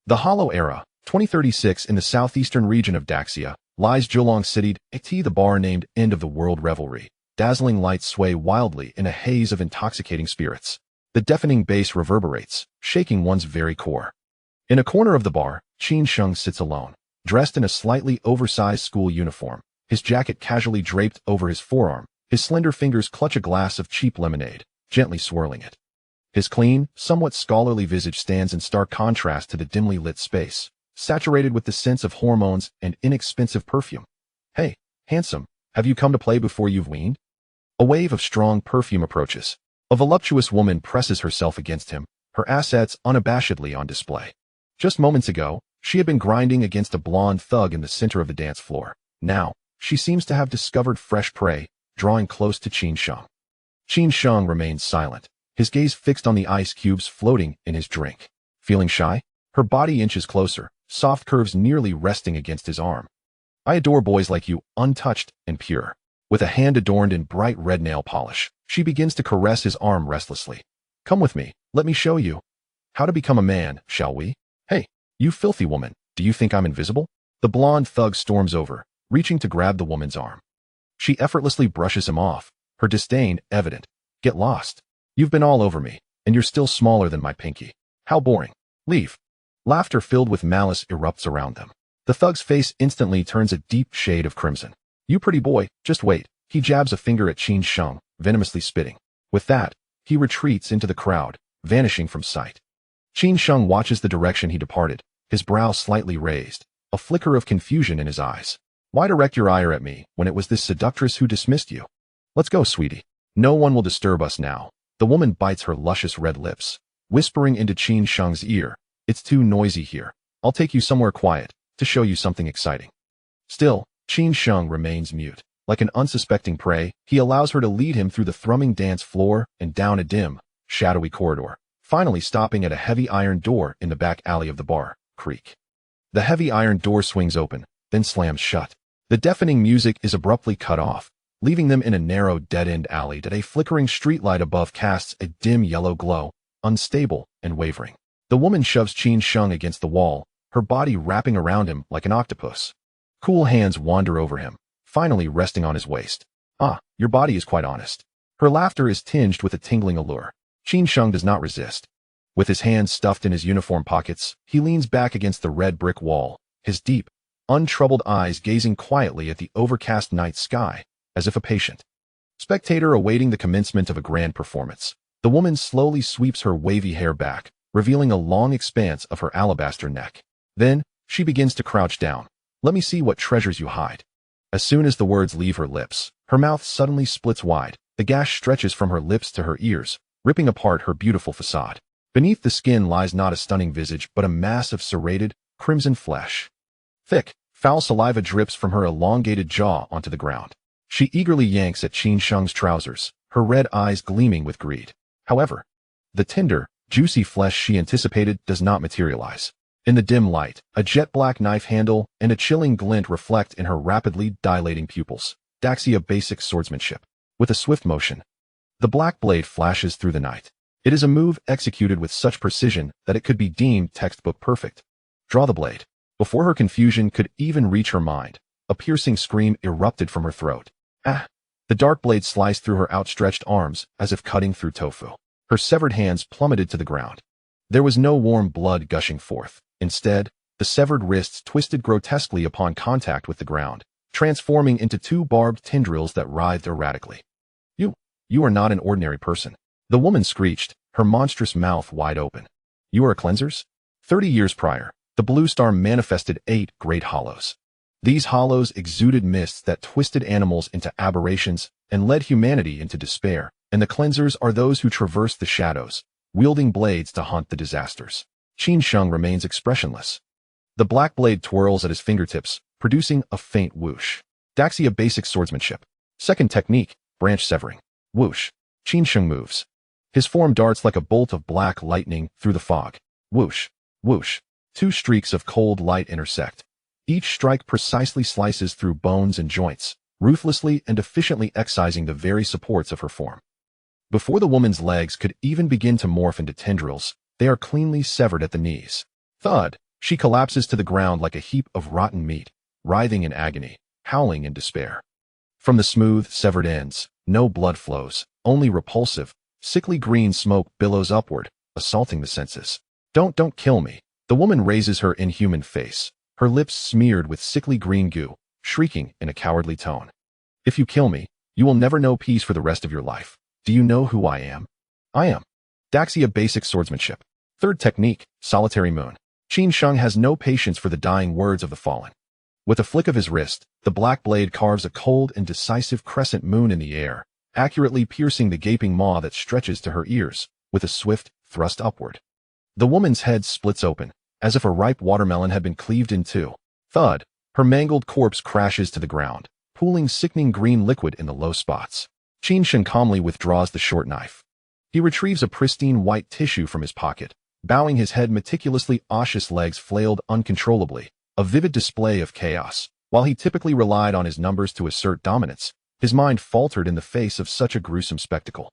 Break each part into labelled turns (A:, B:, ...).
A: The Hollow Era, 2036 in the southeastern region of Daxia, lies Julong City, the bar named End of the World Revelry. Dazzling lights sway wildly in a haze of intoxicating spirits. The deafening bass reverberates, shaking one's very core. In a corner of the bar, Qin Sheng sits alone, dressed in a slightly oversized school uniform, his jacket casually draped over his forearm. His slender fingers clutch a glass of cheap lemonade, gently swirling it. His clean, somewhat scholarly visage stands in stark contrast to the dimly lit space, saturated with the scents of hormones and inexpensive perfume. "Hey, handsome, have you come to play before you've weaned?" A wave of strong perfume approaches. A voluptuous woman presses herself against him, her assets unabashedly on display. Just moments ago, she had been grinding against a blonde thug in the center of the dance floor. Now, she seems to have discovered fresh prey, drawing close to Qin Sheng. Qin Sheng remains silent, his gaze fixed on the ice cubes floating in his drink. Feeling shy, her body inches closer, soft curves nearly resting against his arm. "I adore boys like you, untouched and pure." With a hand adorned in bright red nail polish, she begins to caress his arm restlessly. "Come with me, let me show you how to become a man, shall we?" "Hey, you filthy woman, do you think I'm invisible?" The blonde thug storms over, reaching to grab the woman's arm. She effortlessly brushes him off, her disdain evident. "Get lost. You've been all over me, and you're still smaller than my pinky. How boring. Leave." Laughter filled with malice erupts around them. The thug's face instantly turns a deep shade of crimson. "You pretty boy, just wait." He jabs a finger at Qin Sheng, venomously spitting. With that, he retreats into the crowd, vanishing from sight. Qin Sheng watches the direction he departed, his brow slightly raised, a flicker of confusion in his eyes. "Why direct your ire at me when it was this seductress who dismissed you? Let's go, sweetie. No one will disturb us now." The woman bites her luscious red lips, whispering into Qin Sheng's ear, "It's too noisy here. I'll take you somewhere quiet, to show you something exciting." Still, Qin Sheng remains mute. Like an unsuspecting prey, he allows her to lead him through the thrumming dance floor and down a dim, shadowy corridor, finally stopping at a heavy iron door in the back alley of the bar. Creak. The heavy iron door swings open, then slams shut. The deafening music is abruptly cut off, leaving them in a narrow dead-end alley that a flickering streetlight above casts a dim yellow glow, unstable and wavering. The woman shoves Qin Sheng against the wall, her body wrapping around him like an octopus. Cool hands wander over him, finally resting on his waist. "Ah, your body is quite honest." Her laughter is tinged with a tingling allure. Qin Sheng does not resist. With his hands stuffed in his uniform pockets, he leans back against the red brick wall, his deep, untroubled eyes gazing quietly at the overcast night sky, as if a patient spectator awaiting the commencement of a grand performance. The woman slowly sweeps her wavy hair back, revealing a long expanse of her alabaster neck. Then, she begins to crouch down. "Let me see what treasures you hide." As soon as the words leave her lips, her mouth suddenly splits wide. The gash stretches from her lips to her ears, ripping apart her beautiful facade. Beneath the skin lies not a stunning visage but a mass of serrated, crimson flesh. Thick, foul saliva drips from her elongated jaw onto the ground. She eagerly yanks at Qin Sheng's trousers, her red eyes gleaming with greed. However, the tender, juicy flesh she anticipated does not materialize. In the dim light, a jet-black knife handle and a chilling glint reflect in her rapidly dilating pupils. Daxia basic swordsmanship. With a swift motion, the black blade flashes through the night. It is a move executed with such precision that it could be deemed textbook perfect. Draw the blade. Before her confusion could even reach her mind, a piercing scream erupted from her throat. "Ah!" The dark blade sliced through her outstretched arms as if cutting through tofu. Her severed hands plummeted to the ground. There was no warm blood gushing forth. Instead, the severed wrists twisted grotesquely upon contact with the ground, transforming into two barbed tendrils that writhed erratically. You are not an ordinary person." The woman screeched, her monstrous mouth wide open. "You are a cleanser's?" 30 years prior, the Blue Star manifested 8 great hollows. These hollows exuded mists that twisted animals into aberrations and led humanity into despair, and the cleansers are those who traverse the shadows, wielding blades to hunt the disasters. Qin Sheng remains expressionless. The black blade twirls at his fingertips, producing a faint whoosh. Daxia basic swordsmanship. Second technique, branch severing. Whoosh. Qin Sheng moves. His form darts like a bolt of black lightning through the fog. Whoosh. Whoosh. 2 streaks of cold light intersect. Each strike precisely slices through bones and joints, ruthlessly and efficiently excising the very supports of her form. Before the woman's legs could even begin to morph into tendrils, they are cleanly severed at the knees. Thud! She collapses to the ground like a heap of rotten meat, writhing in agony, howling in despair. From the smooth, severed ends, no blood flows, only repulsive, sickly green smoke billows upward, assaulting the senses. Don't kill me. The woman raises her inhuman face, her lips smeared with sickly green goo, shrieking in a cowardly tone. If you kill me, you will never know peace for the rest of your life. Do you know who I am? I am Daxia Basic Swordsmanship. Third technique, Solitary Moon. Qin Sheng has no patience for the dying words of the fallen. With a flick of his wrist, the black blade carves a cold and decisive crescent moon in the air, accurately piercing the gaping maw that stretches to her ears, with a swift thrust upward. The woman's head splits open, as if a ripe watermelon had been cleaved in two. Thud, her mangled corpse crashes to the ground, pooling sickening green liquid in the low spots. Qin Sheng calmly withdraws the short knife. He retrieves a pristine white tissue from his pocket, bowing his head meticulously. Osseous legs flailed uncontrollably, a vivid display of chaos. While he typically relied on his numbers to assert dominance, his mind faltered in the face of such a gruesome spectacle.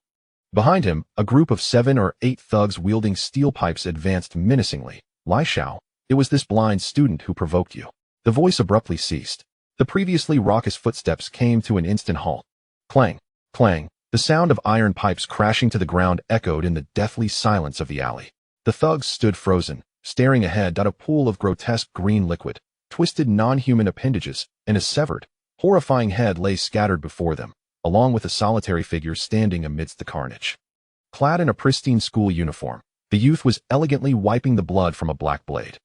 A: Behind him, a group of 7 or 8 thugs wielding steel pipes advanced menacingly. Lai Shao, it was this blind student who provoked you. The voice abruptly ceased. The previously raucous footsteps came to an instant halt. Clang, clang, the sound of iron pipes crashing to the ground echoed in the deathly silence of the alley. The thugs stood frozen, staring ahead at a pool of grotesque green liquid. Twisted non-human appendages and a severed, horrifying head lay scattered before them, along with a solitary figure standing amidst the carnage. Clad in a pristine school uniform, the youth was elegantly wiping the blood from a black blade.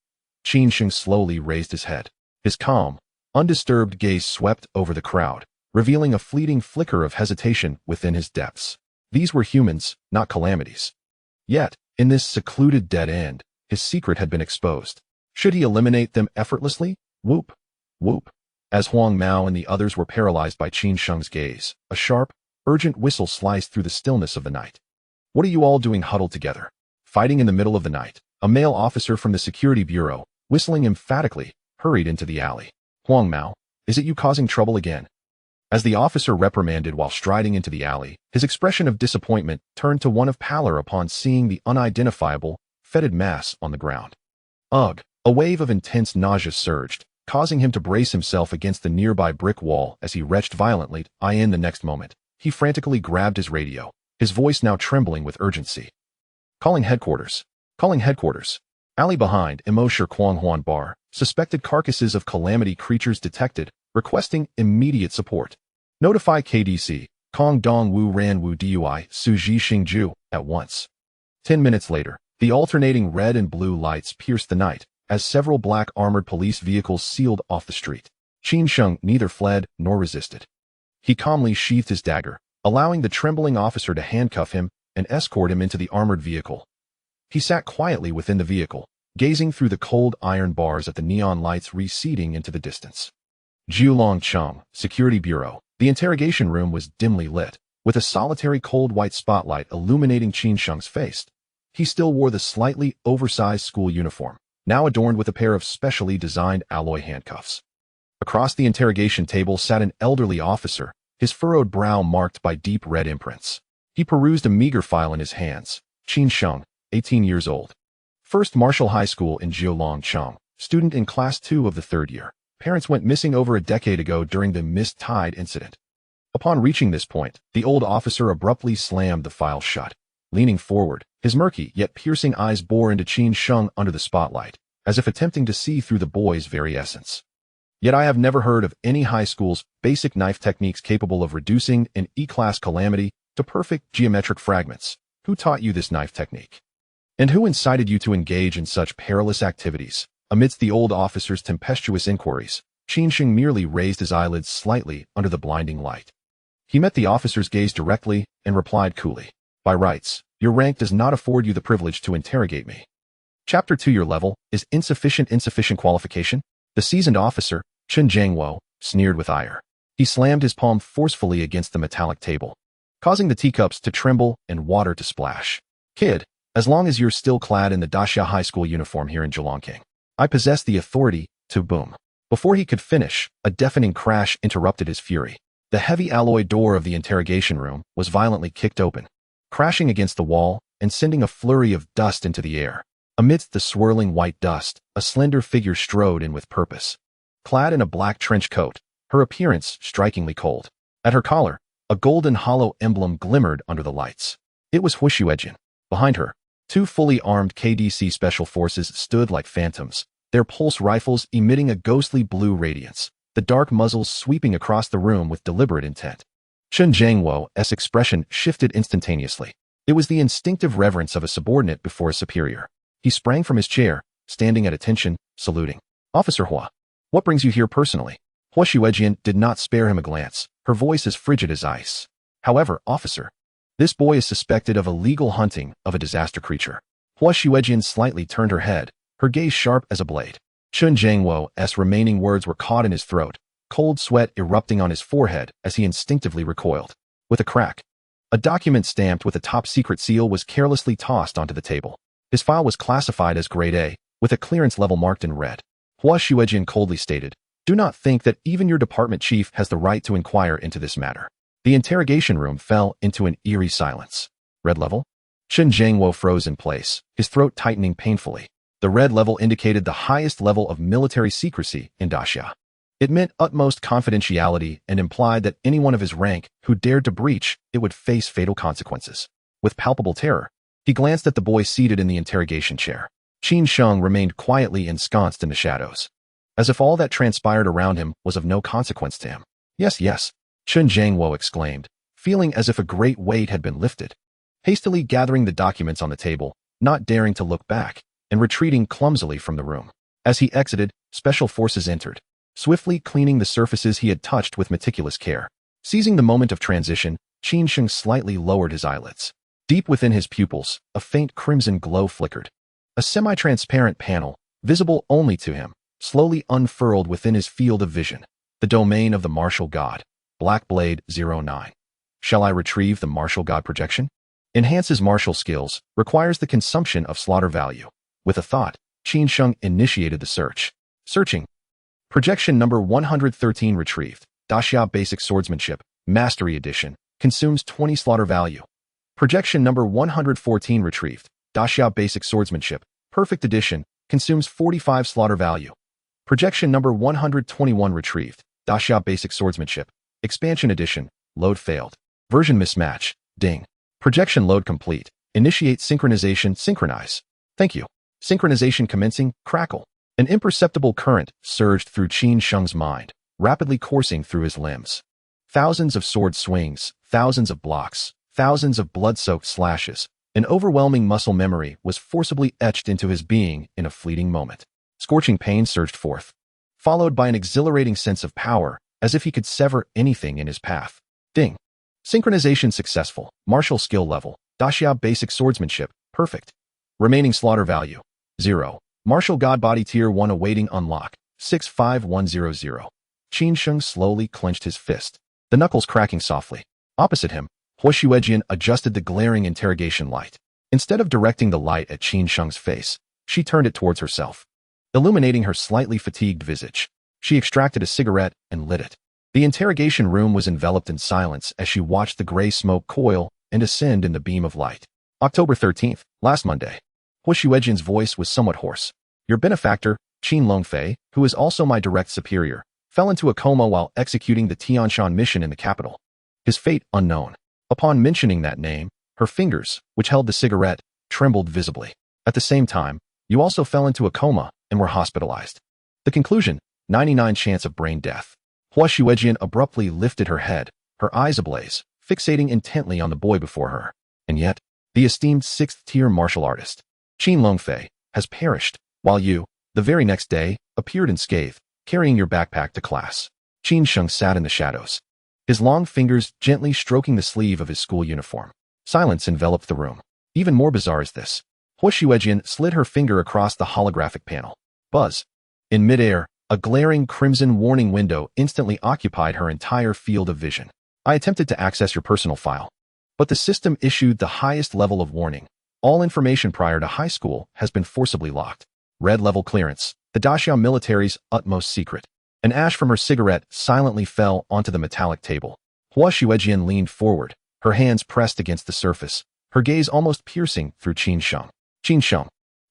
A: Qin Sheng slowly raised his head. His calm, undisturbed gaze swept over the crowd, revealing a fleeting flicker of hesitation within his depths. These were humans, not calamities. Yet, in this secluded dead end, his secret had been exposed. Should he eliminate them effortlessly? Whoop, whoop. As Huang Mao and the others were paralyzed by Qin Sheng's gaze, a sharp, urgent whistle sliced through the stillness of the night. What are you all doing huddled together? Fighting in the middle of the night, a male officer from the security bureau, whistling emphatically, hurried into the alley. Huang Mao, is it you causing trouble again? As the officer reprimanded while striding into the alley, his expression of disappointment turned to one of pallor upon seeing the unidentifiable, fetid mass on the ground. Ugh! A wave of intense nausea surged, causing him to brace himself against the nearby brick wall as he retched violently. In the next moment, he frantically grabbed his radio, his voice now trembling with urgency. Calling headquarters. Calling headquarters. Alley behind Emosher Kwanghuan Bar, suspected carcasses of calamity creatures detected, requesting immediate support. Notify KDC, Kong Dong Wu Ran Wu Dui Suji Xingju, at once. 10 minutes later, the alternating red and blue lights pierced the night, as several black armored police vehicles sealed off the street. Qin Sheng neither fled nor resisted. He calmly sheathed his dagger, allowing the trembling officer to handcuff him and escort him into the armored vehicle. He sat quietly within the vehicle, gazing through the cold iron bars at the neon lights receding into the distance. Jiulong Cheng, Security Bureau. The interrogation room was dimly lit, with a solitary cold white spotlight illuminating Qin Sheng's face. He still wore the slightly oversized school uniform, now adorned with a pair of specially designed alloy handcuffs. Across the interrogation table sat an elderly officer, his furrowed brow marked by deep red imprints. He perused a meager file in his hands. Qin Sheng, 18 years old. First Martial High School in Jiulong Cheng, student in Class 2 of the 3rd year. Parents went missing over a decade ago during the Mist Tide incident. Upon reaching this point, the old officer abruptly slammed the file shut. Leaning forward, his murky yet piercing eyes bore into Qin Sheng under the spotlight, as if attempting to see through the boy's very essence. Yet I have never heard of any high school's basic knife techniques capable of reducing an E-class calamity to perfect geometric fragments. Who taught you this knife technique? And who incited you to engage in such perilous activities? Amidst the old officer's tempestuous inquiries, Qin Sheng merely raised his eyelids slightly under the blinding light. He met the officer's gaze directly and replied coolly, "By rights, your rank does not afford you the privilege to interrogate me." Chapter 2. Your level is insufficient qualification? The seasoned officer, Chen Jiangwo, sneered with ire. He slammed his palm forcefully against the metallic table, causing the teacups to tremble and water to splash. Kid, as long as you're still clad in the Daxia High School uniform here in Zhejiang, I possess the authority to boom. Before he could finish, a deafening crash interrupted his fury. The heavy alloy door of the interrogation room was violently kicked open, crashing against the wall and sending a flurry of dust into the air. Amidst the swirling white dust, a slender figure strode in with purpose. Clad in a black trench coat, her appearance strikingly cold. At her collar, a golden hollow emblem glimmered under the lights. It was Huo Xuejin. Behind her, two fully armed KDC special forces stood like phantoms, their pulse rifles emitting a ghostly blue radiance, the dark muzzles sweeping across the room with deliberate intent. Chen Zhangwo's expression shifted instantaneously. It was the instinctive reverence of a subordinate before a superior. He sprang from his chair, standing at attention, saluting. Officer Hua, what brings you here personally? Huo Xuejin did not spare him a glance, her voice as frigid as ice. However, officer, this boy is suspected of illegal hunting of a disaster creature. Huo Xuejin slightly turned her head, her gaze sharp as a blade. Chen Zhangwo's remaining words were caught in his throat, cold sweat erupting on his forehead as he instinctively recoiled. With a crack, a document stamped with a top-secret seal was carelessly tossed onto the table. His file was classified as Grade A, with a clearance level marked in red. Huo Xuejin coldly stated, "Do not think that even your department chief has the right to inquire into this matter." The interrogation room fell into an eerie silence. Red level? Chen Zhangwo froze in place, his throat tightening painfully. The red level indicated the highest level of military secrecy in Daxia. It meant utmost confidentiality and implied that anyone of his rank who dared to breach it would face fatal consequences. With palpable terror, he glanced at the boy seated in the interrogation chair. Qin Sheng remained quietly ensconced in the shadows, as if all that transpired around him was of no consequence to him. Yes, yes, Chen Zhangwo exclaimed, feeling as if a great weight had been lifted. Hastily gathering the documents on the table, not daring to look back, and retreating clumsily from the room. As he exited, special forces entered, swiftly cleaning the surfaces he had touched with meticulous care. Seizing the moment of transition, Qin Sheng slightly lowered his eyelids. Deep within his pupils, a faint crimson glow flickered. A semi-transparent panel, visible only to him, slowly unfurled within his field of vision. The domain of the martial god. Black Blade 09. Shall I retrieve the martial god projection? Enhances martial skills, requires the consumption of slaughter value. With a thought, Qin Sheng initiated the search. Searching. Projection number 113 retrieved. Daxia Basic Swordsmanship, Mastery Edition, consumes 20 slaughter value. Projection number 114 retrieved. Daxia Basic Swordsmanship, Perfect Edition, consumes 45 slaughter value. Projection number 121 retrieved. Daxia Basic Swordsmanship, Expansion Edition, load failed. Version mismatch, ding. Projection load complete. Initiate synchronization, synchronize. Thank you. Synchronization commencing, crackle. An imperceptible current surged through Qin Sheng's mind, rapidly coursing through his limbs. Thousands of sword swings, thousands of blocks, thousands of blood-soaked slashes. An overwhelming muscle memory was forcibly etched into his being in a fleeting moment. Scorching pain surged forth, followed by an exhilarating sense of power, as if he could sever anything in his path. Ding. Synchronization successful. Martial skill level. Daxia Basic Swordsmanship, perfect. Remaining slaughter value, 0. Martial God Body Tier 1 awaiting unlock, 65100. Qin Sheng slowly clenched his fist, the knuckles cracking softly. Opposite him, Huo Xuejin adjusted the glaring interrogation light. Instead of directing the light at Qin Sheng's face, she turned it towards herself, illuminating her slightly fatigued visage. She extracted a cigarette and lit it. The interrogation room was enveloped in silence as she watched the gray smoke coil and ascend in the beam of light. October 13th, last Monday. Huo Xuejin's voice was somewhat hoarse. Your benefactor, Qin Longfei, who is also my direct superior, fell into a coma while executing the Tianshan mission in the capital. His fate unknown. Upon mentioning that name, her fingers, which held the cigarette, trembled visibly. At the same time, you also fell into a coma and were hospitalized. The conclusion, 99 chance of brain death. Huo Xuejin abruptly lifted her head, her eyes ablaze, fixating intently on the boy before her. And yet, the esteemed 6th-tier martial artist, Qin Longfei, has perished, while you, the very next day, appeared unscathed, carrying your backpack to class. Qin Sheng sat in the shadows, his long fingers gently stroking the sleeve of his school uniform. Silence enveloped the room. Even more bizarre is this. Huo Xuejin slid her finger across the holographic panel. Buzz. In midair, a glaring crimson warning window instantly occupied her entire field of vision. I attempted to access your personal file, but the system issued the highest level of warning. All information prior to high school has been forcibly locked. Red level clearance, the Daxia military's utmost secret. An ash from her cigarette silently fell onto the metallic table. Huo Xuejin leaned forward, her hands pressed against the surface, her gaze almost piercing through Qin Sheng. Qin Sheng.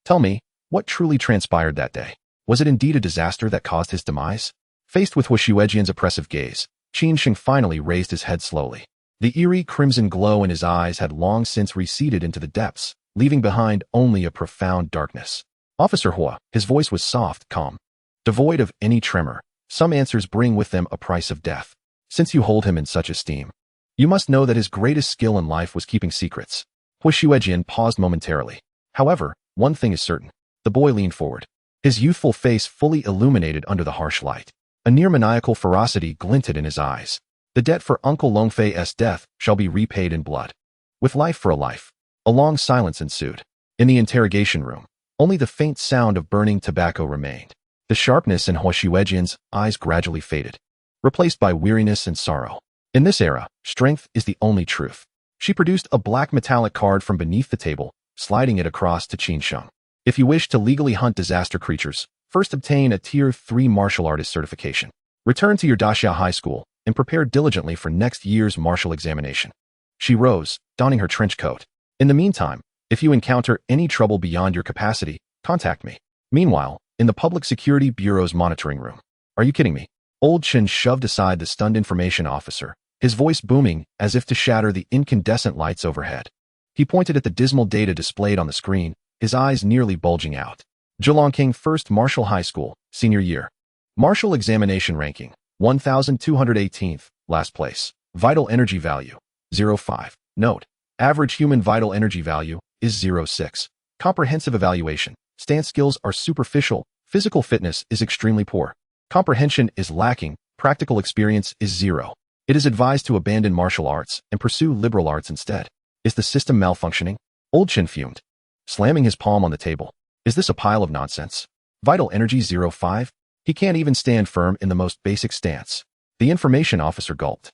A: Tell me, what truly transpired that day? Was it indeed a disaster that caused his demise? Faced with Hu Xuejian's oppressive gaze, Qin Sheng finally raised his head slowly. The eerie crimson glow in his eyes had long since receded into the depths, leaving behind only a profound darkness. Officer Hua, his voice was soft, calm, devoid of any tremor. Some answers bring with them a price of death. Since you hold him in such esteem, you must know that his greatest skill in life was keeping secrets. Hu Xuejian paused momentarily. However, one thing is certain. The boy leaned forward, his youthful face fully illuminated under the harsh light. A near-maniacal ferocity glinted in his eyes. The debt for Uncle Longfei's death shall be repaid in blood. With life for a life. A long silence ensued. In the interrogation room, only the faint sound of burning tobacco remained. The sharpness in Hu Xuejian's eyes gradually faded, replaced by weariness and sorrow. In this era, strength is the only truth. She produced a black metallic card from beneath the table, sliding it across to Qin Sheng. If you wish to legally hunt disaster creatures, first obtain a Tier 3 martial artist certification. Return to your Daxia High School and prepare diligently for next year's martial examination. She rose, donning her trench coat. In the meantime, if you encounter any trouble beyond your capacity, contact me. Meanwhile, in the Public Security Bureau's monitoring room. Are you kidding me? Old Chen shoved aside the stunned information officer, his voice booming as if to shatter the incandescent lights overhead. He pointed at the dismal data displayed on the screen, his eyes nearly bulging out. Zhulongking First Martial High School, Senior Year. Martial Examination Ranking, 1218th, last place. Vital Energy Value, 0.5. Note, average human vital energy value is 0.6. Comprehensive Evaluation, stance skills are superficial, physical fitness is extremely poor. Comprehension is lacking, practical experience is 0. It is advised to abandon martial arts and pursue liberal arts instead. Is the system malfunctioning? Old Chen fumed, slamming his palm on the table. Is this a pile of nonsense? Vital energy 0.5? He can't even stand firm in the most basic stance. The information officer gulped,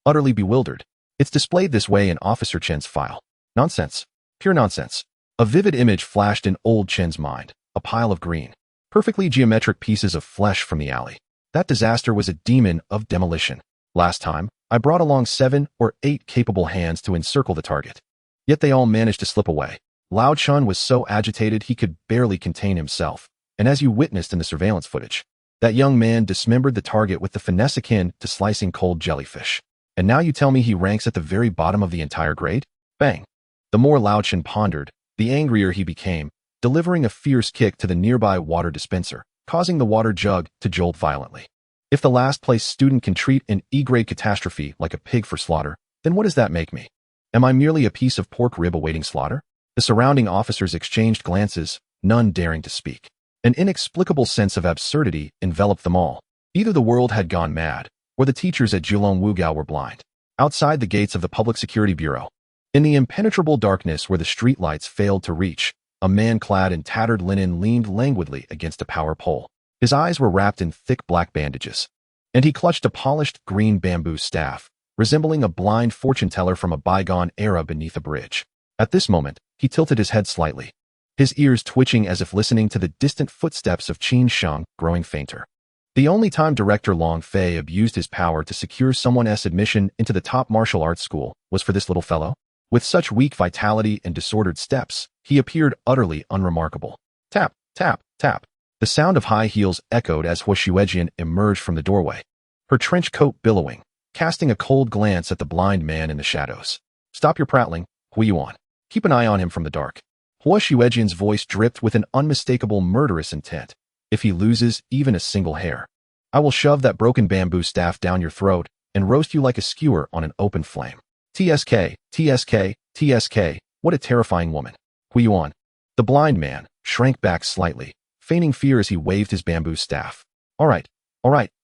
A: utterly bewildered. It's displayed this way in Officer Chen's file. Nonsense. Pure nonsense. A vivid image flashed in Old Chen's mind. A pile of green, perfectly geometric pieces of flesh from the alley. That disaster was a demon of demolition. Last time, I brought along 7 or 8 capable hands to encircle the target. Yet they all managed to slip away. Lao Chun was so agitated he could barely contain himself, and as you witnessed in the surveillance footage, that young man dismembered the target with the finesse akin to slicing cold jellyfish. And now you tell me he ranks at the very bottom of the entire grade? Bang! The more Lao Chun pondered, the angrier he became, delivering a fierce kick to the nearby water dispenser, causing the water jug to jolt violently. If the last-place student can treat an E-grade catastrophe like a pig for slaughter, then what does that make me? Am I merely a piece of pork rib awaiting slaughter? The surrounding officers exchanged glances, none daring to speak. An inexplicable sense of absurdity enveloped them all. Either the world had gone mad, or the teachers at Julong Wugao were blind. Outside the gates of the Public Security Bureau, in the impenetrable darkness where the streetlights failed to reach, a man clad in tattered linen leaned languidly against a power pole. His eyes were wrapped in thick black bandages, and he clutched a polished green bamboo staff, resembling a blind fortune-teller from a bygone era beneath a bridge. At this moment, he tilted his head slightly, his ears twitching as if listening to the distant footsteps of Qin Sheng growing fainter. The only time Director Long Fei abused his power to secure someone's admission into the top martial arts school was for this little fellow. With such weak vitality and disordered steps, he appeared utterly unremarkable. Tap, tap, tap. The sound of high heels echoed as Hu Xuejian emerged from the doorway, her trench coat billowing, casting a cold glance at the blind man in the shadows. Stop your prattling, Hu Yuan. Keep an eye on him from the dark. Hu Xuejian's voice dripped with an unmistakable murderous intent. If he loses even a single hair, I will shove that broken bamboo staff down your throat and roast you like a skewer on an open flame. TSK, TSK, TSK, what a terrifying woman. Hu Yuan. The blind man shrank back slightly, feigning fear as he waved his bamboo staff. All right,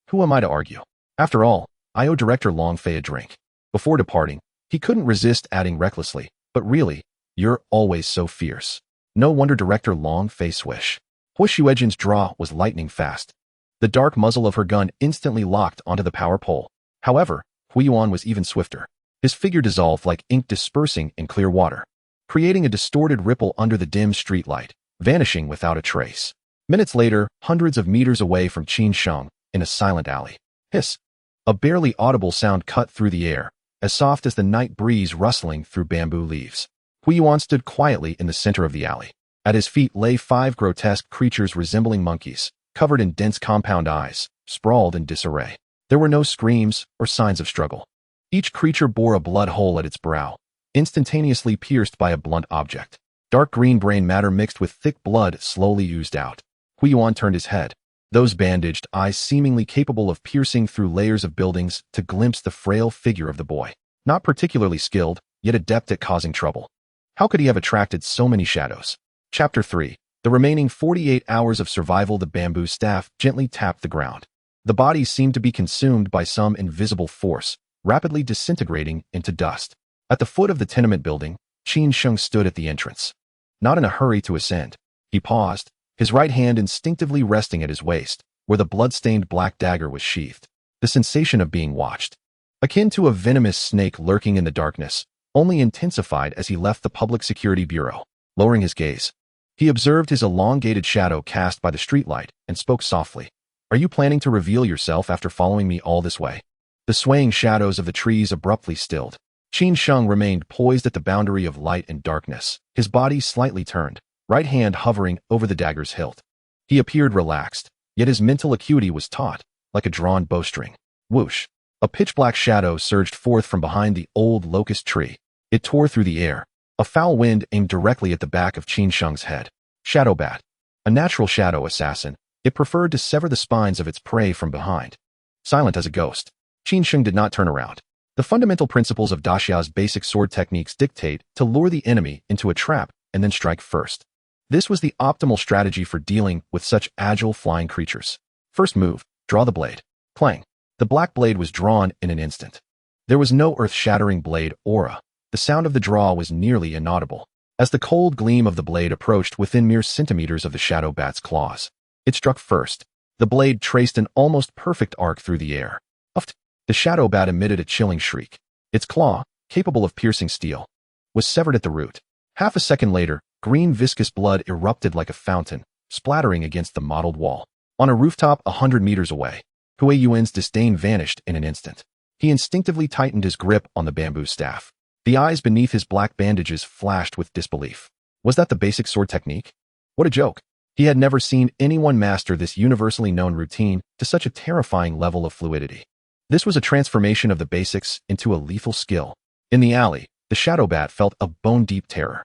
A: who am I to argue? After all, I owe Director Long Fei a drink. Before departing, he couldn't resist adding recklessly, but really, you're always so fierce. No wonder Director Long Fei swish. Hu Xuejian's draw was lightning fast. The dark muzzle of her gun instantly locked onto the power pole. However, Hu Yuan was even swifter. His figure dissolved like ink dispersing in clear water, creating a distorted ripple under the dim streetlight, vanishing without a trace. Minutes later, hundreds of meters away from Qin Sheng, in a silent alley. Hiss! A barely audible sound cut through the air, as soft as the night breeze rustling through bamboo leaves. Hu Yuan stood quietly in the center of the alley. At his feet lay 5 grotesque creatures resembling monkeys, covered in dense compound eyes, sprawled in disarray. There were no screams or signs of struggle. Each creature bore a blood hole at its brow, instantaneously pierced by a blunt object. Dark green brain matter mixed with thick blood slowly oozed out. Hui Yuan turned his head, those bandaged eyes seemingly capable of piercing through layers of buildings to glimpse the frail figure of the boy. Not particularly skilled, yet adept at causing trouble. How could he have attracted so many shadows? Chapter 3. The remaining 48 hours of survival. The bamboo staff gently tapped the ground. The body seemed to be consumed by some invisible force, rapidly disintegrating into dust. At the foot of the tenement building, Qin Sheng stood at the entrance. Not in a hurry to ascend. He paused, his right hand instinctively resting at his waist, where the blood-stained black dagger was sheathed. The sensation of being watched, akin to a venomous snake lurking in the darkness, only intensified as he left the Public Security Bureau. Lowering his gaze, he observed his elongated shadow cast by the streetlight and spoke softly. "Are you planning to reveal yourself after following me all this way?" The swaying shadows of the trees abruptly stilled. Qin Sheng remained poised at the boundary of light and darkness, his body slightly turned, right hand hovering over the dagger's hilt. He appeared relaxed, yet his mental acuity was taut, like a drawn bowstring. Whoosh! A pitch-black shadow surged forth from behind the old locust tree. It tore through the air. A foul wind aimed directly at the back of Qin Sheng's head. Shadow Bat. A natural shadow assassin, it preferred to sever the spines of its prey from behind. Silent as a ghost, Qin Sheng did not turn around. The fundamental principles of Daxia's basic sword techniques dictate to lure the enemy into a trap and then strike first. This was the optimal strategy for dealing with such agile flying creatures. First move, draw the blade. Clang. The black blade was drawn in an instant. There was no earth-shattering blade aura. The sound of the draw was nearly inaudible. As the cold gleam of the blade approached within mere centimeters of the shadow bat's claws, it struck first. The blade traced an almost perfect arc through the air. Uft! The shadow bat emitted a chilling shriek. Its claw, capable of piercing steel, was severed at the root. Half a second later, green viscous blood erupted like a fountain, splattering against the mottled wall. On a rooftop 100 meters away, Hui Yuan's disdain vanished in an instant. He instinctively tightened his grip on the bamboo staff. The eyes beneath his black bandages flashed with disbelief. Was that the basic sword technique? What a joke. He had never seen anyone master this universally known routine to such a terrifying level of fluidity. This was a transformation of the basics into a lethal skill. In the alley, the shadow bat felt a bone-deep terror.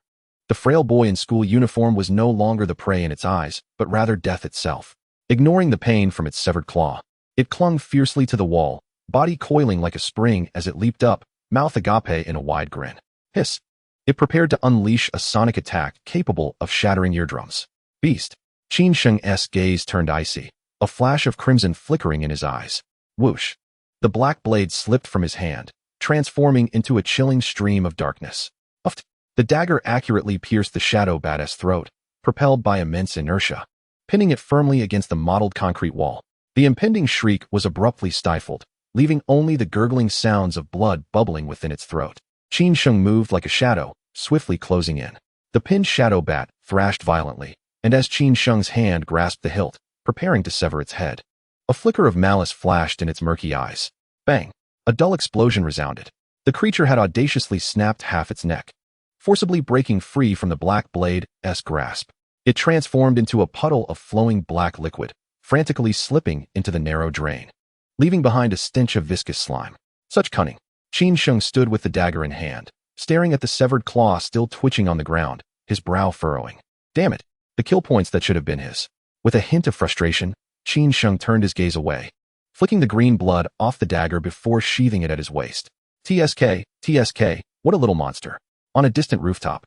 A: The frail boy in school uniform was no longer the prey in its eyes, but rather death itself. Ignoring the pain from its severed claw, it clung fiercely to the wall, body coiling like a spring as it leaped up, mouth agape in a wide grin. Hiss! It prepared to unleash a sonic attack capable of shattering eardrums. Beast! Qin Sheng's gaze turned icy, a flash of crimson flickering in his eyes. Whoosh! The black blade slipped from his hand, transforming into a chilling stream of darkness. Uft! The dagger accurately pierced the shadow bat's throat, propelled by immense inertia, pinning it firmly against the mottled concrete wall. The impending shriek was abruptly stifled, leaving only the gurgling sounds of blood bubbling within its throat. Qin Sheng moved like a shadow, swiftly closing in. The pinned shadow bat thrashed violently, and as Qin Sheng's hand grasped the hilt, preparing to sever its head, a flicker of malice flashed in its murky eyes. Bang! A dull explosion resounded. The creature had audaciously snapped half its neck, forcibly breaking free from the black blade's grasp. It transformed into a puddle of flowing black liquid, frantically slipping into the narrow drain, leaving behind a stench of viscous slime. Such cunning. Qin Sheng stood with the dagger in hand, staring at the severed claw still twitching on the ground, his brow furrowing. Damn it! The kill points that should have been his. With a hint of frustration, Qin Sheng turned his gaze away, flicking the green blood off the dagger before sheathing it at his waist. TSK, what a little monster. On a distant rooftop,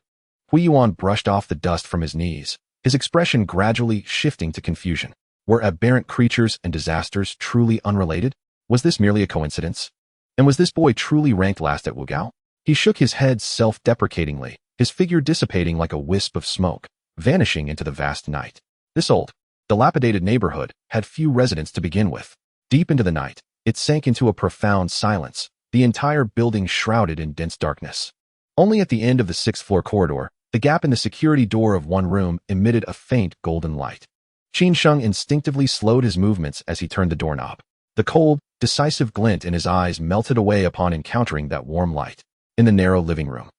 A: Hui Yuan brushed off the dust from his knees, his expression gradually shifting to confusion. Were aberrant creatures and disasters truly unrelated? Was this merely a coincidence? And was this boy truly ranked last at Wugao? He shook his head self-deprecatingly, his figure dissipating like a wisp of smoke, vanishing into the vast night. This old, dilapidated neighborhood had few residents to begin with. Deep into the night, it sank into a profound silence, the entire building shrouded in dense darkness. Only at the end of the 6th-floor corridor, the gap in the security door of one room emitted a faint golden light. Qin Sheng instinctively slowed his movements as he turned the doorknob. The cold, decisive glint in his eyes melted away upon encountering that warm light. In the narrow living room,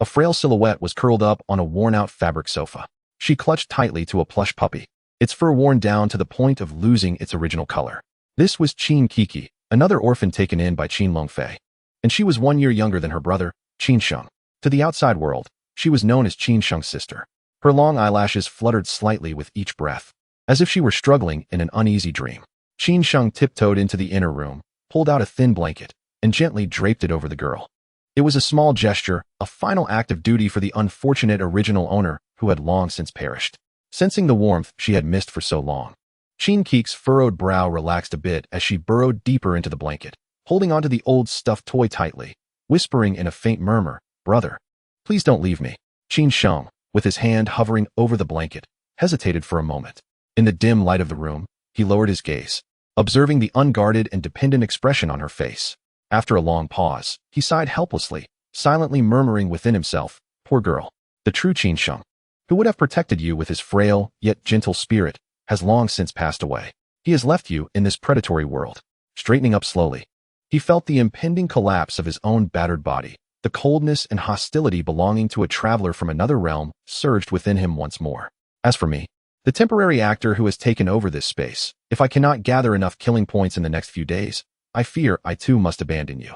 A: a frail silhouette was curled up on a worn-out fabric sofa. She clutched tightly to a plush puppy, its fur worn down to the point of losing its original color. This was Qin Kiki, another orphan taken in by Qin Longfei, and she was 1 year younger than her brother, Qin Sheng. To the outside world, she was known as Qin Sheng's sister. Her long eyelashes fluttered slightly with each breath, as if she were struggling in an uneasy dream. Qin Sheng tiptoed into the inner room, pulled out a thin blanket, and gently draped it over the girl. It was a small gesture, a final act of duty for the unfortunate original owner who had long since perished. Sensing the warmth she had missed for so long, Qin Kiki's furrowed brow relaxed a bit as she burrowed deeper into the blanket, holding onto the old stuffed toy tightly, whispering in a faint murmur, "Brother, please don't leave me." Qin Sheng, with his hand hovering over the blanket, hesitated for a moment. In the dim light of the room, he lowered his gaze, observing the unguarded and dependent expression on her face. After a long pause, he sighed helplessly, silently murmuring within himself, "Poor girl. The true Qin Sheng, who would have protected you with his frail, yet gentle spirit, has long since passed away. He has left you in this predatory world." Straightening up slowly, he felt the impending collapse of his own battered body. The coldness and hostility belonging to a traveler from another realm surged within him once more. As for me, the temporary actor who has taken over this space, if I cannot gather enough killing points in the next few days, I fear I too must abandon you.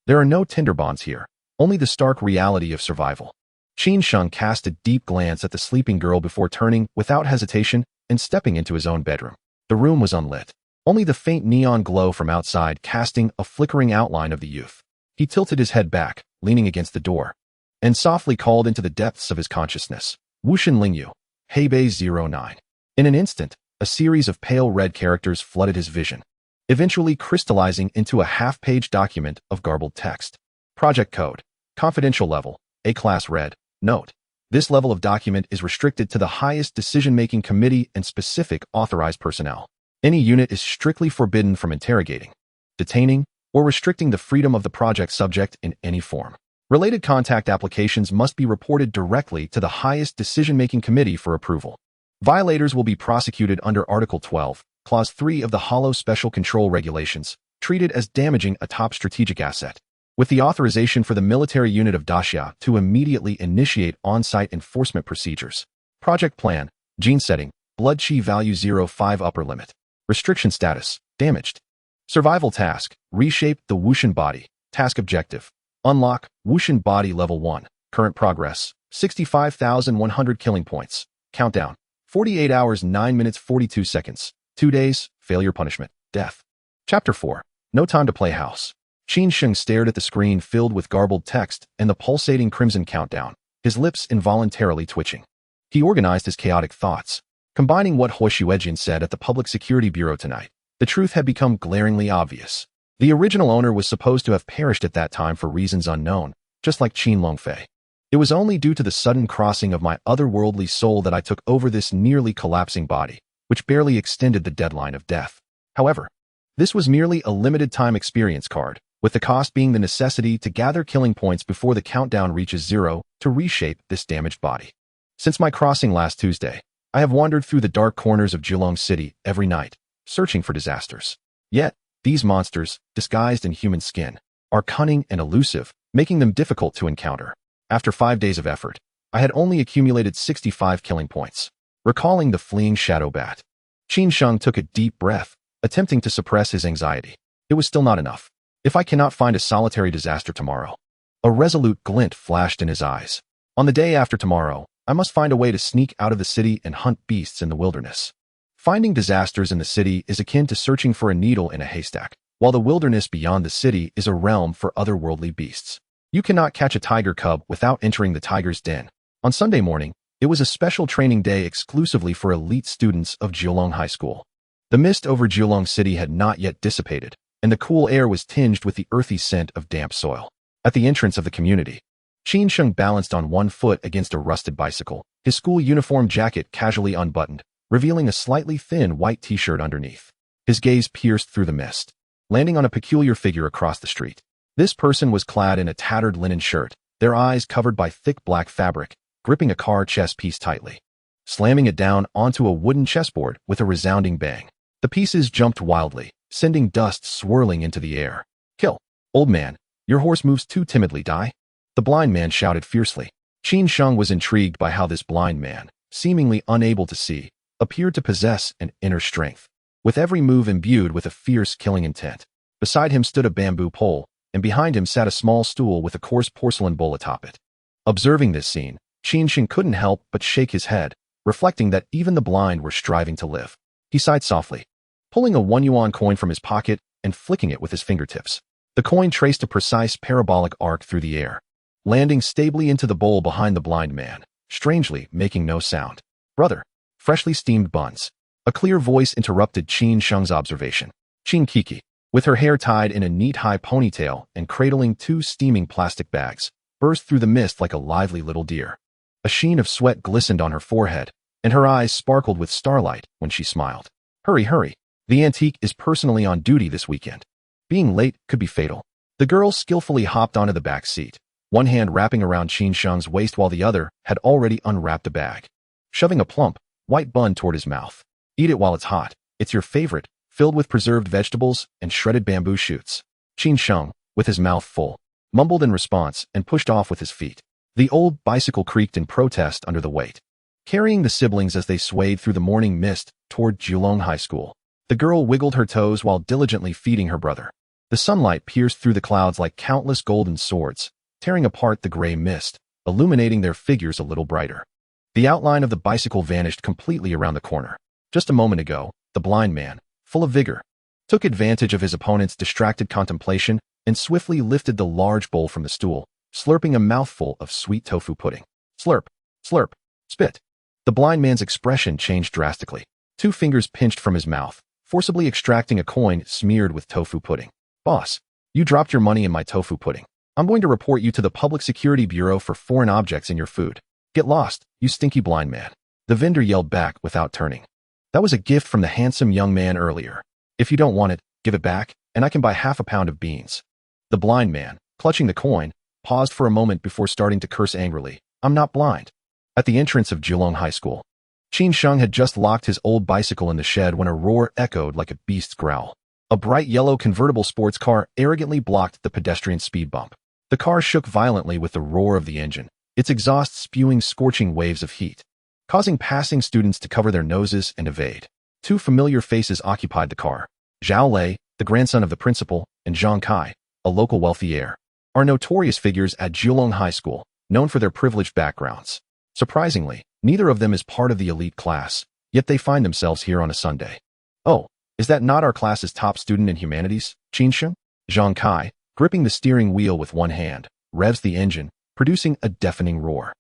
A: There are no tender bonds here, only the stark reality of survival. Qin Sheng cast a deep glance at the sleeping girl before turning, without hesitation, and stepping into his own bedroom. The room was unlit, only the faint neon glow from outside casting a flickering outline of the youth. He tilted his head back, leaning against the door, and softly called into the depths of his consciousness, "Wushan Lingyu, Hebei 09. In an instant, a series of pale red characters flooded his vision, eventually crystallizing into a half-page document of garbled text. Project code, confidential level, A-class red. Note: this level of document is restricted to the highest decision-making committee and specific authorized personnel. Any unit is strictly forbidden from interrogating, detaining, or restricting the freedom of the project subject in any form. Related contact applications must be reported directly to the highest decision-making committee for approval. Violators will be prosecuted under Article 12, Clause 3 of the Hollow Special Control Regulations, treated as damaging a top strategic asset, with the authorization for the military unit of Daxia to immediately initiate on-site enforcement procedures. Project plan, gene setting, blood chi value 05 upper limit. Restriction status, damaged. Survival task, reshape the Wushan body. Task objective, unlock Wushan body level 1. Current progress, 65,100 killing points. Countdown, 48 hours 9 minutes 42 seconds. 2 days, failure punishment, death. Chapter 4, no time to play house. Qin Sheng stared at the screen filled with garbled text and the pulsating crimson countdown, his lips involuntarily twitching. He organized his chaotic thoughts, combining what Hui Xuejin said at the Public Security Bureau tonight. The truth had become glaringly obvious. The original owner was supposed to have perished at that time for reasons unknown, just like Qin Longfei. It was only due to the sudden crossing of my otherworldly soul that I took over this nearly collapsing body, which barely extended the deadline of death. However, this was merely a limited-time experience card, with the cost being the necessity to gather killing points before the countdown reaches 0 to reshape this damaged body. Since my crossing last Tuesday, I have wandered through the dark corners of Julong City every night, searching for disasters. Yet, these monsters, disguised in human skin, are cunning and elusive, making them difficult to encounter. After 5 days of effort, I had only accumulated 65 killing points. Recalling the fleeing shadow bat, Qin Sheng took a deep breath, attempting to suppress his anxiety. It was still not enough. If I cannot find a solitary disaster tomorrow, a resolute glint flashed in his eyes. On the day after tomorrow, I must find a way to sneak out of the city and hunt beasts in the wilderness. Finding disasters in the city is akin to searching for a needle in a haystack, while the wilderness beyond the city is a realm for otherworldly beasts. You cannot catch a tiger cub without entering the tiger's den. On Sunday morning, it was a special training day exclusively for elite students of Jiulong High School. The mist over Jiulong City had not yet dissipated, and the cool air was tinged with the earthy scent of damp soil. At the entrance of the community, Qin Sheng balanced on one foot against a rusted bicycle, his school uniform jacket casually unbuttoned, revealing a slightly thin white t-shirt underneath. His gaze pierced through the mist, landing on a peculiar figure across the street. This person was clad in a tattered linen shirt, their eyes covered by thick black fabric, gripping a car chess piece tightly, slamming it down onto a wooden chessboard with a resounding bang. The pieces jumped wildly, sending dust swirling into the air. "Kill! Old man, your horse moves too timidly, die!" The blind man shouted fiercely. Qin Sheng was intrigued by how this blind man, seemingly unable to see, appeared to possess an inner strength, with every move imbued with a fierce killing intent. Beside him stood a bamboo pole, and behind him sat a small stool with a coarse porcelain bowl atop it. Observing this scene, Qin Sheng couldn't help but shake his head, reflecting that even the blind were striving to live. He sighed softly, pulling a 1 yuan coin from his pocket and flicking it with his fingertips. The coin traced a precise parabolic arc through the air, landing stably into the bowl behind the blind man, strangely making no sound. "Brother, freshly steamed buns." A clear voice interrupted Qin Sheng's observation. Qin Kiki, with her hair tied in a neat high ponytail and cradling 2 steaming plastic bags, burst through the mist like a lively little deer. A sheen of sweat glistened on her forehead, and her eyes sparkled with starlight when she smiled. "Hurry, hurry. The antique is personally on duty this weekend. Being late could be fatal." The girl skillfully hopped onto the back seat, one hand wrapping around Qin Sheng's waist while the other had already unwrapped a bag. Shoving a plump, white bun toward his mouth. "Eat it while it's hot. It's your favorite, filled with preserved vegetables and shredded bamboo shoots." Qin Sheng, with his mouth full, mumbled in response and pushed off with his feet. The old bicycle creaked in protest under the weight, carrying the siblings as they swayed through the morning mist toward Julong High School. The girl wiggled her toes while diligently feeding her brother. The sunlight pierced through the clouds like countless golden swords, tearing apart the gray mist, illuminating their figures a little brighter. The outline of the bicycle vanished completely around the corner. Just a moment ago, the blind man, full of vigor, took advantage of his opponent's distracted contemplation and swiftly lifted the large bowl from the stool, slurping a mouthful of sweet tofu pudding. Slurp, slurp, spit. The blind man's expression changed drastically. 2 fingers pinched from his mouth, forcibly extracting a coin smeared with tofu pudding. "Boss, you dropped your money in my tofu pudding. I'm going to report you to the Public Security Bureau for foreign objects in your food. Get lost, you stinky blind man." The vendor yelled back without turning. "That was a gift from the handsome young man earlier. If you don't want it, give it back, and I can buy half a pound of beans." The blind man, clutching the coin, paused for a moment before starting to curse angrily. "I'm not blind." At the entrance of Julong High School, Qin Sheng had just locked his old bicycle in the shed when a roar echoed like a beast's growl. A bright yellow convertible sports car arrogantly blocked the pedestrian speed bump. The car shook violently with the roar of the engine, its exhaust spewing scorching waves of heat, causing passing students to cover their noses and evade. 2 familiar faces occupied the car. Zhao Lei, the grandson of the principal, and Zhang Kai, a local wealthy heir, are notorious figures at Julong High School, known for their privileged backgrounds. Surprisingly, neither of them is part of the elite class, yet they find themselves here on a Sunday. "Oh, is that not our class's top student in humanities, Qin Sheng?" Zhang Kai, gripping the steering wheel with one hand, revs the engine, producing a deafening roar.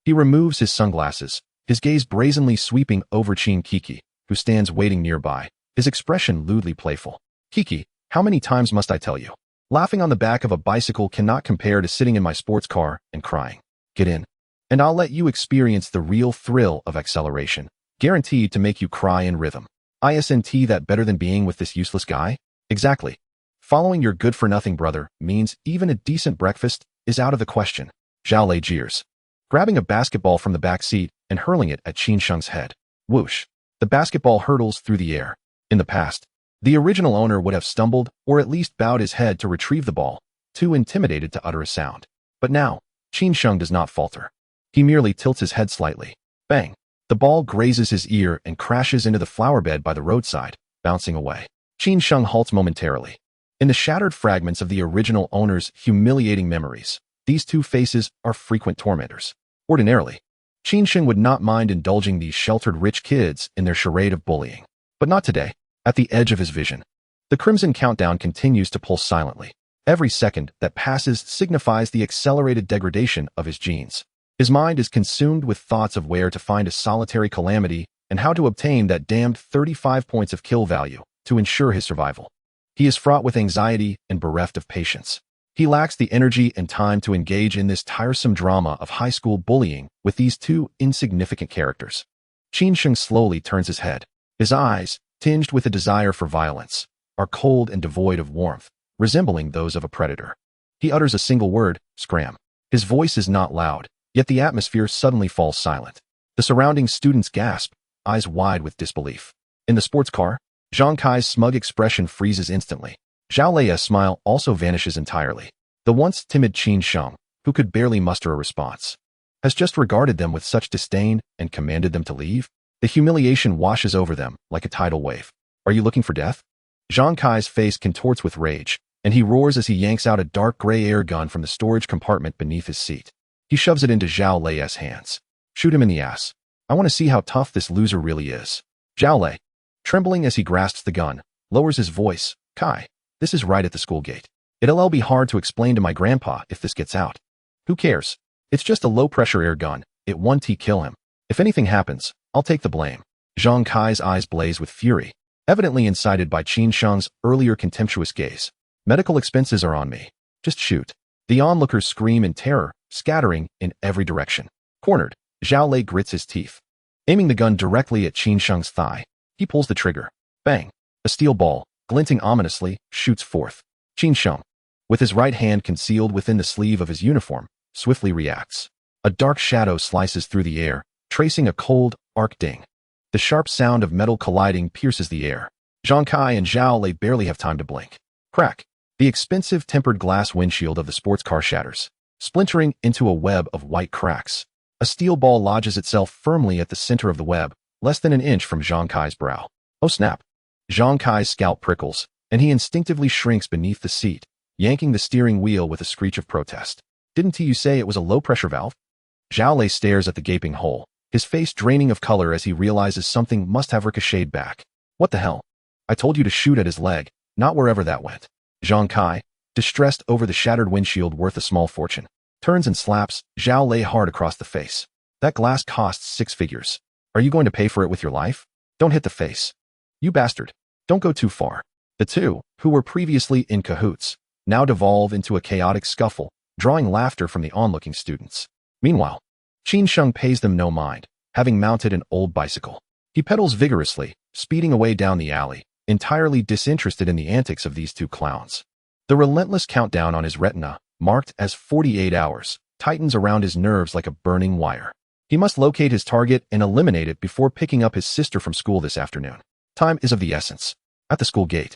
A: He removes his sunglasses, his gaze brazenly sweeping over Qin Kiki, who stands waiting nearby, his expression lewdly playful. "Kiki, how many times must I tell you? Laughing on the back of a bicycle cannot compare to sitting in my sports car and crying. Get in, and I'll let you experience the real thrill of acceleration, guaranteed to make you cry in rhythm. Isn't that better than being with this useless guy?" "Exactly. Following your good-for-nothing brother means even a decent breakfast is out of the question." Zhao Lei jeers, grabbing a basketball from the back seat and hurling it at Qin Sheng's head. Whoosh! The basketball hurtles through the air. In the past, the original owner would have stumbled or at least bowed his head to retrieve the ball, too intimidated to utter a sound. But now, Qin Sheng does not falter. He merely tilts his head slightly. Bang! The ball grazes his ear and crashes into the flower bed by the roadside, bouncing away. Qin Sheng halts momentarily. In the shattered fragments of the original owner's humiliating memories, these 2 faces are frequent tormentors. Ordinarily, Qin Sheng would not mind indulging these sheltered rich kids in their charade of bullying. But not today. At the edge of his vision, the crimson countdown continues to pulse silently. Every second that passes signifies the accelerated degradation of his genes. His mind is consumed with thoughts of where to find a solitary calamity and how to obtain that damned 35 points of kill value to ensure his survival. He is fraught with anxiety and bereft of patience. He lacks the energy and time to engage in this tiresome drama of high school bullying with these 2 insignificant characters. Qin Sheng slowly turns his head. His eyes, tinged with a desire for violence, are cold and devoid of warmth, resembling those of a predator. He utters a single word, "Scram." His voice is not loud, yet the atmosphere suddenly falls silent. The surrounding students gasp, eyes wide with disbelief. In the sports car, Zhang Kai's smug expression freezes instantly. Zhao Lei's smile also vanishes entirely. The once timid Qin Sheng, who could barely muster a response, has just regarded them with such disdain and commanded them to leave? The humiliation washes over them like a tidal wave. Are you looking for death? Zhang Kai's face contorts with rage, and he roars as he yanks out a dark gray air gun from the storage compartment beneath his seat. He shoves it into Zhao Lei's hands. Shoot him in the ass. I want to see how tough this loser really is. Zhao Lei, trembling as he grasps the gun, lowers his voice. Kai, this is right at the school gate. It'll be hard to explain to my grandpa if this gets out. Who cares? It's just a low-pressure air gun. It won't kill him. If anything happens, I'll take the blame. Zhang Kai's eyes blaze with fury, evidently incited by Qin Sheng's earlier contemptuous gaze. Medical expenses are on me. Just shoot. The onlookers scream in terror, scattering in every direction. Cornered, Zhao Lei grits his teeth. Aiming the gun directly at Qin Sheng's thigh, he pulls the trigger. Bang! A steel ball, glinting ominously, shoots forth. Qin Sheng, with his right hand concealed within the sleeve of his uniform, swiftly reacts. A dark shadow slices through the air, tracing a cold, arc ding. The sharp sound of metal colliding pierces the air. Zhang Kai and Zhao Lei barely have time to blink. Crack! The expensive tempered glass windshield of the sports car shatters, splintering into a web of white cracks. A steel ball lodges itself firmly at the center of the web, less than an inch from Zhang Kai's brow. Oh snap! Zhang Kai's scalp prickles, and he instinctively shrinks beneath the seat, yanking the steering wheel with a screech of protest. Didn't you say it was a low-pressure valve? Zhao Lei stares at the gaping hole, his face draining of color as he realizes something must have ricocheted back. What the hell? I told you to shoot at his leg, not wherever that went. Zhang Kai, distressed over the shattered windshield worth a small fortune, turns and slaps Zhao Lei hard across the face. That glass costs 6 figures. Are you going to pay for it with your life? Don't hit the face. You bastard. Don't go too far. The two, who were previously in cahoots, now devolve into a chaotic scuffle, drawing laughter from the onlooking students. Meanwhile, Qin Sheng pays them no mind, having mounted an old bicycle. He pedals vigorously, speeding away down the alley, entirely disinterested in the antics of these two clowns. The relentless countdown on his retina, marked as 48 hours, tightens around his nerves like a burning wire. He must locate his target and eliminate it before picking up his sister from school this afternoon. Time is of the essence. At the school gate,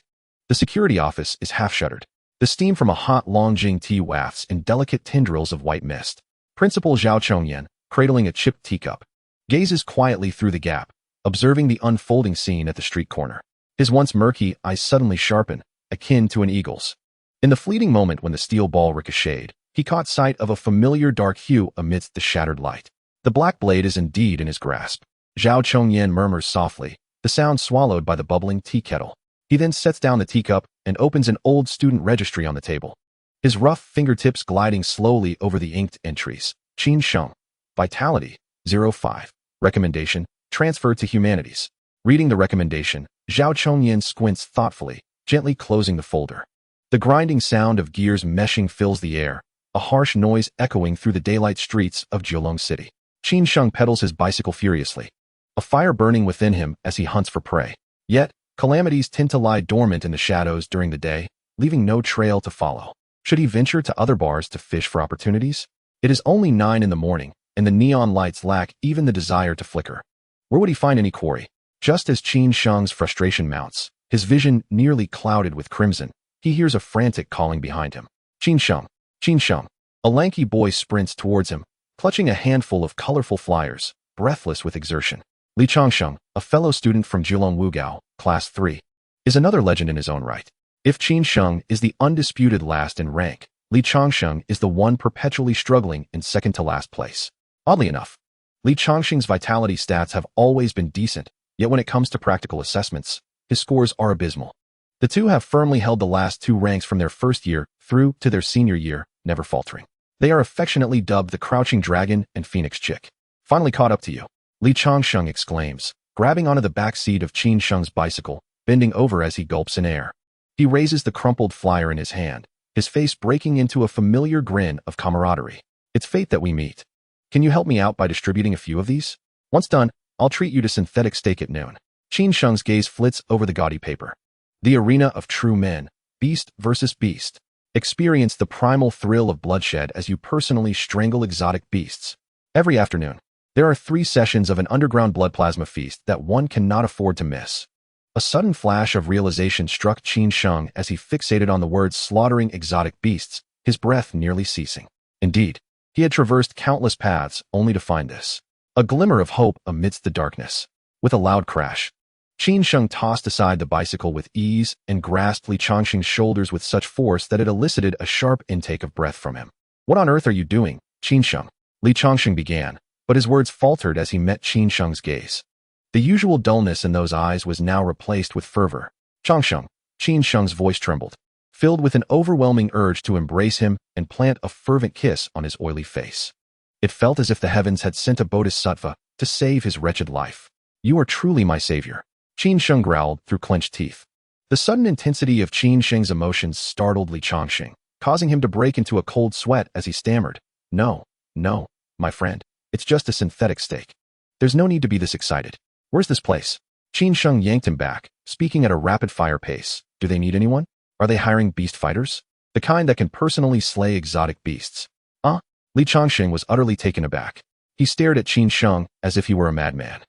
A: the security office is half-shuttered. The steam from a hot Longjing tea wafts in delicate tendrils of white mist. Principal Zhao Chongyan, cradling a chipped teacup, gazes quietly through the gap, observing the unfolding scene at the street corner. His once murky eyes suddenly sharpen, akin to an eagle's. In the fleeting moment when the steel ball ricocheted, he caught sight of a familiar dark hue amidst the shattered light. The black blade is indeed in his grasp. Zhao Chongyan murmurs softly, the sound swallowed by the bubbling tea kettle. He then sets down the teacup and opens an old student registry on the table. His rough fingertips gliding slowly over the inked entries. Qin Sheng. Vitality, 05. Recommendation, transferred to humanities. Reading the recommendation, Zhao Chongyan squints thoughtfully, gently closing the folder. The grinding sound of gears meshing fills the air, a harsh noise echoing through the daylight streets of Jiulong City. Qin Sheng pedals his bicycle furiously, a fire burning within him as he hunts for prey. Yet, calamities tend to lie dormant in the shadows during the day, leaving no trail to follow. Should he venture to other bars to fish for opportunities? It is only 9 in the morning, and the neon lights lack even the desire to flicker. Where would he find any quarry? Just as Qin Sheng's frustration mounts, his vision nearly clouded with crimson, he hears a frantic calling behind him. Qin Sheng. Qin Sheng. A lanky boy sprints towards him, clutching a handful of colorful flyers, breathless with exertion. Li Changsheng, a fellow student from Jiulong Wugao, Class 3, is another legend in his own right. If Qin Sheng is the undisputed last in rank, Li Changsheng is the one perpetually struggling in second to last place. Oddly enough, Li Changsheng's vitality stats have always been decent, yet when it comes to practical assessments, his scores are abysmal. The two have firmly held the last 2 ranks from their first year through to their senior year, never faltering. They are affectionately dubbed the Crouching Dragon and Phoenix Chick. Finally caught up to you, Li Changsheng exclaims, grabbing onto the back seat of Qin Sheng's bicycle, bending over as he gulps in air. He raises the crumpled flyer in his hand, his face breaking into a familiar grin of camaraderie. It's fate that we meet. Can you help me out by distributing a few of these? Once done, I'll treat you to synthetic steak at noon. Qin Sheng's gaze flits over the gaudy paper. The arena of true men, beast versus beast. Experience the primal thrill of bloodshed as you personally strangle exotic beasts. Every afternoon, there are 3 sessions of an underground blood plasma feast that one cannot afford to miss. A sudden flash of realization struck Qin Sheng as he fixated on the words slaughtering exotic beasts, his breath nearly ceasing. Indeed, He had traversed countless paths only to find this. A glimmer of hope amidst the darkness. With a loud crash, Qin Sheng tossed aside the bicycle with ease and grasped Li Changxing's shoulders with such force that it elicited a sharp intake of breath from him. "What on earth are you doing, Qin Sheng?" Li Changxing began, but his words faltered as he met Qin Sheng's gaze. The usual dullness in those eyes was now replaced with fervor. "Changsheng," Qin Sheng's voice trembled, filled with an overwhelming urge to embrace him and plant a fervent kiss on his oily face. It felt as if the heavens had sent a bodhisattva to save his wretched life. "You are truly my savior," Qin Sheng growled through clenched teeth. The sudden intensity of Qin Sheng's emotions startled Li Changxing, causing him to break into a cold sweat as he stammered, No, my friend, it's just a synthetic steak. There's no need to be this excited. Where's this place?" Qin Sheng yanked him back, speaking at a rapid-fire pace. "Do they need anyone? Are they hiring beast fighters? The kind that can personally slay exotic beasts?" Li Changxing was utterly taken aback. He stared at Qin Sheng as if he were a madman,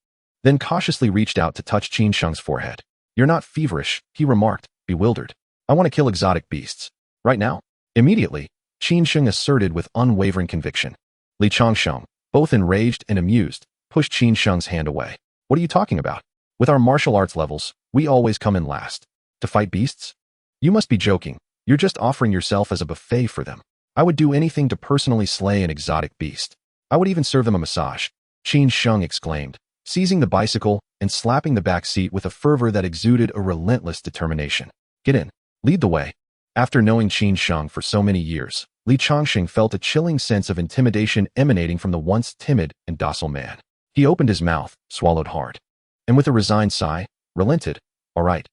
A: then cautiously reached out to touch Qin Sheng's forehead. "You're not feverish," he remarked, bewildered. "I want to kill exotic beasts. Right now." Immediately, Qin Sheng asserted with unwavering conviction. Li Changxing, both enraged and amused, pushed Qin Sheng's hand away. "What are you talking about? With our martial arts levels, we always come in last. To fight beasts? You must be joking. You're just offering yourself as a buffet for them. I would do anything to personally slay an exotic beast. I would even serve them a massage," Qin Sheng exclaimed, seizing the bicycle and slapping the back seat with a fervor that exuded a relentless determination. "Get in. Lead the way." After knowing Qin Sheng for so many years, Li Changxing felt a chilling sense of intimidation emanating from the once timid and docile man. He opened his mouth, swallowed hard, and with a resigned sigh, relented. All right,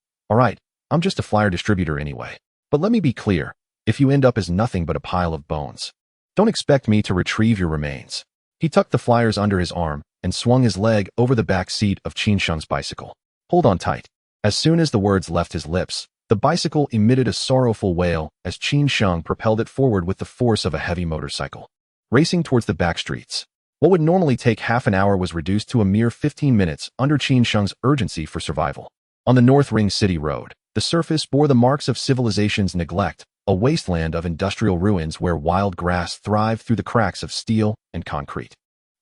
A: I'm just a flyer distributor anyway. But let me be clear, if you end up as nothing but a pile of bones, don't expect me to retrieve your remains." He tucked the flyers under his arm and swung his leg over the back seat of Qin Sheng's bicycle. "Hold on tight." As soon as the words left his lips, the bicycle emitted a sorrowful wail as Qin Sheng propelled it forward with the force of a heavy motorcycle. Racing towards the back streets, what would normally take half an hour was reduced to a mere 15 minutes under Qin Sheng's urgency for survival. On the North Ring City Road, the surface bore the marks of civilization's neglect, a wasteland of industrial ruins where wild grass thrived through the cracks of steel and concrete.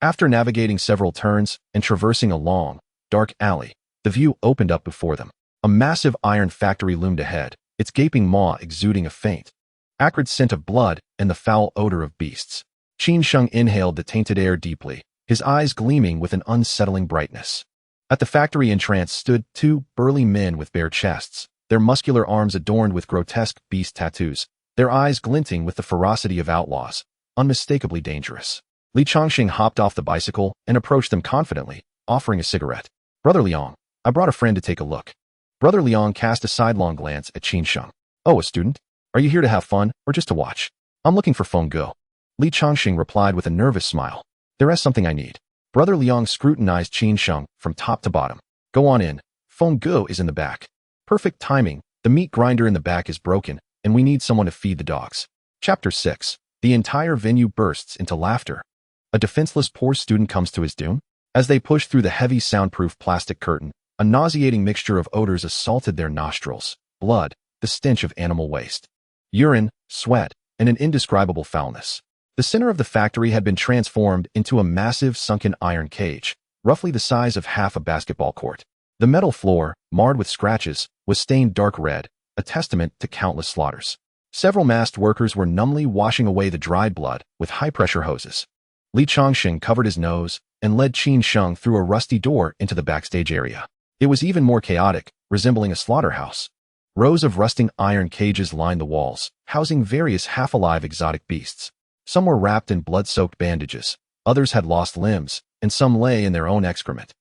A: After navigating several turns and traversing a long, dark alley, the view opened up before them. A massive iron factory loomed ahead, its gaping maw exuding a faint, acrid scent of blood and the foul odor of beasts. Qin Sheng inhaled the tainted air deeply, his eyes gleaming with an unsettling brightness. At the factory entrance stood two burly men with bare chests, their muscular arms adorned with grotesque beast tattoos, their eyes glinting with the ferocity of outlaws, unmistakably dangerous. Li Changxing hopped off the bicycle and approached them confidently, offering a cigarette. "Brother Liang, I brought a friend to take a look." Brother Liang cast a sidelong glance at Qin Sheng. "Oh, a student? Are you here to have fun or just to watch?" "I'm looking for Feng Ge." Li Changxing replied with a nervous smile. "There is something I need." Brother Liang scrutinized Qin Sheng from top to bottom. "Go on in. Feng Ge is in the back." "Perfect timing. The meat grinder in the back is broken, and we need someone to feed the dogs." Chapter 6. The entire venue bursts into laughter. A defenseless poor student comes to his doom? As they push through the heavy soundproof plastic curtain, a nauseating mixture of odors assaulted their nostrils. Blood, the stench of animal waste, urine, sweat, and an indescribable foulness. The center of the factory had been transformed into a massive sunken iron cage, roughly the size of half a basketball court. The metal floor, marred with scratches, was stained dark red, a testament to countless slaughters. Several masked workers were numbly washing away the dried blood with high-pressure hoses. Li Changxing covered his nose and led Qin Sheng through a rusty door into the backstage area. It was even more chaotic, resembling a slaughterhouse. Rows of rusting iron cages lined the walls, housing various half-alive exotic beasts. Some were wrapped in blood-soaked bandages, others had lost limbs, and some lay in their own excrement,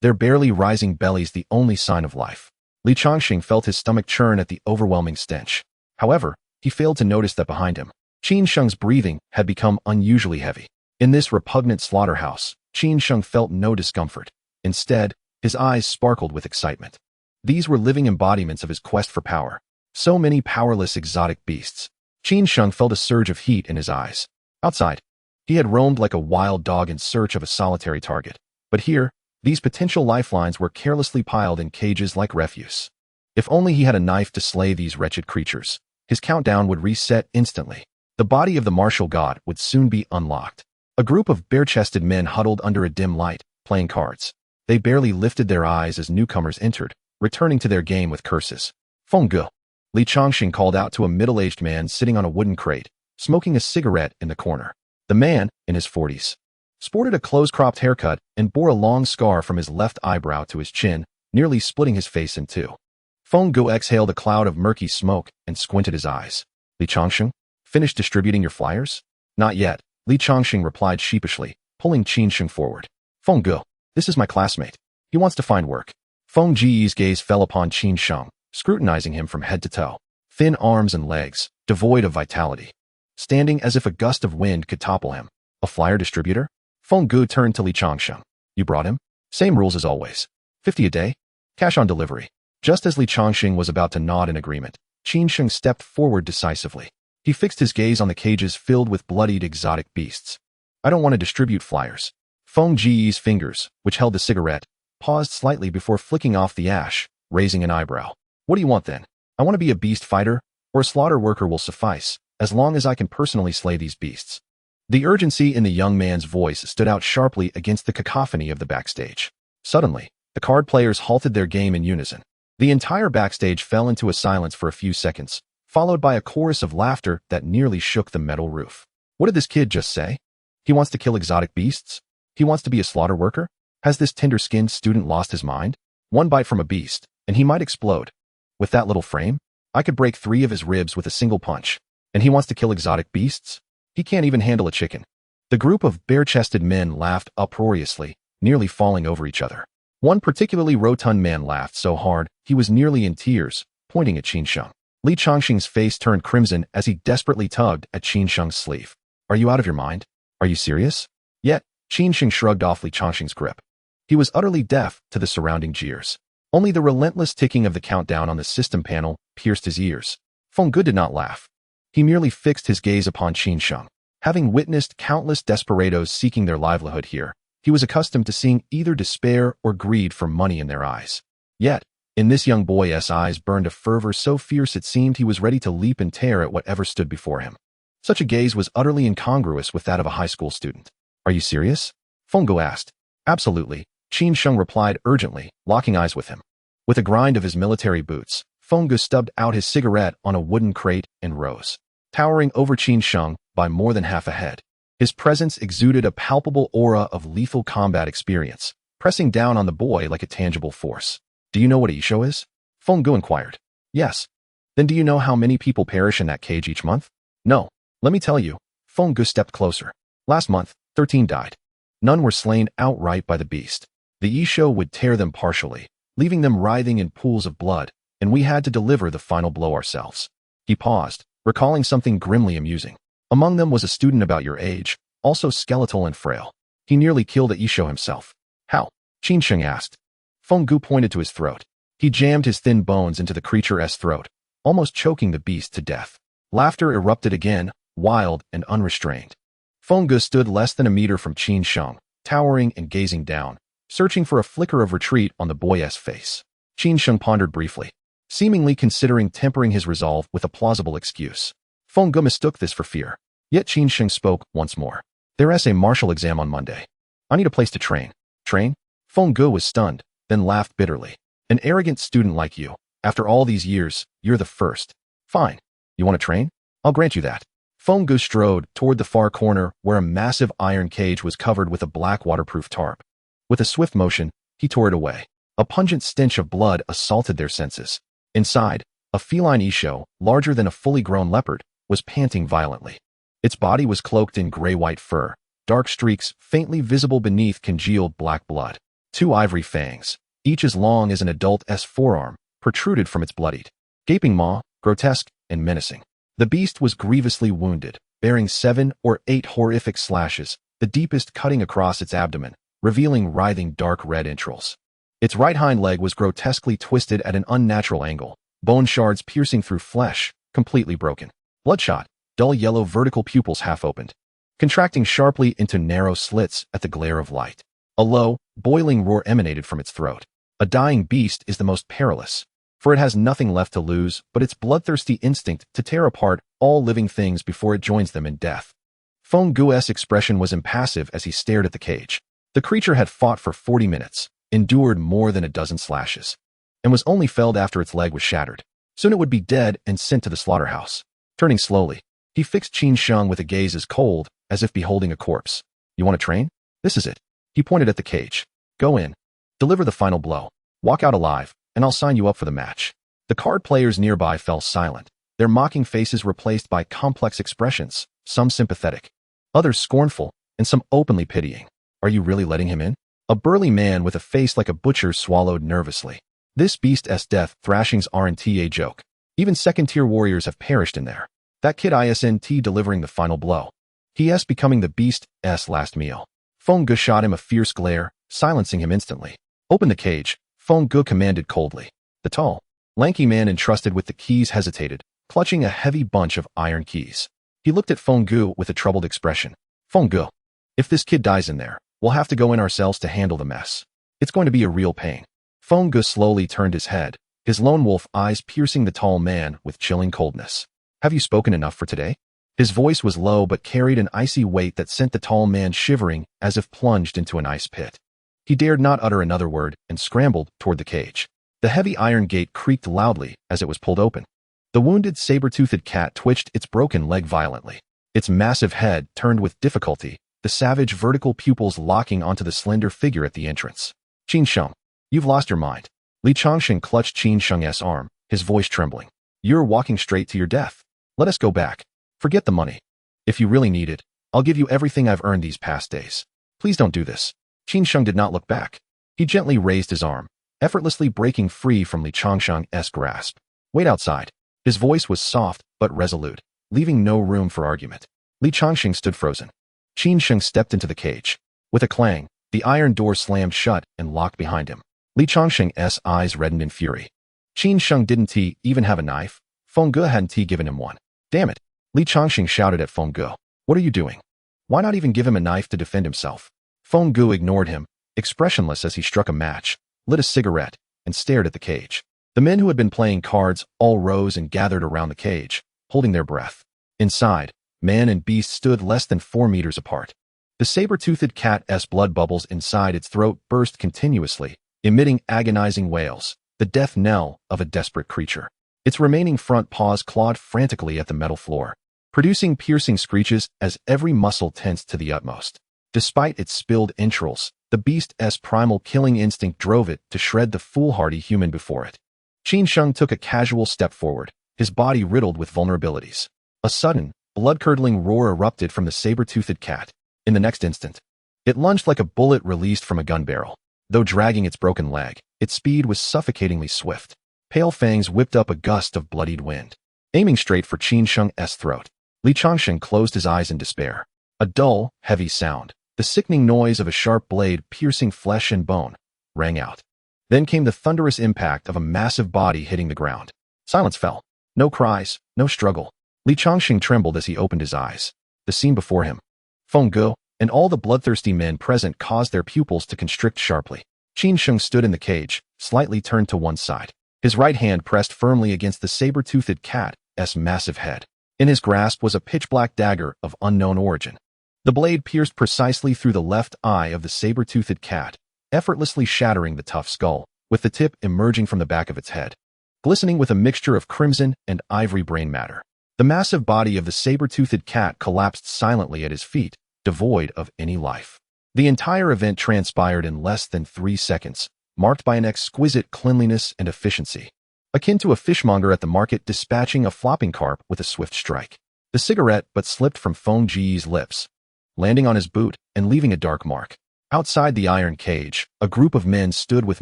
A: their barely rising bellies the only sign of life. Li Changxing felt his stomach churn at the overwhelming stench. However, he failed to notice that behind him, Qin Sheng's breathing had become unusually heavy. In this repugnant slaughterhouse, Qin Sheng felt no discomfort. Instead, his eyes sparkled with excitement. These were living embodiments of his quest for power. So many powerless exotic beasts. Qin Sheng felt a surge of heat in his eyes. Outside, he had roamed like a wild dog in search of a solitary target. But here, these potential lifelines were carelessly piled in cages like refuse. If only he had a knife to slay these wretched creatures, his countdown would reset instantly. The body of the martial god would soon be unlocked. A group of bare-chested men huddled under a dim light, playing cards. They barely lifted their eyes as newcomers entered, returning to their game with curses. Feng Ge. Li Changxing called out to a middle-aged man sitting on a wooden crate, smoking a cigarette in the corner. The man, in his 40s, sported a close-cropped haircut and bore a long scar from his left eyebrow to his chin, nearly splitting his face in two. Feng Ge exhaled a cloud of murky smoke and squinted his eyes. Li Changxing, finished distributing your flyers? Not yet, Li Changxing replied sheepishly, pulling Qin Sheng forward. Feng Ge, this is my classmate. He wants to find work. Feng Ge's gaze fell upon Qin Sheng, scrutinizing him from head to toe. Thin arms and legs, devoid of vitality. Standing as if a gust of wind could topple him. A flyer distributor? Feng Ge turned to Li Changxing. You brought him? Same rules as always. 50 a day? Cash on delivery. Just as Li Changxing was about to nod in agreement, Qin Sheng stepped forward decisively. He fixed his gaze on the cages filled with bloodied exotic beasts. I don't want to distribute flyers. Feng Ge's fingers, which held the cigarette, paused slightly before flicking off the ash, raising an eyebrow. What do you want then? I want to be a beast fighter, or a slaughter worker will suffice, as long as I can personally slay these beasts. The urgency in the young man's voice stood out sharply against the cacophony of the backstage. Suddenly, the card players halted their game in unison. The entire backstage fell into a silence for a few seconds, followed by a chorus of laughter that nearly shook the metal roof. What did this kid just say? He wants to kill exotic beasts? He wants to be a slaughter worker? Has this tender-skinned student lost his mind? One bite from a beast, and he might explode. With that little frame, I could break 3 of his ribs with a single punch. And he wants to kill exotic beasts? He can't even handle a chicken. The group of bare-chested men laughed uproariously, nearly falling over each other. One particularly rotund man laughed so hard he was nearly in tears, pointing at Qin Sheng. Li Changxing's face turned crimson as he desperately tugged at Qin Sheng's sleeve. Are you out of your mind? Are you serious? Yet, Qin Sheng shrugged off Li Changxing's grip. He was utterly deaf to the surrounding jeers. Only the relentless ticking of the countdown on the system panel pierced his ears. Feng Ge did not laugh. He merely fixed his gaze upon Qin Sheng. Having witnessed countless desperados seeking their livelihood here, he was accustomed to seeing either despair or greed for money in their eyes. Yet, in this young boy's eyes burned a fervor so fierce it seemed he was ready to leap and tear at whatever stood before him. Such a gaze was utterly incongruous with that of a high school student. Are you serious? Feng Ge asked. Absolutely, Qin Sheng replied urgently, locking eyes with him. With a grind of his military boots, Feng Ge stubbed out his cigarette on a wooden crate and rose, towering over Qin Sheng by more than half a head. His presence exuded a palpable aura of lethal combat experience, pressing down on the boy like a tangible force. Do you know what Isho is? Feng Ge inquired. Yes. Then do you know how many people perish in that cage each month? No. Let me tell you. Feng Ge stepped closer. Last month, 13 died. None were slain outright by the beast. The Isho would tear them partially, leaving them writhing in pools of blood, and we had to deliver the final blow ourselves. He paused, recalling something grimly amusing. Among them was a student about your age, also skeletal and frail. He nearly killed a Isho himself. How? Qin Sheng asked. Feng Ge pointed to his throat. He jammed his thin bones into the creature's throat, almost choking the beast to death. Laughter erupted again, wild and unrestrained. Feng Ge stood less than a meter from Qin Sheng, towering and gazing down, searching for a flicker of retreat on the boy's face. Qin Sheng pondered briefly, seemingly considering tempering his resolve with a plausible excuse. Feng Ge mistook this for fear. Yet Qin Sheng spoke once more. There's a martial exam on Monday. I need a place to train. Train? Feng Ge was stunned, then laughed bitterly. An arrogant student like you. After all these years, you're the first. Fine. You want to train? I'll grant you that. Feng Ge strode toward the far corner where a massive iron cage was covered with a black waterproof tarp. With a swift motion, he tore it away. A pungent stench of blood assaulted their senses. Inside, a feline Isho, larger than a fully grown leopard, was panting violently. Its body was cloaked in gray-white fur, dark streaks faintly visible beneath congealed black blood. 2 ivory fangs, each as long as an adult's forearm, protruded from its bloodied, gaping maw, grotesque and menacing. The beast was grievously wounded, bearing 7 or 8 horrific slashes, the deepest cutting across its abdomen, revealing writhing dark red entrails. Its right hind leg was grotesquely twisted at an unnatural angle, bone shards piercing through flesh, completely broken. Bloodshot, dull yellow vertical pupils half opened, contracting sharply into narrow slits at the glare of light. A low, boiling roar emanated from its throat. A dying beast is the most perilous. for it has nothing left to lose but its bloodthirsty instinct to tear apart all living things before it joins them in death. Feng Guo's expression was impassive as he stared at the cage. The creature had fought for 40 minutes, endured more than a dozen slashes, and was only felled after its leg was shattered. Soon it would be dead and sent to the slaughterhouse. Turning slowly, he fixed Qin Sheng with a gaze as cold as if beholding a corpse. You want to train? This is it. He pointed at the cage. Go in. Deliver the final blow. Walk out alive, and I'll sign you up for the match. The card players nearby fell silent, their mocking faces replaced by complex expressions, some sympathetic, others scornful, and some openly pitying. Are you really letting him in? A burly man with a face like a butcher swallowed nervously. This beast's death thrashings aren't a joke. Even second-tier warriors have perished in there. That kid isn't delivering the final blow. He's becoming the beast's last meal. Feng Gu shot him a fierce glare, silencing him instantly. Open the cage, Feng Gu commanded coldly. The tall, lanky man entrusted with the keys hesitated, clutching a heavy bunch of iron keys. He looked at Feng Gu with a troubled expression. Feng Gu, if this kid dies in there, we'll have to go in ourselves to handle the mess. It's going to be a real pain. Feng Gu slowly turned his head, his lone wolf eyes piercing the tall man with chilling coldness. Have you spoken enough for today? His voice was low but carried an icy weight that sent the tall man shivering as if plunged into an ice pit. He dared not utter another word and scrambled toward the cage. The heavy iron gate creaked loudly as it was pulled open. The wounded saber-toothed cat twitched its broken leg violently. Its massive head turned with difficulty, the savage vertical pupils locking onto the slender figure at the entrance. Qin Sheng, you've lost your mind. Li Changshan clutched Qin Sheng's arm, his voice trembling. You're walking straight to your death. Let us go back. Forget the money. If you really need it, I'll give you everything I've earned these past days. Please don't do this. Qin Sheng did not look back. He gently raised his arm, effortlessly breaking free from Li Changshan's grasp. Wait outside. His voice was soft but resolute, leaving no room for argument. Li Changshan stood frozen. Qin Sheng stepped into the cage. With a clang, the iron door slammed shut and locked behind him. Li Changshan's eyes reddened in fury. Qin Sheng didn't even have a knife. Feng Gu hadn't given him one. Damn it. Li Changshan shouted at Feng Gu. What are you doing? Why not even give him a knife to defend himself? Feng Gu ignored him, expressionless as he struck a match, lit a cigarette, and stared at the cage. The men who had been playing cards all rose and gathered around the cage, holding their breath. Inside, man and beast stood less than 4 meters apart. The saber-toothed cat's blood bubbles inside its throat burst continuously, emitting agonizing wails, the death knell of a desperate creature. Its remaining front paws clawed frantically at the metal floor, producing piercing screeches as every muscle tensed to the utmost. Despite its spilled entrails, the beast's primal killing instinct drove it to shred the foolhardy human before it. Qin Sheng took a casual step forward, his body riddled with vulnerabilities. A sudden, blood-curdling roar erupted from the saber-toothed cat. In the next instant, it lunged like a bullet released from a gun barrel. Though dragging its broken leg, its speed was suffocatingly swift. Pale fangs whipped up a gust of bloodied wind, aiming straight for Qin Sheng's throat. Li Changshan closed his eyes in despair. A dull, heavy sound, the sickening noise of a sharp blade piercing flesh and bone, rang out. Then came the thunderous impact of a massive body hitting the ground. Silence fell. No cries, no struggle. Li Changshan trembled as he opened his eyes. The scene before him. Feng Gu and all the bloodthirsty men present caused their pupils to constrict sharply. Qin Sheng stood in the cage, slightly turned to one side. His right hand pressed firmly against the saber-toothed cat's massive head. In his grasp was a pitch-black dagger of unknown origin. The blade pierced precisely through the left eye of the saber-toothed cat, effortlessly shattering the tough skull, with the tip emerging from the back of its head, glistening with a mixture of crimson and ivory brain matter. The massive body of the saber-toothed cat collapsed silently at his feet, devoid of any life. The entire event transpired in less than 3 seconds, marked by an exquisite cleanliness and efficiency, akin to a fishmonger at the market dispatching a flopping carp with a swift strike. The cigarette but slipped from Feng Ji's lips, landing on his boot and leaving a dark mark. Outside the iron cage, a group of men stood with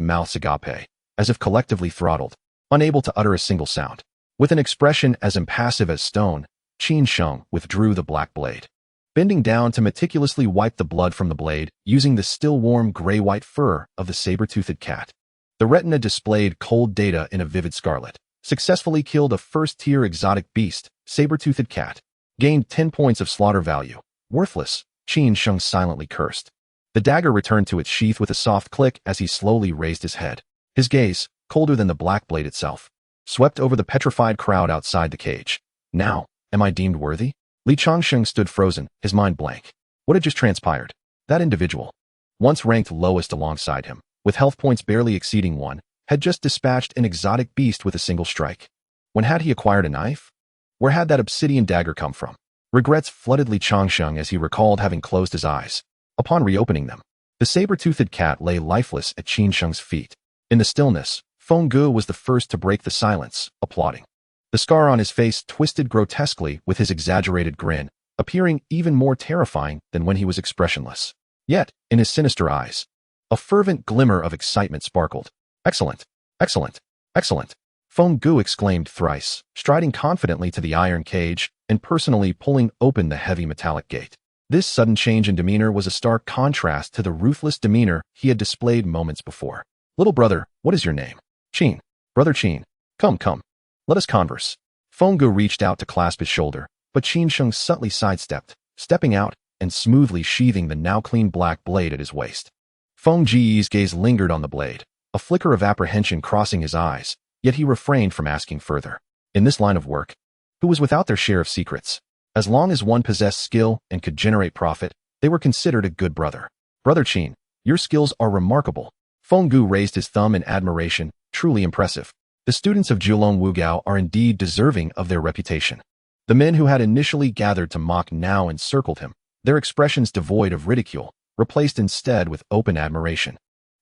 A: mouths agape, as if collectively throttled, unable to utter a single sound. With an expression as impassive as stone, Qin Sheng withdrew the black blade, bending down to meticulously wipe the blood from the blade using the still warm gray-white fur of the saber-toothed cat. The retina displayed cold data in a vivid scarlet. Successfully killed a first-tier exotic beast, saber-toothed cat. Gained 10 points of slaughter value. Worthless, Qin Sheng silently cursed. The dagger returned to its sheath with a soft click as he slowly raised his head. His gaze, colder than the black blade itself, swept over the petrified crowd outside the cage. Now, am I deemed worthy? Li Changsheng stood frozen, his mind blank. What had just transpired? That individual, once ranked lowest alongside him, with health points barely exceeding 1, had just dispatched an exotic beast with a single strike. When had he acquired a knife? Where had that obsidian dagger come from? Regrets flooded Li Changsheng as he recalled having closed his eyes. Upon reopening them, the saber-toothed cat lay lifeless at Qin Sheng's feet. In the stillness, Feng Gu was the first to break the silence, applauding. The scar on his face twisted grotesquely with his exaggerated grin, appearing even more terrifying than when he was expressionless. Yet, in his sinister eyes, a fervent glimmer of excitement sparkled. Excellent! Excellent! Excellent! Feng Gu exclaimed thrice, striding confidently to the iron cage and personally pulling open the heavy metallic gate. This sudden change in demeanor was a stark contrast to the ruthless demeanor he had displayed moments before. Little brother, what is your name? Qin. Brother Qin. Come. Let us converse. Feng Gu reached out to clasp his shoulder, but Qin Sheng subtly sidestepped, stepping out and smoothly sheathing the now clean black blade at his waist. Feng Ji's gaze lingered on the blade, a flicker of apprehension crossing his eyes, yet he refrained from asking further. In this line of work, who was without their share of secrets? As long as one possessed skill and could generate profit, they were considered a good brother. Brother Qin, your skills are remarkable. Feng Gu raised his thumb in admiration, truly impressive. The students of Jiulong Wugao are indeed deserving of their reputation. The men who had initially gathered to mock now encircled him, their expressions devoid of ridicule, replaced instead with open admiration,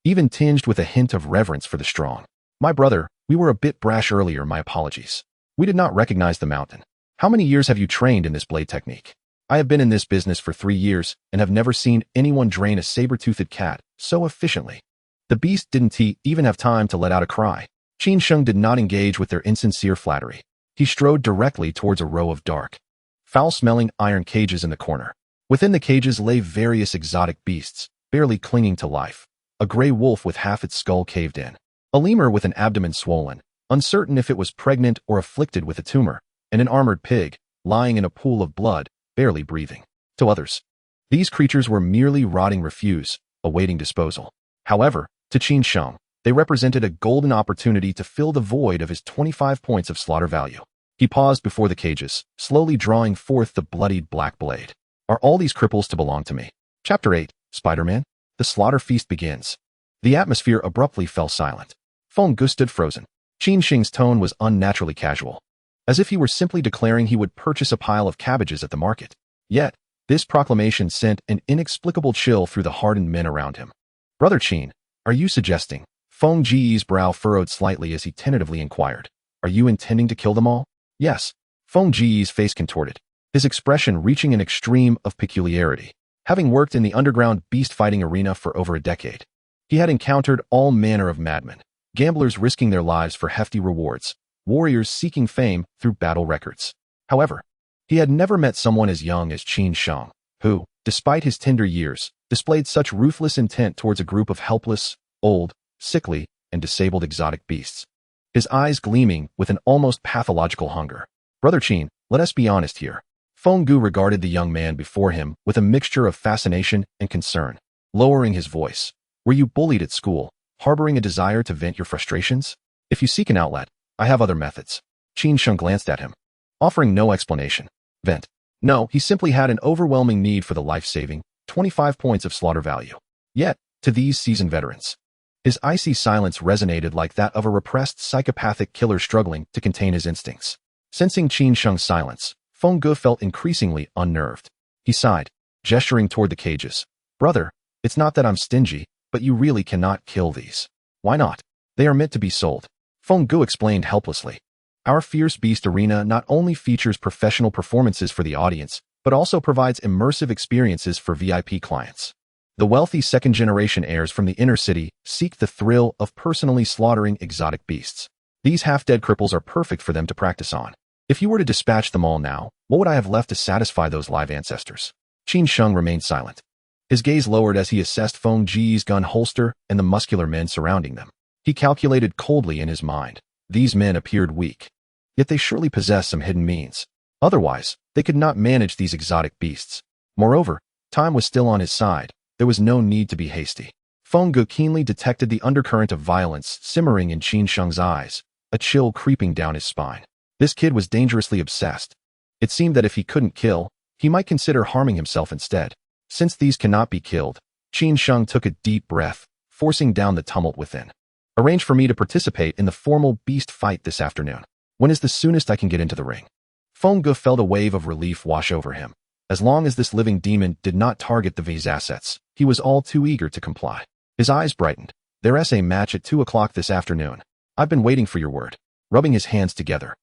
A: even tinged with a hint of reverence for the strong. My brother, we were a bit brash earlier, my apologies. We did not recognize the mountain. How many years have you trained in this blade technique? I have been in this business for 3 years and have never seen anyone drain a saber-toothed cat so efficiently. The beast didn't even have time to let out a cry. Qin Sheng did not engage with their insincere flattery. He strode directly towards a row of dark, foul-smelling iron cages in the corner. Within the cages lay various exotic beasts, barely clinging to life. A gray wolf with half its skull caved in. A lemur with an abdomen swollen, uncertain if it was pregnant or afflicted with a tumor, and an armored pig, lying in a pool of blood, barely breathing. To others, these creatures were merely rotting refuse, awaiting disposal. However, to Qin Sheng, they represented a golden opportunity to fill the void of his 25 points of slaughter value. He paused before the cages, slowly drawing forth the bloodied black blade. Are all these cripples to belong to me? Chapter 8, Spider-Man. The slaughter feast begins. The atmosphere abruptly fell silent. Feng Gu stood frozen. Qin Sheng's tone was unnaturally casual, as if he were simply declaring he would purchase a pile of cabbages at the market. Yet, this proclamation sent an inexplicable chill through the hardened men around him. Brother Qin, are you suggesting? Feng Ji's brow furrowed slightly as he tentatively inquired. Are you intending to kill them all? Yes. Feng Ji's face contorted, his expression reaching an extreme of peculiarity. Having worked in the underground beast-fighting arena for over a decade, he had encountered all manner of madmen, gamblers risking their lives for hefty rewards, warriors seeking fame through battle records. However, he had never met someone as young as Qin Sheng, who, despite his tender years, displayed such ruthless intent towards a group of helpless, old, sickly, and disabled exotic beasts. His eyes gleaming with an almost pathological hunger. Brother Qin, let us be honest here. Feng Gu regarded the young man before him with a mixture of fascination and concern, lowering his voice. Were you bullied at school, harboring a desire to vent your frustrations? If you seek an outlet, I have other methods. Qin Sheng glanced at him, offering no explanation. Vent. No, he simply had an overwhelming need for the life-saving 25 points of slaughter value. Yet, to these seasoned veterans, his icy silence resonated like that of a repressed psychopathic killer struggling to contain his instincts. Sensing Qin Sheng's silence, Feng Gu felt increasingly unnerved. He sighed, gesturing toward the cages. Brother, it's not that I'm stingy, but you really cannot kill these. Why not? They are meant to be sold. Feng Gu explained helplessly. Our Fierce Beast Arena not only features professional performances for the audience, but also provides immersive experiences for VIP clients. The wealthy second-generation heirs from the inner city seek the thrill of personally slaughtering exotic beasts. These half-dead cripples are perfect for them to practice on. If you were to dispatch them all now, what would I have left to satisfy those live ancestors? Qin Sheng remained silent. His gaze lowered as he assessed Feng Ji's gun holster and the muscular men surrounding them. He calculated coldly in his mind. These men appeared weak, yet they surely possessed some hidden means. Otherwise, they could not manage these exotic beasts. Moreover, time was still on his side. There was no need to be hasty. Feng Gu keenly detected the undercurrent of violence simmering in Qin Sheng's eyes, a chill creeping down his spine. This kid was dangerously obsessed. It seemed that if he couldn't kill, he might consider harming himself instead. Since these cannot be killed, Qin Sheng took a deep breath, forcing down the tumult within. Arrange for me to participate in the formal beast fight this afternoon. When is the soonest I can get into the ring? Feng Ge felt a wave of relief wash over him. As long as this living demon did not target the V's assets, he was all too eager to comply. His eyes brightened. There's a match at 2 o'clock this afternoon. I've been waiting for your word. Rubbing his hands together,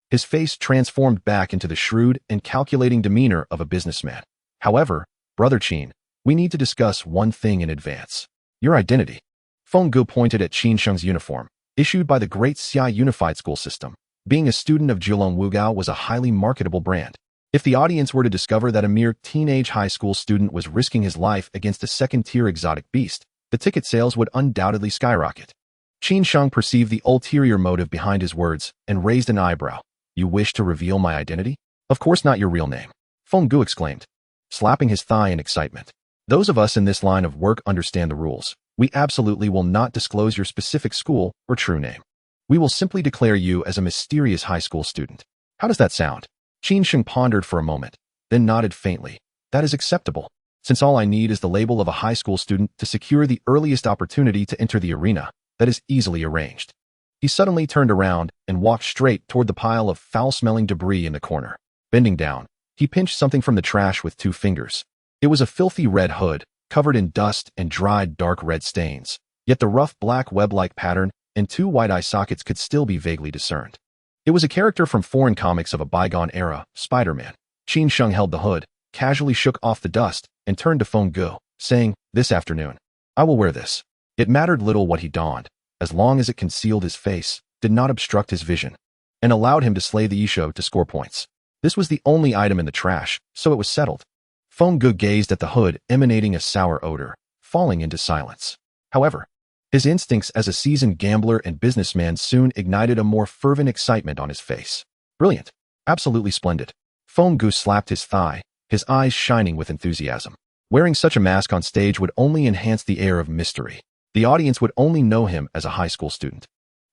A: his face transformed back into the shrewd and calculating demeanor of a businessman. However, Brother Qin, we need to discuss one thing in advance. Your identity. Feng Ge pointed at Qin Sheng's uniform, issued by the Great Xia Unified School System. Being a student of Zhilong Wugao was a highly marketable brand. If the audience were to discover that a mere teenage high school student was risking his life against a second-tier exotic beast, the ticket sales would undoubtedly skyrocket. Qin Sheng perceived the ulterior motive behind his words and raised an eyebrow. You wish to reveal my identity? Of course not your real name, Feng Ge exclaimed, slapping his thigh in excitement. Those of us in this line of work understand the rules. We absolutely will not disclose your specific school or true name. We will simply declare you as a mysterious high school student. How does that sound? Qin Sheng pondered for a moment, then nodded faintly. That is acceptable, since all I need is the label of a high school student to secure the earliest opportunity to enter the arena. That is easily arranged. He suddenly turned around and walked straight toward the pile of foul-smelling debris in the corner. Bending down, he pinched something from the trash with 2 fingers. It was a filthy red hood, covered in dust and dried dark red stains, yet the rough black web-like pattern and 2 white eye sockets could still be vaguely discerned. It was a character from foreign comics of a bygone era, Spider-Man. Qin Sheng held the hood, casually shook off the dust, and turned to Feng Ge, saying, this afternoon, I will wear this. It mattered little what he donned, as long as it concealed his face, did not obstruct his vision, and allowed him to slay the Isho to score points. This was the only item in the trash, so it was settled. Feng Ge gazed at the hood emanating a sour odor, falling into silence. However, his instincts as a seasoned gambler and businessman soon ignited a more fervent excitement on his face. Brilliant. Absolutely splendid. Feng Ge slapped his thigh, his eyes shining with enthusiasm. Wearing such a mask on stage would only enhance the air of mystery. The audience would only know him as a high school student.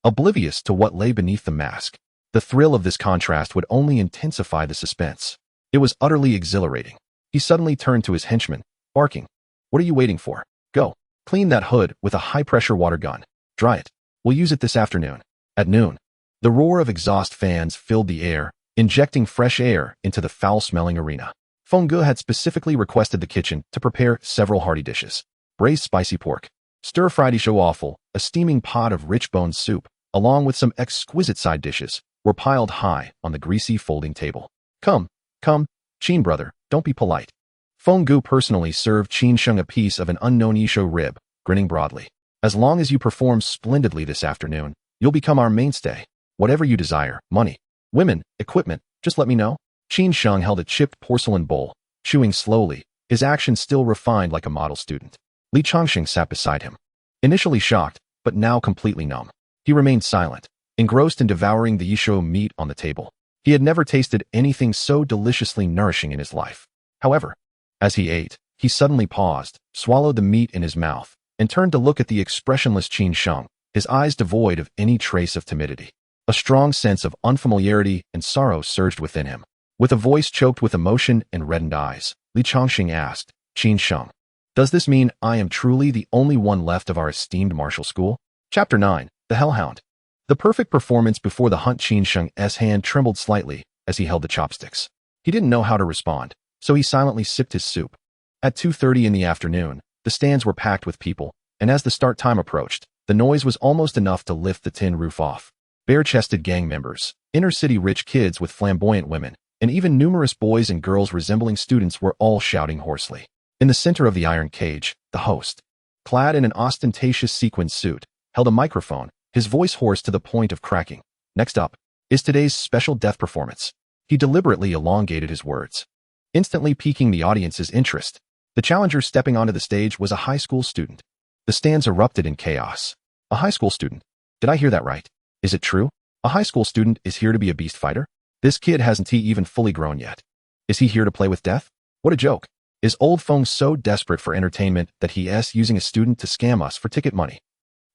A: Oblivious to what lay beneath the mask, the thrill of this contrast would only intensify the suspense. It was utterly exhilarating. He suddenly turned to his henchman, barking, What are you waiting for? Go. Clean that hood with a high-pressure water gun. Dry it. We'll use it this afternoon. At noon. The roar of exhaust fans filled the air, injecting fresh air into the foul-smelling arena. Feng Ge had specifically requested the kitchen to prepare several hearty dishes. Braised spicy pork, stir-fried isho offal, a steaming pot of rich boned soup, along with some exquisite side dishes, were piled high on the greasy folding table. Come, Qin brother, don't be polite. Feng Ge personally served Qin Sheng a piece of an unknown isho rib, grinning broadly. As long as you perform splendidly this afternoon, you'll become our mainstay. Whatever you desire, money, women, equipment, just let me know. Qin Sheng held a chipped porcelain bowl, chewing slowly, his actions still refined like a model student. Li Changxing sat beside him. Initially shocked, but now completely numb. He remained silent, engrossed in devouring the isho meat on the table. He had never tasted anything so deliciously nourishing in his life. However, as he ate, he suddenly paused, swallowed the meat in his mouth, and turned to look at the expressionless Qin Sheng, his eyes devoid of any trace of timidity. A strong sense of unfamiliarity and sorrow surged within him. With a voice choked with emotion and reddened eyes, Li Changxing asked, Qin Sheng, does this mean I am truly the only one left of our esteemed martial school? Chapter 9, The Hellhound. The perfect performance before the hunt. Qin Sheng's hand trembled slightly as he held the chopsticks. He didn't know how to respond, so he silently sipped his soup. At 2:30 in the afternoon, the stands were packed with people, and as the start time approached, the noise was almost enough to lift the tin roof off. Bare-chested gang members, inner-city rich kids with flamboyant women, and even numerous boys and girls resembling students were all shouting hoarsely. In the center of the iron cage, the host, clad in an ostentatious sequined suit, held a microphone, his voice hoarse to the point of cracking. Next up is today's special death performance. He deliberately elongated his words, instantly piquing the audience's interest. The challenger stepping onto the stage was a high school student. The stands erupted in chaos. A high school student? Did I hear that right? Is it true? A high school student is here to be a beast fighter? This kid hasn't even fully grown yet. Is he here to play with death? What a joke. Is old Feng so desperate for entertainment that he is using a student to scam us for ticket money?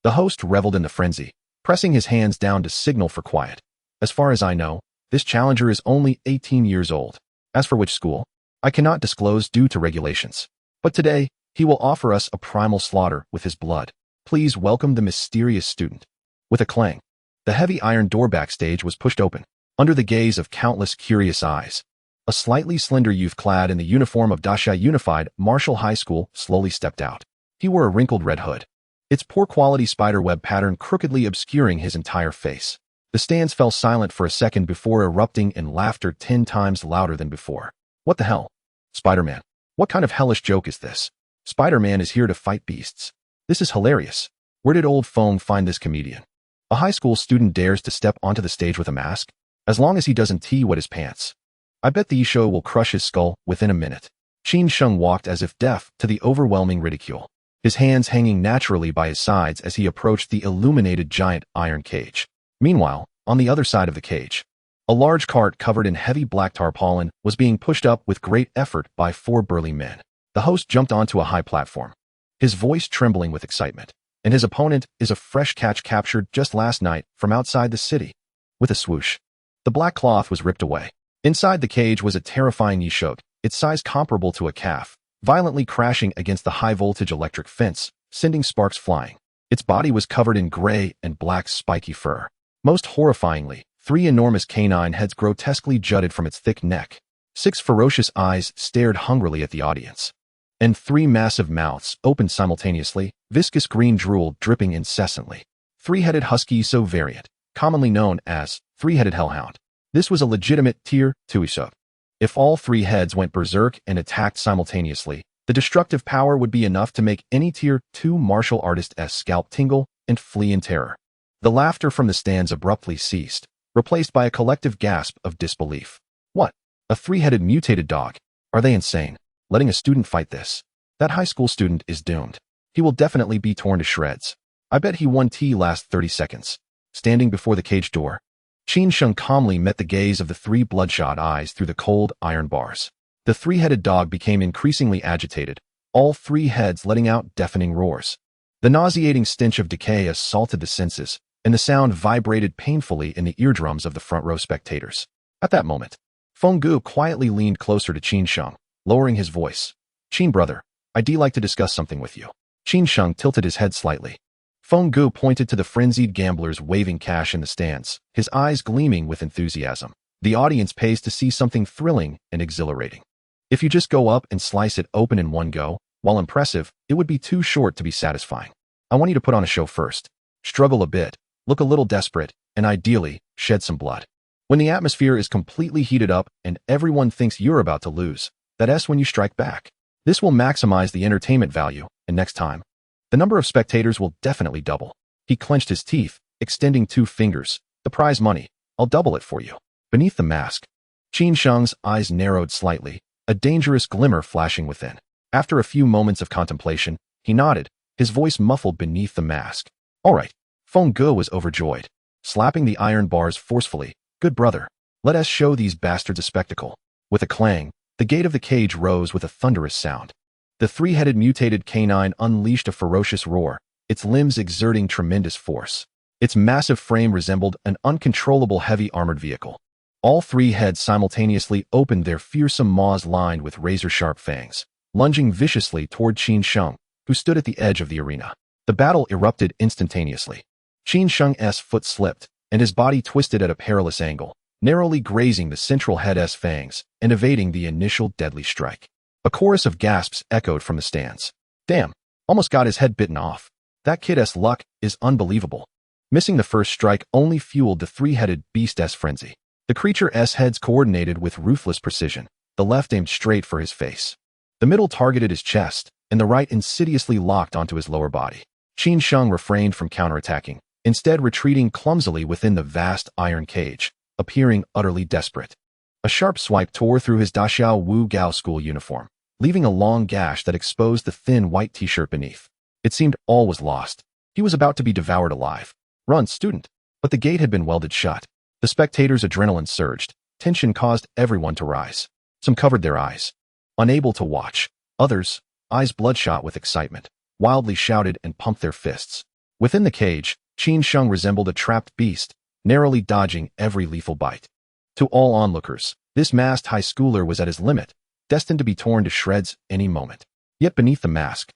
A: The host reveled in the frenzy, pressing his hands down to signal for quiet. As far as I know, this challenger is only 18 years old. As for which school, I cannot disclose due to regulations. But today, he will offer us a primal slaughter with his blood. Please welcome the mysterious student. With a clang, the heavy iron door backstage was pushed open, under the gaze of countless curious eyes. A slightly slender youth clad in the uniform of Daxia Unified Martial High School slowly stepped out. He wore a wrinkled red hood, its poor-quality spiderweb pattern crookedly obscuring his entire face. The stands fell silent for a second before erupting in laughter 10 times louder than before. What the hell? Spider-Man. What kind of hellish joke is this? Spider-Man is here to fight beasts. This is hilarious. Where did old Feng find this comedian? A high school student dares to step onto the stage with a mask? As long as he doesn't wet his pants. I bet the show will crush his skull within a minute. Qin Sheng walked as if deaf to the overwhelming ridicule, his hands hanging naturally by his sides as he approached the illuminated giant iron cage. Meanwhile, on the other side of the cage, a large cart covered in heavy black tarpaulin was being pushed up with great effort by 4 burly men. The host jumped onto a high platform, his voice trembling with excitement, and his opponent is a fresh catch captured just last night from outside the city. With a swoosh, the black cloth was ripped away. Inside the cage was a terrifying Yishuk, its size comparable to a calf, violently crashing against the high-voltage electric fence, sending sparks flying. Its body was covered in gray and black spiky fur. Most horrifyingly, 3 enormous canine heads grotesquely jutted from its thick neck. 6 ferocious eyes stared hungrily at the audience. And 3 massive mouths opened simultaneously, viscous green drool dripping incessantly. 3-headed husky so variant, commonly known as 3-headed hellhound. This was a legitimate Tier 2 Yishuk. If all 3 heads went berserk and attacked simultaneously, the destructive power would be enough to make any Tier 2 martial artist's scalp tingle and flee in terror. The laughter from the stands abruptly ceased, replaced by a collective gasp of disbelief. What? A 3-headed mutated dog? Are they insane? Letting a student fight this? That high school student is doomed. He will definitely be torn to shreds. I bet he won last 30 seconds. Standing before the cage door, Qin Sheng calmly met the gaze of the 3 bloodshot eyes through the cold iron bars. The 3-headed dog became increasingly agitated, all 3 heads letting out deafening roars. The nauseating stench of decay assaulted the senses, and the sound vibrated painfully in the eardrums of the front-row spectators. At that moment, Feng Gu quietly leaned closer to Qin Sheng, lowering his voice. Qin brother, I'd like to discuss something with you. Qin Sheng tilted his head slightly. Feng Gu pointed to the frenzied gamblers waving cash in the stands, his eyes gleaming with enthusiasm. The audience pays to see something thrilling and exhilarating. If you just go up and slice it open in one go, while impressive, it would be too short to be satisfying. I want you to put on a show first. Struggle a bit, look a little desperate, and ideally, shed some blood. When the atmosphere is completely heated up and everyone thinks you're about to lose, that's when you strike back. This will maximize the entertainment value, and next time, the number of spectators will definitely double. He clenched his teeth, extending 2 fingers. The prize money, I'll double it for you. Beneath the mask, Qin Sheng's eyes narrowed slightly, a dangerous glimmer flashing within. After a few moments of contemplation, he nodded, his voice muffled beneath the mask. All right. Feng Gu was overjoyed, slapping the iron bars forcefully. Good brother, let us show these bastards a spectacle. With a clang, the gate of the cage rose with a thunderous sound. The 3-headed mutated canine unleashed a ferocious roar, its limbs exerting tremendous force. Its massive frame resembled an uncontrollable heavy armored vehicle. All 3 heads simultaneously opened their fearsome maws lined with razor-sharp fangs, lunging viciously toward Qin Sheng, who stood at the edge of the arena. The battle erupted instantaneously. Qin Sheng's foot slipped, and his body twisted at a perilous angle, narrowly grazing the central head's fangs and evading the initial deadly strike. A chorus of gasps echoed from the stands. Damn, almost got his head bitten off. That kid's luck is unbelievable. Missing the first strike only fueled the 3-headed beast's frenzy. The creature's heads coordinated with ruthless precision, the left aimed straight for his face. The middle targeted his chest, and the right insidiously locked onto his lower body. Qin Sheng refrained from counterattacking, instead retreating clumsily within the vast iron cage, appearing utterly desperate. A sharp swipe tore through his Daxiao Wu Gao school uniform, leaving a long gash that exposed the thin white t-shirt beneath. It seemed all was lost. He was about to be devoured alive. Run, student! But the gate had been welded shut. The spectators' adrenaline surged. Tension caused everyone to rise. Some covered their eyes, unable to watch. Others, eyes bloodshot with excitement, wildly shouted and pumped their fists. Within the cage, Qin Sheng resembled a trapped beast, narrowly dodging every lethal bite. To all onlookers, this masked high schooler was at his limit, destined to be torn to shreds any moment. Yet beneath the mask,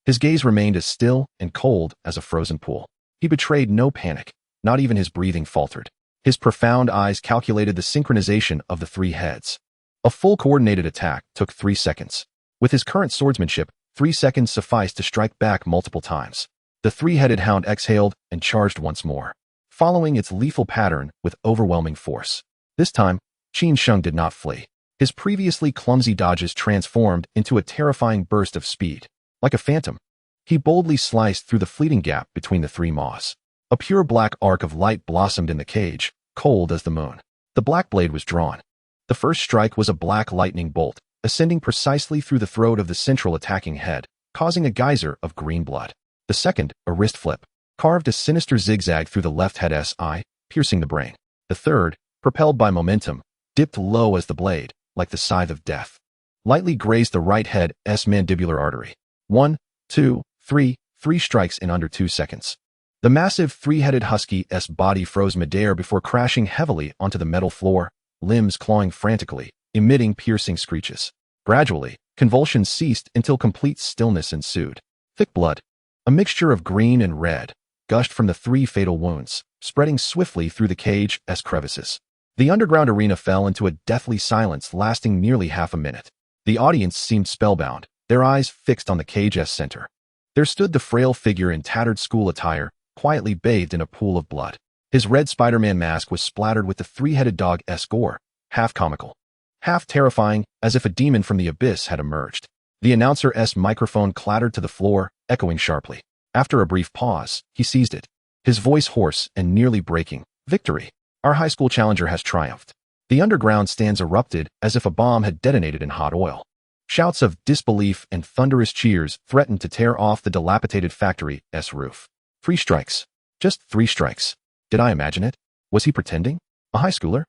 A: his gaze remained as still and cold as a frozen pool. He betrayed no panic, not even his breathing faltered. His profound eyes calculated the synchronization of the three heads. A full coordinated attack took 3 seconds. With his current swordsmanship, 3 seconds sufficed to strike back multiple times. The three-headed hound exhaled and charged once more, following its lethal pattern with overwhelming force. This time, Qin Sheng did not flee. His previously clumsy dodges transformed into a terrifying burst of speed. Like a phantom, he boldly sliced through the fleeting gap between the three maws. A pure black arc of light blossomed in the cage, cold as the moon. The black blade was drawn. The first strike was a black lightning bolt, ascending precisely through the throat of the central attacking head, causing a geyser of green blood. The second, a wrist flip, carved a sinister zigzag through the left head's eye, piercing the brain. The third, propelled by momentum, dipped low as the blade, like the scythe of death, lightly grazed the right head's mandibular artery. 1, 2, 3 strikes in under 2 seconds. The massive three-headed husky's body froze midair before crashing heavily onto the metal floor, limbs clawing frantically, emitting piercing screeches. Gradually, convulsions ceased until complete stillness ensued. Thick blood, a mixture of green and red, gushed from the 3 fatal wounds, spreading swiftly through the cage's crevices. The underground arena fell into a deathly silence lasting nearly half a minute. The audience seemed spellbound, their eyes fixed on the cage's center. There stood the frail figure in tattered school attire, quietly bathed in a pool of blood. His red Spider-Man mask was splattered with the three-headed dog's gore, half comical, half terrifying, as if a demon from the abyss had emerged. The announcer's microphone clattered to the floor, echoing sharply. After a brief pause, he seized it, his voice hoarse and nearly breaking. "Victory! Our high school challenger has triumphed." The underground stands erupted as if a bomb had detonated in hot oil. Shouts of disbelief and thunderous cheers threatened to tear off the dilapidated factory's roof. 3 strikes. Just 3 strikes. Did I imagine it? Was he pretending? A high schooler?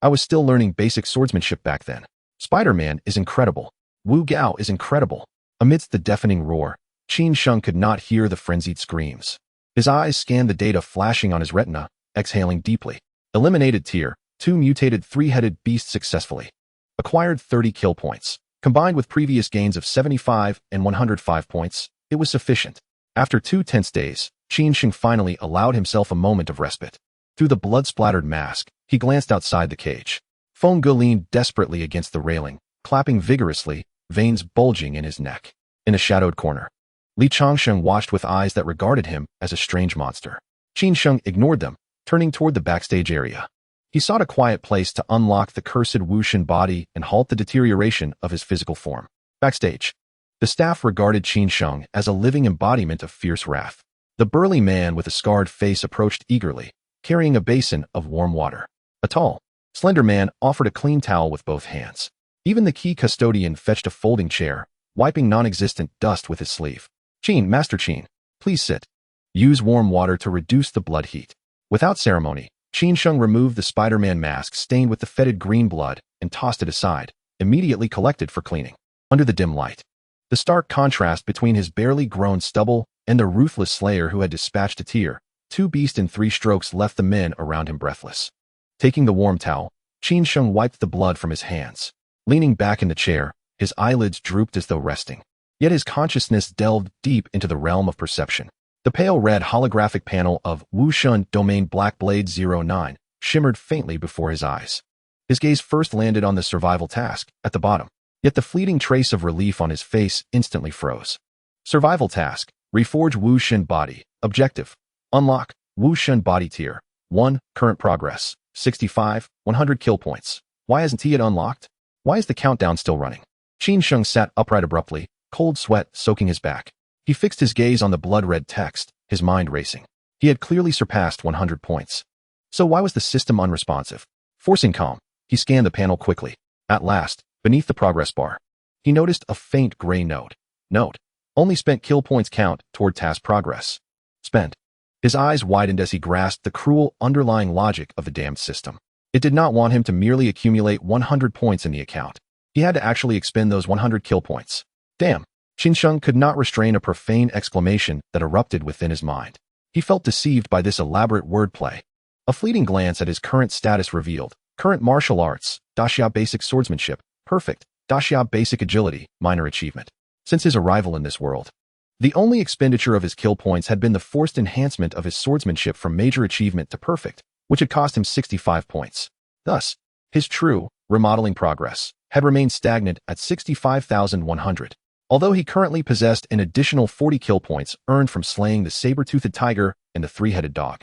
A: I was still learning basic swordsmanship back then. Spider-Man is incredible. Wu Gao is incredible. Amidst the deafening roar, Qin Sheng could not hear the frenzied screams. His eyes scanned the data flashing on his retina, exhaling deeply. Eliminated tier, 2 mutated three-headed beasts successfully. Acquired 30 kill points. Combined with previous gains of 75 and 105 points, it was sufficient. After 2 tense days, Qin Sheng finally allowed himself a moment of respite. Through the blood-splattered mask, he glanced outside the cage. Feng Ge leaned desperately against the railing, clapping vigorously, veins bulging in his neck. In a shadowed corner, Li Changsheng watched with eyes that regarded him as a strange monster. Qin Sheng ignored them, turning toward the backstage area. He sought a quiet place to unlock the cursed Wuxin body and halt the deterioration of his physical form. Backstage, the staff regarded Qin Sheng as a living embodiment of fierce wrath. The burly man with a scarred face approached eagerly, carrying a basin of warm water. A tall, slender man offered a clean towel with both hands. Even the key custodian fetched a folding chair, wiping non-existent dust with his sleeve. "Qin, Master Qin, please sit. Use warm water to reduce the blood heat." Without ceremony, Qin Sheng removed the Spider-Man mask stained with the fetid green blood and tossed it aside, immediately collected for cleaning. Under the dim light, the stark contrast between his barely grown stubble and the ruthless slayer who had dispatched a tier, 2 beasts in 3 strokes left the men around him breathless. Taking the warm towel, Qin Sheng wiped the blood from his hands. Leaning back in the chair, his eyelids drooped as though resting. Yet his consciousness delved deep into the realm of perception. The pale red holographic panel of Wuxun Domain Black Blade 09 shimmered faintly before his eyes. His gaze first landed on the survival task, at the bottom, yet the fleeting trace of relief on his face instantly froze. Survival task, reforge Wuxun body, objective, unlock, Wuxun body tier, 1, current progress, 65, 100 kill points. Why hasn't he yet unlocked? Why is the countdown still running? Qin Sheng sat upright abruptly, cold sweat soaking his back. He fixed his gaze on the blood-red text, his mind racing. He had clearly surpassed 100 points. So why was the system unresponsive? Forcing calm, he scanned the panel quickly. At last, beneath the progress bar, he noticed a faint gray note. Note: only spent kill points count toward task progress. Spent. His eyes widened as he grasped the cruel underlying logic of the damned system. It did not want him to merely accumulate 100 points in the account. He had to actually expend those 100 kill points. Damn! Qin Sheng could not restrain a profane exclamation that erupted within his mind. He felt deceived by this elaborate wordplay. A fleeting glance at his current status revealed: current martial arts, Daxia basic swordsmanship, perfect, Daxia basic agility, minor achievement. Since his arrival in this world, the only expenditure of his kill points had been the forced enhancement of his swordsmanship from major achievement to perfect, which had cost him 65 points. Thus, his true remodeling progress had remained stagnant at 65,100. Although he currently possessed an additional 40 kill points earned from slaying the saber-toothed tiger and the three-headed dog,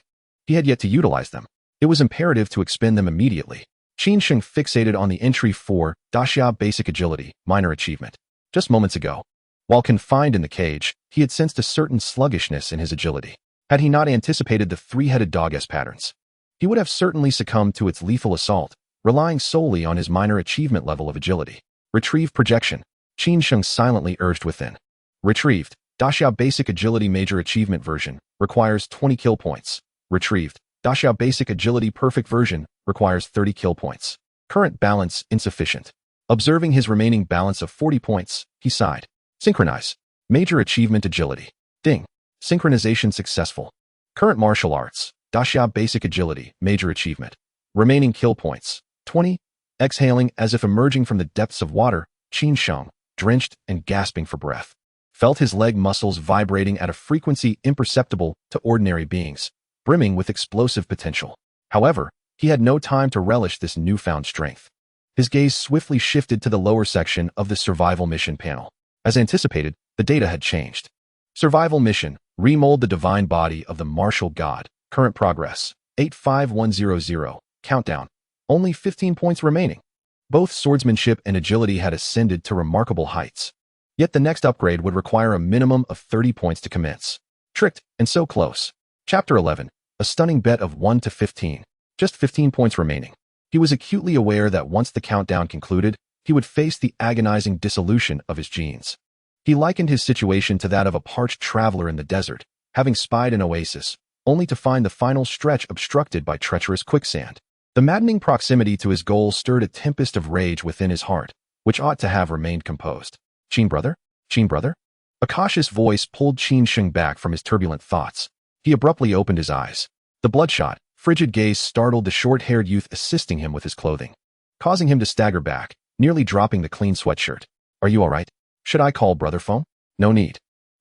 A: he had yet to utilize them. It was imperative to expend them immediately. Qin Sheng fixated on the entry for Daxia basic agility, minor achievement. Just moments ago, while confined in the cage, he had sensed a certain sluggishness in his agility. Had he not anticipated the three-headed dog's patterns, he would have certainly succumbed to its lethal assault, relying solely on his minor achievement level of agility. Retrieve projection. Qin Sheng silently urged within. Retrieved. Daxia basic agility major achievement version requires 20 kill points. Retrieved. Daxia basic agility perfect version requires 30 kill points. Current balance insufficient. Observing his remaining balance of 40 points, he sighed. Synchronize. Major achievement agility. Ding. Synchronization successful. Current martial arts. Daxia basic agility, major achievement. Remaining kill points, 20. Exhaling as if emerging from the depths of water, Qin Sheng, drenched and gasping for breath, felt his leg muscles vibrating at a frequency imperceptible to ordinary beings, brimming with explosive potential. However, he had no time to relish this newfound strength. His gaze swiftly shifted to the lower section of the survival mission panel. As anticipated, the data had changed. Survival mission, remold the divine body of the martial god. Current progress, 85100. Countdown. Only 15 points remaining. Both swordsmanship and agility had ascended to remarkable heights. Yet the next upgrade would require a minimum of 30 points to commence. Tricked, and so close. Chapter 11. A stunning bet of 1 to 15. Just 15 points remaining. He was acutely aware that once the countdown concluded, he would face the agonizing dissolution of his genes. He likened his situation to that of a parched traveler in the desert, having spied an oasis, only to find the final stretch obstructed by treacherous quicksand. The maddening proximity to his goal stirred a tempest of rage within his heart, which ought to have remained composed. Qin brother? Qin brother? A cautious voice pulled Qin Sheng back from his turbulent thoughts. He abruptly opened his eyes. The bloodshot, frigid gaze startled the short-haired youth assisting him with his clothing, causing him to stagger back, nearly dropping the clean sweatshirt. Are you all right? Should I call brother phone? No need.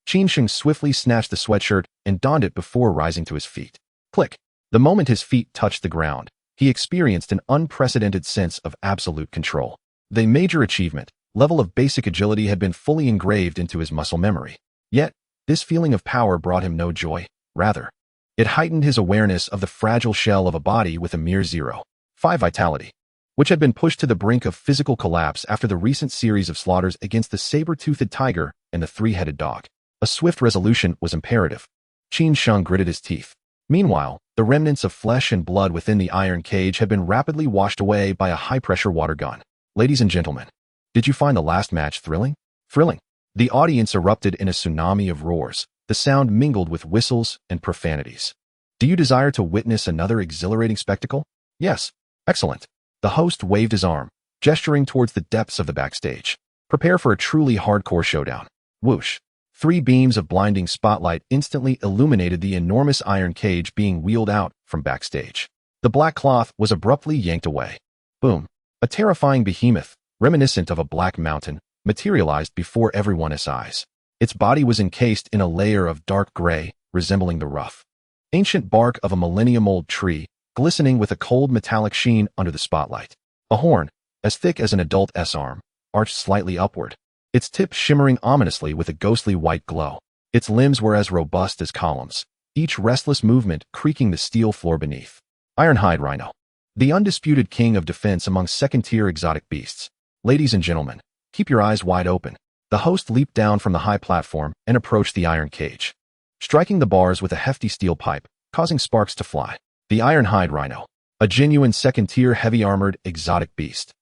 A: Qin Sheng swiftly snatched the sweatshirt and donned it before rising to his feet. Click. The moment his feet touched the ground, he experienced an unprecedented sense of absolute control. The major achievement, level of basic agility, had been fully engraved into his muscle memory. Yet, this feeling of power brought him no joy. Rather, it heightened his awareness of the fragile shell of a body with a mere 0.5 vitality, which had been pushed to the brink of physical collapse after the recent series of slaughters against the saber-toothed tiger and the three-headed dog. A swift resolution was imperative. Qin Sheng gritted his teeth. Meanwhile, the remnants of flesh and blood within the iron cage had been rapidly washed away by a high-pressure water gun. Ladies and gentlemen, did you find the last match thrilling? Thrilling. The audience erupted in a tsunami of roars, the sound mingled with whistles and profanities. Do you desire to witness another exhilarating spectacle? Yes. Excellent. The host waved his arm, gesturing towards the depths of the backstage. Prepare for a truly hardcore showdown. Whoosh. 3 beams of blinding spotlight instantly illuminated the enormous iron cage being wheeled out from backstage. The black cloth was abruptly yanked away. Boom. A terrifying behemoth, reminiscent of a black mountain, materialized before everyone's eyes. Its body was encased in a layer of dark gray, resembling the rough, ancient bark of a millennium-old tree, glistening with a cold metallic sheen under the spotlight. A horn, as thick as an adult S-arm, arched slightly upward, its tip shimmering ominously with a ghostly white glow. Its limbs were as robust as columns, each restless movement creaking the steel floor beneath. Ironhide Rhino, the undisputed king of defense among second-tier exotic beasts. Ladies and gentlemen, keep your eyes wide open. The host leaped down from the high platform and approached the iron cage, striking the bars with a hefty steel pipe, causing sparks to fly. The Ironhide Rhino, a genuine second-tier heavy-armored exotic beast.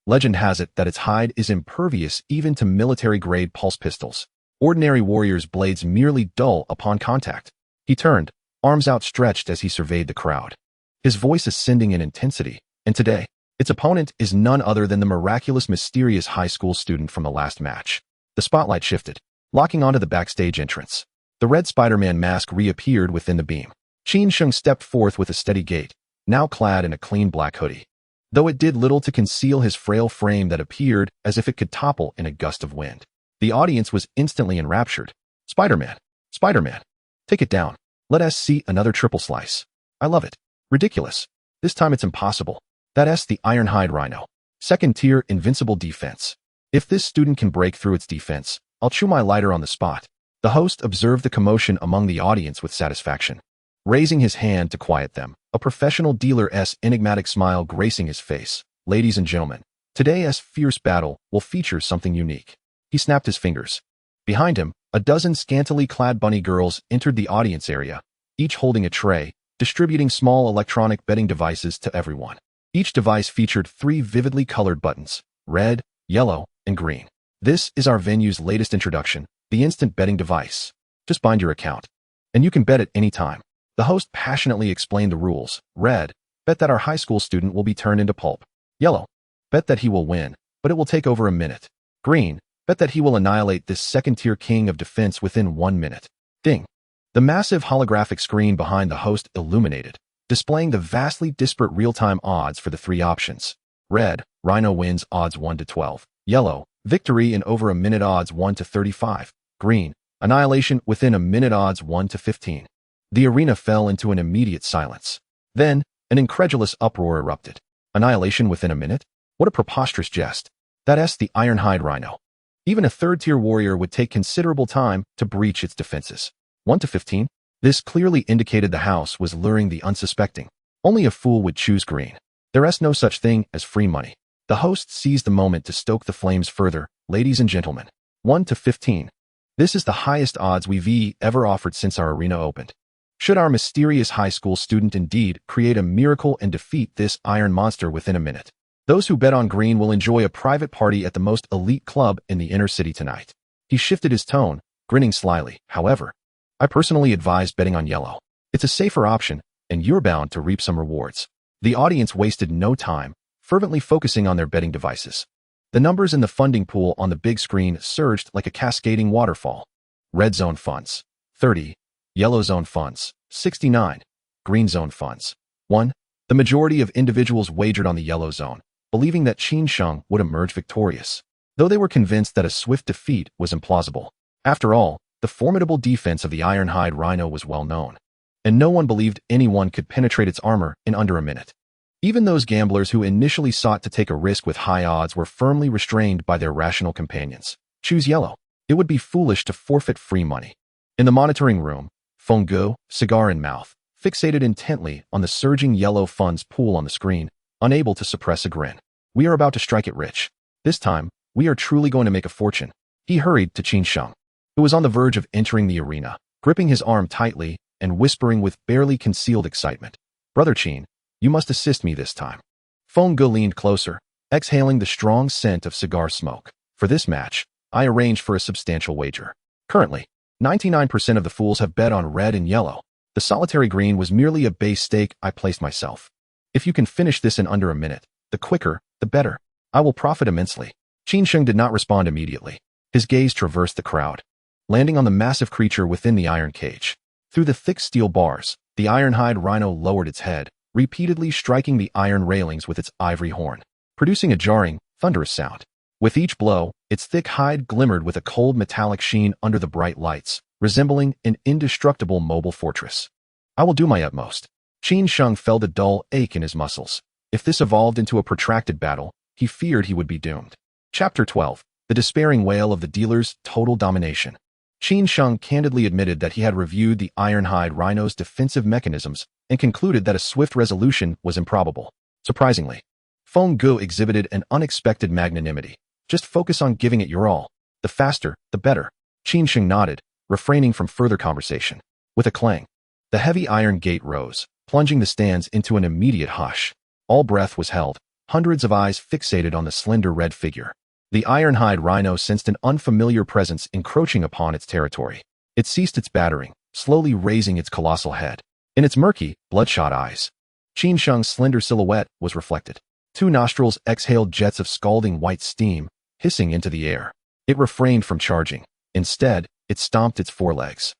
A: Legend has it that its hide is impervious even to military-grade pulse pistols. Ordinary warriors' blades merely dull upon contact. He turned, arms outstretched as he surveyed the crowd, his voice ascending in intensity. And today, its opponent is none other than the miraculous, mysterious high school student from the last match. The spotlight shifted, locking onto the backstage entrance. The red Spider-Man mask reappeared within the beam. Qin Sheng stepped forth with a steady gait, now clad in a clean black hoodie. Though it did little to conceal his frail frame that appeared as if it could topple in a gust of wind. The audience was instantly enraptured. Spider-Man! Spider-Man! Take it down. Let us see another triple slice. I love it. Ridiculous. This time it's impossible. That's the Ironhide Rhino. Second tier invincible defense. If this student can break through its defense, I'll chew my lighter on the spot. The host observed the commotion among the audience with satisfaction. Raising his hand to quiet them, a professional dealer's enigmatic smile gracing his face. Ladies and gentlemen, today's fierce battle will feature something unique. He snapped his fingers. Behind him, a dozen scantily clad bunny girls entered the audience area, each holding a tray, distributing small electronic betting devices to everyone. Each device featured 3 vividly colored buttons, red, yellow, and green. This is our venue's latest introduction, the instant betting device. Just bind your account, and you can bet at any time. The host passionately explained the rules. Red, bet that our high school student will be turned into pulp. Yellow, bet that he will win, but it will take over a minute. Green, bet that he will annihilate this second-tier king of defense within 1 minute. Ding. The massive holographic screen behind the host illuminated, displaying the vastly disparate real-time odds for the 3 options. Red, Rhino wins odds 1 to 12. Yellow, victory in over a minute odds 1 to 35. Green, annihilation within a minute odds 1 to 15. The arena fell into an immediate silence. Then, an incredulous uproar erupted. Annihilation within a minute? What a preposterous jest. That's the Ironhide Rhino. Even a third-tier warrior would take considerable time to breach its defenses. 1 to 15? This clearly indicated the house was luring the unsuspecting. Only a fool would choose green. There's no such thing as free money. The host seized the moment to stoke the flames further. Ladies and gentlemen, 1 to 15. This is the highest odds we've ever offered since our arena opened. Should our mysterious high school student indeed create a miracle and defeat this iron monster within a minute, those who bet on green will enjoy a private party at the most elite club in the inner city tonight. He shifted his tone, grinning slyly. However, I personally advise betting on yellow. It's a safer option, and you're bound to reap some rewards. The audience wasted no time, fervently focusing on their betting devices. The numbers in the funding pool on the big screen surged like a cascading waterfall. Red zone funds, 30. Yellow zone funds, 69. Green zone funds, 1. The majority of individuals wagered on the yellow zone, believing that Qin Sheng would emerge victorious, though they were convinced that a swift defeat was implausible. After all, the formidable defense of the Ironhide Rhino was well known, and no one believed anyone could penetrate its armor in under a minute. Even those gamblers who initially sought to take a risk with high odds were firmly restrained by their rational companions. Choose yellow. It would be foolish to forfeit free money. In the monitoring room, Feng Gu, cigar in mouth, fixated intently on the surging yellow funds pool on the screen, unable to suppress a grin. We are about to strike it rich. This time, we are truly going to make a fortune. He hurried to Qin Sheng, who was on the verge of entering the arena, gripping his arm tightly and whispering with barely concealed excitement. Brother Qin, you must assist me this time. Feng Gu leaned closer, exhaling the strong scent of cigar smoke. For this match, I arranged for a substantial wager. Currently, 99% of the fools have bet on red and yellow. The solitary green was merely a base stake I placed myself. If you can finish this in under a minute, the quicker, the better. I will profit immensely. Qin Sheng did not respond immediately. His gaze traversed the crowd, landing on the massive creature within the iron cage. Through the thick steel bars, the Ironhide Rhino lowered its head, repeatedly striking the iron railings with its ivory horn, producing a jarring, thunderous sound. With each blow, its thick hide glimmered with a cold metallic sheen under the bright lights, resembling an indestructible mobile fortress. I will do my utmost. Qin Sheng felt a dull ache in his muscles. If this evolved into a protracted battle, he feared he would be doomed. Chapter 12. The despairing wail of the dealer's total domination. Qin Sheng candidly admitted that he had reviewed the Ironhide Rhino's defensive mechanisms and concluded that a swift resolution was improbable. Surprisingly, Feng Gu exhibited an unexpected magnanimity. Just focus on giving it your all. The faster, the better. Qin Sheng nodded, refraining from further conversation. With a clang, the heavy iron gate rose, plunging the stands into an immediate hush. All breath was held, hundreds of eyes fixated on the slender red figure. The Ironhide Rhino sensed an unfamiliar presence encroaching upon its territory. It ceased its battering, slowly raising its colossal head. In its murky, bloodshot eyes, Qin Sheng's slender silhouette was reflected. 2 nostrils exhaled jets of scalding white steam, hissing into the air. It refrained from charging. Instead, it stomped its forelegs.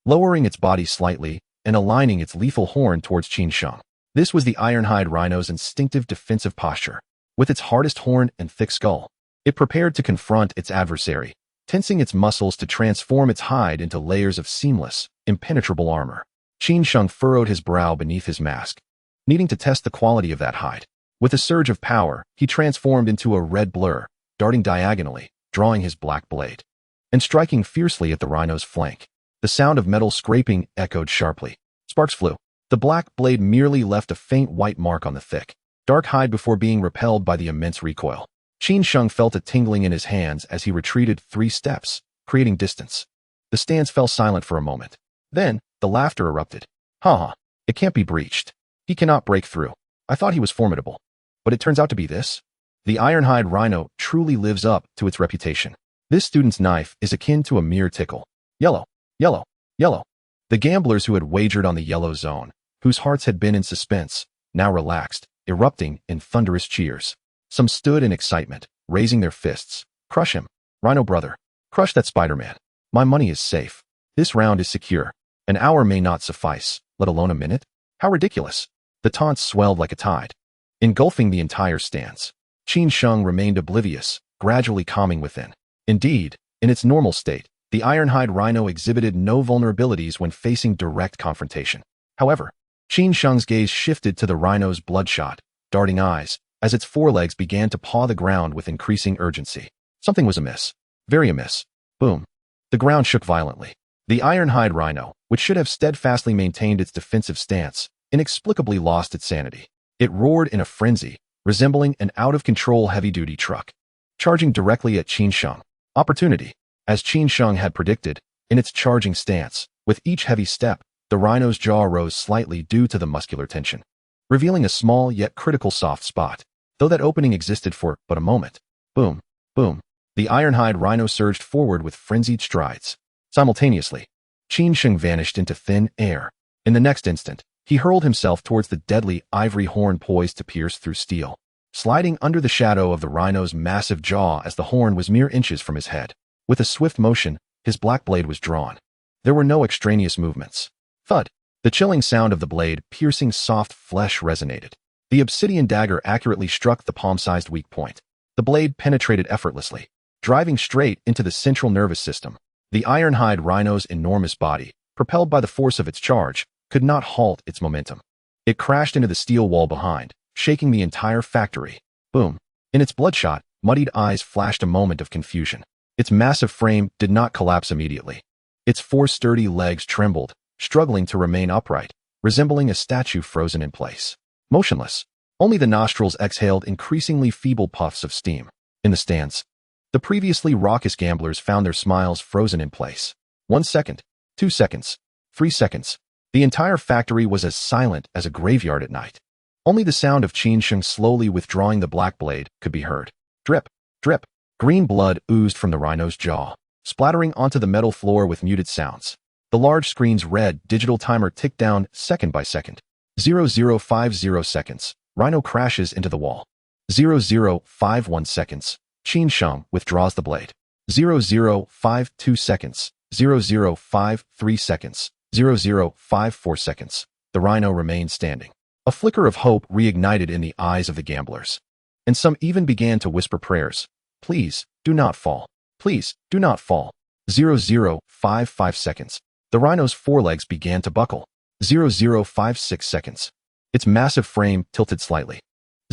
A: lowering its body slightly and aligning its lethal horn towards Qin Sheng. This was the iron-hide rhino's instinctive defensive posture. With its hardest horn and thick skull, it prepared to confront its adversary, tensing its muscles to transform its hide into layers of seamless, impenetrable armor. Qin Sheng furrowed his brow beneath his mask, needing to test the quality of that hide. With a surge of power, he transformed into a red blur, darting diagonally, drawing his black blade, and striking fiercely at the rhino's flank. The sound of metal scraping echoed sharply. Sparks flew. The black blade merely left a faint white mark on the thick, dark hide before being repelled by the immense recoil. Qin Sheng felt a tingling in his hands as he retreated 3 steps, creating distance. The stands fell silent for a moment. Then, the laughter erupted. Ha ha, it can't be breached. He cannot break through. I thought he was formidable. But it turns out to be this? The iron-hide rhino truly lives up to its reputation. This student's knife is akin to a mere tickle. Yellow, yellow, yellow. The gamblers who had wagered on the yellow zone, whose hearts had been in suspense, now relaxed, erupting in thunderous cheers. Some stood in excitement, raising their fists. Crush him, Rhino brother. Crush that Spider-Man. My money is safe. This round is secure. An hour may not suffice, let alone a minute. How ridiculous. The taunts swelled like a tide, engulfing the entire stands. Qin Sheng remained oblivious, gradually calming within. Indeed, in its normal state, the iron-hide rhino exhibited no vulnerabilities when facing direct confrontation. However, Qin Sheng's gaze shifted to the rhino's bloodshot, darting eyes, as its forelegs began to paw the ground with increasing urgency. Something was amiss. Very amiss. Boom. The ground shook violently. The iron-hide rhino, which should have steadfastly maintained its defensive stance, inexplicably lost its sanity. It roared in a frenzy, resembling an out-of-control heavy-duty truck, charging directly at Qin Sheng. Opportunity. As Qin Sheng had predicted, in its charging stance, with each heavy step, the rhino's jaw rose slightly due to the muscular tension, revealing a small yet critical soft spot, though that opening existed for but a moment. Boom, boom. The iron-hide rhino surged forward with frenzied strides. Simultaneously, Qin Sheng vanished into thin air. In the next instant, he hurled himself towards the deadly ivory horn poised to pierce through steel, sliding under the shadow of the rhino's massive jaw as the horn was mere inches from his head. With a swift motion, his black blade was drawn. There were no extraneous movements. Thud. The chilling sound of the blade piercing soft flesh resonated. The obsidian dagger accurately struck the palm-sized weak point. The blade penetrated effortlessly, driving straight into the central nervous system. The iron-hide rhino's enormous body, propelled by the force of its charge, could not halt its momentum. It crashed into the steel wall behind, shaking the entire factory. Boom. In its bloodshot, muddied eyes flashed a moment of confusion. Its massive frame did not collapse immediately. Its 4 sturdy legs trembled, struggling to remain upright, resembling a statue frozen in place. Motionless. Only the nostrils exhaled increasingly feeble puffs of steam. In the stands, the previously raucous gamblers found their smiles frozen in place. 1 second, 2 seconds, 3 seconds. The entire factory was as silent as a graveyard at night. Only the sound of Qin Sheng slowly withdrawing the black blade could be heard. Drip, drip. Green blood oozed from the rhino's jaw, splattering onto the metal floor with muted sounds. The large screen's red digital timer ticked down second by second. 0050 seconds. Rhino crashes into the wall. 0051 seconds. Qin Sheng withdraws the blade. 0052 seconds. 0053 seconds. 0054 seconds. The rhino remained standing. A flicker of hope reignited in the eyes of the gamblers, and some even began to whisper prayers. Please, do not fall. Please, do not fall. 0055 seconds. The rhino's forelegs began to buckle. 0056 seconds. Its massive frame tilted slightly.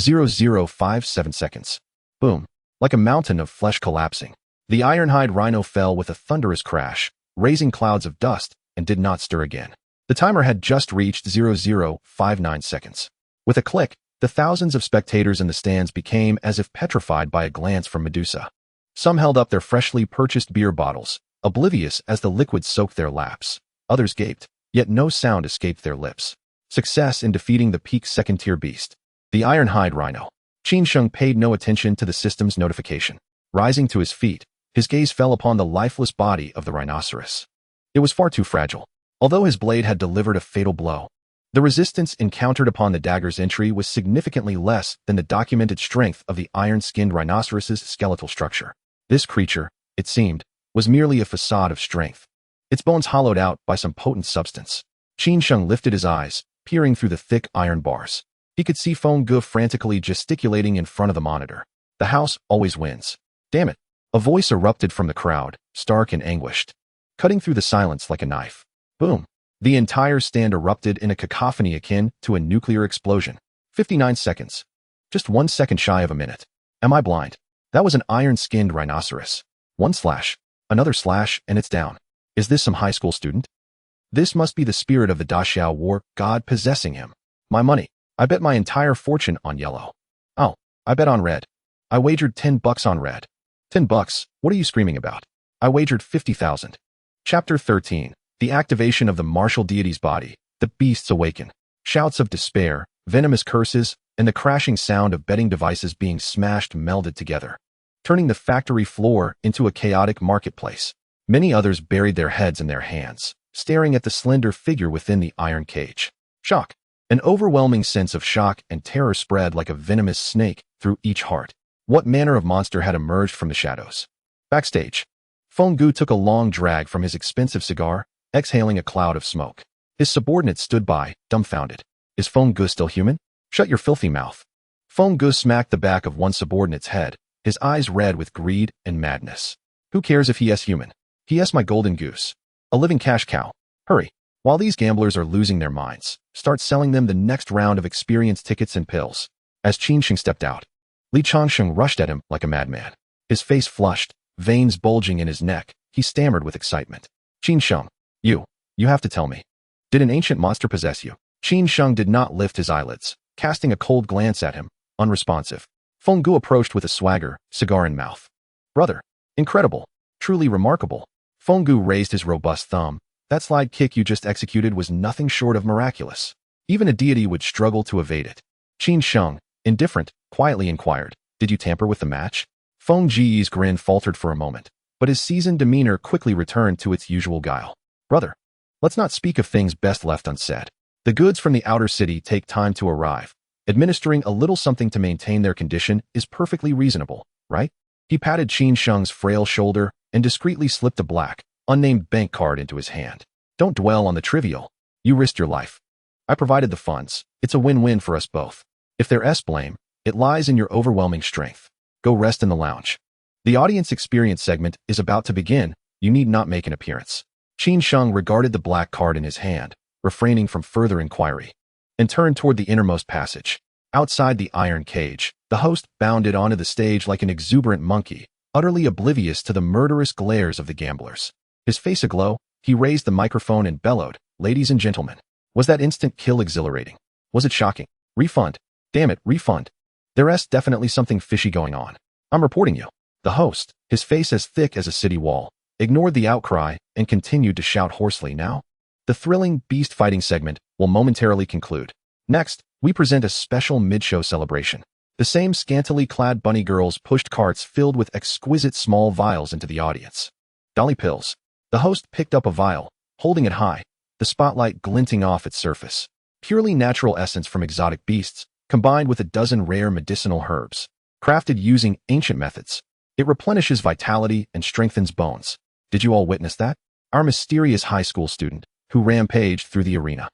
A: 0057 seconds. Boom. Like a mountain of flesh collapsing, the iron-hide rhino fell with a thunderous crash, raising clouds of dust, and did not stir again. The timer had just reached 0059 seconds. With a click, the thousands of spectators in the stands became as if petrified by a glance from Medusa. Some held up their freshly purchased beer bottles, oblivious as the liquid soaked their laps. Others gaped, yet no sound escaped their lips. Success in defeating the peak second-tier beast. The iron-hide rhino. Qin Sheng paid no attention to the system's notification. Rising to his feet, his gaze fell upon the lifeless body of the rhinoceros. It was far too fragile. Although his blade had delivered a fatal blow, the resistance encountered upon the dagger's entry was significantly less than the documented strength of the iron-skinned rhinoceros's skeletal structure. This creature, it seemed, was merely a facade of strength. its bones hollowed out by some potent substance. Qin Sheng lifted his eyes, peering through the thick iron bars. He could see Feng Gu frantically gesticulating in front of the monitor. The house always wins. Damn it. A voice erupted from the crowd, stark and anguished, cutting through the silence like a knife. Boom. The entire stand erupted in a cacophony akin to a nuclear explosion. 59 seconds. Just 1 second shy of a minute. Am I blind? That was an iron-skinned rhinoceros. One slash, another slash, and it's down. Is this some high school student? This must be the spirit of the Daxiao War, God possessing him. My money. I bet my entire fortune on yellow. Oh, I bet on red. I wagered $10 on red. $10? What are you screaming about? I wagered 50,000. Chapter 13. The activation of the martial deity's body. The beasts awaken. Shouts of despair, venomous curses, and the crashing sound of betting devices being smashed melded together, turning the factory floor into a chaotic marketplace. Many others buried their heads in their hands, staring at the slender figure within the iron cage. Shock. An overwhelming sense of shock and terror spread like a venomous snake through each heart. What manner of monster had emerged from the shadows? Backstage, Feng Gu took a long drag from his expensive cigar, exhaling a cloud of smoke. His subordinate stood by, dumbfounded. Is Feng Gu still human? Shut your filthy mouth. Feng Gu smacked the back of one subordinate's head, his eyes red with greed and madness. Who cares if he is human? He is my golden goose. A living cash cow. Hurry. While these gamblers are losing their minds, start selling them the next round of experience tickets and pills. As Qin Sheng stepped out, Li Changsheng rushed at him like a madman. His face flushed, veins bulging in his neck. He stammered with excitement. Qin Sheng, you have to tell me. Did an ancient monster possess you? Qin Sheng did not lift his eyelids, casting a cold glance at him, unresponsive. Feng Gu approached with a swagger, cigar in mouth. Brother, incredible, truly remarkable. Feng Gu raised his robust thumb. That slide kick you just executed was nothing short of miraculous. Even a deity would struggle to evade it. Qin Sheng, indifferent, quietly inquired, did you tamper with the match? Feng Ji's grin faltered for a moment, but his seasoned demeanor quickly returned to its usual guile. Brother, let's not speak of things best left unsaid. The goods from the outer city take time to arrive. Administering a little something to maintain their condition is perfectly reasonable, right? He patted Qin Sheng's frail shoulder and discreetly slipped a black, unnamed bank card into his hand. Don't dwell on the trivial. You risked your life. I provided the funds. It's a win-win for us both. If there's blame, it lies in your overwhelming strength. Go rest in the lounge. The audience experience segment is about to begin. You need not make an appearance. Qin Sheng regarded the black card in his hand, refraining from further inquiry, and turned toward the innermost passage. Outside the iron cage, the host bounded onto the stage like an exuberant monkey, utterly oblivious to the murderous glares of the gamblers. His face aglow, he raised the microphone and bellowed, "Ladies and gentlemen, was that instant kill exhilarating? Was it shocking? Refund. Damn it, refund. There's definitely something fishy going on. I'm reporting you." The host, his face as thick as a city wall, ignored the outcry and continued to shout hoarsely. Now, the thrilling beast fighting segment will momentarily conclude. Next, we present a special mid-show celebration. The same scantily clad bunny girls pushed carts filled with exquisite small vials into the audience. Dolly pills. The host picked up a vial, holding it high, the spotlight glinting off its surface. Purely natural essence from exotic beasts, combined with a dozen rare medicinal herbs, crafted using ancient methods. It replenishes vitality and strengthens bones. Did you all witness that? Our mysterious high school student, who rampaged through the arena,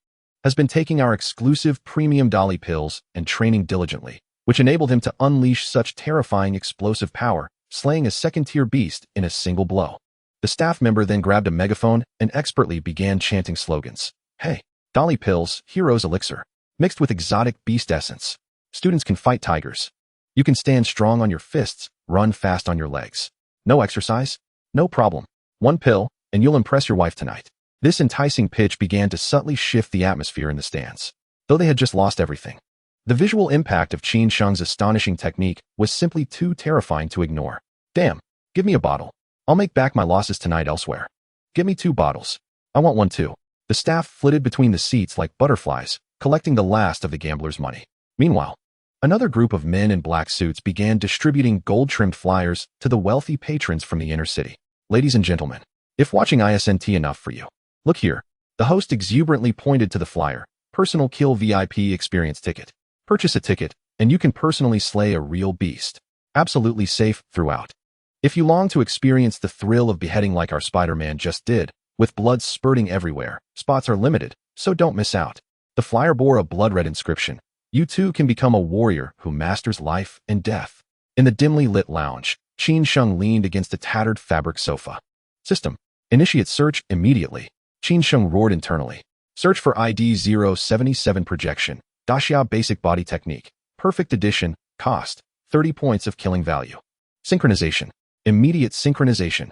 A: has been taking our exclusive premium Dolly pills and training diligently, which enabled him to unleash such terrifying explosive power, slaying a second-tier beast in a single blow. The staff member then grabbed a megaphone and expertly began chanting slogans. Hey, Dolly pills, hero's elixir, mixed with exotic beast essence. Students can fight tigers. You can stand strong on your fists, run fast on your legs. No exercise? No problem. One pill, and you'll impress your wife tonight. This enticing pitch began to subtly shift the atmosphere in the stands, though they had just lost everything. The visual impact of Qin Sheng's astonishing technique was simply too terrifying to ignore. Damn, give me a bottle. I'll make back my losses tonight elsewhere. Give me 2 bottles. I want one too. The staff flitted between the seats like butterflies, collecting the last of the gambler's money. Meanwhile, another group of men in black suits began distributing gold-trimmed flyers to the wealthy patrons from the inner city. Ladies and gentlemen, if watching ISNT enough for you, look here. The host exuberantly pointed to the flyer. Personal kill VIP experience ticket. Purchase a ticket, and you can personally slay a real beast. Absolutely safe throughout. If you long to experience the thrill of beheading like our Spider-Man just did, With blood spurting everywhere, spots are limited, so don't miss out. The flyer bore a blood-red inscription. You too can become a warrior who masters life and death. In the dimly lit lounge, Qin Sheng leaned against a tattered fabric sofa. System. Initiate search immediately. Qin Sheng roared internally. Search for ID 077 projection. Daxia basic body technique. Perfect edition. Cost. 30 points of killing value. Synchronization. Immediate synchronization.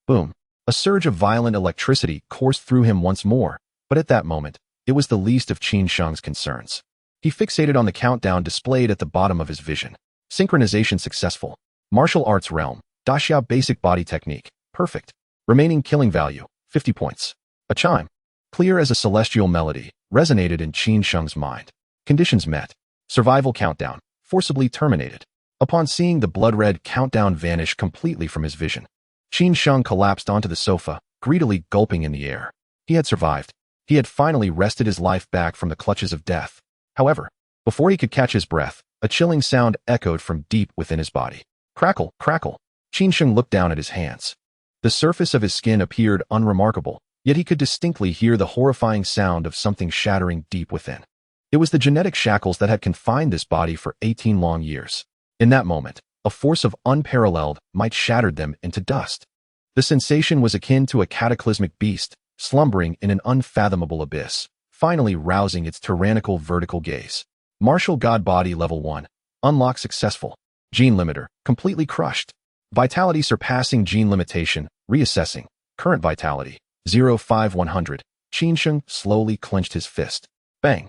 A: Boom. A surge of violent electricity coursed through him once more, but at that moment, it was the least of Qin Sheng's concerns. He fixated on the countdown displayed at the bottom of his vision. Synchronization successful. Martial arts realm. Daxia basic body technique. Perfect. Remaining killing value. 50 points. A chime, clear as a celestial melody, resonated in Qin Sheng's mind. Conditions met. Survival countdown. Forcibly terminated. Upon seeing the blood-red countdown vanish completely from his vision, Qin Sheng collapsed onto the sofa, greedily gulping in the air. He had survived. He had finally wrested his life back from the clutches of death. However, before he could catch his breath, a chilling sound echoed from deep within his body. Crackle, crackle. Qin Sheng looked down at his hands. The surface of his skin appeared unremarkable, yet he could distinctly hear the horrifying sound of something shattering deep within. It was the genetic shackles that had confined this body for 18 long years. In that moment, a force of unparalleled might shattered them into dust. The sensation was akin to a cataclysmic beast, slumbering in an unfathomable abyss, finally rousing its tyrannical vertical gaze. Martial God Body Level 1. Unlock successful. Gene limiter, completely crushed. Vitality surpassing gene limitation, reassessing. Current vitality, 05100. Qin Sheng slowly clenched his fist. Bang.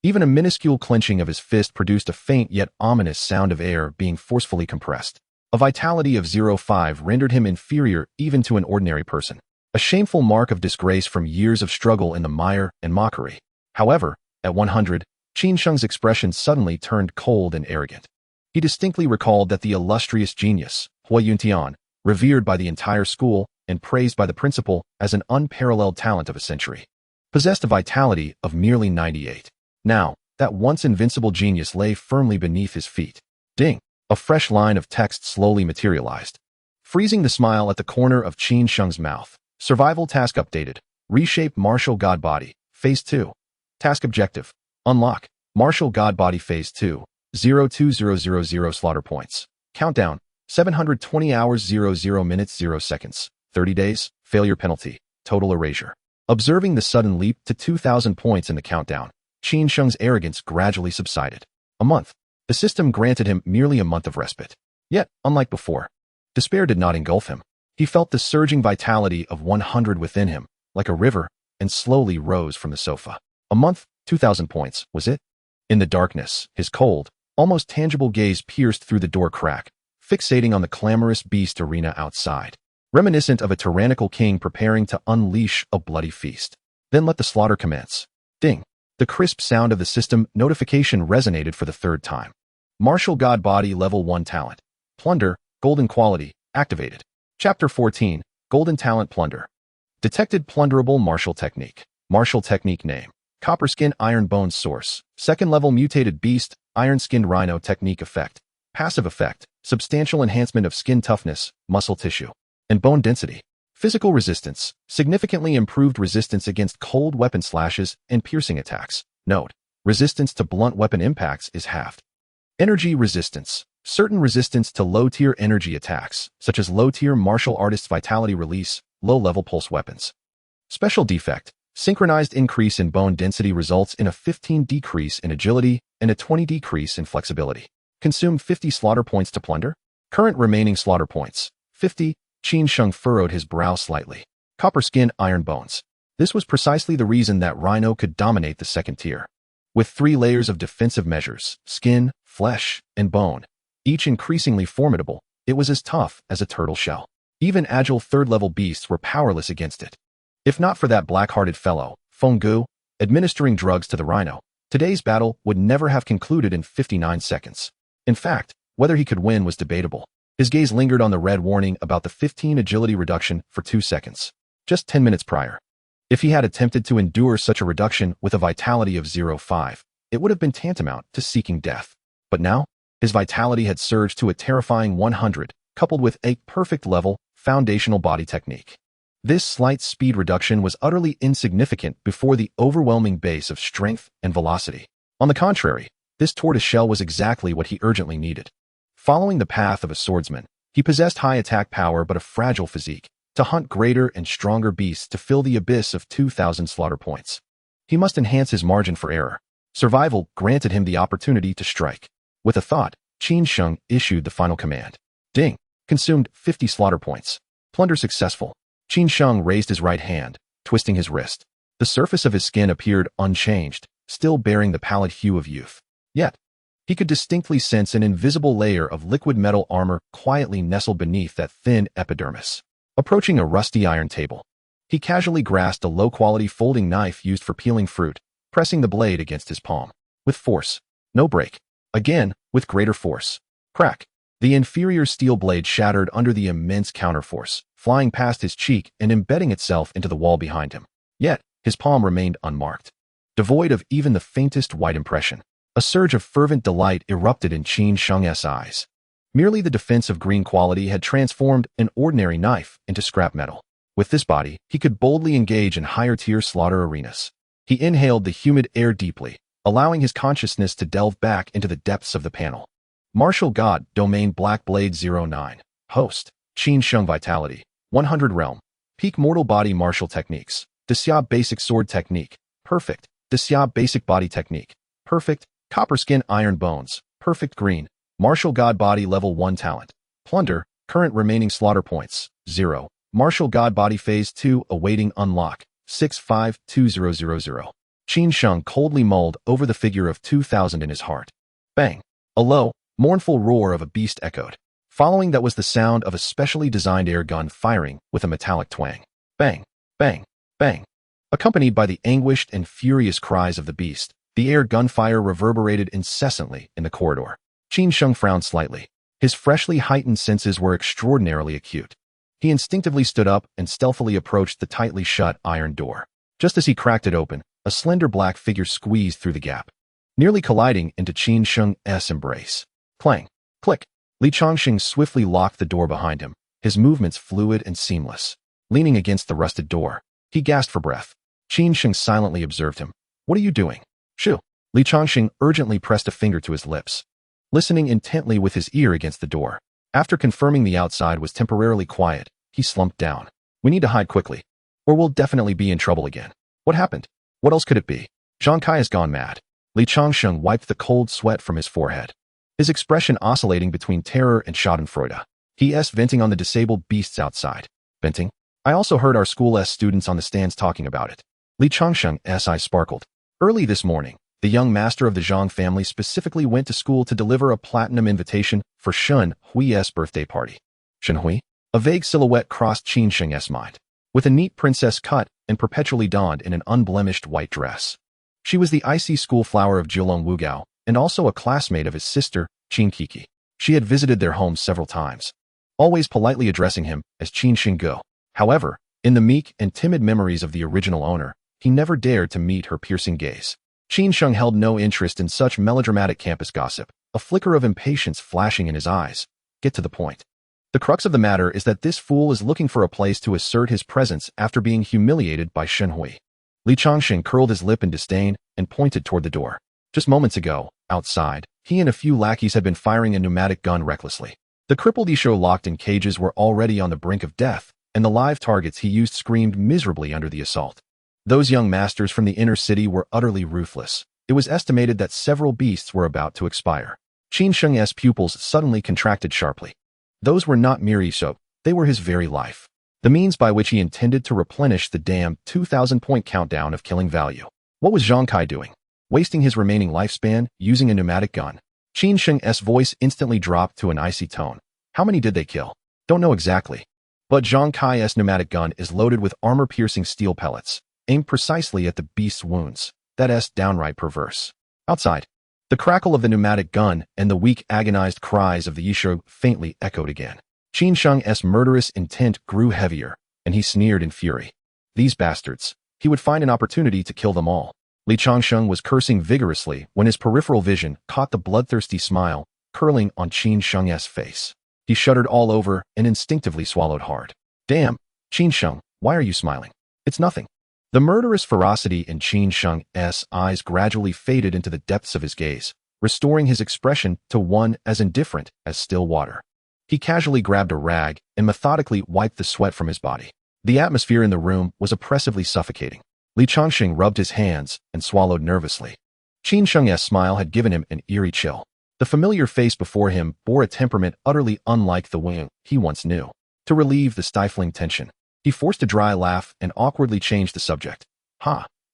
A: Even a minuscule clenching of his fist produced a faint yet ominous sound of air being forcefully compressed. A vitality of 05 rendered him inferior even to an ordinary person. A shameful mark of disgrace from years of struggle in the mire and mockery. However, at 100, Qin Sheng's expression suddenly turned cold and arrogant. He distinctly recalled that the illustrious genius, Hua Yuntian, revered by the entire school and praised by the principal as an unparalleled talent of a century, possessed a vitality of merely 98. Now, that once invincible genius lay firmly beneath his feet. Ding! A fresh line of text slowly materialized, freezing the smile at the corner of Qin Sheng's mouth. Survival task updated. Reshape Martial God Body. Phase 2. Task objective. Unlock. Martial God Body Phase 2. 02000 slaughter points. Countdown. 720 hours 00 minutes 0 seconds. 30 days. Failure penalty. Total erasure. Observing the sudden leap to 2,000 points in the countdown, Qin Sheng's arrogance gradually subsided. A month. The system granted him merely a month of respite. Yet, unlike before, despair did not engulf him. He felt the surging vitality of 100 within him, like a river, and slowly rose from the sofa. A month, 2,000 points, was it? In the darkness, his cold, almost tangible gaze pierced through the door crack, fixating on the clamorous beast arena outside, reminiscent of a tyrannical king preparing to unleash a bloody feast. Then let the slaughter commence. Ding! The crisp sound of the system notification resonated for the third time. Martial God Body Level 1 Talent. Plunder, Golden Quality, activated. Chapter 14, Golden Talent Plunder. Detected plunderable martial technique. Martial technique name. Copper Skin Iron Bone Source. Second level mutated beast, Iron Skinned Rhino technique effect. Passive effect, substantial enhancement of skin toughness, muscle tissue, and bone density. Physical resistance, significantly improved resistance against cold weapon slashes and piercing attacks. Note, resistance to blunt weapon impacts is halved. Energy resistance. Certain resistance to low-tier energy attacks, such as low-tier martial artist's vitality release, low-level pulse weapons. Special defect. Synchronized increase in bone density results in a 15 decrease in agility and a 20 decrease in flexibility. Consume 50 slaughter points to plunder. Current remaining slaughter points, 50. Qin Sheng furrowed his brow slightly. Copper Skin Iron Bones. This was precisely the reason that Rhino could dominate the second tier. With 3 layers of defensive measures, skin, flesh, and bone, each increasingly formidable, it was as tough as a turtle shell. Even agile third-level beasts were powerless against it. If not for that black-hearted fellow, Feng Gu, administering drugs to the Rhino, today's battle would never have concluded in 59 seconds. In fact, whether he could win was debatable. His gaze lingered on the red warning about the 15 agility reduction for 2 seconds, just 10 minutes prior. If he had attempted to endure such a reduction with a vitality of 05, it would have been tantamount to seeking death. But now, his vitality had surged to a terrifying 100, coupled with a perfect level, foundational body technique. This slight speed reduction was utterly insignificant before the overwhelming base of strength and velocity. On the contrary, this tortoiseshell was exactly what he urgently needed. Following the path of a swordsman, he possessed high attack power but a fragile physique, to hunt greater and stronger beasts to fill the abyss of 2,000 slaughter points. He must enhance his margin for error. Survival granted him the opportunity to strike. With a thought, Qin Sheng issued the final command. Ding! Consumed 50 slaughter points. Plunder successful. Qin Sheng raised his right hand, twisting his wrist. The surface of his skin appeared unchanged, still bearing the pallid hue of youth. Yet, he could distinctly sense an invisible layer of liquid metal armor quietly nestled beneath that thin epidermis. Approaching a rusty iron table, he casually grasped a low-quality folding knife used for peeling fruit, pressing the blade against his palm. With force. No break. Again, with greater force. Crack. The inferior steel blade shattered under the immense counterforce, flying past his cheek and embedding itself into the wall behind him. Yet, his palm remained unmarked. Devoid of even the faintest white impression. A surge of fervent delight erupted in Qin Sheng's eyes. Merely the defensive green quality had transformed an ordinary knife into scrap metal. With this body, he could boldly engage in higher-tier slaughter arenas. He inhaled the humid air deeply, allowing his consciousness to delve back into the depths of the panel. Martial God, Domain Black Blade 09. Host, Qin Sheng Vitality, 100 Realm. Peak Mortal Body Martial Techniques. Dixia Basic Sword Technique. Perfect. Dixia Basic Body Technique. Perfect. Copper Skin Iron Bones. Perfect Green. Martial God Body Level 1 Talent. Plunder. Current remaining slaughter points. 0. Martial God Body Phase 2 awaiting unlock. 652000. Qin Sheng coldly mulled over the figure of 2,000 in his heart. Bang. A low, mournful roar of a beast echoed. Following that was the sound of a specially designed air gun firing with a metallic twang. Bang. Bang. Bang. Accompanied by the anguished and furious cries of the beast, the air gunfire reverberated incessantly in the corridor. Qin Sheng frowned slightly. His freshly heightened senses were extraordinarily acute. He instinctively stood up and stealthily approached the tightly shut iron door. Just as he cracked it open, a slender black figure squeezed through the gap, nearly colliding into Qin Sheng's embrace. Clang! Click! Li Chongqing swiftly locked the door behind him, his movements fluid and seamless. Leaning against the rusted door, he gasped for breath. Qin Sheng silently observed him. What are you doing? Shoo! Li Chongqing urgently pressed a finger to his lips, listening intently with his ear against the door. After confirming the outside was temporarily quiet, he slumped down. We need to hide quickly, or we'll definitely be in trouble again. What happened? What else could it be? Zhang Kai has gone mad. Li Chongqing wiped the cold sweat from his forehead, his expression oscillating between terror and schadenfreude. He*s venting on the disabled beasts outside. Venting? I also heard our school's students on the stands talking about it. Li Chongqing's eyes sparkled. Early this morning, the young master of the Zhang family specifically went to school to deliver a platinum invitation for Shen Hui's birthday party. Shen Hui? A vague silhouette crossed Qin Sheng's mind. With a neat princess cut and perpetually donned in an unblemished white dress. She was the icy school flower of Jiulong Wugao, and also a classmate of his sister, Qin Kiki. She had visited their home several times, always politely addressing him as Qin Xingguo. However, in the meek and timid memories of the original owner, he never dared to meet her piercing gaze. Qin Sheng held no interest in such melodramatic campus gossip, a flicker of impatience flashing in his eyes. Get to the point. The crux of the matter is that this fool is looking for a place to assert his presence after being humiliated by Shen Hui. Li Chongqing curled his lip in disdain and pointed toward the door. Just moments ago, outside, he and a few lackeys had been firing a pneumatic gun recklessly. The crippled Isho locked in cages were already on the brink of death, and the live targets he used screamed miserably under the assault. Those young masters from the inner city were utterly ruthless. It was estimated that several beasts were about to expire. Qin Sheng's pupils suddenly contracted sharply. Those were not mere Isho, they were his very life. The means by which he intended to replenish the damned 2,000-point countdown of killing value. What was Zhang Kai doing? Wasting his remaining lifespan, using a pneumatic gun. Qin Sheng's voice instantly dropped to an icy tone. How many did they kill? Don't know exactly. But Zhang Kai's pneumatic gun is loaded with armor-piercing steel pellets, aimed precisely at the beast's wounds. That's downright perverse. Outside, the crackle of the pneumatic gun and the weak, agonized cries of the Isho faintly echoed again. Qin Sheng's murderous intent grew heavier, and he sneered in fury. These bastards. He would find an opportunity to kill them all. Li Chongqing was cursing vigorously when his peripheral vision caught the bloodthirsty smile curling on Qin Sheng's face. He shuddered all over and instinctively swallowed hard. Damn, Qin Sheng, Why are you smiling? It's nothing. The murderous ferocity in Qin Sheng's eyes gradually faded into the depths of his gaze, restoring his expression to one as indifferent as still water. He casually grabbed a rag and methodically wiped the sweat from his body. The atmosphere in the room was oppressively suffocating. Li Changxing rubbed his hands and swallowed nervously. Qin Sheng's smile had given him an eerie chill. The familiar face before him bore a temperament utterly unlike the Wang he once knew. To relieve the stifling tension, he forced a dry laugh and awkwardly changed the subject.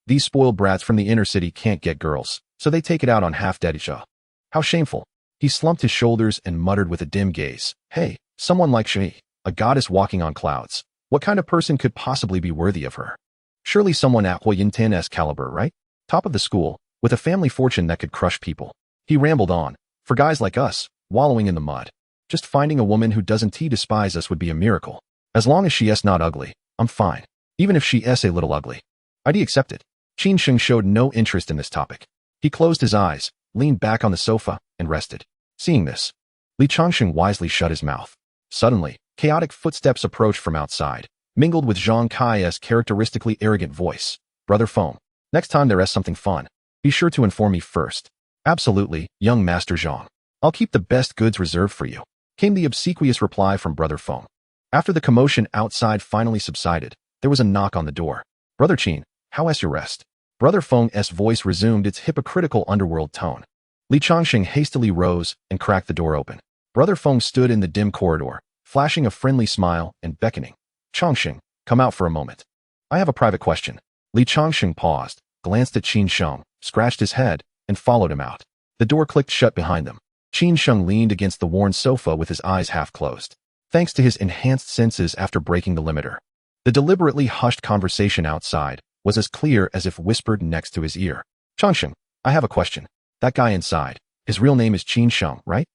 A: These spoiled brats from the inner city can't get girls, so they take it out on half-dead each other. How shameful. He slumped his shoulders and muttered with a dim gaze. Hey, someone like she, a goddess walking on clouds. What kind of person could possibly be worthy of her? Surely someone at Hui Yintian's caliber, right? Top of the school, with a family fortune that could crush people. He rambled on. For guys like us, wallowing in the mud, just finding a woman who doesn't despise us would be a miracle. As long as she is not ugly, I'm fine. Even if she is a little ugly, I'd accept it. Qin Sheng showed no interest in this topic. He closed his eyes, leaned back on the sofa, and rested. Seeing this, Li Changxing wisely shut his mouth. Suddenly, chaotic footsteps approached from outside, mingled with Zhang Kai's characteristically arrogant voice. Brother Feng, next time there is something fun, be sure to inform me first. Absolutely, young Master Zhang. I'll keep the best goods reserved for you, came the obsequious reply from Brother Feng. After the commotion outside finally subsided, there was a knock on the door. Brother Qin, how is your rest? Brother Feng's voice resumed its hypocritical underworld tone. Li Changxing hastily rose and cracked the door open. Brother Feng stood in the dim corridor, flashing a friendly smile and beckoning. Changxing, come out for a moment. I have a private question. Li Changxing paused, glanced at Qin Sheng, scratched his head, and followed him out. The door clicked shut behind them. Qin Sheng leaned against the worn sofa with his eyes half closed. Thanks to his enhanced senses after breaking the limiter, the deliberately hushed conversation outside was as clear as if whispered next to his ear. Changxing, I have a question. That guy inside, his real name is Qin Sheng, right?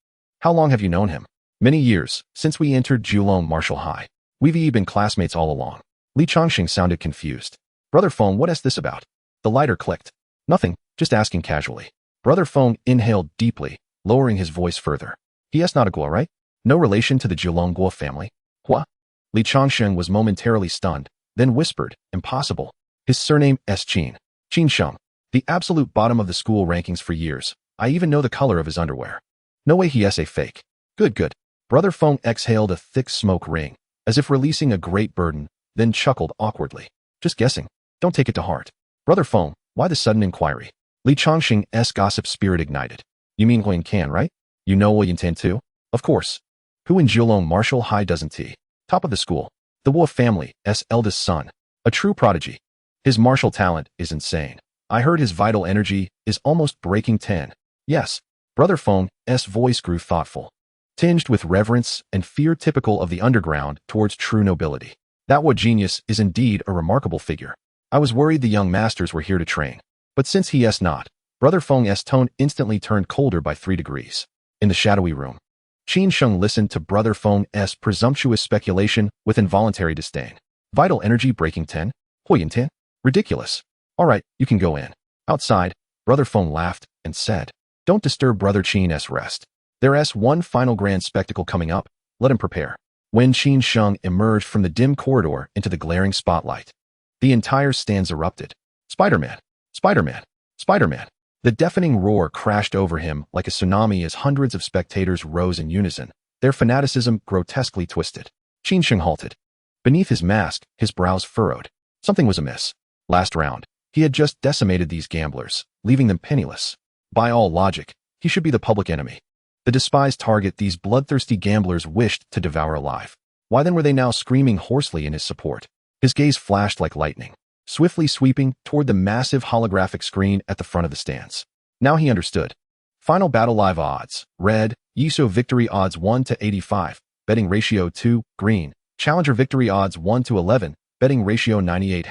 A: How long have you known him? Many years, since we entered Julong Martial High. We've been classmates all along. Li Changxing sounded confused. Brother Feng, what is this about? The lighter clicked. Nothing, just asking casually. Brother Feng inhaled deeply, lowering his voice further. He is not a Guo, right? No relation to the Julong Guo family? What? Li Changxing was momentarily stunned, then whispered, impossible. His surname is Qin. Qin Sheng. The absolute bottom of the school rankings for years. I even know the color of his underwear. No way he is a fake. Good. Brother Feng exhaled a thick smoke ring, as if releasing a great burden, then chuckled awkwardly. Just guessing. Don't take it to heart. Brother Feng, why the sudden inquiry? Li Changxing's gossip spirit ignited. You mean Hui Yan, right? You know Hui Yan too? Of course. Who in Julong Martial High doesn't he? Top of the school. The Wu family's eldest son. A true prodigy. His martial talent is insane. I heard his vital energy is almost breaking 10. Yes. Brother Feng's voice grew thoughtful, tinged with reverence and fear typical of the underground towards true nobility. That Wu genius is indeed a remarkable figure. I was worried the young masters were here to train. But since he is not, Brother Feng's tone instantly turned colder by 3 degrees. In the shadowy room, Qin Sheng listened to Brother Feng's presumptuous speculation with involuntary disdain. Vital energy breaking 10? Hui Yan? Ridiculous. All right, you can go in. Outside, Brother Feng laughed and said, don't disturb Brother Qin's rest. There is one final grand spectacle coming up. Let him prepare. When Qin Sheng emerged from the dim corridor into the glaring spotlight, the entire stands erupted. Spider-Man! Spider-Man! Spider-Man! The deafening roar crashed over him like a tsunami as hundreds of spectators rose in unison, their fanaticism grotesquely twisted. Qin Sheng halted. Beneath his mask, his brows furrowed. Something was amiss. Last round, he had just decimated these gamblers, leaving them penniless. By all logic, he should be the public enemy. The despised target these bloodthirsty gamblers wished to devour alive. Why then were they now screaming hoarsely in his support? His gaze flashed like lightning, swiftly sweeping toward the massive holographic screen at the front of the stands. Now he understood. Final battle live odds. Red, Yiso victory odds 1 to 85, betting ratio 2, green. Challenger victory odds 1 to 11, betting ratio 98.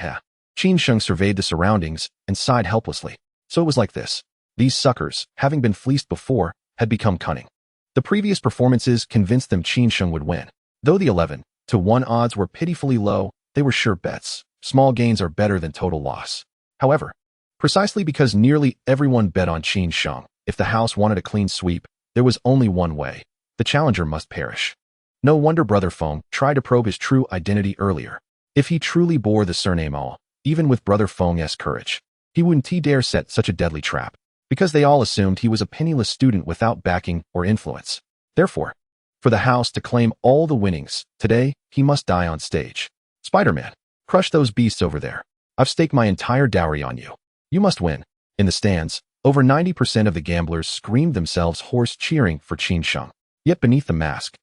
A: Qin Sheng surveyed the surroundings and sighed helplessly. So it was like this. These suckers, having been fleeced before, had become cunning. The previous performances convinced them Qin Sheng would win. Though the 11 to 1 odds were pitifully low, they were sure bets. Small gains are better than total loss. However, precisely because nearly everyone bet on Qin Sheng, if the house wanted a clean sweep, there was only one way. The challenger must perish. No wonder Brother Feng tried to probe his true identity earlier. If he truly bore the surname All, even with Brother Feng's courage, he wouldn't dare set such a deadly trap, because they all assumed he was a penniless student without backing or influence. Therefore, for the house to claim all the winnings, today, he must die on stage. Spider-Man, crush those beasts over there. I've staked my entire dowry on you. You must win. In the stands, over 90% of the gamblers screamed themselves hoarse cheering for Qin Sheng. Yet beneath the mask,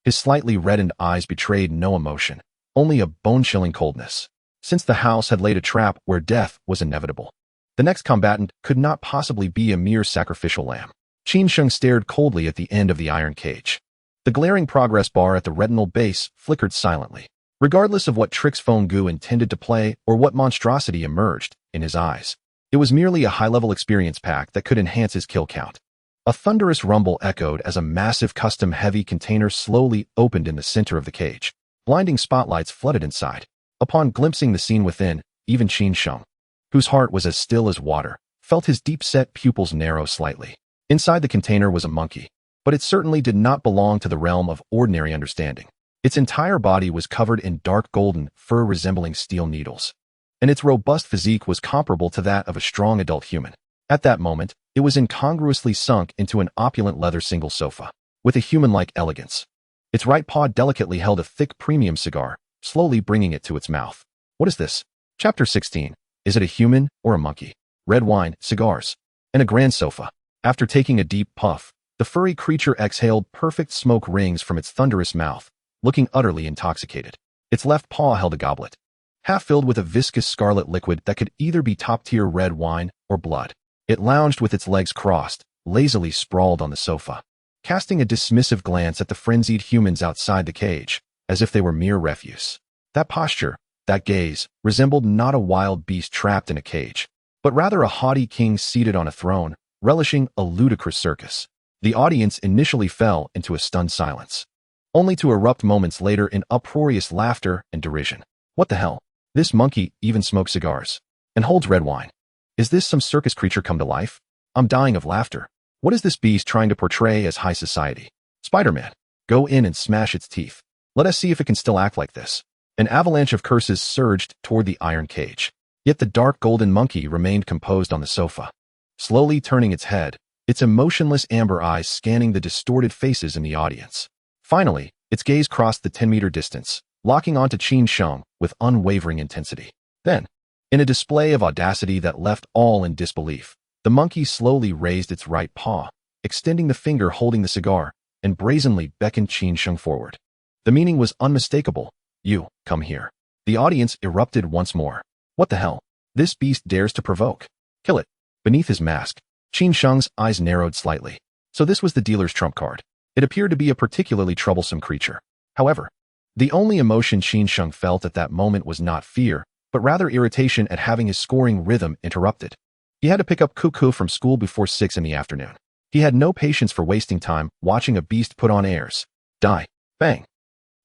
A: his slightly reddened eyes betrayed no emotion, only a bone-chilling coldness. Since the house had laid a trap where death was inevitable, the next combatant could not possibly be a mere sacrificial lamb. Qin Sheng stared coldly at the end of the iron cage. The glaring progress bar at the retinal base flickered silently. Regardless of what tricks Feng Gu intended to play or what monstrosity emerged in his eyes, it was merely a high-level experience pack that could enhance his kill count. A thunderous rumble echoed as a massive custom-heavy container slowly opened in the center of the cage. Blinding spotlights flooded inside. Upon glimpsing the scene within, even Qin Sheng, whose heart was as still as water, felt his deep-set pupils narrow slightly. Inside the container was a monkey, but it certainly did not belong to the realm of ordinary understanding. Its entire body was covered in dark golden fur resembling steel needles, and its robust physique was comparable to that of a strong adult human. At that moment, it was incongruously sunk into an opulent leather single sofa, with a human-like elegance. Its right paw delicately held a thick premium cigar, slowly bringing it to its mouth. What is this? Chapter 16. Is it a human or a monkey? Red wine, cigars, and a grand sofa. After taking a deep puff, the furry creature exhaled perfect smoke rings from its thunderous mouth, looking utterly intoxicated. Its left paw held a goblet, half filled with a viscous scarlet liquid that could either be top-tier red wine or blood. It lounged with its legs crossed, lazily sprawled on the sofa, casting a dismissive glance at the frenzied humans outside the cage, as if they were mere refuse. That posture, that gaze, resembled not a wild beast trapped in a cage, but rather a haughty king seated on a throne, relishing a ludicrous circus. The audience initially fell into a stunned silence, only to erupt moments later in uproarious laughter and derision. What the hell? This monkey even smokes cigars and holds red wine. Is this some circus creature come to life? I'm dying of laughter. What is this beast trying to portray as high society? Spider-Man, go in and smash its teeth. Let us see if it can still act like this. An avalanche of curses surged toward the iron cage. Yet the dark golden monkey remained composed on the sofa, slowly turning its head, its emotionless amber eyes scanning the distorted faces in the audience. Finally, its gaze crossed the 10-meter distance, locking onto Qin Sheng with unwavering intensity. Then, in a display of audacity that left all in disbelief, the monkey slowly raised its right paw, extending the finger holding the cigar, and brazenly beckoned Qin Sheng forward. The meaning was unmistakable. You, come here. The audience erupted once more. What the hell? This beast dares to provoke. Kill it. Beneath his mask, Qin Sheng's eyes narrowed slightly. So this was the dealer's trump card. It appeared to be a particularly troublesome creature. However, the only emotion Qin Sheng felt at that moment was not fear, but rather irritation at having his scoring rhythm interrupted. He had to pick up Cuckoo from school before 6 in the afternoon. He had no patience for wasting time watching a beast put on airs. Die. Bang.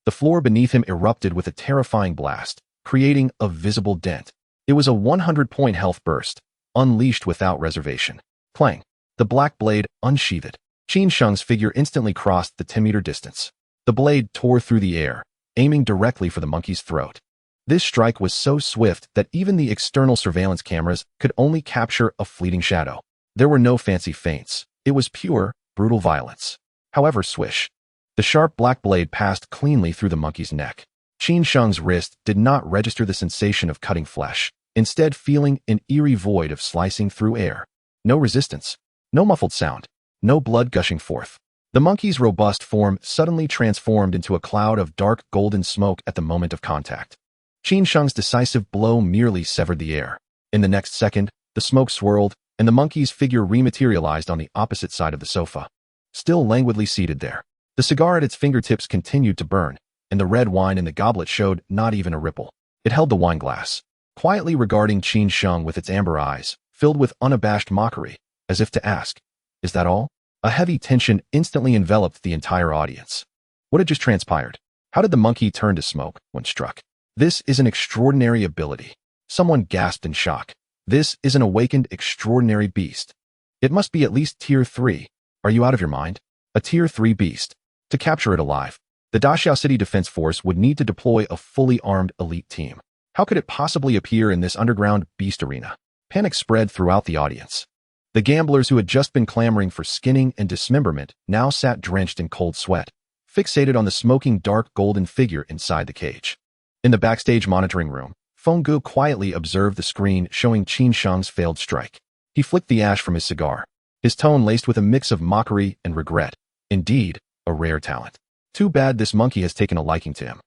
A: The floor beneath him erupted with a terrifying blast, creating a visible dent. It was a 100-point health burst, unleashed without reservation. Clang. The black blade unsheathed. Qin Sheng's figure instantly crossed the 10-meter distance. The blade tore through the air, aiming directly for the monkey's throat. This strike was so swift that even the external surveillance cameras could only capture a fleeting shadow. There were no fancy feints. It was pure, brutal violence. However, swish. The sharp black blade passed cleanly through the monkey's neck. Qin Sheng's wrist did not register the sensation of cutting flesh, instead feeling an eerie void of slicing through air. No resistance. No muffled sound. No blood gushing forth. The monkey's robust form suddenly transformed into a cloud of dark golden smoke at the moment of contact. Qin Sheng's decisive blow merely severed the air. In the next second, the smoke swirled, and the monkey's figure rematerialized on the opposite side of the sofa, still languidly seated there. The cigar at its fingertips continued to burn, and the red wine in the goblet showed not even a ripple. It held the wine glass, quietly regarding Qin Sheng with its amber eyes, filled with unabashed mockery, as if to ask, "Is that all?" A heavy tension instantly enveloped the entire audience. What had just transpired? How did the monkey turn to smoke when struck? This is an extraordinary ability. Someone gasped in shock. This is an awakened extraordinary beast. It must be at least tier 3. Are you out of your mind? A tier 3 beast. To capture it alive, The Daxiao City Defense Force would need to deploy a fully armed elite team. How could it possibly appear in this underground beast arena? Panic spread throughout the audience. The gamblers who had just been clamoring for skinning and dismemberment now sat drenched in cold sweat, fixated on the smoking dark golden figure inside the cage. In the backstage monitoring room, Feng Gu quietly observed the screen showing Qin Sheng's failed strike. He flicked the ash from his cigar, his tone laced with a mix of mockery and regret. Indeed, a rare talent. Too bad this monkey has taken a liking to him.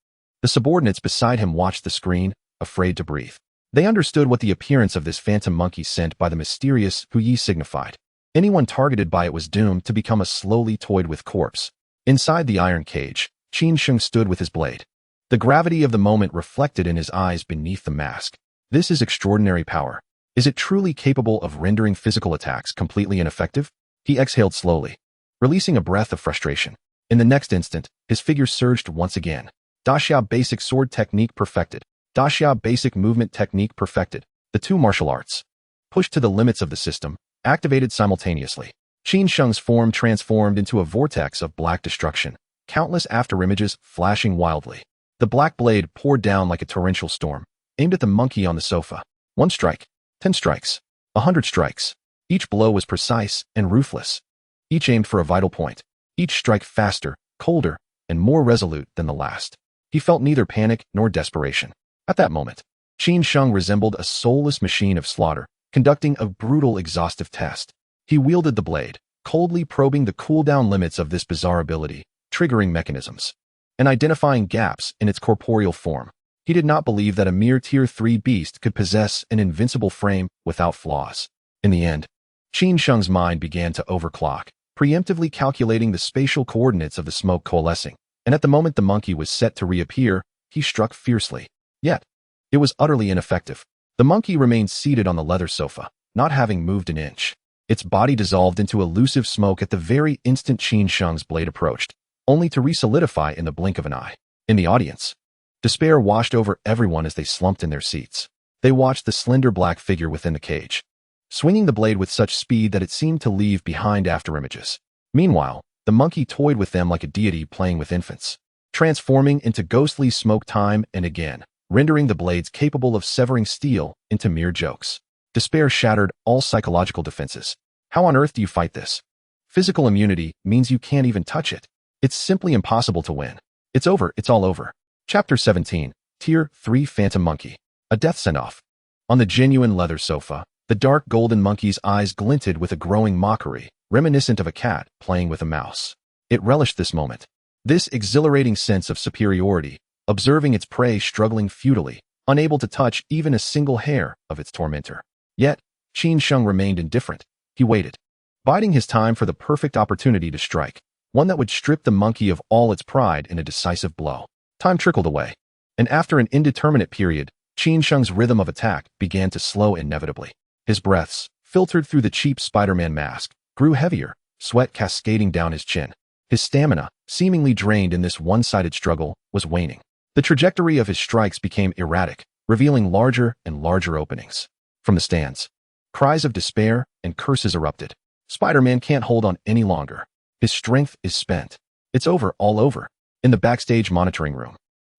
A: The subordinates beside him watched the screen, afraid to breathe. They understood what the appearance of this phantom monkey sent by the mysterious Hu Yi signified. Anyone targeted by it was doomed to become a slowly toyed with corpse. Inside the iron cage, Qin Sheng stood with his blade. The gravity of the moment reflected in his eyes beneath the mask. This is extraordinary power. Is it truly capable of rendering physical attacks completely ineffective? He exhaled slowly, releasing a breath of frustration. In the next instant, his figure surged once again. Daxiao basic sword technique perfected. Daxiao basic movement technique perfected. The two martial arts, pushed to the limits of the system, activated simultaneously. Qin Sheng's form transformed into a vortex of black destruction, countless afterimages flashing wildly. The black blade poured down like a torrential storm, aimed at the monkey on the sofa. 1 strike, 10 strikes, 100 strikes. Each blow was precise and ruthless. Each aimed for a vital point. Each strike faster, colder, and more resolute than the last. He felt neither panic nor desperation. At that moment, Qin Sheng resembled a soulless machine of slaughter, conducting a brutal exhaustive test. He wielded the blade, coldly probing the cooldown limits of this bizarre ability, triggering mechanisms, and identifying gaps in its corporeal form. He did not believe that a mere Tier 3 beast could possess an invincible frame without flaws. In the end, Qin Sheng's mind began to overclock, preemptively calculating the spatial coordinates of the smoke coalescing, and at the moment the monkey was set to reappear, he struck fiercely. Yet, it was utterly ineffective. The monkey remained seated on the leather sofa, not having moved an inch. Its body dissolved into elusive smoke at the very instant Qin Sheng's blade approached, only to re-solidify in the blink of an eye. In the audience, despair washed over everyone as they slumped in their seats. They watched the slender black figure within the cage, swinging the blade with such speed that it seemed to leave behind afterimages. Meanwhile, the monkey toyed with them like a deity playing with infants, transforming into ghostly smoke time and again, rendering the blades capable of severing steel into mere jokes. Despair shattered all psychological defenses. How on earth do you fight this? Physical immunity means you can't even touch it. It's simply impossible to win. It's over, it's all over. Chapter 17, Tier 3 Phantom Monkey. A death send-off. On the genuine leather sofa, the dark golden monkey's eyes glinted with a growing mockery, reminiscent of a cat playing with a mouse. It relished this moment, this exhilarating sense of superiority, observing its prey struggling futilely, unable to touch even a single hair of its tormentor. Yet, Qin Sheng remained indifferent. He waited, biding his time for the perfect opportunity to strike, one that would strip the monkey of all its pride in a decisive blow. Time trickled away, and after an indeterminate period, Qin Sheng's rhythm of attack began to slow inevitably. His breaths, filtered through the cheap Spider-Man mask, grew heavier, sweat cascading down his chin. His stamina, seemingly drained in this one-sided struggle, was waning. The trajectory of his strikes became erratic, revealing larger and larger openings. From the stands, cries of despair and curses erupted. Spider-Man can't hold on any longer. His strength is spent. It's over, all over. In the backstage monitoring room,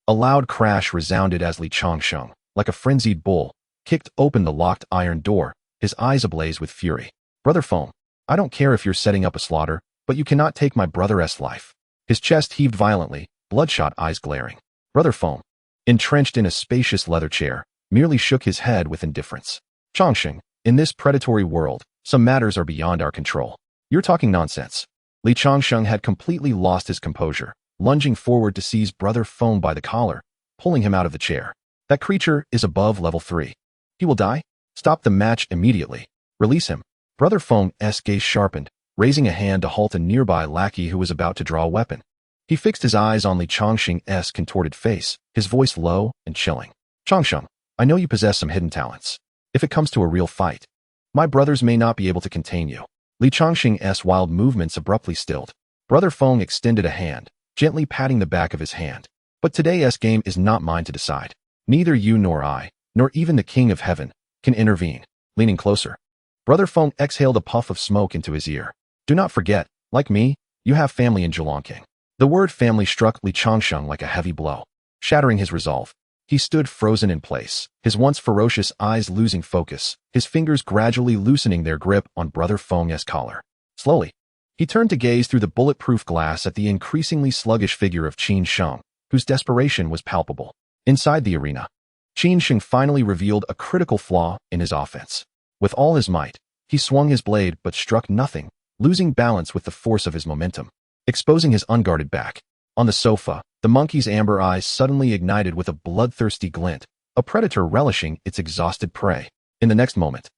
A: a loud crash resounded as Li Changsheng, like a frenzied bull, kicked open the locked iron door, his eyes ablaze with fury. Brother Feng, I don't care if you're setting up a slaughter, but you cannot take my brother's life. His chest heaved violently, bloodshot eyes glaring. Brother Feng, entrenched in a spacious leather chair, merely shook his head with indifference. Changsheng, in this predatory world, some matters are beyond our control. You're talking nonsense. Li Changsheng had completely lost his composure, lunging forward to seize Brother Feng by the collar, pulling him out of the chair. That creature is above level 3. He will die? Stop the match immediately. Release him. Brother Feng's gaze sharpened, raising a hand to halt a nearby lackey who was about to draw a weapon. He fixed his eyes on Li Changsheng's contorted face, his voice low and chilling. Changsheng, I know you possess some hidden talents. If it comes to a real fight, my brothers may not be able to contain you. Li Changsheng's wild movements abruptly stilled. Brother Feng extended a hand, gently patting the back of his hand. But today's game is not mine to decide. Neither you nor I, nor even the King of Heaven, can intervene. Leaning closer, Brother Feng exhaled a puff of smoke into his ear. Do not forget, like me, you have family in Zhulongking. The word family struck Li Changsheng like a heavy blow, shattering his resolve. He stood frozen in place, his once ferocious eyes losing focus, his fingers gradually loosening their grip on Brother Feng's collar. Slowly, he turned to gaze through the bulletproof glass at the increasingly sluggish figure of Qin Sheng, whose desperation was palpable. Inside the arena, Qin Sheng finally revealed a critical flaw in his offense. With all his might, he swung his blade but struck nothing, losing balance with the force of his momentum, exposing his unguarded back. On the sofa, the monkey's amber eyes suddenly ignited with a bloodthirsty glint, a predator relishing its exhausted prey. In the next moment,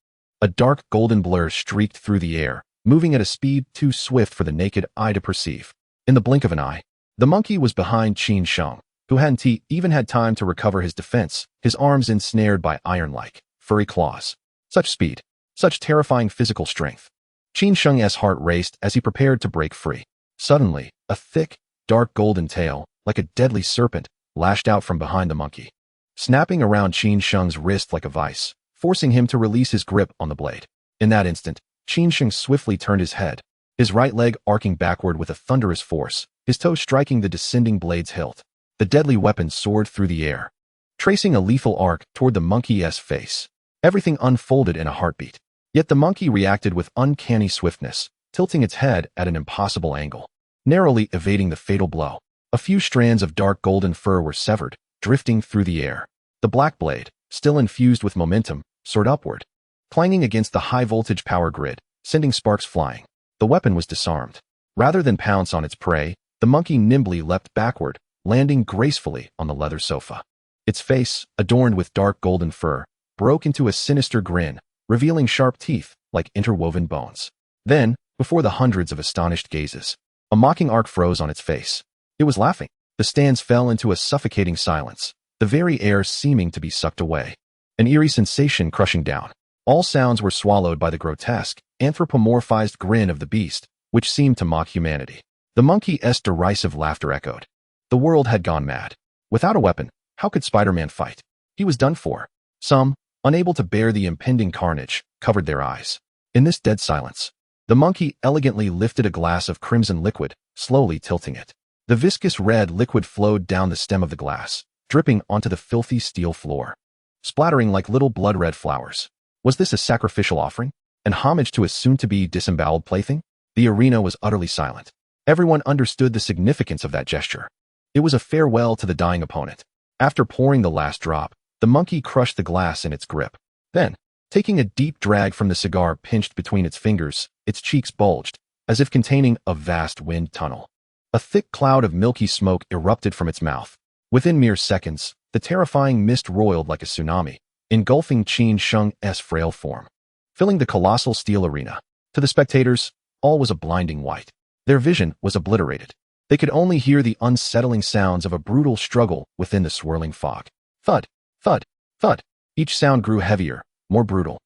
A: a dark golden blur streaked through the air, moving at a speed too swift for the naked eye to perceive. In the blink of an eye, the monkey was behind Qin Sheng, who hadn't even had time to recover his defense, his arms ensnared by iron-like, furry claws. Such speed, such terrifying physical strength. Qin Sheng's heart raced as he prepared to break free. Suddenly, a thick, dark golden tail, like a deadly serpent, lashed out from behind the monkey, snapping around Qin Sheng's wrist like a vice, forcing him to release his grip on the blade. In that instant, Qin Sheng swiftly turned his head, his right leg arcing backward with a thunderous force, his toe striking the descending blade's hilt. The deadly weapon soared through the air, tracing a lethal arc toward the monkey's face. Everything unfolded in a heartbeat. Yet the monkey reacted with uncanny swiftness, tilting its head at an impossible angle, narrowly evading the fatal blow. A few strands of dark golden fur were severed, drifting through the air. The black blade, still infused with momentum, soared upward, clanging against the high-voltage power grid, sending sparks flying. The weapon was disarmed. Rather than pounce on its prey, the monkey nimbly leapt backward, landing gracefully on the leather sofa. Its face, adorned with dark golden fur, broke into a sinister grin, revealing sharp teeth like interwoven bones. Then, before the hundreds of astonished gazes, a mocking arc froze on its face. It was laughing. The stands fell into a suffocating silence, the very air seeming to be sucked away. An eerie sensation crushing down. All sounds were swallowed by the grotesque, anthropomorphized grin of the beast, which seemed to mock humanity. The monkey's derisive laughter echoed. The world had gone mad. Without a weapon, how could Spider-Man fight? He was done for. Some, unable to bear the impending carnage, covered their eyes. In this dead silence, the monkey elegantly lifted a glass of crimson liquid, slowly tilting it. The viscous red liquid flowed down the stem of the glass, dripping onto the filthy steel floor, splattering like little blood-red flowers. Was this a sacrificial offering? An homage to a soon-to-be disemboweled plaything? The arena was utterly silent. Everyone understood the significance of that gesture. It was a farewell to the dying opponent. After pouring the last drop, the monkey crushed the glass in its grip. Then, taking a deep drag from the cigar pinched between its fingers, its cheeks bulged, as if containing a vast wind tunnel. A thick cloud of milky smoke erupted from its mouth. Within mere seconds, the terrifying mist roiled like a tsunami, engulfing Qin Sheng's frail form, filling the colossal steel arena. To the spectators, all was a blinding white. Their vision was obliterated. They could only hear the unsettling sounds of a brutal struggle within the swirling fog. Thud, thud, thud. Each sound grew heavier, more brutal,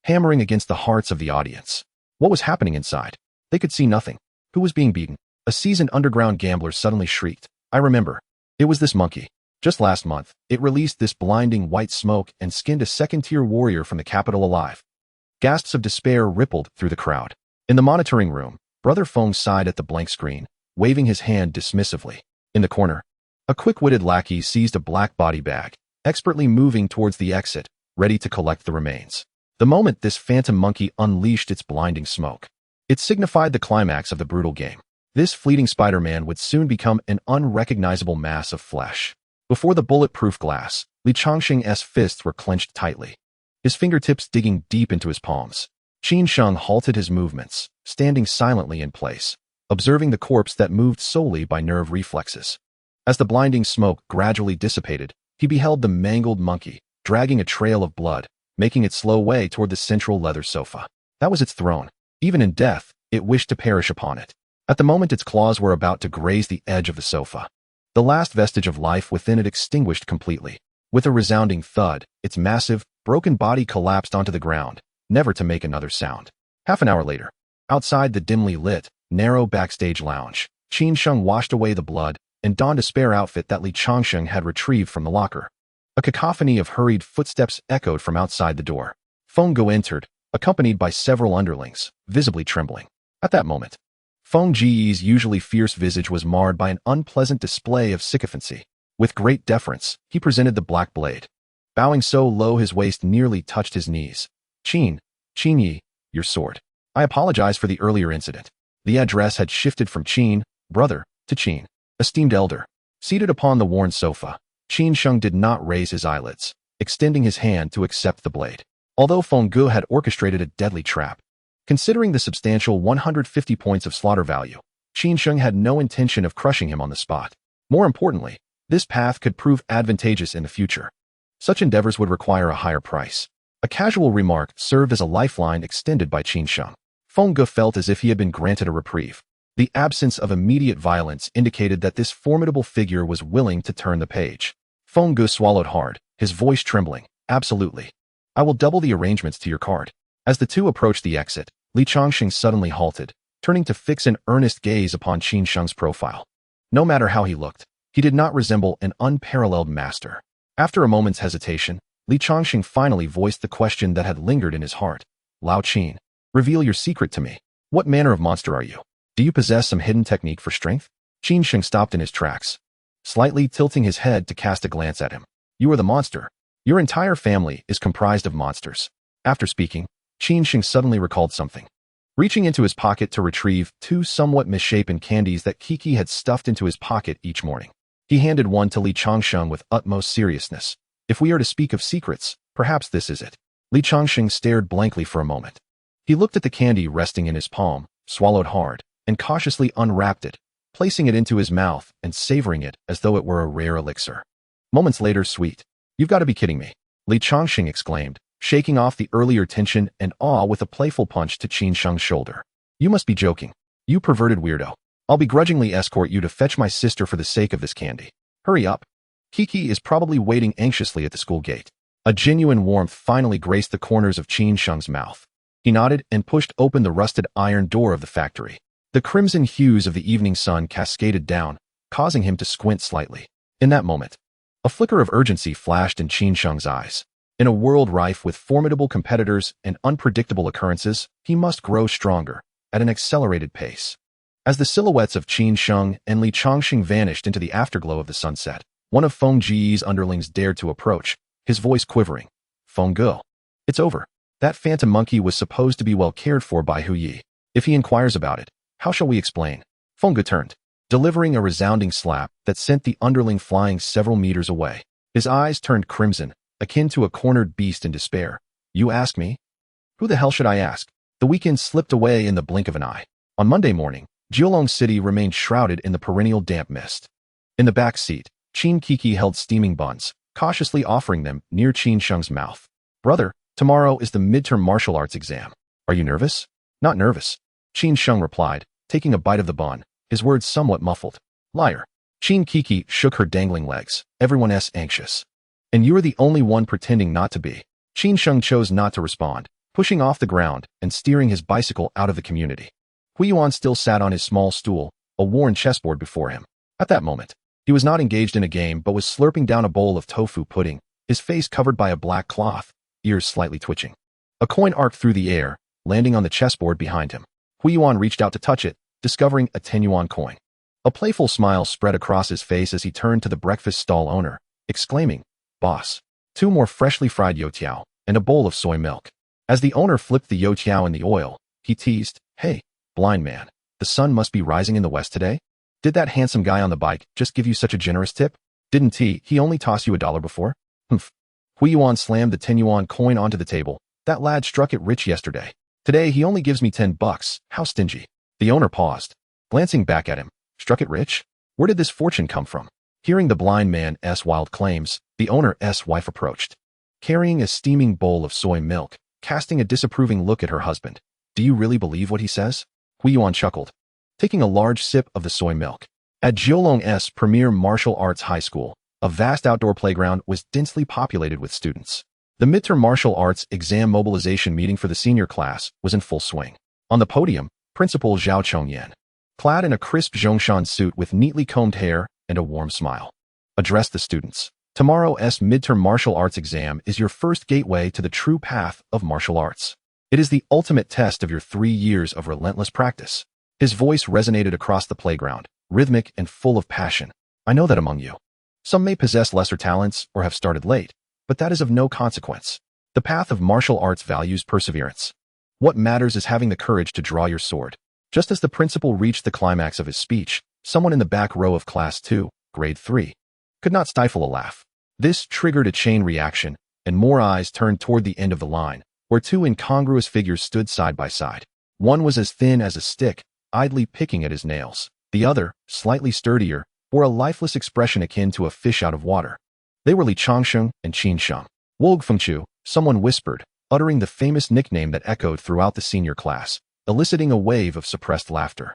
A: hammering against the hearts of the audience. What was happening inside? They could see nothing. Who was being beaten? A seasoned underground gambler suddenly shrieked. I remember. It was this monkey. Just last month, it released this blinding white smoke and skinned a second-tier warrior from the capital alive. Gasps of despair rippled through the crowd. In the monitoring room, Brother Feng sighed at the blank screen, waving his hand dismissively. In the corner, a quick-witted lackey seized a black body bag, expertly moving towards the exit, ready to collect the remains. The moment this phantom monkey unleashed its blinding smoke, it signified the climax of the brutal game. This fleeting Spider-Man would soon become an unrecognizable mass of flesh. Before the bulletproof glass, Li Changsheng's fists were clenched tightly, his fingertips digging deep into his palms. Qin Sheng halted his movements, standing silently in place, observing the corpse that moved solely by nerve reflexes. As the blinding smoke gradually dissipated, he beheld the mangled monkey, dragging a trail of blood, making its slow way toward the central leather sofa. That was its throne. Even in death, it wished to perish upon it. At the moment its claws were about to graze the edge of the sofa, the last vestige of life within it extinguished completely. With a resounding thud, its massive, broken body collapsed onto the ground, never to make another sound. Half an hour later, outside the dimly lit, narrow backstage lounge, Qin Sheng washed away the blood and donned a spare outfit that Li Changsheng had retrieved from the locker. A cacophony of hurried footsteps echoed from outside the door. Feng Go entered, accompanied by several underlings, visibly trembling. At that moment, Feng Ji's usually fierce visage was marred by an unpleasant display of sycophancy. With great deference, he presented the black blade. Bowing so low his waist nearly touched his knees. Qin Yi, your sword. I apologize for the earlier incident. The address had shifted from Qin, brother, to Qin, esteemed elder. Seated upon the worn sofa, Qin Sheng did not raise his eyelids, extending his hand to accept the blade. Although Feng Ge had orchestrated a deadly trap, considering the substantial 150 points of slaughter value, Qin Sheng had no intention of crushing him on the spot. More importantly, this path could prove advantageous in the future. Such endeavors would require a higher price. A casual remark served as a lifeline extended by Qin Sheng. Feng Ge felt as if he had been granted a reprieve. The absence of immediate violence indicated that this formidable figure was willing to turn the page. Feng Ge swallowed hard, his voice trembling. Absolutely. I will double the arrangements to your card. As the two approached the exit, Li Changxing suddenly halted, turning to fix an earnest gaze upon Qin Sheng's profile. No matter how he looked, he did not resemble an unparalleled master. After a moment's hesitation, Li Changxing finally voiced the question that had lingered in his heart. Lao Qin, reveal your secret to me. What manner of monster are you? Do you possess some hidden technique for strength? Qin Sheng stopped in his tracks, slightly tilting his head to cast a glance at him. You are the monster. Your entire family is comprised of monsters. After speaking, Qin Sheng suddenly recalled something. Reaching into his pocket to retrieve two somewhat misshapen candies that Kiki had stuffed into his pocket each morning, he handed one to Li Changxing with utmost seriousness. If we are to speak of secrets, perhaps this is it. Li Changxing stared blankly for a moment. He looked at the candy resting in his palm, swallowed hard, and cautiously unwrapped it, placing it into his mouth and savoring it as though it were a rare elixir. Moments later, sweet. You've got to be kidding me, Li Changxing exclaimed, shaking off the earlier tension and awe with a playful punch to Qin Sheng's shoulder. You must be joking. You perverted weirdo. I'll begrudgingly escort you to fetch my sister for the sake of this candy. Hurry up. Kiki is probably waiting anxiously at the school gate. A genuine warmth finally graced the corners of Qin Sheng's mouth. He nodded and pushed open the rusted iron door of the factory. The crimson hues of the evening sun cascaded down, causing him to squint slightly. In that moment, a flicker of urgency flashed in Qin Sheng's eyes. In a world rife with formidable competitors and unpredictable occurrences, he must grow stronger, at an accelerated pace. As the silhouettes of Qin Sheng and Li Changxing vanished into the afterglow of the sunset, one of Feng Ji's underlings dared to approach, his voice quivering. Feng Ge. It's over. That phantom monkey was supposed to be well cared for by Hu Yi. If he inquires about it, how shall we explain? Feng Ge turned, delivering a resounding slap that sent the underling flying several meters away. His eyes turned crimson, akin to a cornered beast in despair. You ask me? Who the hell should I ask? The weekend slipped away in the blink of an eye. On Monday morning, Jiulong City remained shrouded in the perennial damp mist. In the back seat, Qin Kiki held steaming buns, cautiously offering them near Qin Sheng's mouth. Brother, tomorrow is the midterm martial arts exam. Are you nervous? Not nervous, Qin Sheng replied, taking a bite of the bun, his words somewhat muffled. Liar. Qin Kiki shook her dangling legs. Everyone's anxious. And you are the only one pretending not to be. Qin Sheng chose not to respond, pushing off the ground and steering his bicycle out of the community. Hui Yuan still sat on his small stool, a worn chessboard before him. At that moment, he was not engaged in a game but was slurping down a bowl of tofu pudding, his face covered by a black cloth, ears slightly twitching. A coin arced through the air, landing on the chessboard behind him. Hui Yuan reached out to touch it, discovering a 10-yuan coin. A playful smile spread across his face as he turned to the breakfast stall owner, exclaiming, Boss, 2 more freshly fried youtiao, and a bowl of soy milk. As the owner flipped the youtiao in the oil, he teased, Hey, blind man, the sun must be rising in the west today? Did that handsome guy on the bike just give you such a generous tip? Didn't he only toss you $1 before? Humph. Hui Yuan slammed the 10-yuan coin onto the table. That lad struck it rich yesterday. Today he only gives me $10. How stingy. The owner paused, glancing back at him. Struck it rich? Where did this fortune come from? Hearing the blind man's wild claims, the owner's wife approached, carrying a steaming bowl of soy milk, casting a disapproving look at her husband. Do you really believe what he says? Hui Yuan chuckled, taking a large sip of the soy milk. At Jiulong's premier martial arts high school, a vast outdoor playground was densely populated with students. The midterm martial arts exam mobilization meeting for the senior class was in full swing. On the podium, Principal Zhao Chongyan, clad in a crisp Zhongshan suit with neatly combed hair and a warm smile, addressed the students. Tomorrow's midterm martial arts exam is your first gateway to the true path of martial arts. It is the ultimate test of your 3 years of relentless practice. His voice resonated across the playground, rhythmic and full of passion. I know that among you. Some may possess lesser talents or have started late, but that is of no consequence. The path of martial arts values perseverance. What matters is having the courage to draw your sword. Just as the principal reached the climax of his speech, someone in the back row of Class 2, Grade 3, could not stifle a laugh. This triggered a chain reaction, and more eyes turned toward the end of the line, where two incongruous figures stood side by side. One was as thin as a stick, idly picking at his nails. The other, slightly sturdier, bore a lifeless expression akin to a fish out of water. They were Li Changsheng and Qin Sheng. Wolg Fengchu, someone whispered, uttering the famous nickname that echoed throughout the senior class, eliciting a wave of suppressed laughter.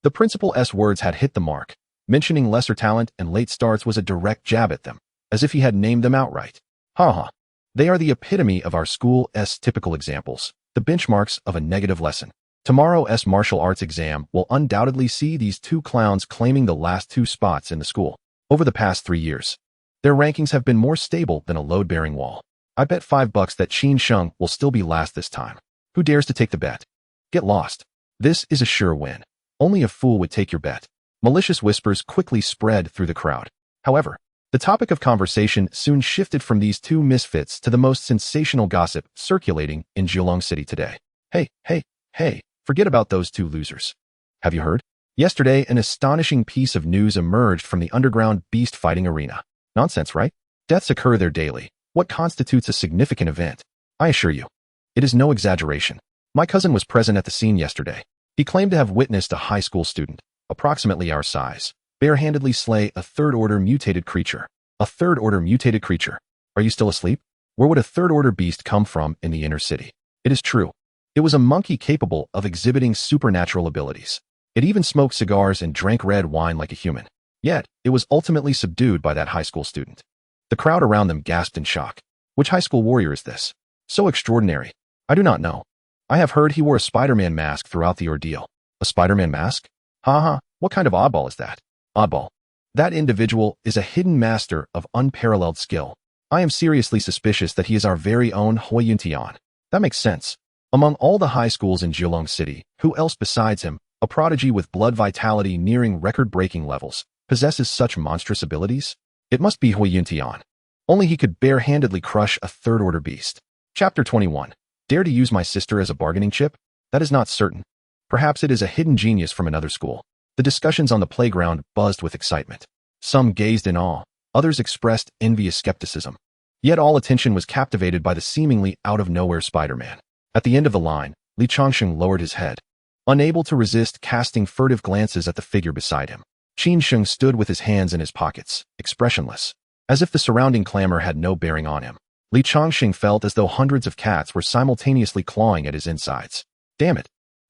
A: The principal's words had hit the mark. Mentioning lesser talent and late starts was a direct jab at them, as if he had named them outright. Ha. They are the epitome of our school's typical examples, the benchmarks of a negative lesson. Tomorrow's martial arts exam will undoubtedly see these two clowns claiming the last two spots in the school. Over the past 3 years, their rankings have been more stable than a load-bearing wall. I bet $5 that Qin Sheng will still be last this time. Who dares to take the bet? Get lost. This is a sure win. Only a fool would take your bet. Malicious whispers quickly spread through the crowd. However, the topic of conversation soon shifted from these two misfits to the most sensational gossip circulating in Jiulong City today. Hey, forget about those two losers. Have you heard? Yesterday, an astonishing piece of news emerged from the underground beast fighting arena. Nonsense, right? Deaths occur there daily. What constitutes a significant event? I assure you, it is no exaggeration. My cousin was present at the scene yesterday. He claimed to have witnessed a high school student, approximately our size, barehandedly slay a third-order mutated creature. A third-order mutated creature? Are you still asleep? Where would a third-order beast come from in the inner city? It is true. It was a monkey capable of exhibiting supernatural abilities. It even smoked cigars and drank red wine like a human. Yet, it was ultimately subdued by that high school student. The crowd around them gasped in shock. Which high school warrior is this? So extraordinary. I do not know. I have heard he wore a Spider-Man mask throughout the ordeal. A Spider-Man mask? What kind of oddball is that? Oddball. That individual is a hidden master of unparalleled skill. I am seriously suspicious that he is our very own Hui Yuntian. That makes sense. Among all the high schools in Jiulong City, who else besides him, a prodigy with blood vitality nearing record-breaking levels, possesses such monstrous abilities? It must be Hui Yuntian. Only he could bare-handedly crush a third-order beast. Chapter 21. Dare to use my sister as a bargaining chip? That is not certain. Perhaps it is a hidden genius from another school. The discussions on the playground buzzed with excitement. Some gazed in awe, others expressed envious skepticism. Yet all attention was captivated by the seemingly out-of-nowhere Spider-Man. At the end of the line, Li Changsheng lowered his head, unable to resist casting furtive glances at the figure beside him. Qin Sheng stood with his hands in his pockets, expressionless, as if the surrounding clamor had no bearing on him. Li Changsheng felt as though hundreds of cats were simultaneously clawing at his insides. Damn it!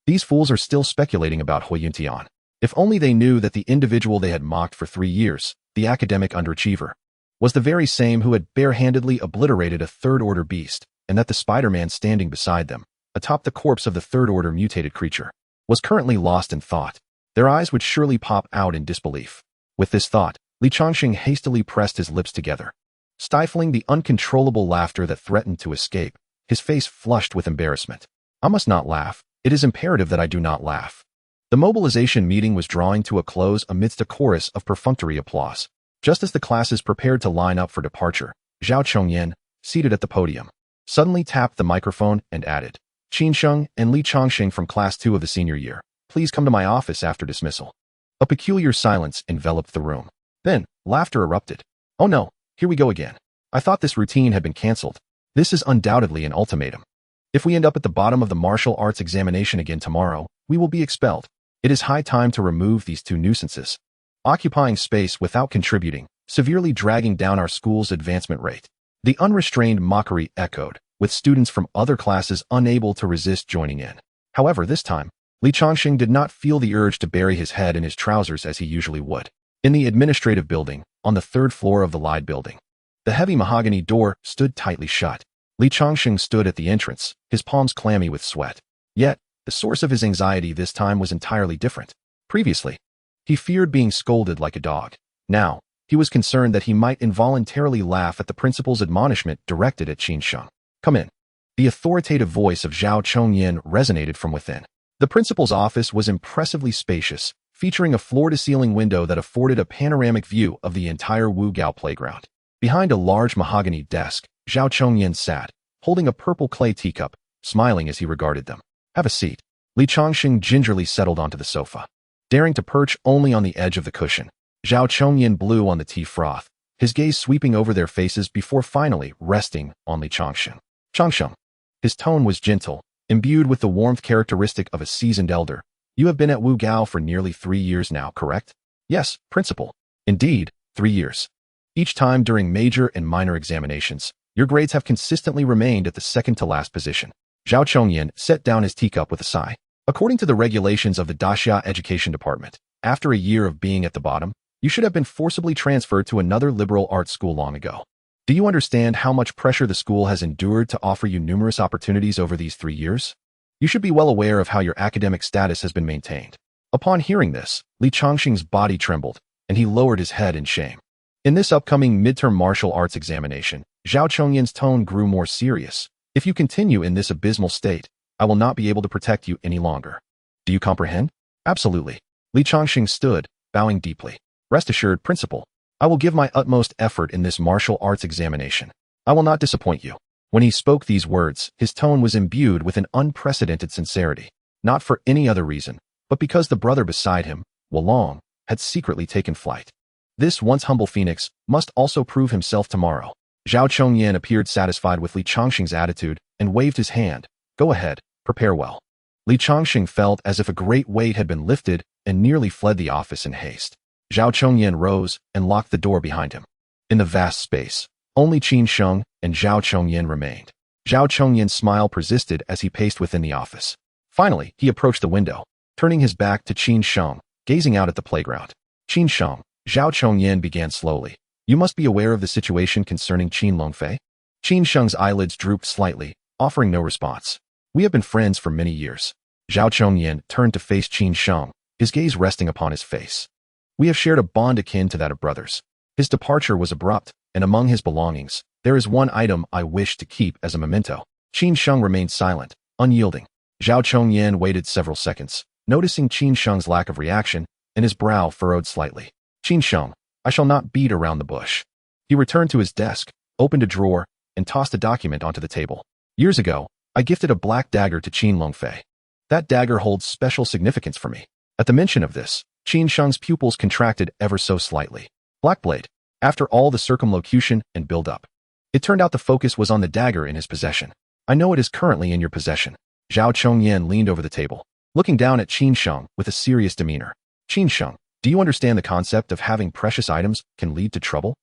A: These fools are still speculating about Hui Yuntian. If only they knew that the individual they had mocked for 3 years, the academic underachiever, was the very same who had bare-handedly obliterated a third-order beast, and that the Spider-Man standing beside them, atop the corpse of the third-order mutated creature, was currently lost in thought. Their eyes would surely pop out in disbelief. With this thought, Li Changsheng hastily pressed his lips together. Stifling the uncontrollable laughter that threatened to escape, his face flushed with embarrassment. I must not laugh. It is imperative that I do not laugh. The mobilization meeting was drawing to a close amidst a chorus of perfunctory applause. Just as the classes prepared to line up for departure, Zhao Chongyan, seated at the podium, suddenly tapped the microphone and added, Qin Sheng and Li Changsheng from Class 2 of the senior year, please come to my office after dismissal. A peculiar silence enveloped the room. Then, laughter erupted. Oh no, here we go again. I thought this routine had been cancelled. This is undoubtedly an ultimatum. If we end up at the bottom of the martial arts examination again tomorrow, we will be expelled. It is high time to remove these two nuisances, occupying space without contributing, severely dragging down our school's advancement rate. The unrestrained mockery echoed, with students from other classes unable to resist joining in. However, this time, Li Changsheng did not feel the urge to bury his head in his trousers as he usually would. In the administrative building, on the 3rd floor of the Lied building, the heavy mahogany door stood tightly shut. Li Changsheng stood at the entrance, his palms clammy with sweat. Yet, the source of his anxiety this time was entirely different. Previously, he feared being scolded like a dog. Now, he was concerned that he might involuntarily laugh at the principal's admonishment directed at Qin Sheng. Come in. The authoritative voice of Zhao Chongyan resonated from within. The principal's office was impressively spacious, featuring a floor-to-ceiling window that afforded a panoramic view of the entire Wugao playground. Behind a large mahogany desk, Zhao Chongyan sat, holding a purple clay teacup, smiling as he regarded them. "Have a seat." Li Chongqing gingerly settled onto the sofa. Daring to perch only on the edge of the cushion, Zhao Chongyan blew on the tea froth, his gaze sweeping over their faces before finally resting on Li Chongqing. "Chongsheng." His tone was gentle, imbued with the warmth characteristic of a seasoned elder. "You have been at Wugao for nearly 3 years now, correct?" "Yes, principal." "Indeed, 3 years. Each time during major and minor examinations, your grades have consistently remained at the second-to-last position." Zhao Chongyan set down his teacup with a sigh. According to the regulations of the Daxia Education Department, after a year of being at the bottom, you should have been forcibly transferred to another liberal arts school long ago. Do you understand how much pressure the school has endured to offer you numerous opportunities over these 3 years? You should be well aware of how your academic status has been maintained. Upon hearing this, Li Chongqing's body trembled, and he lowered his head in shame. In this upcoming midterm martial arts examination, Zhao Chongyan's tone grew more serious. "If you continue in this abysmal state, I will not be able to protect you any longer. Do you comprehend?" "Absolutely." Li Chongqing stood, bowing deeply. "Rest assured, principal, I will give my utmost effort in this martial arts examination. I will not disappoint you." When he spoke these words, his tone was imbued with an unprecedented sincerity, not for any other reason, but because the brother beside him, Wolong, had secretly taken flight. This once humble phoenix must also prove himself tomorrow. Zhao Chongyan appeared satisfied with Li Chongqing's attitude and waved his hand. "Go ahead, prepare well." Li Chongqing felt as if a great weight had been lifted and nearly fled the office in haste. Zhao Chongyan rose and locked the door behind him. In the vast space, only Qin Sheng and Zhao Chongyan remained. Zhao Chongyan's smile persisted as he paced within the office. Finally, he approached the window, turning his back to Qin Sheng, gazing out at the playground. "Qin Sheng," Zhao Chongyan began slowly. "You must be aware of the situation concerning Qin Longfei." Qin Sheng's eyelids drooped slightly, offering no response. "We have been friends for many years." Zhao Chongyan turned to face Qin Sheng, his gaze resting upon his face. "We have shared a bond akin to that of brothers." His departure was abrupt, and among his belongings, there is one item I wish to keep as a memento. Qin Sheng remained silent, unyielding. Zhao Chongyan waited several seconds, noticing Qin Sheng's lack of reaction, and his brow furrowed slightly. "Qin Sheng, I shall not beat around the bush." He returned to his desk, opened a drawer, and tossed a document onto the table. "Years ago, I gifted a black dagger to Qin Longfei. That dagger holds special significance for me." At the mention of this, Qin Sheng's pupils contracted ever so slightly. Blackblade. After all the circumlocution and build-up, it turned out the focus was on the dagger in his possession. "I know it is currently in your possession." Zhao Chongyan leaned over the table, looking down at Qin Sheng with a serious demeanor. "Qin Sheng, do you understand the concept of having precious items can lead to trouble?